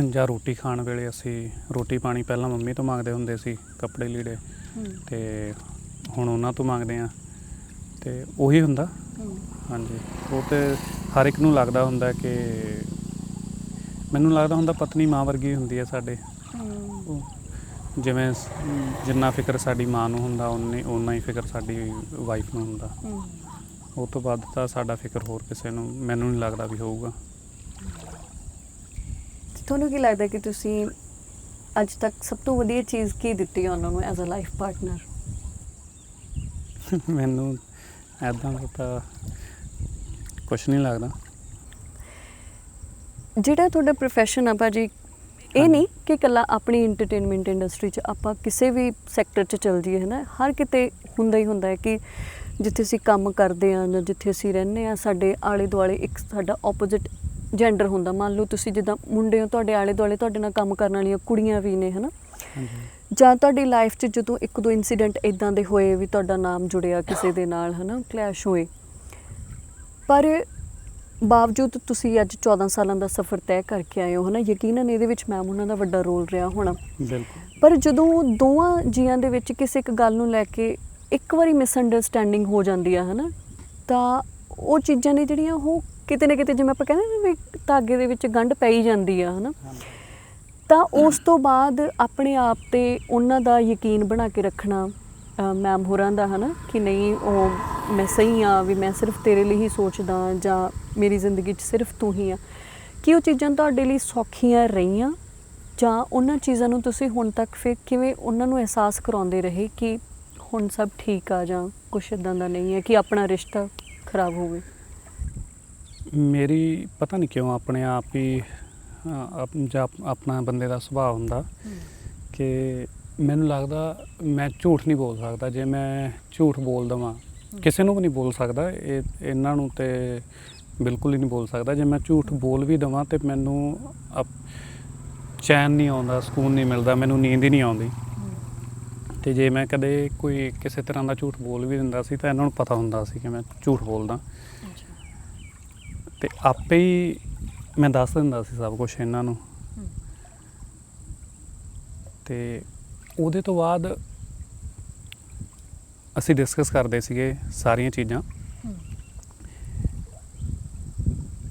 ਜਾਂ ਰੋਟੀ ਖਾਣ ਵੇਲੇ ਅਸੀਂ ਰੋਟੀ ਪਾਣੀ ਪਹਿਲਾਂ ਮੰਮੀ ਤੋਂ ਮੰਗਦੇ ਹੁੰਦੇ ਸੀ, ਕੱਪੜੇ ਲੀੜੇ, ਤੇ ਹੁਣ ਉਹਨਾਂ ਤੋਂ ਮੰਗਦੇ ਆ, ਤੇ ਉਹੀ ਹੁੰਦਾ। ਹਾਂਜੀ, ਉਹ ਤੇ ਹਰ ਇੱਕ ਨੂੰ ਲੱਗਦਾ ਹੁੰਦਾ ਕਿ ਮੈਨੂੰ ਲੱਗਦਾ ਹੁੰਦਾ ਪਤਨੀ ਮਾਂ ਵਰਗੀ ਹੁੰਦੀ ਹੈ ਸਾਡੇ। ਜਿਵੇਂ ਜਿੰਨਾ ਫਿਕਰ ਸਾਡੀ ਮਾਂ ਨੂੰ ਹੁੰਦਾ ਓਨਾ ਹੀ ਫਿਕਰ ਸਾਡੀ ਵਾਈਫ ਨੂੰ ਹੁੰਦਾ। ਉਹ ਤੋਂ ਵੱਧ ਤਾਂ ਸਾਡਾ ਫਿਕਰ ਹੋਰ ਕਿਸੇ ਨੂੰ ਮੈਨੂੰ ਨਹੀਂ ਲੱਗਦਾ ਵੀ ਹੋਊਗਾ। ਤੁਹਾਨੂੰ ਕੀ ਲੱਗਦਾ ਕਿ ਤੁਸੀਂ ਅੱਜ ਤੱਕ ਸਭ ਤੋਂ ਵਧੀਆ ਚੀਜ਼ ਕੀ ਦਿੱਤੀ ਉਹਨਾਂ ਨੂੰ ਐਜ਼ ਅ ਲਾਈਫ ਪਾਰਟਨਰ? ਮੈਨੂੰ ਐਦਾਂ ਦਾ ਤਾਂ ਕੁਛ ਨਹੀਂ ਲੱਗਦਾ। ਜਿਹੜਾ ਤੁਹਾਡਾ ਪ੍ਰੋਫੈਸ਼ਨ ਆ ਭਾਜੀ, ਇਹ ਨਹੀਂ ਕਿ ਇਕੱਲਾ ਆਪਣੀ ਐਂਟਰਟੇਨਮੈਂਟ ਇੰਡਸਟਰੀ 'ਚ, ਆਪਾਂ ਕਿਸੇ ਵੀ ਸੈਕਟਰ 'ਚ ਚੱਲ ਜਾਈਏ ਹੈ ਨਾ, ਹਰ ਕਿਤੇ ਹੁੰਦਾ ਹੀ ਹੁੰਦਾ ਹੈ ਕਿ ਜਿੱਥੇ ਅਸੀਂ ਕੰਮ ਕਰਦੇ ਹਾਂ ਜਾਂ ਜਿੱਥੇ ਅਸੀਂ ਰਹਿੰਦੇ ਹਾਂ, ਸਾਡੇ ਆਲੇ ਦੁਆਲੇ ਇੱਕ ਸਾਡਾ ਆਪੋਜ਼ਿਟ ਜੈਂਡਰ ਹੁੰਦਾ। ਮੰਨ ਲਓ ਤੁਸੀਂ ਜਿੱਦਾਂ ਮੁੰਡੇ ਹੋ, ਤੁਹਾਡੇ ਆਲੇ ਦੁਆਲੇ ਤੁਹਾਡੇ ਨਾਲ ਕੰਮ ਕਰਨ ਵਾਲੀਆਂ ਕੁੜੀਆਂ ਵੀ ਨੇ, ਹੈ ਨਾ। ਜਾਂ ਤੁਹਾਡੀ ਲਾਈਫ 'ਚ ਜਦੋਂ ਇੱਕ ਦੋ ਇਨਸੀਡੈਂਟ ਇੱਦਾਂ ਦੇ ਹੋਏ ਵੀ ਤੁਹਾਡਾ ਨਾਮ ਜੁੜਿਆ ਕਿਸੇ ਦੇ ਨਾਲ, ਹੈ ਨਾ, ਕਲੈਸ਼ ਹੋਏ, ਪਰ ਬਾਵਜੂਦ ਤੁਸੀਂ ਅੱਜ 14 ਸਾਲਾਂ ਦਾ ਸਫ਼ਰ ਤੈਅ ਕਰਕੇ ਆਏ ਹੋ, ਹੈ ਨਾ। ਯਕੀਨਨ ਇਹਦੇ ਵਿੱਚ ਮੈਮ ਉਹਨਾਂ ਦਾ ਵੱਡਾ ਰੋਲ ਰਿਹਾ ਹੋਣਾ। ਬਿਲਕੁਲ। ਪਰ ਜਦੋਂ ਦੋਵਾਂ ਜੀਆਂ ਦੇ ਵਿੱਚ ਕਿਸੇ ਇੱਕ ਗੱਲ ਨੂੰ ਲੈ ਕੇ ਇੱਕ ਵਾਰੀ ਮਿਸਅੰਡਰਸਟੈਂਡਿੰਗ ਹੋ ਜਾਂਦੀ ਆ, ਹੈ ਨਾ, ਤਾਂ ਉਹ ਚੀਜ਼ਾਂ ਨੇ ਜਿਹੜੀਆਂ ਉਹ ਕਿਤੇ ਨਾ ਕਿਤੇ, ਜਿਵੇਂ ਆਪਾਂ ਕਹਿੰਦੇ ਨਾ ਵੀ ਧਾਗੇ ਦੇ ਵਿੱਚ ਗੰਢ ਪੈ ਹੀ ਜਾਂਦੀ ਆ, ਹੈ ਨਾ। ਤਾਂ ਉਸ ਤੋਂ ਬਾਅਦ ਆਪਣੇ ਆਪ 'ਤੇ ਉਹਨਾਂ ਦਾ ਯਕੀਨ ਬਣਾ ਕੇ ਰੱਖਣਾ ਮੈਮ ਹੋਰਾਂ ਦਾ, ਹੈ ਨਾ, ਕਿ ਨਹੀਂ ਉਹ ਮੈਂ ਸਹੀ ਹਾਂ, ਵੀ ਮੈਂ ਸਿਰਫ ਤੇਰੇ ਲਈ ਹੀ ਸੋਚਦਾ ਜਾਂ ਮੇਰੀ ਜ਼ਿੰਦਗੀ 'ਚ ਸਿਰਫ ਤੂੰ ਹੀ ਆ, ਕਿ ਉਹ ਚੀਜ਼ਾਂ ਤੁਹਾਡੇ ਲਈ ਸੌਖੀਆਂ ਰਹੀਆਂ ਜਾਂ ਉਹਨਾਂ ਚੀਜ਼ਾਂ ਨੂੰ ਤੁਸੀਂ ਹੁਣ ਤੱਕ ਫਿਰ ਕਿਵੇਂ ਉਹਨਾਂ ਨੂੰ ਅਹਿਸਾਸ ਕਰਾਉਂਦੇ ਰਹੇ ਕਿ ਹੁਣ ਸਭ ਠੀਕ ਆ ਜਾਂ ਕੁਛ ਇੱਦਾਂ ਦਾ ਨਹੀਂ ਹੈ ਕਿ ਆਪਣਾ ਰਿਸ਼ਤਾ ਖਰਾਬ ਹੋਵੇ? ਮੇਰੀ ਪਤਾ ਨਹੀਂ ਕਿਉਂ ਆਪਣੇ ਆਪ ਹੀ ਜਾਂ ਆਪਣਾ ਬੰਦੇ ਦਾ ਸੁਭਾਅ ਹੁੰਦਾ ਕਿ ਮੈਨੂੰ ਲੱਗਦਾ ਮੈਂ ਝੂਠ ਨਹੀਂ ਬੋਲ ਸਕਦਾ। ਜੇ ਮੈਂ ਝੂਠ ਬੋਲ ਦੇਵਾਂ, ਕਿਸੇ ਨੂੰ ਵੀ ਨਹੀਂ ਬੋਲ ਸਕਦਾ, ਇਹਨਾਂ ਨੂੰ ਤੇ ਬਿਲਕੁਲ ਹੀ ਨਹੀਂ ਬੋਲ ਸਕਦਾ। ਜੇ ਮੈਂ ਝੂਠ ਬੋਲ ਵੀ ਦੇਵਾਂ ਤੇ ਮੈਨੂੰ ਚੈਨ ਨਹੀਂ ਆਉਂਦਾ, ਸਕੂਨ ਨਹੀਂ ਮਿਲਦਾ, ਮੈਨੂੰ ਨੀਂਦ ਹੀ ਨਹੀਂ ਆਉਂਦੀ। ਤੇ ਜੇ ਮੈਂ ਕਦੇ ਕੋਈ ਕਿਸੇ ਤਰ੍ਹਾਂ ਦਾ ਝੂਠ ਬੋਲ ਵੀ ਦਿੰਦਾ ਸੀ ਤਾਂ ਇਹਨਾਂ ਨੂੰ ਪਤਾ ਹੁੰਦਾ ਸੀ ਕਿ ਮੈਂ ਝੂਠ ਬੋਲਦਾ, ਤੇ ਆਪੇ ਹੀ ਮੈਂ ਦੱਸ ਦਿੰਦਾ ਸੀ ਸਭ ਕੁਝ ਇਹਨਾਂ ਨੂੰ। ਤੇ ਉਹਦੇ ਤੋਂ ਬਾਅਦ ਅਸੀਂ ਡਿਸਕਸ ਕਰਦੇ ਸੀਗੇ ਸਾਰੀਆਂ ਚੀਜ਼ਾਂ,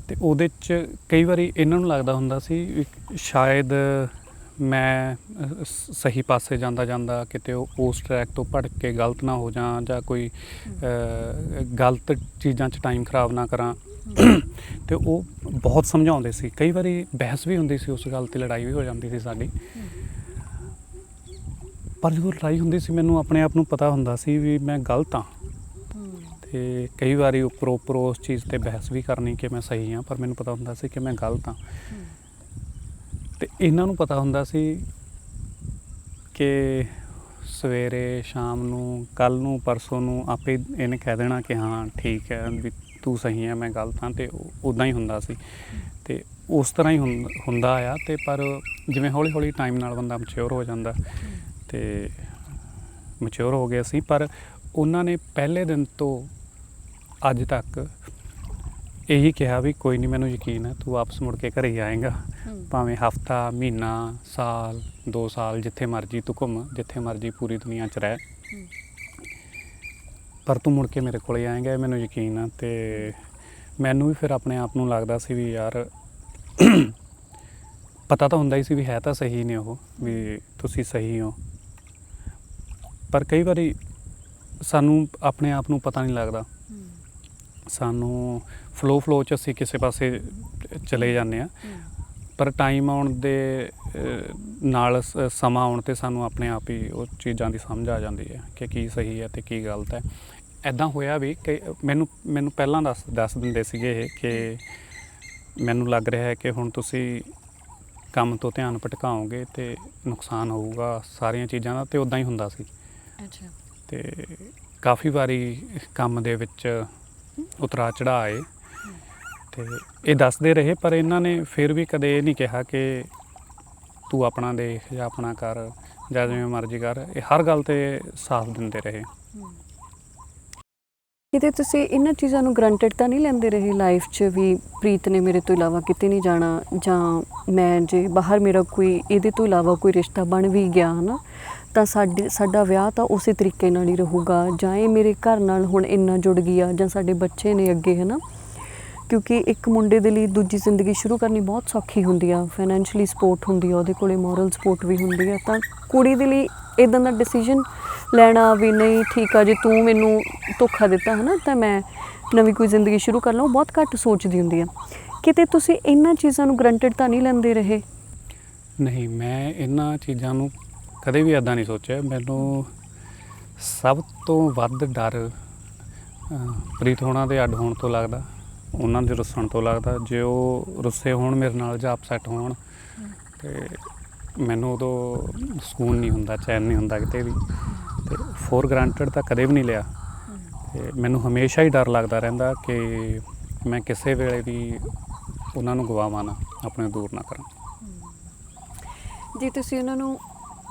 ਤੇ ਉਹਦੇ 'ਚ ਕਈ ਵਾਰੀ ਇਹਨਾਂ ਨੂੰ ਲੱਗਦਾ ਹੁੰਦਾ ਸੀ ਵੀ ਸ਼ਾਇਦ ਮੈਂ ਸਹੀ ਪਾਸੇ ਜਾਂਦਾ ਕਿਤੇ ਉਸ ਟਰੈਕ ਤੋਂ ਭਟਕ ਕੇ ਗਲਤ ਨਾ ਹੋ ਜਾਂ ਕੋਈ ਗਲਤ ਚੀਜ਼ਾਂ 'ਚ ਟਾਈਮ ਖਰਾਬ ਨਾ ਕਰਾਂ। ਤੇ ਉਹ ਬਹੁਤ ਸਮਝਾਉਂਦੇ ਸੀ। ਕਈ ਵਾਰੀ ਬਹਿਸ ਵੀ ਹੁੰਦੀ ਸੀ ਉਸ ਗੱਲ 'ਤੇ, ਲੜਾਈ ਵੀ ਹੋ ਜਾਂਦੀ ਸੀ ਸਾਡੀ। ਪਰ ਜਦੋਂ ਲੜਾਈ ਹੁੰਦੀ ਸੀ ਮੈਨੂੰ ਆਪਣੇ ਆਪ ਨੂੰ ਪਤਾ ਹੁੰਦਾ ਸੀ ਵੀ ਮੈਂ ਗਲਤ ਹਾਂ, ਤੇ ਕਈ ਵਾਰੀ ਉੱਪਰੋਂ ਉਸ ਚੀਜ਼ 'ਤੇ ਬਹਿਸ ਵੀ ਕਰਨੀ ਕਿ ਮੈਂ ਸਹੀ ਹਾਂ, ਪਰ ਮੈਨੂੰ ਪਤਾ ਹੁੰਦਾ ਸੀ ਕਿ ਮੈਂ ਗਲਤ ਹਾਂ। ਤੇ ਇਹਨਾਂ ਨੂੰ ਪਤਾ ਹੁੰਦਾ ਸੀ ਕਿ ਸਵੇਰੇ ਸ਼ਾਮ ਨੂੰ ਕੱਲ੍ਹ ਨੂੰ ਪਰਸੋਂ ਨੂੰ ਆਪੇ ਇਹਨੇ ਕਹਿ ਦੇਣਾ ਕਿ ਹਾਂ ਠੀਕ ਹੈ ਵੀ ਤੂੰ ਸਹੀ ਹੈ ਮੈਂ ਗਲਤ ਹਾਂ, ਤੇ ਉੱਦਾਂ ਹੀ ਹੁੰਦਾ ਸੀ। ਤੇ ਉਸ ਤਰ੍ਹਾਂ ਹੀ ਹੁੰਦਾ ਆ। ਤੇ ਪਰ ਜਿਵੇਂ ਹੌਲੀ ਹੌਲੀ ਟਾਈਮ ਨਾਲ ਬੰਦਾ ਮੈਚਿਓਰ ਹੋ ਜਾਂਦਾ, ਤੇ ਮੈਚਿਓਰ ਹੋ ਗਏ ਸੀ। ਪਰ ਉਹਨਾਂ ਨੇ ਪਹਿਲੇ ਦਿਨ ਤੋਂ ਅੱਜ ਤੱਕ ਇਹੀ ਕਿਹਾ ਵੀ ਕੋਈ ਨਹੀਂ, ਮੈਨੂੰ ਯਕੀਨ ਹੈ ਤੂੰ ਵਾਪਸ ਮੁੜ ਕੇ ਘਰੇ ਹੀ ਆਏਂਗਾ, ਭਾਵੇਂ ਹਫ਼ਤਾ, ਮਹੀਨਾ, ਸਾਲ, 2 ਸਾਲ, ਜਿੱਥੇ ਮਰਜ਼ੀ ਤੂੰ ਘੁੰਮ, ਜਿੱਥੇ ਮਰਜ਼ੀ ਪੂਰੀ ਦੁਨੀਆ 'ਚ ਰਹਿ, ਪਰ ਤੂੰ ਮੁੜ ਕੇ ਮੇਰੇ ਕੋਲ ਹੀ ਆਏਂਗਾ, ਇਹ ਮੈਨੂੰ ਯਕੀਨ ਆ। ਤੇ ਮੈਨੂੰ ਵੀ ਫਿਰ ਆਪਣੇ ਆਪ ਨੂੰ ਲੱਗਦਾ ਸੀ ਵੀ ਯਾਰ ਪਤਾ ਤਾਂ ਹੁੰਦਾ ਹੀ ਸੀ ਵੀ ਹੈ ਤਾਂ ਸਹੀ ਨੇ ਉਹ, ਵੀ ਤੁਸੀਂ ਸਹੀ ਹੋ, ਪਰ ਕਈ ਵਾਰੀ ਸਾਨੂੰ ਆਪਣੇ ਆਪ ਨੂੰ ਪਤਾ ਨਹੀਂ ਲੱਗਦਾ। ਸਾਨੂੰ ਫਲੋ 'ਚ ਅਸੀਂ ਕਿਸੇ ਪਾਸੇ ਚਲੇ ਜਾਂਦੇ ਹਾਂ, ਪਰ ਟਾਈਮ ਆਉਣ ਦੇ ਨਾਲ ਸਮਾਂ ਆਉਣ 'ਤੇ ਸਾਨੂੰ ਆਪਣੇ ਆਪ ਹੀ ਉਹ ਚੀਜ਼ਾਂ ਦੀ ਸਮਝ ਆ ਜਾਂਦੀ ਹੈ ਕਿ ਕੀ ਸਹੀ ਹੈ ਅਤੇ ਕੀ ਗਲਤ ਹੈ। ਇੱਦਾਂ ਹੋਇਆ ਵੀ ਕਿ ਮੈਨੂੰ ਪਹਿਲਾਂ ਦੱਸ ਦਿੰਦੇ ਸੀਗੇ ਇਹ ਕਿ ਮੈਨੂੰ ਲੱਗ ਰਿਹਾ ਹੈ ਕਿ ਹੁਣ ਤੁਸੀਂ ਕੰਮ ਤੋਂ ਧਿਆਨ ਭਟਕਾਓਗੇ ਅਤੇ ਨੁਕਸਾਨ ਹੋਊਗਾ ਸਾਰੀਆਂ ਚੀਜ਼ਾਂ ਦਾ, ਅਤੇ ਉੱਦਾਂ ਹੀ ਹੁੰਦਾ ਸੀ। ਅੱਛਾ। ਅਤੇ ਕਾਫੀ ਵਾਰੀ ਕੰਮ ਦੇ ਵਿੱਚ ਉਤਰਾਅ ਚੜ੍ਹਾਅ ਆਏ, ਅਤੇ ਇਹ ਦੱਸਦੇ ਰਹੇ, ਪਰ ਇਹਨਾਂ ਨੇ ਫਿਰ ਵੀ ਕਦੇ ਇਹ ਨਹੀਂ ਕਿਹਾ ਕਿ ਤੂੰ ਆਪਣਾ ਦੇਖ ਜਾਂ ਆਪਣਾ ਕਰ ਜਾਂ ਜਿਵੇਂ ਮਰਜ਼ੀ ਕਰ। ਇਹ ਹਰ ਗੱਲ 'ਤੇ ਸਾਥ ਦਿੰਦੇ ਰਹੇ। ਕਿਤੇ ਤੁਸੀਂ ਇਹਨਾਂ ਚੀਜ਼ਾਂ ਨੂੰ ਗਰੰਟਡ ਤਾਂ ਨਹੀਂ ਲੈਂਦੇ ਰਹੇ ਲਾਈਫ 'ਚ ਵੀ ਪ੍ਰੀਤ ਨੇ ਮੇਰੇ ਤੋਂ ਇਲਾਵਾ ਕਿਤੇ ਨਹੀਂ ਜਾਣਾ, ਜਾਂ ਮੈਂ ਜੇ ਬਾਹਰ ਮੇਰਾ ਕੋਈ ਇਹਦੇ ਤੋਂ ਇਲਾਵਾ ਕੋਈ ਰਿਸ਼ਤਾ ਬਣ ਵੀ ਗਿਆ ਹੈ ਨਾ, ਤਾਂ ਸਾਡਾ ਵਿਆਹ ਤਾਂ ਉਸੇ ਤਰੀਕੇ ਨਾਲ ਹੀ ਰਹੂਗਾ, ਜਾਂ ਇਹ ਮੇਰੇ ਘਰ ਨਾਲ ਹੁਣ ਇੰਨਾ ਜੁੜ ਗਿਆ, ਜਾਂ ਸਾਡੇ ਬੱਚੇ ਨੇ ਅੱਗੇ ਹੈ ਨਾ। ਕਿਉਂਕਿ ਇੱਕ ਮੁੰਡੇ ਦੇ ਲਈ ਦੂਜੀ ਜ਼ਿੰਦਗੀ ਸ਼ੁਰੂ ਕਰਨੀ ਬਹੁਤ ਸੌਖੀ ਹੁੰਦੀ ਆ, ਫਾਈਨੈਂਸ਼ੀਅਲੀ ਸਪੋਰਟ ਹੁੰਦੀ ਆ ਉਹਦੇ ਕੋਲੇ, ਮੋਰਲ ਸਪੋਰਟ ਵੀ ਹੁੰਦੀ ਆ, ਤਾਂ ਕੁੜੀ ਦੇ ਲਈ ਇੱਦਾਂ ਦਾ ਡਿਸੀਜਨ ਲੈਣਾ ਵੀ ਨਹੀਂ ਠੀਕ ਆ ਜੇ ਤੂੰ ਮੈਨੂੰ ਧੋਖਾ ਦਿੱਤਾ ਹੈ ਨਾ ਤਾਂ ਮੈਂ ਨਵੀਂ ਕੋਈ ਜ਼ਿੰਦਗੀ ਸ਼ੁਰੂ ਕਰ ਲਵਾਂ, ਉਹ ਬਹੁਤ ਘੱਟ ਸੋਚਦੀ ਹੁੰਦੀ ਆ। ਕਿਤੇ ਤੁਸੀਂ ਇਹਨਾਂ ਚੀਜ਼ਾਂ ਨੂੰ ਗਰੰਟਡ ਤਾਂ ਨਹੀਂ ਲੈਂਦੇ ਰਹੇ? ਨਹੀਂ, ਮੈਂ ਇਹਨਾਂ ਚੀਜ਼ਾਂ ਨੂੰ ਕਦੇ ਵੀ ਇੱਦਾਂ ਨਹੀਂ ਸੋਚਿਆ। ਮੈਨੂੰ ਸਭ ਤੋਂ ਵੱਧ ਡਰ ਪ੍ਰੀਤ ਹੋਣਾ ਦੇ ਅੱਡ ਹੋਣ ਤੋਂ ਲੱਗਦਾ, ਉਹਨਾਂ ਦੇ ਰੁੱਸਣ ਤੋਂ ਲੱਗਦਾ। ਜੇ ਉਹ ਰੁੱਸੇ ਹੋਣ ਮੇਰੇ ਨਾਲ ਜਾਂ ਅਪਸੈਟ ਹੋਣ ਤੇ ਮੈਨੂੰ ਉਦੋਂ ਸਕੂਨ ਨਹੀਂ ਹੁੰਦਾ, ਚੈਨ ਨਹੀਂ ਹੁੰਦਾ ਕਿਤੇ ਵੀ। ਤੇ ਫੋਰ ਗ੍ਰਾਂਟਡ ਤਾਂ ਕਦੇ ਵੀ ਨਹੀਂ ਲਿਆ। ਤੇ ਮੈਨੂੰ ਹਮੇਸ਼ਾ ਹੀ ਡਰ ਲੱਗਦਾ ਰਹਿੰਦਾ ਕਿ ਮੈਂ ਕਿਸੇ ਵੇਲੇ ਵੀ ਉਹਨਾਂ ਨੂੰ ਗਵਾਵਾਂ ਨਾ, ਆਪਣੇ ਦੂਰ ਨਾ ਕਰਾਂ। ਜੇ ਤੁਸੀਂ ਉਹਨਾਂ ਨੂੰ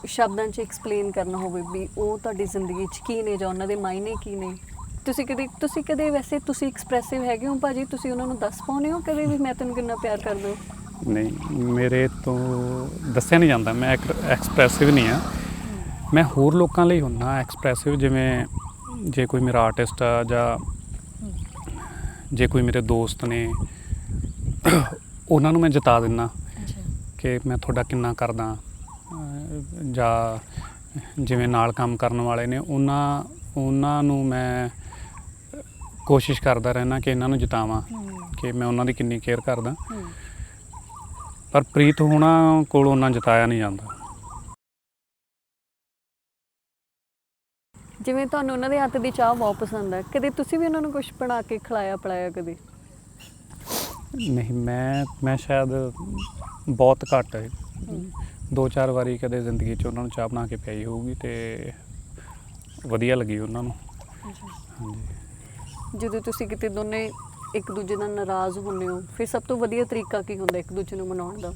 ਸ਼ਬਦਾਂ 'ਚ ਐਕਸਪਲੇਨ ਕਰਨਾ ਹੋਵੇ ਵੀ ਉਹ ਤੁਹਾਡੀ ਜ਼ਿੰਦਗੀ 'ਚ ਕੀ ਨੇ ਜਾਂ ਉਹਨਾਂ ਦੇ ਮਾਇਨੇ ਕੀ ਨੇ, ਤੁਸੀਂ ਕਦੇ ਵੈਸੇ ਤੁਸੀਂ ਐਕਸਪ੍ਰੈਸਿਵ ਹੈਗੇ ਹੋ ਭਾਜੀ, ਤੁਸੀਂ ਉਹਨਾਂ ਨੂੰ ਦੱਸ ਪਾਉਂਦੇ ਹੋ ਕਦੇ ਵੀ ਮੈਂ ਤੈਨੂੰ ਕਿੰਨਾ ਪਿਆਰ ਕਰਦਾ? ਨਹੀਂ, ਮੇਰੇ ਤੋਂ ਦੱਸਿਆ ਨਹੀਂ ਜਾਂਦਾ। ਮੈਂ ਐਕਸਪ੍ਰੈਸਿਵ ਨਹੀਂ ਆ। ਮੈਂ ਹੋਰ ਲੋਕਾਂ ਲਈ ਹੁੰਦਾ ਐਕਸਪ੍ਰੈਸਿਵ, ਜਿਵੇਂ ਜੇ ਕੋਈ ਮੇਰਾ ਆਰਟਿਸਟ ਆ ਜਾਂ ਜੇ ਕੋਈ ਮੇਰੇ ਦੋਸਤ ਨੇ, ਉਹਨਾਂ ਨੂੰ ਮੈਂ ਜਤਾ ਦਿੰਦਾ ਕਿ ਮੈਂ ਤੁਹਾਡਾ ਕਿੰਨਾ ਕਰਦਾ। ਜਾਂ ਜਿਵੇਂ ਨਾਲ ਕੰਮ ਕਰਨ ਵਾਲੇ ਨੇ ਉਹਨਾਂ ਨੂੰ ਮੈਂ ਕੋਸ਼ਿਸ਼ ਕਰਦਾ ਰਹਿਣਾ ਕਿ ਇਹਨਾਂ ਨੂੰ ਜਿਤਾਵਾਂ ਕਿ ਮੈਂ ਉਹਨਾਂ ਦੀ ਕਿੰਨੀ ਕੇਅਰ ਕਰਦਾ। ਪਰ ਪ੍ਰੀਤ ਹੋਣਾ ਕੋਲ ਉਹਨਾਂ ਜਿਤਾਇਆ ਨਹੀਂ ਜਾਂਦਾ। ਜਿਵੇਂ ਤੁਹਾਨੂੰ ਉਹਨਾਂ ਦੇ ਹੱਥ ਦੀ ਚਾਹ ਬਹੁਤ ਪਸੰਦ ਹੈ, ਕਦੇ ਤੁਸੀਂ ਵੀ ਉਹਨਾਂ ਨੂੰ ਕੁਝ ਬਣਾ ਕੇ ਖਿਲਾਇਆ ਪਿਲਾਇਆ ਕਦੇ? ਨਹੀਂ, ਮੈਂ ਸ਼ਾਇਦ ਬਹੁਤ ਘੱਟ 2-4 ਵਾਰੀ ਕਦੇ ਜ਼ਿੰਦਗੀ 'ਚ ਉਹਨਾਂ ਨੂੰ ਚਾਹ ਬਣਾ ਕੇ ਪਿਆਈ ਹੋਊਗੀ ਤੇ ਵਧੀਆ ਲੱਗੀ ਉਹਨਾਂ ਨੂੰ। ਹਾਂਜੀ। ਜਦੋਂ ਤੁਸੀਂ ਕਿਤੇ ਦੋਨੇ ਇੱਕ ਦੂਜੇ ਨਾਲ ਨਾਰਾਜ਼ ਹੁੰਦੇ ਹੋ, ਫਿਰ ਸਭ ਤੋਂ ਵਧੀਆ ਤਰੀਕਾ ਕੀ ਹੁੰਦਾ ਇੱਕ ਦੂਜੇ ਨੂੰ ਮਨਾਉਣ ਦਾ?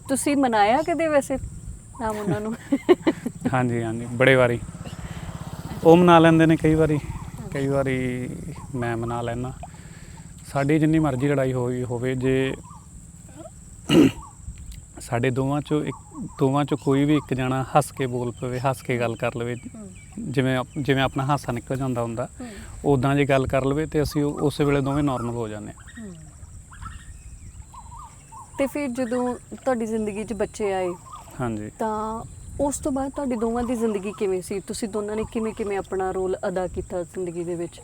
ਤੁਸੀਂ ਮਨਾਇਆ ਕਦੇ ਵੈਸੇ ਨਾਮ ਉਹਨਾਂ ਨੂੰ? ਹਾਂਜੀ, ਬੜੇ ਵਾਰੀ ਉਹ ਮਨਾ ਲੈਂਦੇ ਨੇ, ਕਈ ਵਾਰੀ ਮੈਂ ਮਨਾ ਲੈਂਦਾ। ਸਾਡੀ ਜਿੰਨੀ ਮਰਜ਼ੀ ਲੜਾਈ ਹੋਵੇ, ਜੇ ਸਾਡੇ ਦੋਵਾਂ ਚੋਂ ਕੋਈ ਵੀ ਇੱਕ ਜਣਾ ਹੱਸ ਕੇ ਬੋਲ ਪਵੇ, ਹੱਸ ਕੇ ਗੱਲ ਕਰ ਲਵੇ, ਜਿਵੇਂ ਆਪਣਾ ਹਾਸਾ ਨਿਕਲ ਜਾਂਦਾ ਹੁੰਦਾ, ਉੱਦਾਂ ਜੇ ਗੱਲ ਕਰ ਲਵੇ ਤੇ ਅਸੀਂ ਉਸੇ ਵੇਲੇ ਦੋਵੇਂ ਨੋਰਮਲ ਹੋ ਜਾਂਦੇ ਹਾਂ। ਤੇ ਫਿਰ ਜਦੋਂ ਤੁਹਾਡੀ ਜ਼ਿੰਦਗੀ 'ਚ ਬੱਚੇ ਆਏ, ਹਾਂਜੀ, ਤਾਂ ਉਸ ਤੋਂ ਬਾਅਦ ਤੁਹਾਡੀ ਦੋਵਾਂ ਦੀ ਜ਼ਿੰਦਗੀ ਕਿਵੇਂ ਸੀ? ਤੁਸੀਂ ਦੋਨਾਂ ਨੇ ਕਿਵੇਂ ਆਪਣਾ ਰੋਲ ਅਦਾ ਕੀਤਾ ਜ਼ਿੰਦਗੀ ਦੇ ਵਿੱਚ?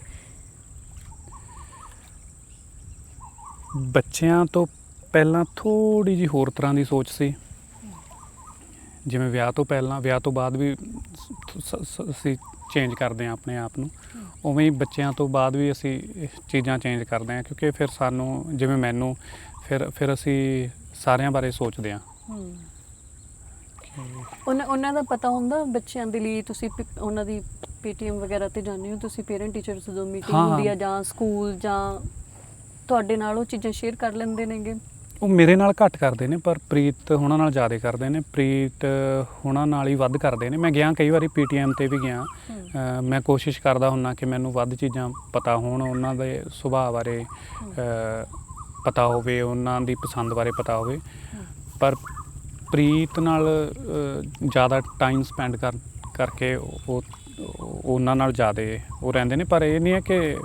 ਬੱਚਿਆਂ ਤੋਂ ਪਹਿਲਾਂ ਥੋੜ੍ਹੀ ਜਿਹੀ ਹੋਰ ਤਰ੍ਹਾਂ ਦੀ ਸੋਚ ਸੀ। ਜਿਵੇਂ ਵਿਆਹ ਤੋਂ ਪਹਿਲਾਂ, ਵਿਆਹ ਤੋਂ ਬਾਅਦ ਵੀ ਅਸੀਂ ਚੇਂਜ ਕਰਦੇ ਹਾਂ ਆਪਣੇ ਆਪ ਨੂੰ, ਉਵੇਂ ਹੀ ਬੱਚਿਆਂ ਤੋਂ ਬਾਅਦ ਵੀ ਅਸੀਂ ਚੀਜ਼ਾਂ ਚੇਂਜ ਕਰਦੇ ਹਾਂ। ਕਿਉਂਕਿ ਫਿਰ ਸਾਨੂੰ, ਜਿਵੇਂ ਮੈਨੂੰ, ਫਿਰ ਅਸੀਂ ਸਾਰਿਆਂ ਬਾਰੇ ਸੋਚਦੇ ਹਾਂ। ਉਹਨਾਂ ਦਾ ਪਤਾ ਹੁੰਦਾ ਬੱਚਿਆਂ ਦੇ ਲਈ? ਤੁਸੀਂ ਉਹਨਾਂ ਦੀ ਪੀਟੀਐਮ ਵਗੈਰਾ ਤੇ ਜਾਂਦੇ ਹੋ, ਤੁਸੀਂ ਪੇਰੈਂਟ ਟੀਚਰਸ ਜਦੋਂ ਮੀਟਿੰਗ ਹੁੰਦੀ ਆ ਜਾਂ ਸਕੂਲ, ਜਾਂ ਤੁਹਾਡੇ ਨਾਲ ਉਹ ਚੀਜ਼ਾਂ ਸ਼ੇਅਰ ਕਰ ਲੈਂਦੇ ਨੇਗੇ? ਉਹ ਮੇਰੇ ਨਾਲ ਘੱਟ ਕਰਦੇ ਨੇ, ਪਰ ਪ੍ਰੀਤ ਹੋਣਾ ਨਾਲ ਜ਼ਿਆਦਾ ਕਰਦੇ ਨੇ। ਪ੍ਰੀਤ ਹੋਣਾ ਨਾਲ ਹੀ ਵੱਧ ਕਰਦੇ ਨੇ। ਮੈਂ ਗਿਆ ਕਈ ਵਾਰੀ ਪੀਟੀਐਮ 'ਤੇ ਵੀ ਗਿਆ। ਮੈਂ ਕੋਸ਼ਿਸ਼ ਕਰਦਾ ਹੁੰਦਾ ਕਿ ਮੈਨੂੰ ਵੱਧ ਚੀਜ਼ਾਂ ਪਤਾ ਹੋਣ, ਉਹਨਾਂ ਦੇ ਸੁਭਾਅ ਬਾਰੇ ਪਤਾ ਹੋਵੇ, ਉਹਨਾਂ ਦੀ ਪਸੰਦ ਬਾਰੇ ਪਤਾ ਹੋਵੇ। ਪਰ ਪ੍ਰੀਤ ਨਾਲ ਜ਼ਿਆਦਾ ਟਾਈਮ ਸਪੈਂਡ ਕਰਕੇ ਉਹਨਾਂ ਨਾਲ ਜ਼ਿਆਦਾ ਉਹ ਰਹਿੰਦੇ ਨੇ। ਪਰ ਇਹ ਨਹੀਂ ਹੈ ਕਿ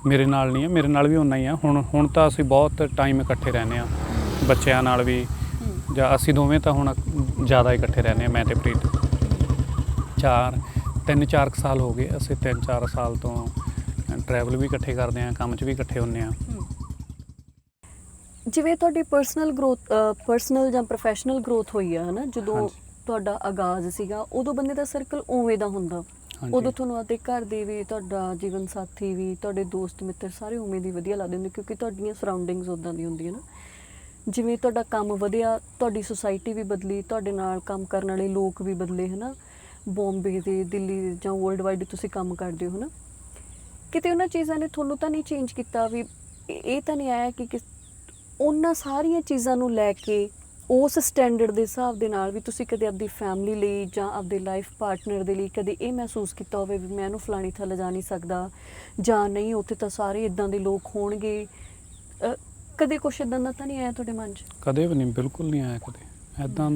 ਮੇਰੇ ਨਾਲ ਨਹੀਂ ਹੈ, ਮੇਰੇ ਨਾਲ ਵੀ ਓਨਾ ਹੀ ਆ। ਹੁਣ ਤਾਂ ਅਸੀਂ ਬਹੁਤ ਟਾਈਮ ਇਕੱਠੇ ਰਹਿੰਦੇ ਹਾਂ, ਬੱਚਿਆਂ ਨਾਲ ਵੀ, ਜਾਂ ਅਸੀਂ ਦੋਵੇਂ ਤਾਂ ਹੁਣ ਜ਼ਿਆਦਾ ਇਕੱਠੇ ਰਹਿੰਦੇ ਹਾਂ, ਮੈਂ ਤੇ ਪ੍ਰੀਤ। 3-4 ਸਾਲ ਹੋ ਗਏ। ਅਸੀਂ 3-4 ਸਾਲ ਤੋਂ ਟਰੈਵਲ ਵੀ ਇਕੱਠੇ ਕਰਦੇ ਹਾਂ, ਕੰਮ 'ਚ ਵੀ ਇਕੱਠੇ ਹੁੰਦੇ ਹਾਂ। ਜਿਵੇਂ ਤੁਹਾਡੀ ਪਰਸਨਲ ਜਾਂ ਪ੍ਰੋਫੈਸ਼ਨਲ ਗਰੋਥ ਹੋਈ ਆ ਹੈ ਨਾ, ਜਦੋਂ ਤੁਹਾਡਾ ਆਗਾਜ਼ ਸੀਗਾ, ਉਦੋਂ ਬੰਦੇ ਦਾ ਸਰਕਲ ਉਵੇਂ ਦਾ ਹੁੰਦਾ। ਉਦੋਂ ਤੁਹਾਨੂੰ ਆਪਣੇ ਘਰ ਦੇ ਵੀ, ਤੁਹਾਡਾ ਜੀਵਨ ਸਾਥੀ ਵੀ, ਤੁਹਾਡੇ ਦੋਸਤ ਮਿੱਤਰ ਸਾਰੇ ਉਵੇਂ ਦੀ ਵਧੀਆ ਲੱਗਦੇ ਹੁੰਦੇ, ਕਿਉਂਕਿ ਤੁਹਾਡੀਆਂ ਸਰਾਊਂਡਿੰਗਸ ਉੱਦਾਂ ਦੀ ਹੁੰਦੀਆਂ ਨਾ। ਜਿਵੇਂ ਤੁਹਾਡਾ ਕੰਮ ਵਧਿਆ, ਤੁਹਾਡੀ ਸੁਸਾਇਟੀ ਵੀ ਬਦਲੀ, ਤੁਹਾਡੇ ਨਾਲ ਕੰਮ ਕਰਨ ਵਾਲੇ ਲੋਕ ਵੀ ਬਦਲੇ ਹੈ ਨਾ, ਬੋਂਬੇ ਦੇ, ਦਿੱਲੀ ਦੇ ਜਾਂ ਵਰਲਡ ਵਾਈਡ ਤੁਸੀਂ ਕੰਮ ਕਰਦੇ ਹੋ ਨਾ। ਕਿਤੇ ਉਹਨਾਂ ਚੀਜ਼ਾਂ ਨੇ ਤੁਹਾਨੂੰ ਤਾਂ ਨਹੀਂ ਚੇਂਜ ਕੀਤਾ? ਵੀ ਇਹ ਤਾਂ ਨਹੀਂ ਆਇਆ ਕਿ ਉਹਨਾਂ ਸਾਰੀਆਂ ਚੀਜ਼ਾਂ ਨੂੰ ਲੈ ਕੇ ਉਸ ਸਟੈਂਡਰਡ ਦੇ ਹਿਸਾਬ ਦੇ ਨਾਲ ਵੀ ਤੁਸੀਂ ਕਦੇ ਆਪਦੀ ਫੈਮਿਲੀ ਲਈ ਜਾਂ ਆਪਦੇ ਲਾਈਫ ਪਾਰਟਨਰ ਦੇ ਲਈ ਕਦੇ ਇਹ ਮਹਿਸੂਸ ਕੀਤਾ ਹੋਵੇ ਵੀ ਮੈਂ ਇਹਨੂੰ ਫਲਾਣੀ ਥਾਂ ਲਿਜਾ ਨਹੀਂ ਸਕਦਾ, ਜਾਂ ਨਹੀਂ ਉੱਥੇ ਤਾਂ ਸਾਰੇ ਇਦਾਂ ਦੇ ਲੋਕ ਹੋਣਗੇ? ਕਦੇ ਕੁਛ ਇਦਾਂ ਦਾ ਤਾਂ ਨਹੀਂ ਆਇਆ ਤੁਹਾਡੇ ਮਨ 'ਚ? ਕਦੇ ਵੀ ਨਹੀਂ, ਬਿਲਕੁਲ ਨਹੀਂ ਆਇਆ ਕਦੇ ਐਦਾਂ।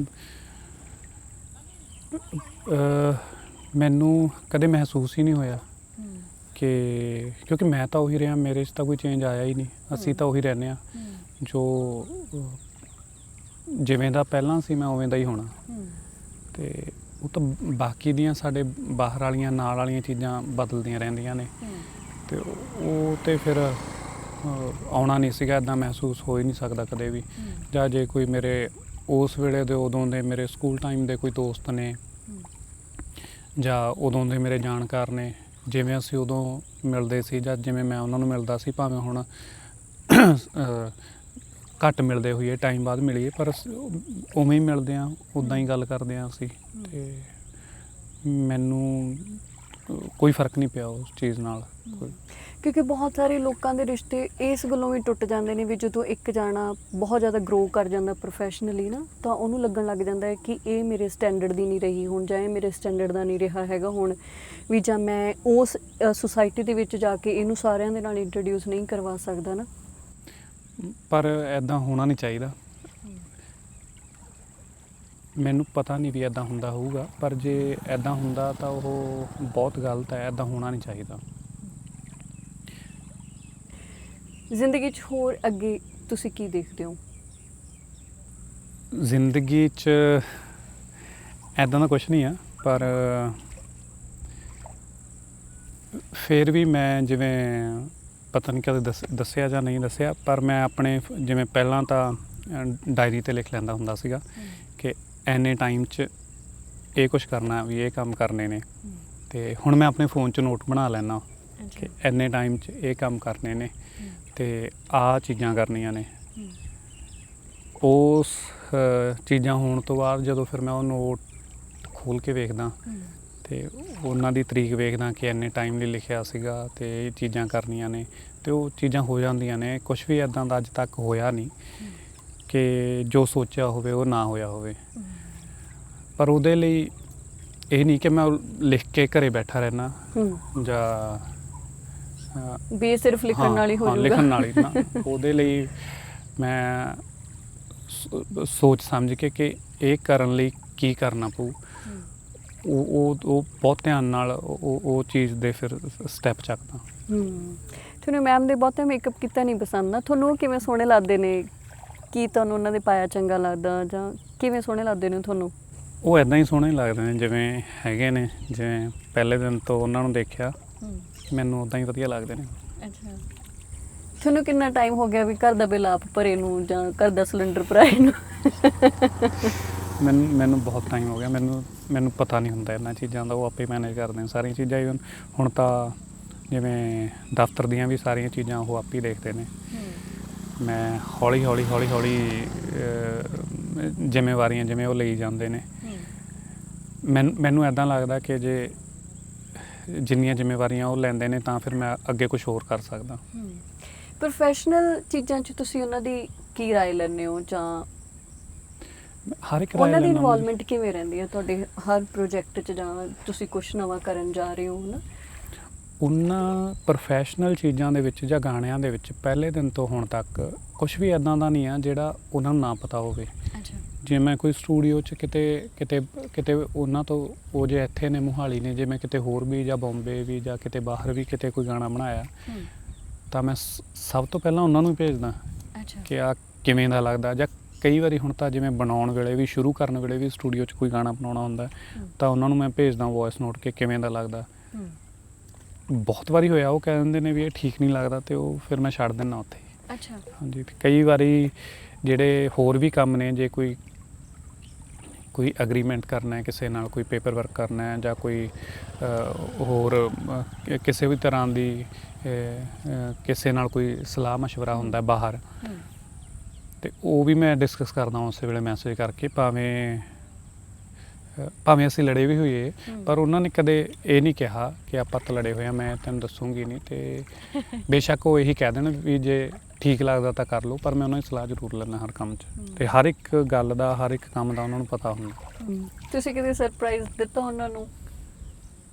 ਮੈਨੂੰ ਕਦੇ ਮਹਿਸੂਸ ਹੀ ਨਹੀਂ ਹੋਇਆ ਕਿ, ਕਿਉਂਕਿ ਮੈਂ ਤਾਂ ਉਹੀ ਰਿਹਾ, ਮੇਰੇ 'ਚ ਤਾਂ ਕੋਈ ਚੇਂਜ ਆਇਆ ਹੀ ਨਹੀਂ। ਅਸੀਂ ਤਾਂ ਉਹੀ ਰਹਿੰਦੇ ਹਾਂ, ਜੋ ਜਿਵੇਂ ਦਾ ਪਹਿਲਾਂ ਸੀ ਮੈਂ ਉਵੇਂ ਦਾ ਹੀ ਹੋਣਾ। ਤੇ ਉਹ ਤਾਂ ਬਾਕੀ ਦੀਆਂ ਸਾਡੇ ਬਾਹਰ ਵਾਲੀਆਂ ਨਾਲ ਵਾਲੀਆਂ ਚੀਜ਼ਾਂ ਬਦਲਦੀਆਂ ਰਹਿੰਦੀਆਂ ਨੇ, ਤੇ ਉਹ ਤੇ ਫਿਰ ਆਉਣਾ ਨਹੀਂ ਸੀਗਾ, ਇੱਦਾਂ ਮਹਿਸੂਸ ਹੋ ਹੀ ਨਹੀਂ ਸਕਦਾ ਕਦੇ ਵੀ। ਜਾਂ ਜੇ ਕੋਈ ਮੇਰੇ ਉਸ ਵੇਲੇ ਦੇ ਉਦੋਂ ਦੇ ਮੇਰੇ ਸਕੂਲ ਟਾਈਮ ਦੇ ਕੋਈ ਦੋਸਤ ਨੇ ਜਾਂ ਉਦੋਂ ਦੇ ਮੇਰੇ ਜਾਣਕਾਰ ਨੇ, ਜਿਵੇਂ ਅਸੀਂ ਉਦੋਂ ਮਿਲਦੇ ਸੀ ਜਾਂ ਜਿਵੇਂ ਮੈਂ ਉਹਨਾਂ ਨੂੰ ਮਿਲਦਾ ਸੀ, ਭਾਵੇਂ ਹੁਣ ਘੱਟ ਮਿਲਦੇ ਹੋਈਏ, ਟਾਈਮ ਬਾਅਦ ਮਿਲੀਏ, ਪਰ ਉਵੇਂ ਹੀ ਮਿਲਦੇ ਹਾਂ, ਉੱਦਾਂ ਹੀ ਗੱਲ ਕਰਦੇ ਹਾਂ ਅਸੀਂ। ਤੇ ਮੈਨੂੰ ਕੋਈ ਫਰਕ ਨਹੀਂ ਪਿਆ ਉਸ ਚੀਜ਼ ਨਾਲ ਕੋਈ। ਕਿਉਂਕਿ ਬਹੁਤ ਸਾਰੇ ਲੋਕਾਂ ਦੇ ਰਿਸ਼ਤੇ ਇਸ ਗੱਲੋਂ ਵੀ ਟੁੱਟ ਜਾਂਦੇ ਨੇ ਵੀ ਜਦੋਂ ਇੱਕ ਜਾਣਾ ਬਹੁਤ ਜ਼ਿਆਦਾ ਗਰੋ ਕਰ ਜਾਂਦਾ ਪ੍ਰੋਫੈਸ਼ਨਲੀ ਨਾ, ਤਾਂ ਉਹਨੂੰ ਲੱਗਣ ਲੱਗ ਜਾਂਦਾ ਹੈ ਕਿ ਇਹ ਮੇਰੇ ਸਟੈਂਡਰਡ ਦੀ ਨਹੀਂ ਰਹੀ ਹੁਣ, ਜਾਂ ਇਹ ਮੇਰੇ ਸਟੈਂਡਰਡ ਦਾ ਨਹੀਂ ਰਿਹਾ ਹੈਗਾ ਹੁਣ ਵੀ, ਜਾਂ ਮੈਂ ਉਸ ਸੁਸਾਇਟੀ ਦੇ ਵਿੱਚ ਜਾ ਕੇ ਇਹਨੂੰ ਸਾਰਿਆਂ ਦੇ ਨਾਲ ਇੰਟਰੋਡਿਊਸ ਨਹੀਂ ਕਰਵਾ ਸਕਦਾ ਨਾ। ਪਰ ਐਦਾਂ ਹੋਣਾ ਨਹੀਂ ਚਾਹੀਦਾ। ਮੈਨੂੰ ਪਤਾ ਨਹੀਂ ਵੀ ਐਦਾਂ ਹੁੰਦਾ ਹੋਊਗਾ, ਪਰ ਜੇ ਐਦਾਂ ਹੁੰਦਾ ਤਾਂ ਉਹ ਬਹੁਤ ਗਲਤ ਹੈ, ਐਦਾਂ ਹੋਣਾ ਨਹੀਂ ਚਾਹੀਦਾ। ਜ਼ਿੰਦਗੀ 'ਚ ਹੋਰ ਅੱਗੇ ਤੁਸੀਂ ਕੀ ਦੇਖਦੇ ਹੋ? ਜ਼ਿੰਦਗੀ 'ਚ ਐਦਾਂ ਦਾ ਕੁਛ ਨਹੀਂ ਆ, ਪਰ ਫਿਰ ਵੀ ਮੈਂ ਜਿਵੇਂ ਪਤਾ ਨਹੀਂ ਕਦੇ ਦੱਸਿਆ ਜਾਂ ਨਹੀਂ ਦੱਸਿਆ, ਪਰ ਮੈਂ ਆਪਣੇ ਜਿਵੇਂ ਪਹਿਲਾਂ ਤਾਂ ਡਾਇਰੀ 'ਤੇ ਲਿਖ ਲੈਂਦਾ ਹੁੰਦਾ ਸੀਗਾ ਕਿ ਐਨੇ ਟਾਈਮ 'ਚ ਇਹ ਕੁਛ ਕਰਨਾ, ਵੀ ਇਹ ਕੰਮ ਕਰਨੇ ਨੇ। ਤੇ ਹੁਣ ਮੈਂ ਆਪਣੇ ਫ਼ੋਨ 'ਚ ਨੋਟ ਬਣਾ ਲੈਂਦਾ ਕਿ ਐਨੇ ਟਾਈਮ 'ਚ ਇਹ ਕੰਮ ਕਰਨੇ ਨੇ ਤੇ ਆਹ ਚੀਜ਼ਾਂ ਕਰਨੀਆਂ ਨੇ। ਉਸ ਚੀਜ਼ਾਂ ਹੋਣ ਤੋਂ ਬਾਅਦ ਜਦੋਂ ਫਿਰ ਮੈਂ ਉਹ ਨੋਟ ਖੋਲ੍ਹ ਕੇ ਵੇਖਦਾ ਤੇ ਉਹਨਾਂ ਦੀ ਤਰੀਕ ਵੇਖਦਾ ਕਿ ਐਨੇ ਟਾਈਮ ਲਈ ਲਿਖਿਆ ਸੀਗਾ ਤੇ ਇਹ ਚੀਜ਼ਾਂ ਕਰਨੀਆਂ ਨੇ, ਤੇ ਉਹ ਚੀਜ਼ਾਂ ਹੋ ਜਾਂਦੀਆਂ ਨੇ। ਕੁਛ ਵੀ ਇੱਦਾਂ ਦਾ ਅੱਜ ਤੱਕ ਹੋਇਆ ਨਹੀਂ ਕਿ ਜੋ ਸੋਚਿਆ ਹੋਵੇ ਉਹ ਨਾ ਹੋਇਆ ਹੋਵੇ। ਪਰ ਉਹਦੇ ਲਈ ਇਹ ਨਹੀਂ ਕਿ ਮੈਂ ਲਿਖ ਕੇ ਘਰੇ ਬੈਠਾ ਰਹਿਣਾ ਜਾਂ ਵੀ ਸਿਰਫ ਲਿਖਣ ਨਾਲ ਹੀ ਹੋ ਜਾਊਗਾ। ਲਿਖਣ ਨਾਲ ਹੀ ਨਾ, ਉਹਦੇ ਲਈ ਮੈਂ ਸੋਚ ਸਮਝ ਕੇ ਕਿ ਇਹ ਕਰਨ ਲਈ ਕੀ ਕਰਨਾ ਪਊ, ਉਹ ਬਹੁਤ ਧਿਆਨ ਨਾਲ ਉਹ ਚੀਜ਼ ਦੇ ਫਿਰ ਸਟੈਪ ਚੱਕਦਾ। ਤੁਹਾਨੂੰ ਮੈਮ ਦੇ ਬਹੁਤੇ ਮੇਕਅਪ ਕੀਤਾ ਨਹੀਂ ਪਸੰਦ ਨਾ? ਤੁਹਾਨੂੰ ਉਹ ਕਿਵੇਂ ਸੋਹਣੇ ਲੱਗਦੇ ਨੇ? ਕੀ ਤੁਹਾਨੂੰ ਉਹਨਾਂ ਦੇ ਪਾਇਆ ਚੰਗਾ ਲੱਗਦਾ, ਜਾਂ ਕਿਵੇਂ ਸੋਹਣੇ ਲੱਗਦੇ ਨੇ ਤੁਹਾਨੂੰ? ਉਹ ਇੱਦਾਂ ਹੀ ਸੋਹਣੇ ਲੱਗਦੇ ਨੇ ਜਿਵੇਂ ਹੈਗੇ ਨੇ, ਜਿਵੇਂ ਪਹਿਲੇ ਦਿਨ ਤੋਂ ਉਹਨਾਂ ਨੂੰ ਦੇਖਿਆ ਮੈਨੂੰ ਉੱਦਾਂ ਹੀ ਵਧੀਆ ਲੱਗਦੇ ਨੇ। ਅੱਛਾ, ਤੁਹਾਨੂੰ ਕਿੰਨਾ ਟਾਈਮ ਹੋ ਗਿਆ ਵੀ ਘਰ ਦਾ ਬਿੱਲ ਆਪ ਭਰੇ ਨੂੰ ਜਾਂ ਘਰ ਦਾ ਸਿਲੰਡਰ ਭਰਾਏ ਨੂੰ? ਮੈਨੂੰ ਬਹੁਤ ਟਾਈਮ ਹੋ ਗਿਆ। ਮੈਨੂੰ ਪਤਾ ਨਹੀਂ ਹੁੰਦਾ ਇਹਨਾਂ ਚੀਜ਼ਾਂ ਦਾ, ਉਹ ਆਪੇ ਮੈਨੇਜ ਕਰਦੇ ਨੇ ਸਾਰੀਆਂ ਚੀਜ਼ਾਂ। ਈਵਨ ਹੁਣ ਤਾਂ ਜਿਵੇਂ ਦਫ਼ਤਰ ਦੀਆਂ ਵੀ ਸਾਰੀਆਂ ਚੀਜ਼ਾਂ ਉਹ ਆਪੇ ਹੀ ਦੇਖਦੇ ਨੇ। ਮੈਂ ਹੌਲੀ ਹੌਲੀ ਜ਼ਿੰਮੇਵਾਰੀਆਂ ਜਿਵੇਂ ਉਹ ਲਈ ਜਾਂਦੇ ਨੇ। ਮੈਨੂੰ ਇੱਦਾਂ ਲੱਗਦਾ ਕਿ ਜੇ ਜਿੰਨੀਆਂ ਜ਼ਿੰਮੇਵਾਰੀਆਂ ਉਹ ਲੈਂਦੇ ਨੇ ਤਾਂ ਫਿਰ ਮੈਂ ਅੱਗੇ ਕੁਝ ਹੋਰ ਕਰ ਸਕਦਾ। ਪ੍ਰੋਫੈਸ਼ਨਲ ਚੀਜ਼ਾਂ 'ਚ ਤੁਸੀਂ ਉਹਨਾਂ ਦੀ ਕੀ ਰਾਏ ਲੈਂਦੇ ਹੋ, ਜਾਂ ਹਰ ਇੱਕ ਉਹਨਾਂ ਦੀ ਇਨਵੋਲਵਮੈਂਟ ਕਿਵੇਂ ਰਹਿੰਦੀ ਹੈ ਤੁਹਾਡੇ ਹਰ ਪ੍ਰੋਜੈਕਟ 'ਚ, ਜਾਂ ਤੁਸੀਂ ਕੁਛ ਨਵਾਂ ਕਰਨ ਜਾ ਰਹੇ ਹੋ ਨਾ? ਉਹਨਾਂ ਪ੍ਰੋਫੈਸ਼ਨਲ ਚੀਜ਼ਾਂ ਦੇ ਵਿੱਚ ਜਾਂ ਗਾਣਿਆਂ ਦੇ ਵਿੱਚ ਪਹਿਲੇ ਦਿਨ ਤੋਂ ਹੁਣ ਤੱਕ ਕੁਝ ਵੀ ਇੱਦਾਂ ਦਾ ਨਹੀਂ ਆ ਜਿਹੜਾ ਉਹਨਾਂ ਨੂੰ ਨਾ ਪਤਾ ਹੋਵੇ। ਅੱਛਾ, ਜੇ ਮੈਂ ਕੋਈ ਸਟੂਡੀਓ 'ਚ ਕਿਤੇ ਉਹਨਾਂ ਤੋਂ, ਉਹ ਜੇ ਇੱਥੇ ਨੇ ਮੋਹਾਲੀ ਨੇ, ਜੇ ਮੈਂ ਕਿਤੇ ਹੋਰ ਵੀ ਜਾਂ ਬੰਬੇ ਵੀ ਜਾਂ ਕਿਤੇ ਬਾਹਰ ਵੀ ਕਿਤੇ ਕੋਈ ਗਾਣਾ ਬਣਾਇਆ ਤਾਂ ਮੈਂ ਸਭ ਤੋਂ ਪਹਿਲਾਂ ਉਹਨਾਂ ਨੂੰ ਭੇਜਦਾ ਕਿ ਆ ਕਿਵੇਂ ਦਾ ਲੱਗਦਾ। ਜਾਂ ਕਈ ਵਾਰੀ ਹੁਣ ਤਾਂ ਜਿਵੇਂ ਬਣਾਉਣ ਵੇਲੇ ਵੀ, ਸ਼ੁਰੂ ਕਰਨ ਵੇਲੇ ਵੀ ਸਟੂਡੀਓ 'ਚ ਕੋਈ ਗਾਣਾ ਬਣਾਉਣਾ ਹੁੰਦਾ ਤਾਂ ਉਹਨਾਂ ਨੂੰ ਮੈਂ ਭੇਜਦਾ ਵੌਇਸ ਨੋਟ ਕਿ ਕਿਵੇਂ ਦਾ ਲੱਗਦਾ। ਬਹੁਤ ਵਾਰੀ ਹੋਇਆ ਉਹ ਕਹਿ ਦਿੰਦੇ ਨੇ ਵੀ ਇਹ ਠੀਕ ਨਹੀਂ ਲੱਗਦਾ, ਤੇ ਉਹ ਫਿਰ ਮੈਂ ਛੱਡ ਦਿੰਦਾ ਉੱਥੇ। ਅੱਛਾ, ਹਾਂਜੀ। ਤੇ ਕਈ ਵਾਰੀ ਜਿਹੜੇ ਹੋਰ ਵੀ ਕੰਮ ਨੇ, ਜੇ ਕੋਈ ਐਗਰੀਮੈਂਟ ਕਰਨਾ ਹੈ ਕਿਸੇ ਨਾਲ, ਕੋਈ ਪੇਪਰ ਵਰਕ ਕਰਨਾ ਹੈ ਜਾਂ ਕੋਈ ਹੋਰ ਕਿਸੇ ਵੀ ਤਰ੍ਹਾਂ ਦੀ ਕਿਸੇ ਨਾਲ ਕੋਈ ਸਲਾਹ ਮਸ਼ਵਰਾ ਹੁੰਦਾ ਬਾਹਰ, ਤੇ ਉਹ ਵੀ ਮੈਂ ਡਿਸਕਸ ਕਰਦਾ ਉਸੇ ਵੇਲੇ ਮੈਸੇਜ ਕਰਕੇ। ਭਾਵੇਂ ਅਸੀਂ ਲੜੇ ਵੀ ਹੋਈਏ, ਪਰ ਉਹਨਾਂ ਨੇ ਕਦੇ ਇਹ ਨਹੀਂ ਕਿਹਾ ਕਿ ਆਪਾਂ ਤਾਂ ਲੜੇ ਹੋਏ ਆ, ਮੈਂ ਤੈਨੂੰ ਦੱਸੂਗੀ ਨਹੀਂ। ਤੇ ਬੇਸ਼ੱਕ ਉਹ ਇਹੀ ਕਹਿ ਦੇਣ ਵੀ ਜੇ ਠੀਕ ਲੱਗਦਾ ਤਾਂ ਕਰ ਲਓ, ਪਰ ਮੈਂ ਉਹਨਾਂ ਦੀ ਸਲਾਹ ਜ਼ਰੂਰ ਲੈਂਦਾ ਹਰ ਕੰਮ 'ਚ, ਤੇ ਹਰ ਇੱਕ ਗੱਲ ਦਾ, ਹਰ ਇੱਕ ਕੰਮ ਦਾ ਉਹਨਾਂ ਨੂੰ ਪਤਾ ਹੁੰਦਾ। ਤੁਸੀਂ ਕਦੇ ਸਰਪ੍ਰਾਈਜ਼ ਦਿੱਤਾ ਉਹਨਾਂ ਨੂੰ?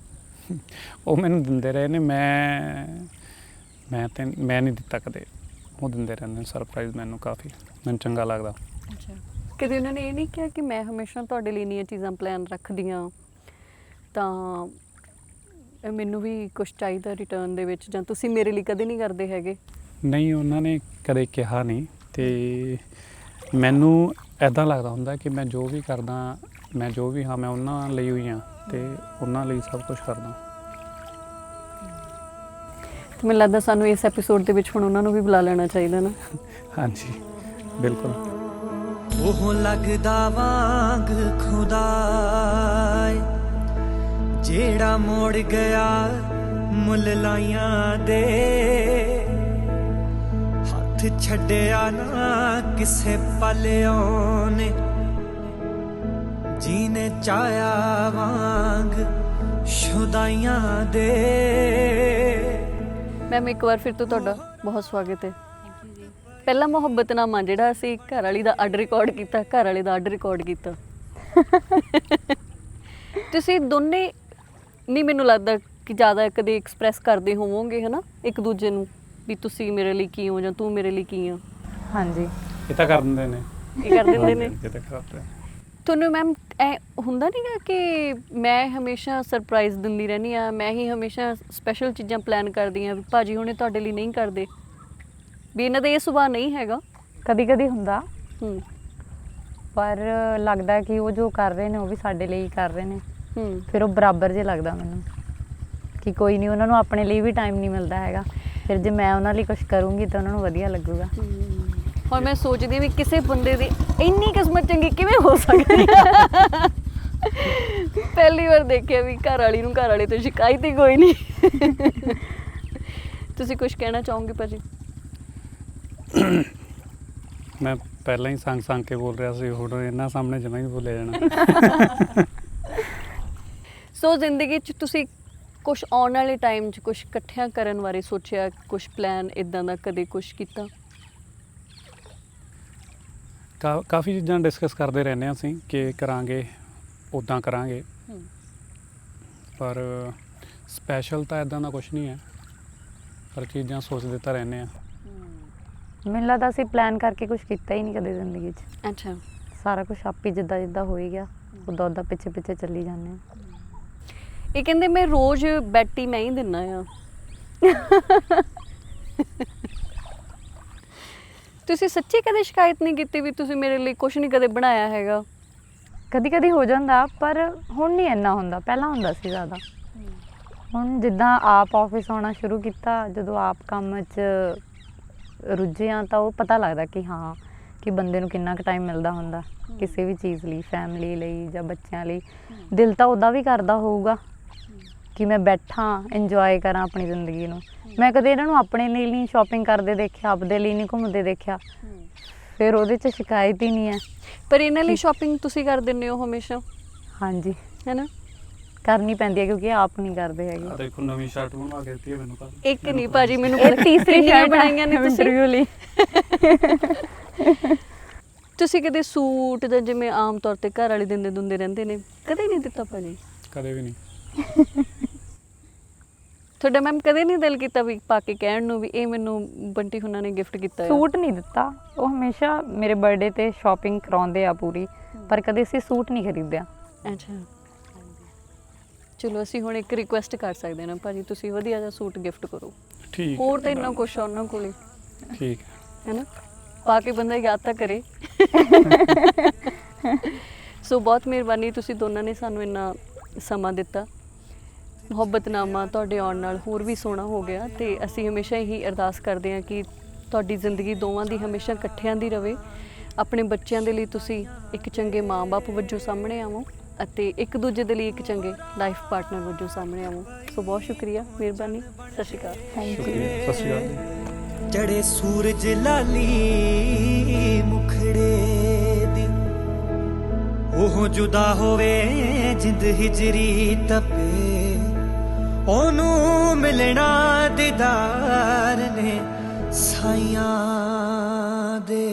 ਉਹ ਮੈਨੂੰ ਦਿੰਦੇ ਰਹੇ ਨੇ, ਮੈਂ ਨਹੀਂ ਦਿੱਤਾ ਕਦੇ, ਉਹ ਦਿੰਦੇ ਰਹਿੰਦੇ ਨੇ ਸਰਪ੍ਰਾਈਜ਼ ਮੈਨੂੰ, ਕਾਫੀ ਮੈਨੂੰ ਚੰਗਾ ਲੱਗਦਾ। ਅੱਛਾ, ਕਦੇ ਉਹਨਾਂ ਨੇ ਇਹ ਨਹੀਂ ਕਿਹਾ ਕਿ ਮੈਂ ਹਮੇਸ਼ਾ ਤੁਹਾਡੇ ਲਈ ਇੰਨੀਆਂ ਚੀਜ਼ਾਂ ਪਲਾਨ ਰੱਖਦੀ ਹਾਂ ਤਾਂ ਮੈਨੂੰ ਵੀ ਕੁਝ ਚਾਹੀਦਾ ਰਿਟਰਨ ਦੇ ਵਿੱਚ, ਜਾਂ ਤੁਸੀਂ ਮੇਰੇ ਲਈ ਕਦੇ ਨਹੀਂ ਕਰਦੇ ਹੈਗੇ? ਨਹੀਂ, ਉਹਨਾਂ ਨੇ ਕਦੇ ਕਿਹਾ ਨਹੀਂ, ਤੇ ਮੈਨੂੰ ਇੱਦਾਂ ਲੱਗਦਾ ਹੁੰਦਾ ਕਿ ਮੈਂ ਜੋ ਵੀ ਕਰਦਾ, ਮੈਂ ਜੋ ਵੀ ਹਾਂ, ਮੈਂ ਉਹਨਾਂ ਲਈ ਹੋਈ ਹਾਂ, ਤੇ ਉਹਨਾਂ ਲਈ ਸਭ ਕੁਝ ਕਰਦਾ। ਤੇ ਮੈਨੂੰ ਲੱਗਦਾ ਸਾਨੂੰ ਇਸ ਐਪੀਸੋਡ ਦੇ ਵਿੱਚ ਹੁਣ ਉਹਨਾਂ ਨੂੰ ਵੀ ਬੁਲਾ ਲੈਣਾ ਚਾਹੀਦਾ ਨਾ। ਹਾਂਜੀ, ਬਿਲਕੁਲ। ਉਹ ਲੱਗਦਾ ਵਾਂਗ ਖੁਦਾਏ ਜਿਹੜਾ ਮੋੜ ਗਿਆ ਮੁੱਲ ਲਾਈਆਂ ਦੇ, ਹੱਥ ਛੱਡਿਆ ਨਾ ਕਿਸੇ ਪਲਿਓ ਨੇ, ਜੀਨੇ ਚਾਹਿਆ ਵਾਂਗ ਸ਼ੁਦਾਈਆਂ ਦੇ। ਮੈਮ ਇੱਕ ਵਾਰ ਫਿਰ ਤੋਂ ਤੁਹਾਡਾ ਬਹੁਤ ਸਵਾਗਤ ਹੈ। ਪਹਿਲਾ ਮੁਹੱਬਤਨਾਮਾ ਜਿਹੜਾ ਅਸੀਂ ਘਰ ਵਾਲੀ ਦਾ ਅੱਡ ਰਿਕਾਰਡ ਕੀਤਾ, ਘਰ ਵਾਲੇ ਦਾ ਅੱਡ ਰਿਕਾਰਡ ਕੀਤਾ। ਤੁਸੀਂ ਦੋਨੇ ਨਹੀਂ, ਮੈਨੂੰ ਲੱਗਦਾ ਕਿ ਜ਼ਿਆਦਾ ਕਦੇ ਐਕਸਪ੍ਰੈਸ ਕਰਦੇ ਹੋਵੋਗੇ ਹੈ ਨਾ ਇੱਕ ਦੂਜੇ ਨੂੰ, ਵੀ ਤੁਸੀਂ ਮੇਰੇ ਲਈ ਕੀ ਹੋ ਜਾਂ ਤੂੰ ਮੇਰੇ ਲਈ ਕੀ ਹੋ। ਹਾਂਜੀ, ਇਹ ਤਾਂ ਕਰ ਦਿੰਦੇ ਨੇ, ਇਹ ਕਰ ਦਿੰਦੇ ਨੇ। ਇਹ ਤਾਂ ਕਰਦੇ। ਤੁਹਾਨੂੰ ਮੈਮ ਐ ਹੁੰਦਾ ਨਹੀਂਗਾ ਕਿ ਮੈਂ ਹਮੇਸ਼ਾ ਸਰਪ੍ਰਾਈਜ਼ ਦਿੰਦੀ ਰਹਿੰਦੀ ਹਾਂ, ਮੈਂ ਹੀ ਹਮੇਸ਼ਾ ਸਪੈਸ਼ਲ ਚੀਜ਼ਾਂ ਪਲਾਨ ਕਰਦੀ ਹਾਂ, ਭਾਜੀ ਹੁਣੇ ਤੁਹਾਡੇ ਲਈ ਨਹੀਂ ਕਰਦੇ, ਵੀ ਇਹਨਾਂ ਦਾ ਇਹ ਸੁਭਾਅ ਨਹੀਂ ਹੈਗਾ? ਕਦੀ ਕਦੀ ਹੁੰਦਾ, ਹੂੰ ਪਰ ਲੱਗਦਾ ਕਿ ਉਹ ਜੋ ਕਰ ਰਹੇ ਨੇ ਉਹ ਵੀ ਸਾਡੇ ਲਈ ਹੀ ਕਰ ਰਹੇ ਨੇ, ਹੂੰ ਫਿਰ ਉਹ ਬਰਾਬਰ ਜੇ ਲੱਗਦਾ ਮੈਨੂੰ ਕਿ ਕੋਈ ਨਹੀਂ, ਉਹਨਾਂ ਨੂੰ ਆਪਣੇ ਲਈ ਵੀ ਟਾਈਮ ਨਹੀਂ ਮਿਲਦਾ ਹੈਗਾ, ਫਿਰ ਜੇ ਮੈਂ ਉਹਨਾਂ ਲਈ ਕੁਝ ਕਰੂੰਗੀ ਤਾਂ ਉਹਨਾਂ ਨੂੰ ਵਧੀਆ ਲੱਗੂਗਾ। ਹੁਣ ਮੈਂ ਸੋਚਦੀ ਹਾਂ ਵੀ ਕਿਸੇ ਬੰਦੇ ਦੀ ਇੰਨੀ ਕਿਸਮਤ ਚੰਗੀ ਕਿਵੇਂ ਹੋ ਸਕਦੀ ਹੈ। ਪਹਿਲੀ ਵਾਰ ਦੇਖਿਆ ਵੀ ਘਰ ਵਾਲੀ ਨੂੰ ਘਰ ਵਾਲੇ ਤੋਂ ਸ਼ਿਕਾਇਤ ਹੀ ਕੋਈ ਨਹੀਂ। ਤੁਸੀਂ ਕੁਝ ਕਹਿਣਾ ਚਾਹੋਗੇ ਭਾਜੀ? ਮੈਂ ਪਹਿਲਾਂ ਹੀ ਸੰਗ ਕੇ ਬੋਲ ਰਿਹਾ ਸੀ, ਹੁਣ ਇਹਨਾਂ ਸਾਹਮਣੇ ਜਮਾਂ ਹੀ ਬੋਲਿਆ ਜਾਣਾ। ਸੋ ਜ਼ਿੰਦਗੀ 'ਚ ਤੁਸੀਂ ਕੁਝ ਆਉਣ ਵਾਲੇ ਟਾਈਮ 'ਚ ਕੁਝ ਇਕੱਠਿਆਂ ਕਰਨ ਬਾਰੇ ਸੋਚਿਆ, ਕੁਝ ਪਲਾਨ ਇਦਾਂ ਦਾ ਕਦੇ ਕੁਝ ਕੀਤਾ? ਕਾਫੀ ਚੀਜ਼ਾਂ ਡਿਸਕਸ ਕਰਦੇ ਰਹਿੰਦੇ ਹਾਂ ਅਸੀਂ ਕਿ ਕਰਾਂਗੇ, ਉੱਦਾਂ ਕਰਾਂਗੇ, ਪਰ ਸਪੈਸ਼ਲ ਤਾਂ ਇਦਾਂ ਦਾ ਕੁਝ ਨਹੀਂ ਹੈ, ਪਰ ਚੀਜ਼ਾਂ ਸੋਚਦੇ ਤਾਂ ਰਹਿੰਦੇ ਹਾਂ। ਮੈਨੂੰ ਲੱਗਦਾ ਅਸੀਂ ਪਲਾਨ ਕਰਕੇ ਕੁਝ ਕੀਤਾ ਹੀ ਨਹੀਂ ਕਦੇ ਜ਼ਿੰਦਗੀ 'ਚ। ਅੱਛਾ, ਸਾਰਾ ਕੁਝ ਆਪੇ ਜਿੱਦਾਂ ਜਿੱਦਾਂ ਹੋ ਹੀ ਗਿਆ, ਉੱਦਾਂ ਪਿੱਛੇ ਪਿੱਛੇ ਚੱਲੀ ਜਾਂਦੇ ਹਾਂ। ਇਹ ਕਹਿੰਦੇ ਮੈਂ ਰੋਜ਼ ਬੈਟੀ ਮੈਂ ਹੀ ਦਿੰਨਾ ਆ। ਤੁਸੀਂ ਸੱਚੀ ਕਦੇ ਸ਼ਿਕਾਇਤ ਨਹੀਂ ਕੀਤੀ ਵੀ ਤੁਸੀਂ ਮੇਰੇ ਲਈ ਕੁਝ ਨਹੀਂ ਕਦੇ ਬਣਾਇਆ ਹੈਗਾ? ਕਦੀ ਕਦੀ ਹੋ ਜਾਂਦਾ, ਪਰ ਹੁਣ ਨਹੀਂ ਇੰਨਾ ਹੁੰਦਾ, ਪਹਿਲਾਂ ਹੁੰਦਾ ਸੀ ਜ਼ਿਆਦਾ। ਹੁਣ ਜਿੱਦਾਂ ਆਪ ਆਫਿਸ ਆਉਣਾ ਸ਼ੁਰੂ ਕੀਤਾ, ਜਦੋਂ ਆਪ ਕੰਮ 'ਚ ਰੁੱਝੇ ਹਾਂ ਤਾਂ ਉਹ ਪਤਾ ਲੱਗਦਾ ਕਿ ਹਾਂ, ਕਿ ਬੰਦੇ ਨੂੰ ਕਿੰਨਾ ਕੁ ਟਾਈਮ ਮਿਲਦਾ ਹੁੰਦਾ ਕਿਸੇ ਵੀ ਚੀਜ਼ ਲਈ, ਫੈਮਿਲੀ ਲਈ ਜਾਂ ਬੱਚਿਆਂ ਲਈ। ਦਿਲ ਤਾਂ ਉੱਦਾਂ ਵੀ ਕਰਦਾ ਹੋਊਗਾ ਕਿ ਮੈਂ ਬੈਠਾਂ, ਇੰਜੋਏ ਕਰਾਂ ਆਪਣੀ ਜ਼ਿੰਦਗੀ ਨੂੰ। ਮੈਂ ਕਦੇ ਇਹਨਾਂ ਨੂੰ ਆਪਣੇ ਲਈ ਨਹੀਂ ਸ਼ਾਪਿੰਗ ਕਰਦੇ ਦੇਖਿਆ, ਆਪਦੇ ਲਈ ਨਹੀਂ ਘੁੰਮਦੇ ਦੇਖਿਆ, ਫਿਰ ਉਹਦੇ 'ਚ ਸ਼ਿਕਾਇਤ ਹੀ ਨਹੀਂ ਹੈ। ਪਰ ਇਹਨਾਂ ਲਈ ਸ਼ਾਪਿੰਗ ਤੁਸੀਂ ਕਰ ਦਿੰਦੇ ਹੋ ਹਮੇਸ਼ਾ? ਹਾਂਜੀ, ਹੈ ਨਾ, ਕਰਨੀ ਪੈਂਦੀ ਹੈ ਕਿਉਂਕਿ ਆਪ ਨਹੀਂ ਕਰਦੇ ਹੈਗੇ। ਦੇਖੋ ਨਵੀਂ ਸ਼ਰਟ ਬਣਵਾ ਕੇ ਦਿੱਤੀ ਹੈ ਮੈਨੂੰ ਤਾਂ। ਇੱਕ ਨਹੀਂ ਭਾਜੀ, ਮੈਨੂੰ ਇਹ ਤੀਸਰੀ ਸ਼ਰਟ ਬਣਾਈਆਂ ਨੇ ਤੁਸੀਂ ਇੰਟਰਵਿਊ ਲਈ। ਤੁਸੀਂ ਕਦੇ ਸੂਟ ਦਾ, ਜਿਵੇਂ ਆਮ ਤੌਰ ਤੇ ਘਰ ਵਾਲੇ ਦਿੰਦੇ ਦੁੰਦੇ ਰਹਿੰਦੇ ਨੇ, ਕਦੇ ਨਹੀਂ ਦਿੱਤਾ ਭਾਜੀ? ਕਦੇ ਵੀ ਨਹੀਂ। ਤੁਹਾਡਾ ਮੈਮ ਕਦੇ ਨਹੀਂ ਦਿਲ ਕੀਤਾ ਵੀ ਪਾ ਕੇ ਕਹਿਣ ਨੂੰ ਵੀ ਇਹ ਮੈਨੂੰ ਬੰਟੀ ਹੁਣਾਂ ਨੇ ਗਿਫਟ ਕੀਤਾ ਹੈ? ਸੂਟ ਨਹੀਂ ਦਿੱਤਾ, ਉਹ ਹਮੇਸ਼ਾ ਮੇਰੇ ਬਰਥਡੇ ਤੇ ਸ਼ਾਪਿੰਗ ਕਰਾਉਂਦੇ ਆ ਪੂਰੀ, ਪਰ ਕਦੇ ਅਸੀਂ ਸੂਟ ਨਹੀਂ ਖਰੀਦਿਆ। ਅੱਛਾ, ਚਲੋ ਅਸੀਂ ਹੁਣ ਇੱਕ ਰਿਕੁਐਸਟ ਕਰ ਸਕਦੇ ਹਾਂ ਨਾ ਭਾਜੀ, ਤੁਸੀਂ ਵਧੀਆ ਜਿਹਾ ਸੂਟ ਗਿਫਟ ਕਰੋ। ਠੀਕ, ਹੋਰ ਤਾਂ ਇੰਨਾ ਕੁਛ ਆ ਉਹਨਾਂ ਕੋਲੇ, ਠੀਕ ਹੈ ਨਾ, ਪਾ ਕੇ ਬੰਦਾ ਯਾਦ ਤਾਂ ਕਰੇ। ਸੋ ਬਹੁਤ ਮਿਹਰਬਾਨੀ, ਤੁਸੀਂ ਦੋਨਾਂ ਨੇ ਸਾਨੂੰ ਇੰਨਾ ਸਮਾਂ ਦਿੱਤਾ। ਮੁਹੱਬਤਨਾਮਾ ਤੁਹਾਡੇ ਆਉਣ ਨਾਲ ਹੋਰ ਵੀ ਸੋਹਣਾ ਹੋ ਗਿਆ, ਤੇ ਅਸੀਂ ਹਮੇਸ਼ਾ ਇਹੀ ਅਰਦਾਸ ਕਰਦੇ ਹਾਂ ਕਿ ਤੁਹਾਡੀ ਜ਼ਿੰਦਗੀ ਦੋਵਾਂ ਦੀ ਹਮੇਸ਼ਾ ਇਕੱਠਿਆਂ ਦੀ ਰਵੇ। ਆਪਣੇ ਬੱਚਿਆਂ ਦੇ ਲਈ ਤੁਸੀਂ ਇੱਕ ਚੰਗੇ ਮਾਂ-ਬਾਪ ਵਜੋਂ ਸਾਹਮਣੇ ਆਵੋ, ਅਤੇ ਇੱਕ ਦੂਜੇ ਦੇ ਲਈ ਇੱਕ ਚੰਗੇ ਲਾਈਫ ਪਾਰਟਨਰ ਵਜੋਂ ਸਾਹਮਣੇ ਆਵੋ। ਸੋ ਬਹੁਤ ਸ਼ੁਕਰੀਆ, ਮਿਹਰਬਾਨੀ, ਸਤਿ ਸ਼੍ਰੀ ਅਕਾਲ। ਸਤਿ ਸ਼੍ਰੀ ਅਕਾਲ। ਜੜੇ ਸੂਰਜ ਲਾਲੀ ਮੁਖੜੇ ਦੀ, ਉਹ ਜੁਦਾ ਹੋਵੇ ਜਿੰਦ ਹਿਜਰੀ ਤਪੇ, ਉਹਨੂੰ ਮਿਲਣਾ ਦੀਦਾਰ ਨੇ ਸਾਈਆਂ ਦੇ